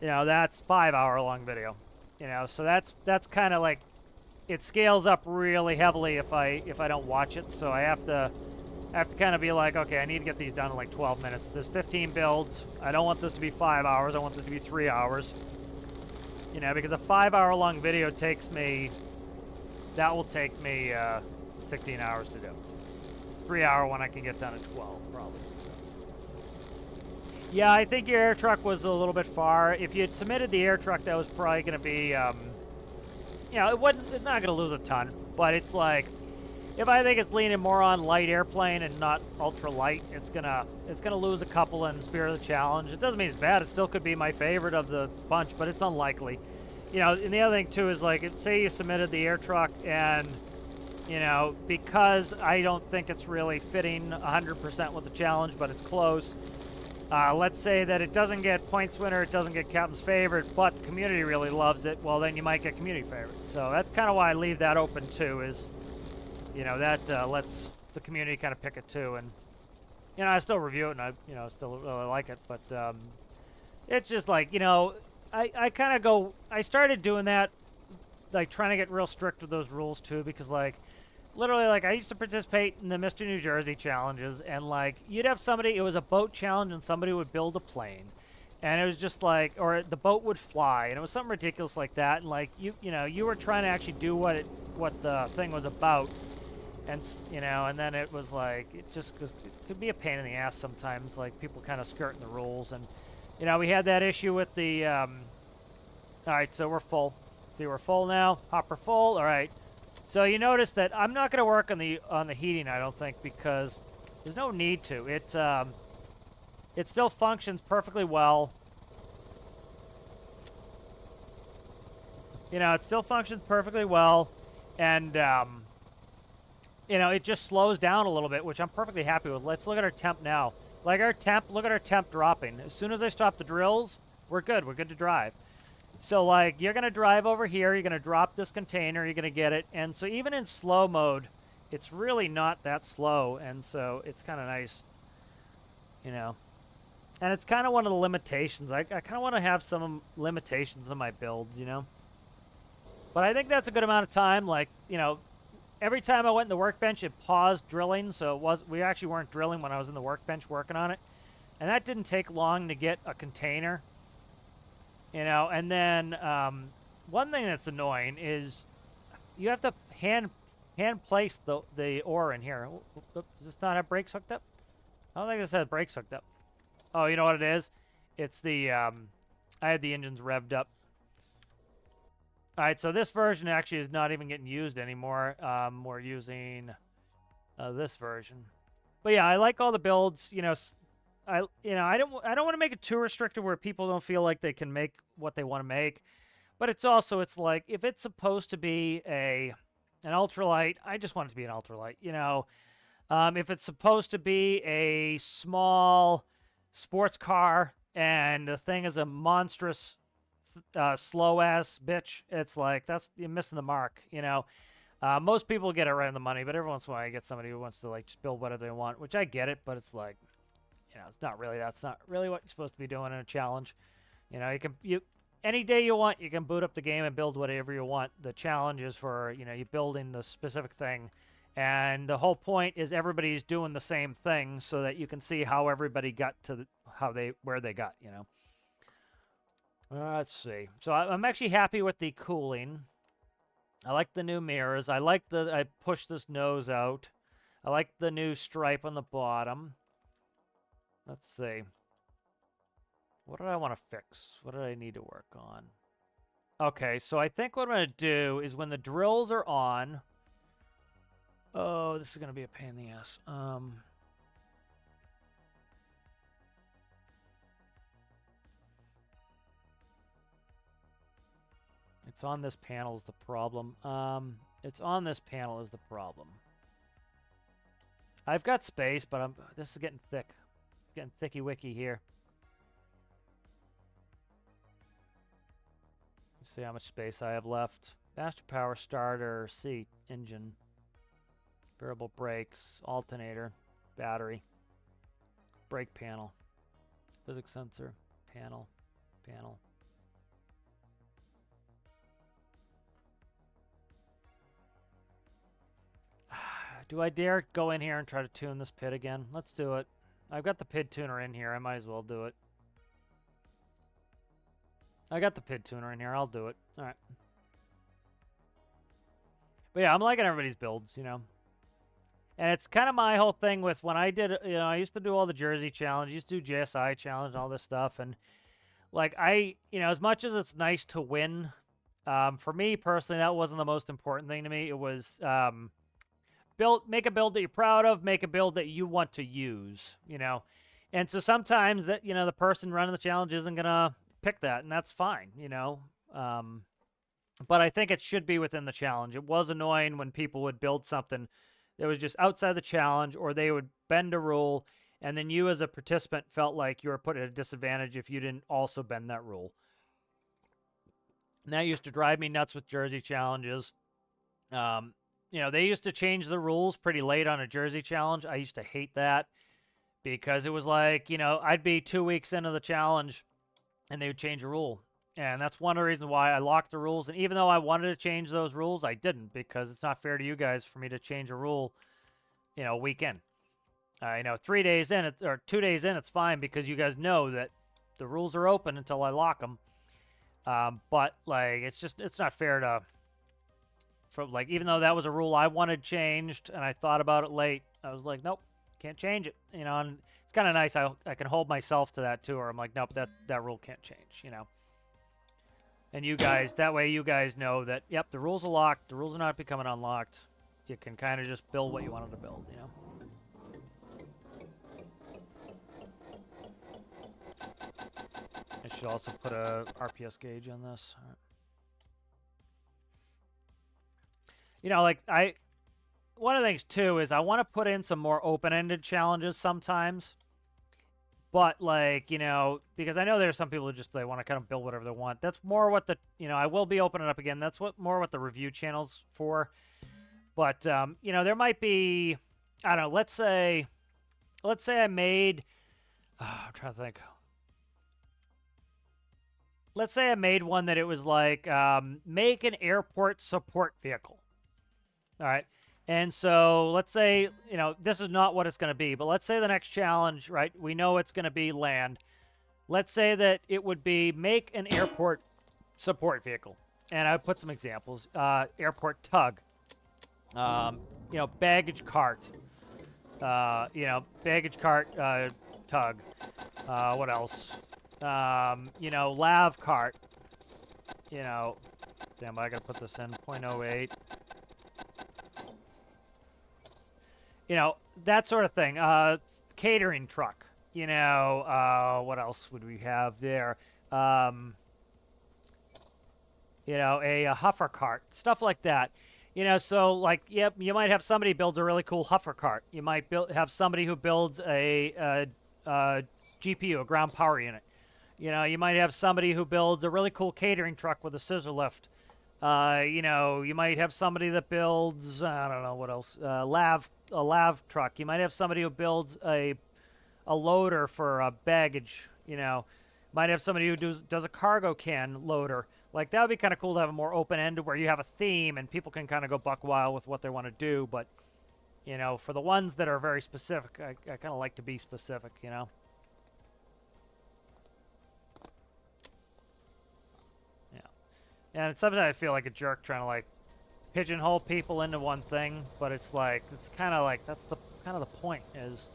You know, that's 5 hour long video. You know, so that's kind of like, it scales up really heavily if I don't watch it. So I have to kind of be like, okay, I need to get these done in like 12 minutes. There's 15 builds. I don't want this to be 5 hours. I want this to be 3 hours. You know, because a 5 hour long video will take me 16 hours to do. 3 hour one I can get done in 12 probably. Yeah, I think your air truck was a little bit far. If you had submitted the air truck, that was probably going to be, you know, it's not going to lose a ton. But it's like, if I think it's leaning more on light airplane and not ultra light, it's gonna lose a couple in Spirit of the Challenge. It doesn't mean it's bad. It still could be my favorite of the bunch, but it's unlikely. You know, and the other thing too is like, say you submitted the air truck and, you know, because I don't think it's really fitting 100% with the challenge, but it's close. Let's say that it doesn't get points winner, it doesn't get captain's favorite, but the community really loves it. Well, then you might get community favorite. So that's kind of why I leave that open too. Is, you know, that lets the community kind of pick it too. And you know, I still review it and I, you know, still really like it. But it's just like, you know, I kind of go. I started doing that, like trying to get real strict with those rules too, because like. Literally, like, I used to participate in the Mr. New Jersey challenges, and, like, you'd have somebody, it was a boat challenge, and somebody would build a plane. And it was just like, or the boat would fly, and it was something ridiculous like that. And, like, you know, you were trying to actually do what the thing was about. And, you know, and then it was like, it could be a pain in the ass sometimes, like, people kind of skirting the rules. And, you know, we had that issue with the, all right, so we're full. See, we're full now. Hopper full, all right. So you notice that I'm not going to work on the heating, I don't think, because there's no need to. It still functions perfectly well. You know, it still functions perfectly well, and you know, it just slows down a little bit, which I'm perfectly happy with. Let's look at our temp now. Like our temp, look at our temp dropping. As soon as I stop the drills, we're good. We're good to drive. So, like, you're going to drive over here, you're going to drop this container, you're going to get it. And so even in slow mode, it's really not that slow. And so it's kind of nice, you know. And it's kind of one of the limitations. I kind of want to have some limitations in my builds, you know. But I think that's a good amount of time. Like, you know, every time I went in the workbench, it paused drilling. So we actually weren't drilling when I was in the workbench working on it. And that didn't take long to get a container, you know. And then one thing that's annoying is you have to hand place the ore in here. Does this not have brakes hooked up? I don't think this has brakes hooked up. Oh, you know what it is? It's the I had the engines revved up. All right, so this version actually is not even getting used anymore. We're using this version. But yeah, I like all the builds. You know, I don't want to make it too restrictive where people don't feel like they can make what they want to make. But it's like if it's supposed to be an ultralight, I just want it to be an ultralight. You know, if it's supposed to be a small sports car and the thing is a monstrous slow ass bitch, it's like you're missing the mark. You know, most people get it right on the money, but every once in a while I get somebody who wants to like just build whatever they want, which I get it, but it's like, you know, that's not really what you're supposed to be doing in a challenge. You know, any day you want, you can boot up the game and build whatever you want. The challenge is for, you know, you building the specific thing. And the whole point is everybody's doing the same thing so that you can see how everybody got to where they got, you know. Let's see. So I'm actually happy with the cooling. I like the new mirrors. I pushed this nose out. I like the new stripe on the bottom. Let's see. What did I want to fix? What did I need to work on? Okay, so I think what I'm going to do is when the drills are on... Oh, this is going to be a pain in the ass. It's on this panel is the problem. It's on this panel is the problem. I've got space, but this is getting thick. It's getting thicky-wicky here. Let's see how much space I have left. Master power, starter, seat, engine, variable brakes, alternator, battery, brake panel, physics sensor, panel. Do I dare go in here and try to tune this pit again? Let's do it. I've got the pit tuner in here. I might as well do it. I got the pit tuner in here. I'll do it. All right. But yeah, I'm liking everybody's builds, you know. And it's kind of my whole thing with when I did, you know, I used to do all the Jersey Challenge, used to do JSI Challenge and all this stuff. And like you know, as much as it's nice to win, for me personally, that wasn't the most important thing to me. It was make a build that you're proud of, make a build that you want to use, you know. And so sometimes that, you know, the person running the challenge isn't going to pick that, and that's fine, you know. But I think it should be within the challenge. It was annoying when people would build something that was just outside the challenge, or they would bend a rule, and then you as a participant felt like you were put at a disadvantage if you didn't also bend that rule. And that used to drive me nuts with Jersey challenges. You know, they used to change the rules pretty late on a Jersey challenge. I used to hate that because it was like, you know, I'd be 2 weeks into the challenge and they would change a rule. And that's one of the reasons why I locked the rules. And even though I wanted to change those rules, I didn't, because it's not fair to you guys for me to change a rule, you know, a week in. You know, 3 days in, or 2 days in, it's fine because you guys know that the rules are open until I lock them. But, like, it's not fair to... like, even though that was a rule I wanted changed and I thought about it late, I was like, nope, can't change it, you know. And it's kind of nice I can hold myself to that too, or I'm like, nope, that rule can't change, you know. And you guys, that way you guys know that, yep, the rules are locked, the rules are not becoming unlocked. You can kind of just build what you wanted to build, you know. I should also put a RPS gauge on this. All right. You know, like, one of the things, too, is I want to put in some more open-ended challenges sometimes. But, like, you know, because I know there's some people who just, they want to kind of build whatever they want. That's more what you know, I will be opening up again. That's more what the review channel's for. But, you know, there might be, I don't know, let's say I made, I'm trying to think. Let's say I made one that it was like, make an airport support vehicle. All right. And so let's say, you know, this is not what it's going to be, but let's say the next challenge, right? We know it's going to be land. Let's say that it would be make an airport support vehicle. And I would put some examples. Airport tug, you know, baggage cart, you know, baggage cart tug. What else? You know, lav cart. You know, damn, I gotta put this in 0.08. You know, that sort of thing. Catering truck. You know, what else would we have there? You know, a huffer cart, stuff like that. You know, so like, yep, you might have somebody builds a really cool huffer cart. You might have somebody who builds a GPU, a ground power unit. You know, you might have somebody who builds a really cool catering truck with a scissor lift. You know, you might have somebody that builds, I don't know what else, a lav truck. You might have somebody who builds a loader for baggage. You know, might have somebody who does a cargo can loader. Like, that would be kind of cool to have a more open-ended where you have a theme and people can kind of go buck wild with what they want to do. But, you know, for the ones that are very specific, I kind of like to be specific, you know. Yeah. And sometimes I feel like a jerk trying to, like, pigeonhole people into one thing. But it's like, it's kind of like, that's the kind of the point is,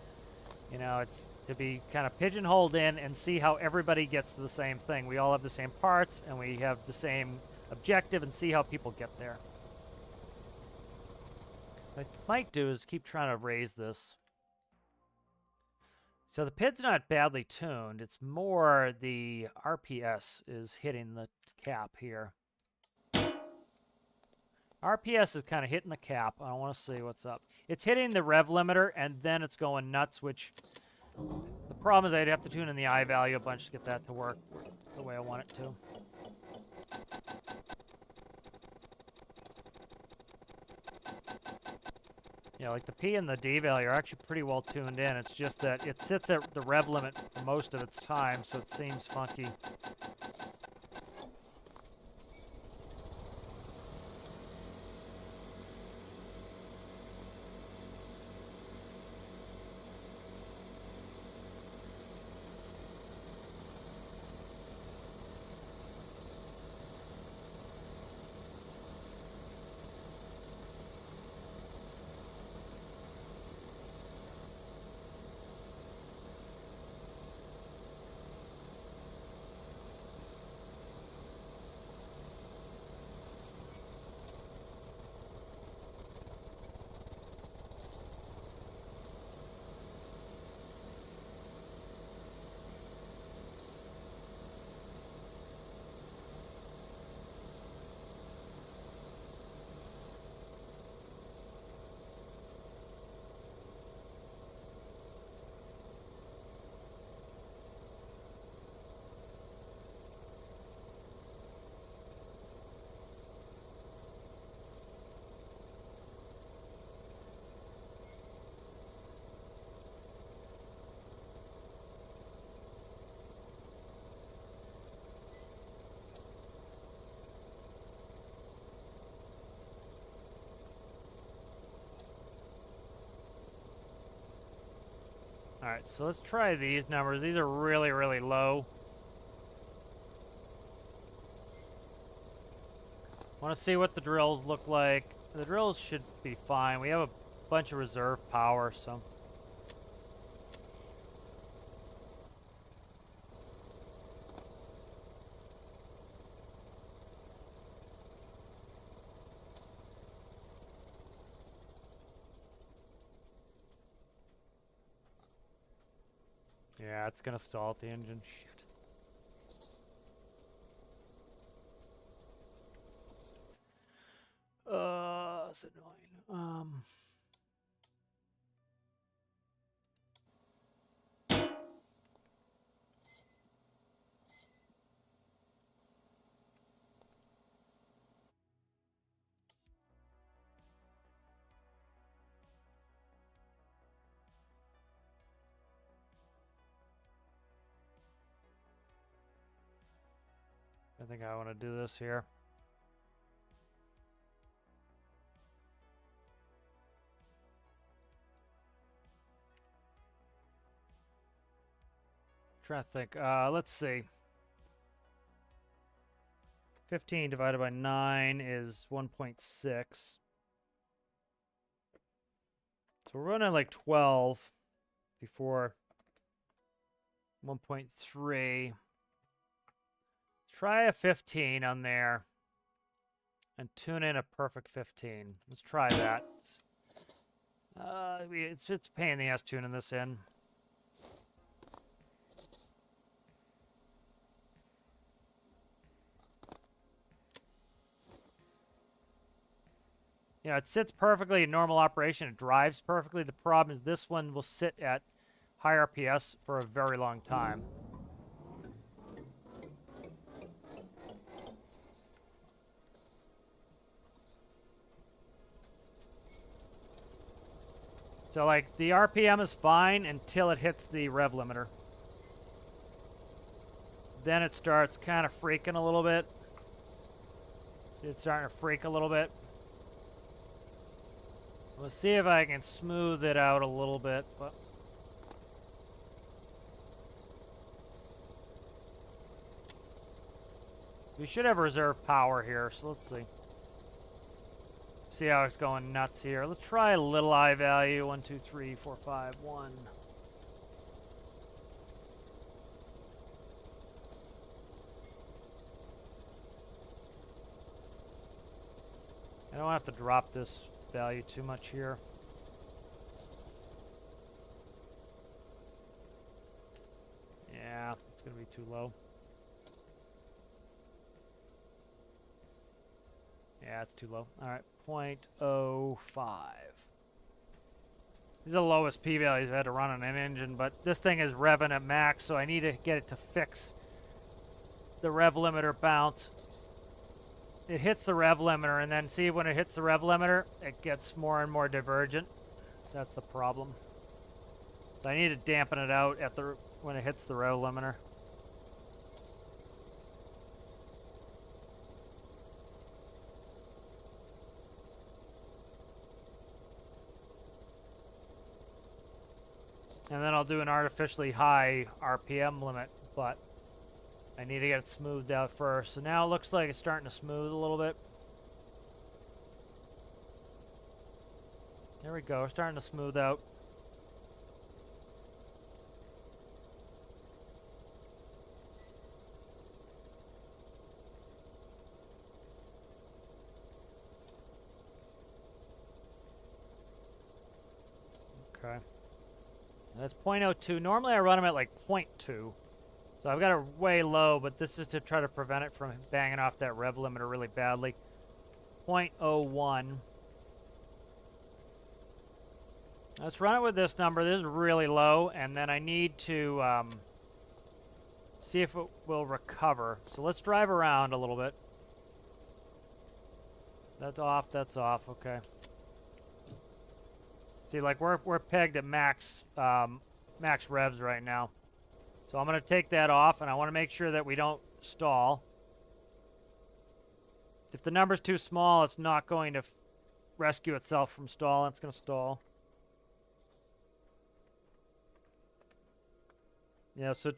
you know, it's to be kind of pigeonholed in and see how everybody gets to the same thing. We all have the same parts and we have the same objective and see how people get there. What I might do is keep trying to raise this. So the PID's not badly tuned. It's more the RPS is hitting the cap here. RPS is kind of hitting the cap. I want to see what's up. It's hitting the rev limiter and then it's going nuts, which the problem is I'd have to tune in the I value a bunch to get that to work the way I want it to. Yeah, like the P and the D value are actually pretty well tuned in. It's just that it sits at the rev limit for most of its time, so it seems funky. All right, so let's try these numbers. These are really, really low. Want to see what the drills look like. The drills should be fine. We have a bunch of reserve power, so. Yeah, it's gonna stall at the engine. Shit. It's annoying. I think I want to do this here. trying to think. Let's see. 15 divided by 9 is 1.6. So we're running like 12 before 1.3. Try a 15 on there and tune in a perfect 15. Let's try that. It's a pain in the ass tuning this in. You know, it sits perfectly in normal operation. It drives perfectly. The problem is this one will sit at high RPS for a very long time. So, like, the RPM is fine until it hits the rev limiter. Then it starts kind of freaking a little bit. It's starting to freak a little bit. Let's see if I can smooth it out a little bit, but we should have reserve power here, so let's see. See how it's going nuts here. Let's try a little I value. 1, 2, 3, 4, 5, 1. I don't have to drop this value too much here. Yeah, it's going to be too low. Yeah, it's too low. All right, 0.05. These are the lowest p-values I've had to run on an engine, but this thing is revving at max, so I need to get it to fix the rev limiter bounce. It hits the rev limiter, and then see when it hits the rev limiter, it gets more and more divergent. That's the problem. So I need to dampen it out at the when it hits the rev limiter. And then I'll do an artificially high RPM limit, but I need to get it smoothed out first. So now it looks like it's starting to smooth a little bit. There we go, we're starting to smooth out. Okay. That's 0.02. Normally I run them at like 0.2. So I've got it way low, but this is to try to prevent it from banging off that rev limiter really badly. 0.01. Let's run it with this number. This is really low, and then I need to see if it will recover. So let's drive around a little bit. That's off, okay. See, like we're pegged at max max revs right now. So I'm going to take that off, and I want to make sure that we don't stall. If the number's too small, it's not going to rescue itself from stall. It's going to stall. Yeah, so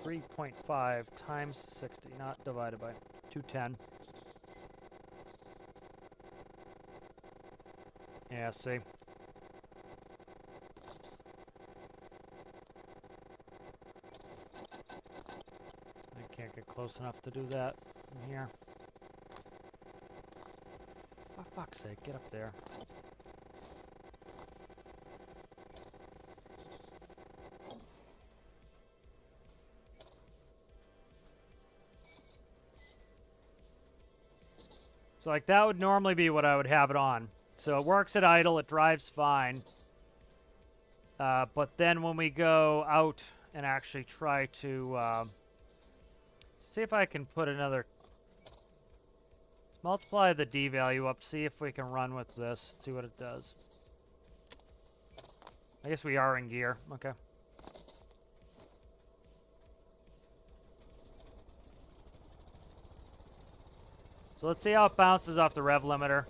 3.5 times 60, not divided by 210. Yeah, see. I can't get close enough to do that in here. For fuck's sake, get up there. So like that would normally be what I would have it on. So it works at idle, it drives fine. But then when we go out and actually try to see if I can put another, let's multiply the D value up, see if we can run with this, see what it does. I guess we are in gear, okay. So let's see how it bounces off the rev limiter.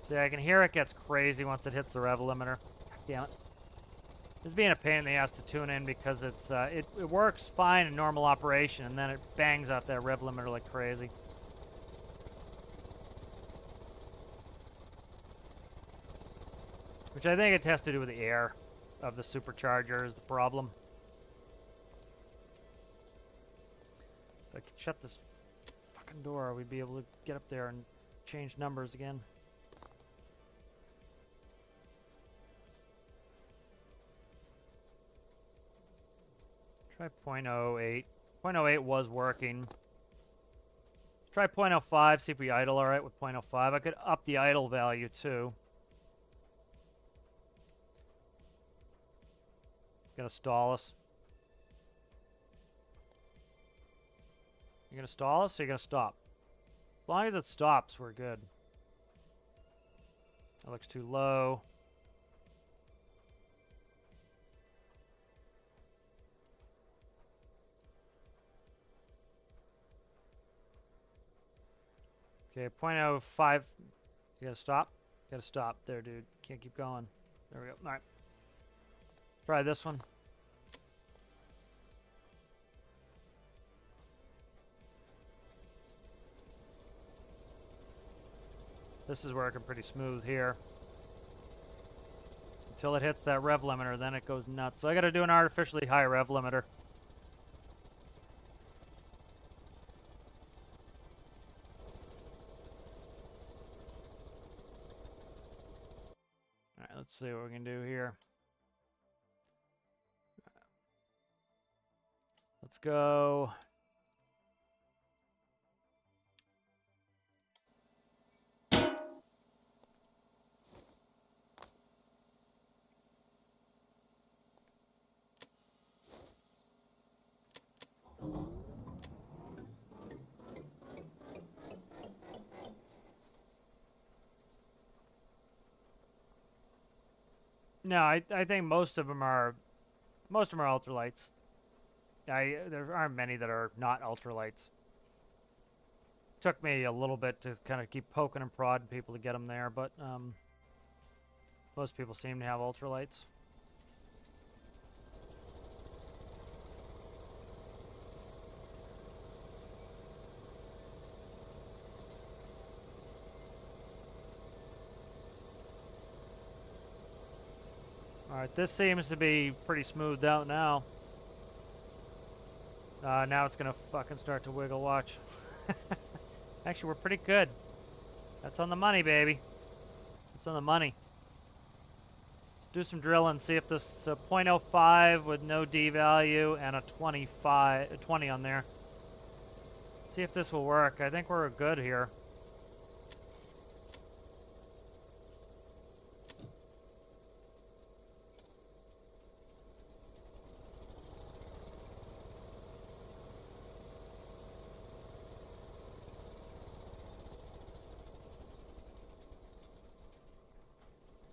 See, I can hear it gets crazy once it hits the rev limiter. Damn it. It's being a pain in the ass to tune in because it works fine in normal operation, and then it bangs off that rev limiter like crazy. Which I think it has to do with the air of the supercharger is the problem. If I could shut this fucking door, we'd be able to get up there and change numbers again. Try 0.08. 0.08 was working. Try 0.05, see if we idle alright with 0.05. I could up the idle value too. Gonna stall us. You gonna stall us or you gonna stop? As long as it stops, we're good. That looks too low. Okay, 0.05. You gotta stop? You gotta stop there, dude. Can't keep going. There we go. Alright. Try this one. This is working pretty smooth here. Until it hits that rev limiter, then it goes nuts. So I gotta do an artificially high rev limiter. Alright, let's see what we can do here. Let's go. No, I think most of them are ultralights. There aren't many that are not ultralights. Took me a little bit to kind of keep poking and prodding people to get them there, but most people seem to have ultralights. Alright, this seems to be pretty smoothed out now. Now it's gonna fucking start to wiggle, watch. Actually, we're pretty good. That's on the money, baby. That's on the money. Let's do some drilling, see if this 0.05 with no D value and a 20 on there. See if this will work. I think we're good here.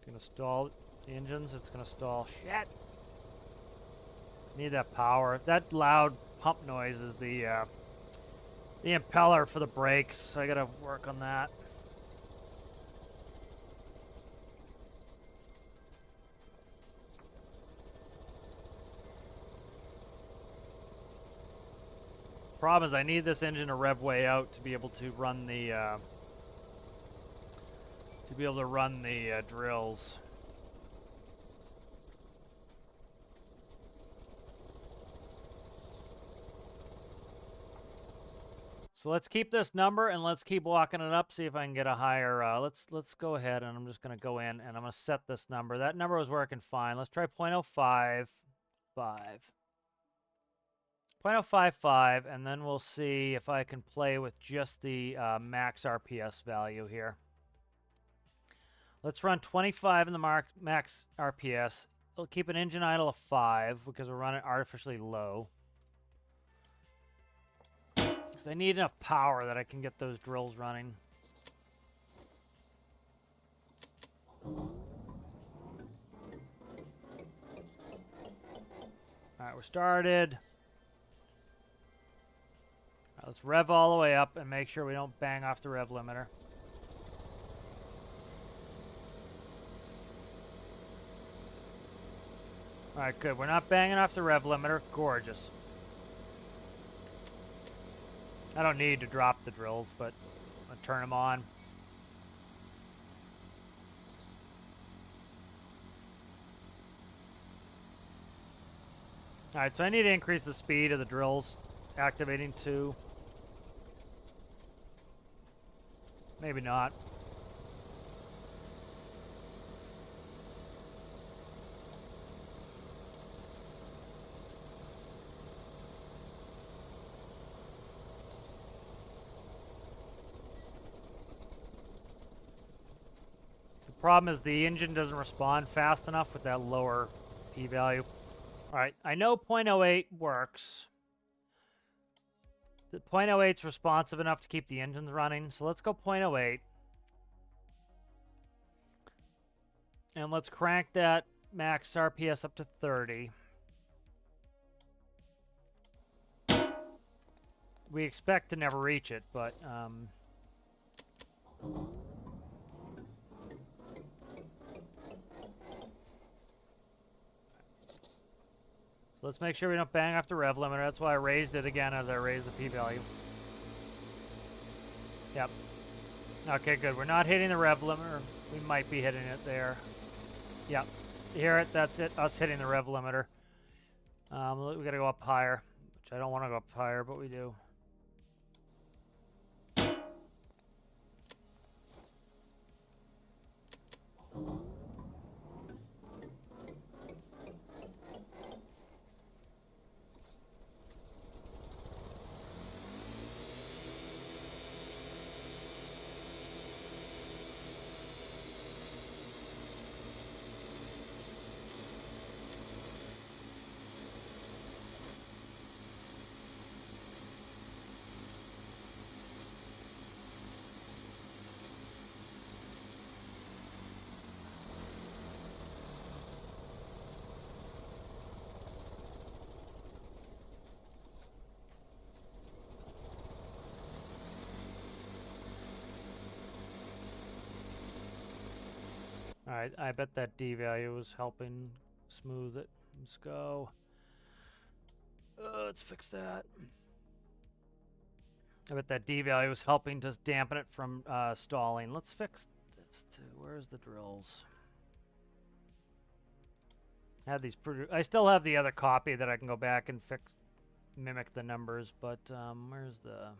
Gonna stall the engines. It's gonna stall. Shit. Need that power. That loud pump noise is the impeller for the brakes. So I gotta work on that. Problem is, I need this engine to rev way out to be able to run the drills. So let's keep this number and let's keep walking it up. See if I can get a higher. Let's go ahead and I'm just gonna go in and I'm gonna set this number. That number was working fine. Let's try 0.055. 0.055, and then we'll see if I can play with just the max RPS value here. Let's run 25 in the max RPS. We'll keep an engine idle of 5 because we're running artificially low. Because I need enough power that I can get those drills running. Alright, we're started. Right, let's rev all the way up and make sure we don't bang off the rev limiter. Alright, good. We're not banging off the rev limiter. Gorgeous. I don't need to drop the drills, but I'll turn them on. Alright, so I need to increase the speed of the drills. Activating 2. Maybe not. The problem is the engine doesn't respond fast enough with that lower p-value. Alright, I know 0.08 works. The 0.08 is responsive enough to keep the engines running, so let's go 0.08. And let's crank that max RPS up to 30. We expect to never reach it, but so let's make sure we don't bang off the rev limiter. That's why I raised it again as I raised the p-value. Yep. Okay, good. We're not hitting the rev limiter. We might be hitting it there. Yep. You hear it? That's it. Us hitting the rev limiter. We gotta go up higher, which I don't want to go up higher, but we do. Alright, I bet that D value was helping smooth it. Let's go. Let's fix that. I bet that D value was helping to dampen it from stalling. Let's fix this too. Where's the drills? I had these I still have the other copy that I can go back and mimic the numbers, but where's the...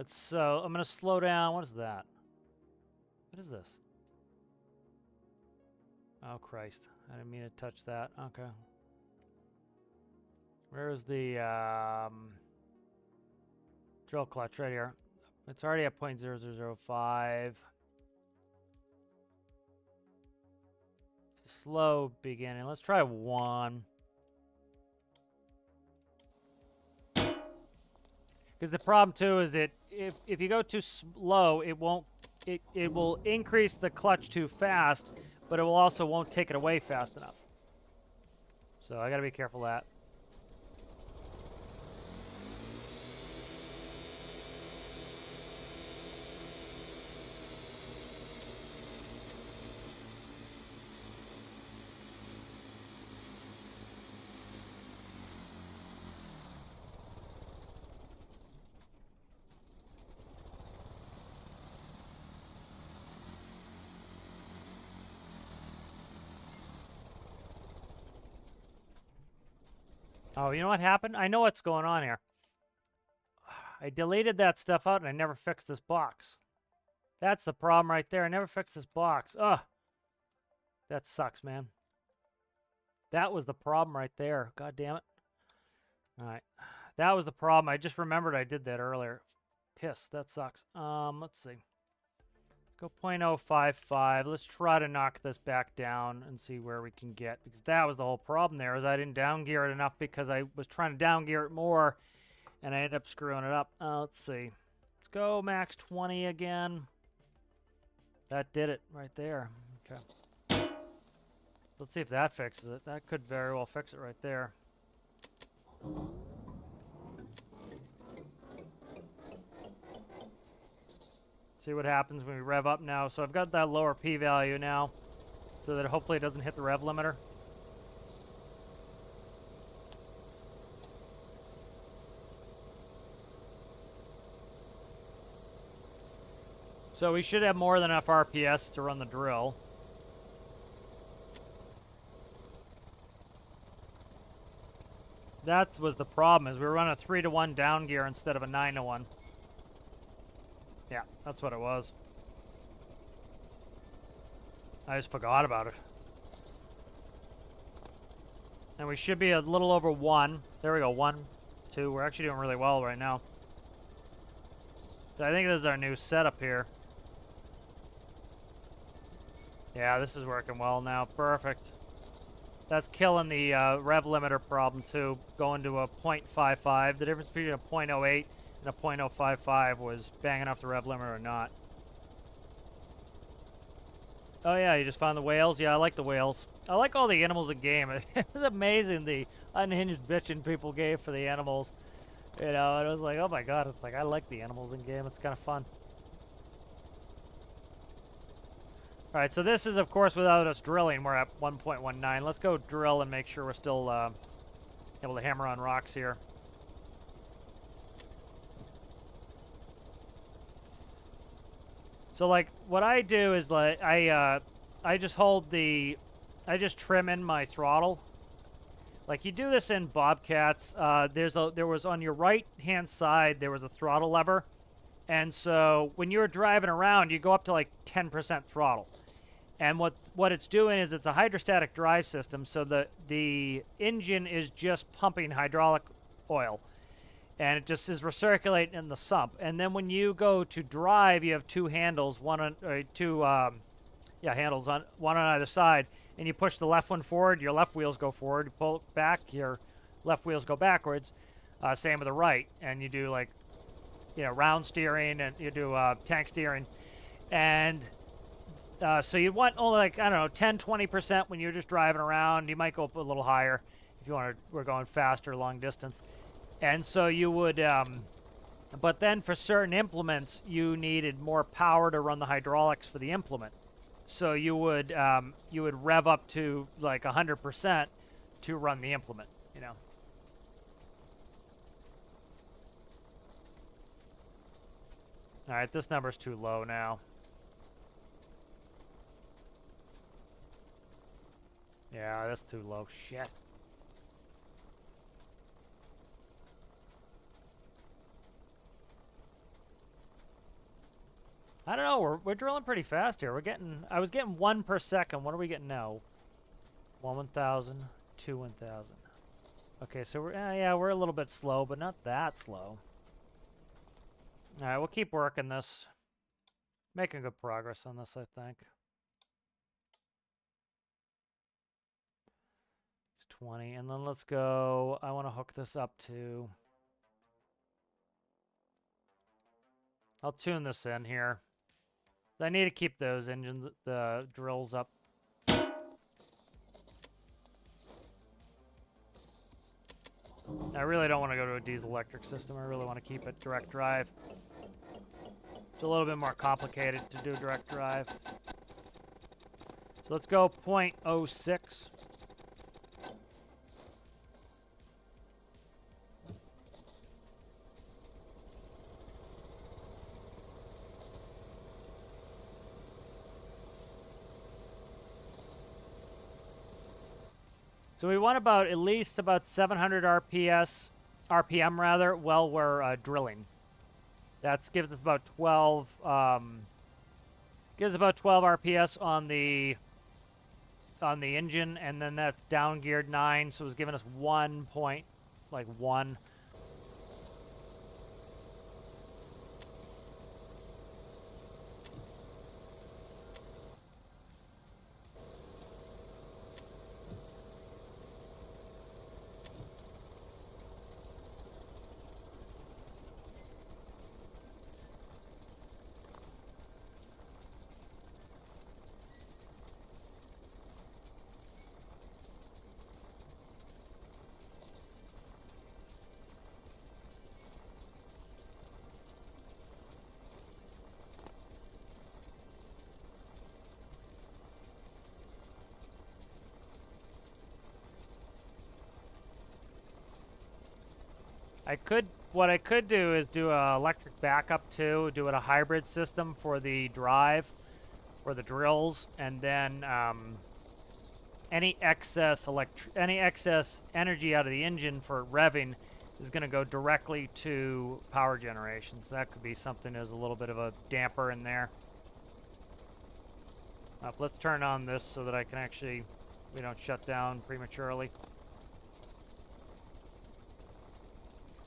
So I'm going to slow down. What is that? What is this? Oh, Christ. I didn't mean to touch that. Okay. Where's the drill clutch? Right here. It's already at 0.0005. It's a slow beginning. Let's try 1. Because the problem too is if you go too slow, it will increase the clutch too fast, but it will also won't take it away fast enough. So I got to be careful of that. Oh, you know what happened? I know what's going on here. I deleted that stuff out and I never fixed this box. That's the problem right there. I never fixed this box. Ugh. That sucks, man. That was the problem right there. God damn it. All right. That was the problem. I just remembered I did that earlier. Piss. That sucks. Let's see. Go 0.055. Let's try to knock this back down and see where we can get. Because that was the whole problem there, is I didn't down gear it enough because I was trying to down gear it more, and I ended up screwing it up. Let's see. Let's go max 20 again. That did it right there. Okay. Let's see if that fixes it. That could very well fix it right there. See what happens when we rev up now. So I've got that lower P value now, so that hopefully it doesn't hit the rev limiter. So we should have more than enough RPS to run the drill. That was the problem, is we were running a 3-to-1 down gear instead of a 9-to-1. Yeah, that's what it was. I just forgot about it. And we should be a little over 1. There we go, 1, 2. We're actually doing really well right now. I think this is our new setup here. Yeah, this is working well now. Perfect. That's killing the rev limiter problem too, going to a 0.55. The difference between a 0.08 and a 0.055 was banging off the rev limiter or not. Oh yeah, you just found the whales? Yeah, I like the whales. I like all the animals in game. It was amazing the unhinged bitching people gave for the animals. You know, and it was like, oh my god, it's like, I like the animals in game. It's kind of fun. Alright, so this is, of course, without us drilling. We're at 1.19. Let's go drill and make sure we're still able to hammer on rocks here. So, like, what I do is, like, I just I just trim in my throttle. Like, you do this in Bobcats. There was on your right-hand side, there was a throttle lever. And so, when you're driving around, you go up to, like, 10% throttle. And what it's doing is it's a hydrostatic drive system, so the engine is just pumping hydraulic oil, and it just is recirculating in the sump. And then when you go to drive, you have two handles, handles on one on either side, and you push the left one forward, your left wheels go forward. You pull it back, your left wheels go backwards. Same with the right, and you do like, round steering, and you do tank steering, and so you want only like, I don't know, 10-20% when you're just driving around. You might go up a little higher if you we're going faster long distance. And so you would, but then for certain implements, you needed more power to run the hydraulics for the implement. So you would rev up to like 100% to run the implement, All right, this number's too low now. Yeah, that's too low. Shit. I don't know. We're drilling pretty fast here. I was getting 1 per second. What are we getting now? 1,000, 2 1,000. Okay, so we're a little bit slow, but not that slow. All right, we'll keep working this. Making good progress on this, I think. 20, and then let's go. I want to hook this up to. I'll tune this in here. I need to keep those engines, the drills up. I really don't want to go to a diesel electric system. I really want to keep it direct drive. It's a little bit more complicated to do direct drive. So let's go 0.06. So we want at least about 700 RPM rather, while we're drilling. That gives us about 12. Gives about 12 RPS on the engine, and then that's down geared 9, so it's giving us 1.1. What I could do is do a electric backup too, do it a hybrid system for the drive or the drills, and then any excess energy out of the engine for revving is going to go directly to power generation. So that could be something as a little bit of a damper in there. Let's turn on this so that I can actually, we don't shut down prematurely.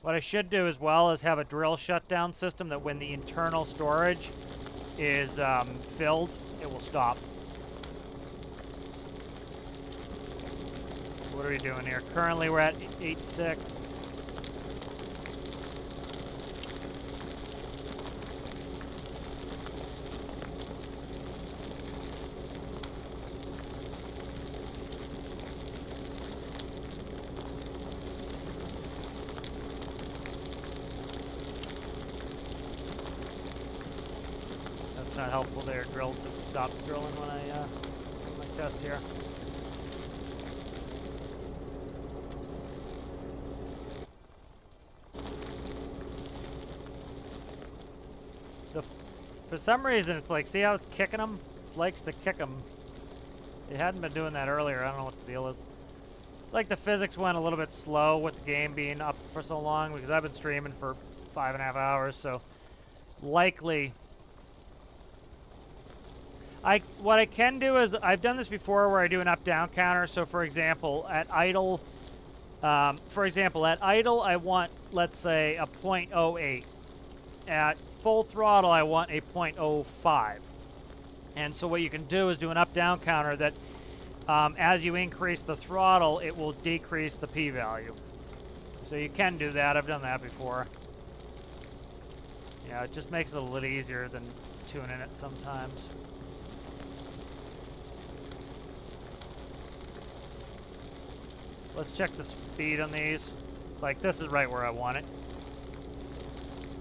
What I should do as well is have a drill shutdown system that when the internal storage is filled, it will stop. What are we doing here? Currently we're at 8.6. That's not helpful there. Drill to stop drilling when I test here. For some reason, it's like, see how it's kicking them? It likes to kick them. It hadn't been doing that earlier. I don't know what the deal is. Like the physics went a little bit slow with the game being up for so long because I've been streaming for 5.5 hours, so likely. What I can do is, I've done this before where I do an up-down counter. So for example, at idle, I want, let's say, a 0.08. At full throttle, I want a 0.05. And so what you can do is do an up-down counter that as you increase the throttle, it will decrease the p-value. So you can do that. I've done that before. Yeah, it just makes it a little easier than tuning it sometimes. Let's check the speed on these. Like, this is right where I want it.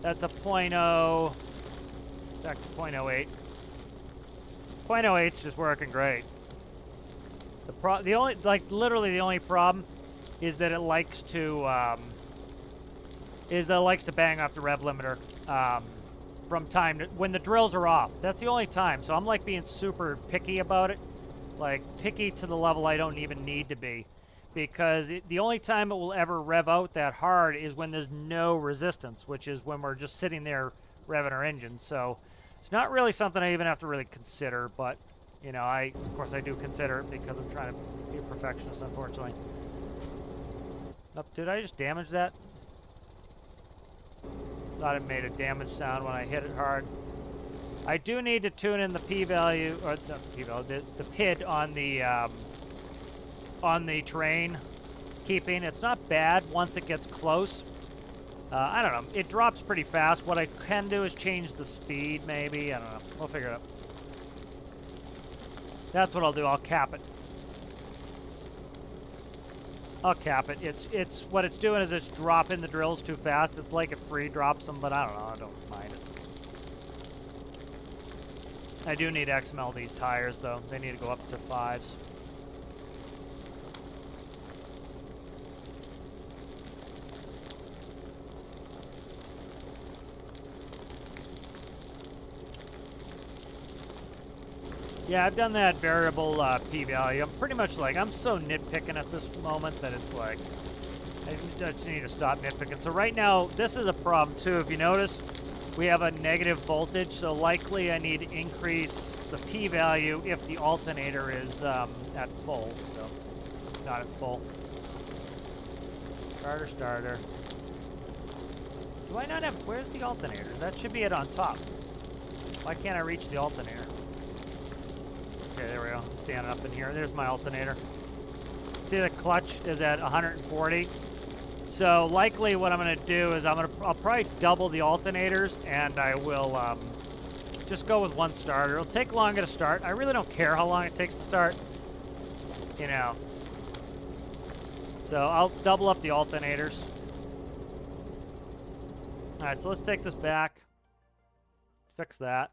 That's a 0.0, back to 0.08. 0.08 is just working great. Literally the only problem is that it likes to bang off the rev limiter from time to, when the drills are off. That's the only time. So I'm like being super picky about it, like picky to the level I don't even need to be. Because the only time it will ever rev out that hard is when there's no resistance, which is when we're just sitting there revving our engine. So it's not really something I even have to really consider, but, you know, of course I do consider it because I'm trying to be a perfectionist, unfortunately. Oh, did I just damage that? Thought it made a damage sound when I hit it hard. I do need to tune in the p-value, or not the p-value, the PID on the terrain keeping. It's not bad once it gets close. I don't know. It drops pretty fast. What I can do is change the speed, maybe. I don't know. We'll figure it out. That's what I'll do. I'll cap it. I'll cap it. It's what it's doing is it's dropping the drills too fast. It's like it free drops them, but I don't know. I don't mind it. I do need to XML these tires, though. They need to go up to 5s. Yeah, I've done that variable p-value. I'm pretty much like, I'm so nitpicking at this moment that it's like, I just need to stop nitpicking. So right now, this is a problem too. If you notice, we have a negative voltage, so likely I need to increase the p-value if the alternator is at full, so it's not at full. Starter. Do I not have, where's the alternator? That should be it on top. Why can't I reach the alternator? Okay, there we go. I'm standing up in here. There's my alternator. See, the clutch is at 140. So likely what I'm going to do is I'll probably double the alternators, and I will just go with one starter. It'll take longer to start. I really don't care how long it takes to start, you know. So I'll double up the alternators. All right, so let's take this back. Fix that.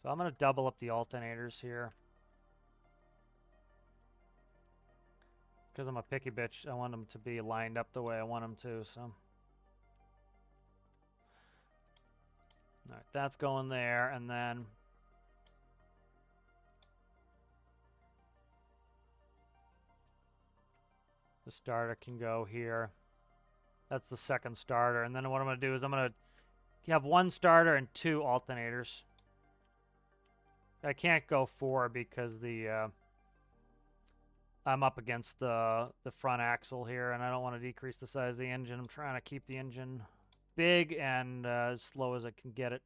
So I'm going to double up the alternators here. Because I'm a picky bitch, I want them to be lined up the way I want them to, so. Alright, that's going there, and then the starter can go here. That's the second starter, and then what I'm going to do is I'm going to have one starter and 2 alternators. I can't go 4 because the I'm up against the front axle here, and I don't want to decrease the size of the engine. I'm trying to keep the engine big and as slow as I can get it.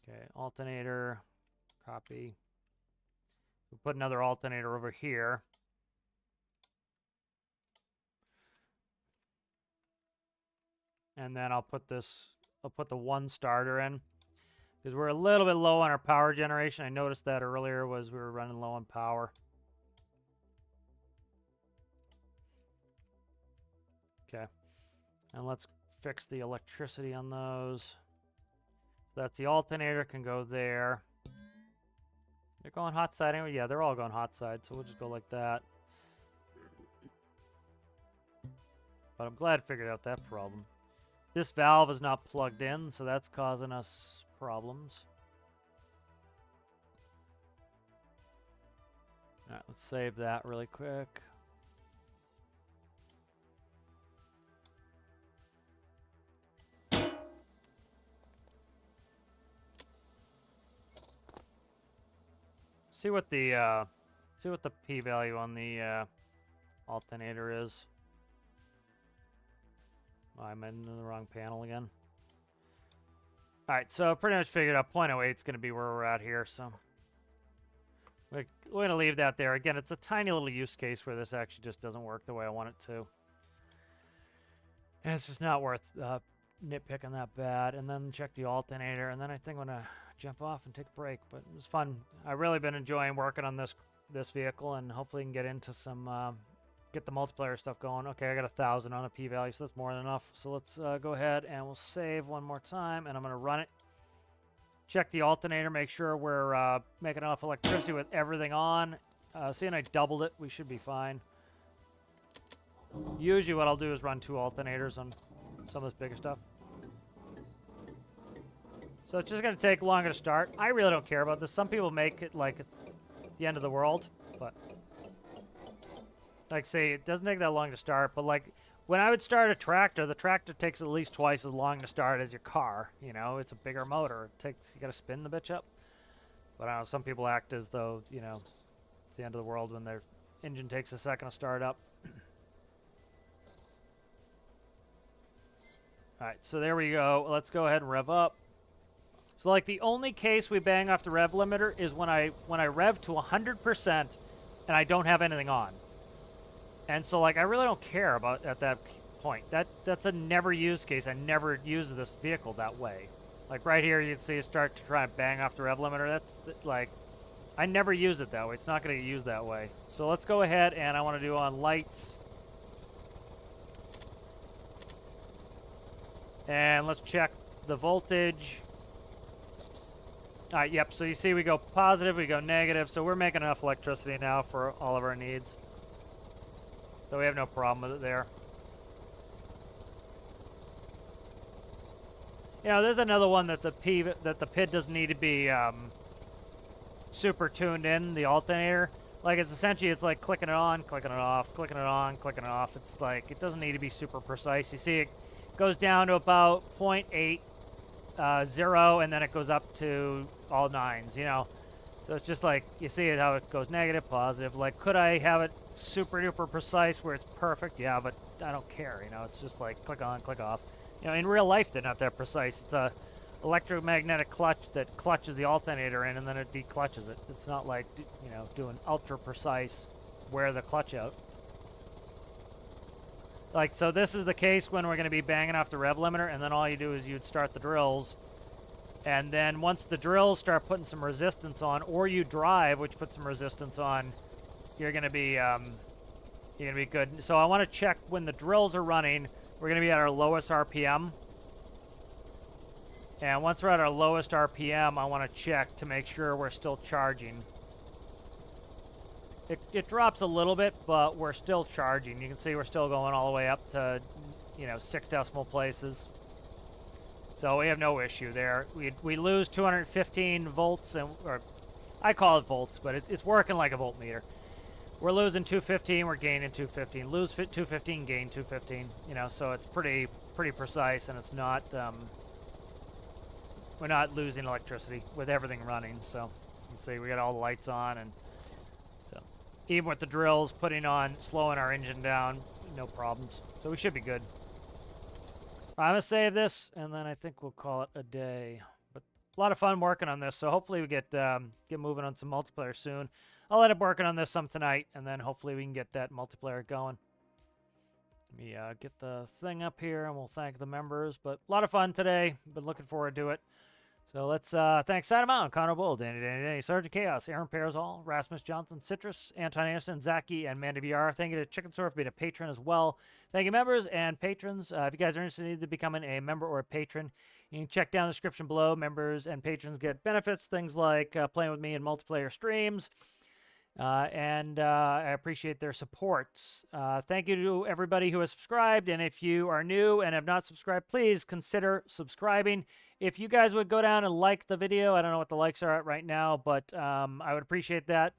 Okay, alternator, copy. We'll put another alternator over here. And then I'll put the 1 starter in. Because we're a little bit low on our power generation. I noticed that earlier was we were running low on power. Okay. And let's fix the electricity on those. So that's the alternator can go there. They're going hot side anyway. Yeah, they're all going hot side, so we'll just go like that. But I'm glad I figured out that problem. This valve is not plugged in, so that's causing us problems. Alright, let's save that really quick. See what the p-value on the alternator is. Oh, I'm in the wrong panel again. Alright, so pretty much figured out 0.08 is going to be where we're at here, so we're going to leave that there. Again, it's a tiny little use case where this actually just doesn't work the way I want it to. And it's just not worth nitpicking that bad. And then check the alternator, and then I think I'm going to jump off and take a break. But it was fun. I've really been enjoying working on this vehicle, and hopefully can get into some... get the multiplayer stuff going. Okay, I got 1,000 on a p-value, so that's more than enough. So let's go ahead and we'll save one more time, and I'm going to run it. Check the alternator, make sure we're making enough electricity with everything on. Seeing I doubled it, we should be fine. Usually what I'll do is run 2 alternators on some of this bigger stuff. So it's just going to take longer to start. I really don't care about this. Some people make it like it's the end of the world, but... Like, say, it doesn't take that long to start, but, like, when I would start a tractor, the tractor takes at least twice as long to start as your car. You know, it's a bigger motor. You got to spin the bitch up. But I don't know, some people act as though, you know, it's the end of the world when their engine takes a second to start up. Alright, so there we go. Let's go ahead and rev up. So, like, the only case we bang off the rev limiter is when I rev to 100% and I don't have anything on. And so, like, I really don't care about at that point. That's a never used case. I never use this vehicle that way. Like, right here, you can see it start to try and bang off the rev limiter. That's, like, I never use it that way. It's not going to get used that way. So let's go ahead, and I want to do on lights. And let's check the voltage. All right, yep, so you see we go positive, we go negative. So we're making enough electricity now for all of our needs. So we have no problem with it there. You know, there's another one that the PID doesn't need to be super tuned in, the alternator. Like, it's essentially, it's like clicking it on, clicking it off, clicking it on, clicking it off. It's like, it doesn't need to be super precise. You see it goes down to about 0.80, and then it goes up to all 9s, you know. So it's just like, you see it how it goes negative, positive. Like, could I have it super duper precise where it's perfect? Yeah, but I don't care, you know. It's just like click on, click off. You know, in real life, they're not that precise. It's a electromagnetic clutch that clutches the alternator in, and then it declutches it. It's not like, you know, doing ultra precise wear the clutch out. Like, so this is the case when we're going to be banging off the rev limiter, and then all you do is you'd start the drills. And then once the drills start putting some resistance on, or you drive, which puts some resistance on, you're going to be good. So I want to check when the drills are running. We're going to be at our lowest RPM. And once we're at our lowest RPM, I want to check to make sure we're still charging. It drops a little bit, but we're still charging. You can see we're still going all the way up to, 6 decimal places. So we have no issue there. We lose 215 volts, or I call it volts, but it's working like a voltmeter. We're losing 215, we're gaining 215. Lose 215, gain 215. So it's pretty precise, and it's not. We're not losing electricity with everything running. So you can see we got all the lights on, and so even with the drills slowing our engine down, no problems. So we should be good. I'm gonna save this, and then I think we'll call it a day. But a lot of fun working on this. So hopefully we get moving on some multiplayer soon. I'll end up working on this some tonight, and then hopefully we can get that multiplayer going. Let me get the thing up here, and we'll thank the members. But a lot of fun today. Been looking forward to it. So let's thank Santa Mountain, Connor Bull, Danny, Sergeant Chaos, Aaron Pearsall, Rasmus Johnson, Citrus, Anton Anderson, Zaki, and Manda VR. Thank you to Chicken Store for being a patron as well. Thank you, members and patrons. If you guys are interested in becoming a member or a patron, you can check down the description below. Members and patrons get benefits, things like playing with me in multiplayer streams. And I appreciate their support. Thank you to everybody who has subscribed. And if you are new and have not subscribed, please consider subscribing. If you guys would go down and like the video, I don't know what the likes are at right now, but I would appreciate that.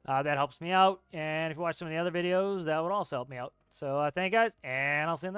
That helps me out. And if you watch some of the other videos, that would also help me out. So thank you guys, and I'll see you next time.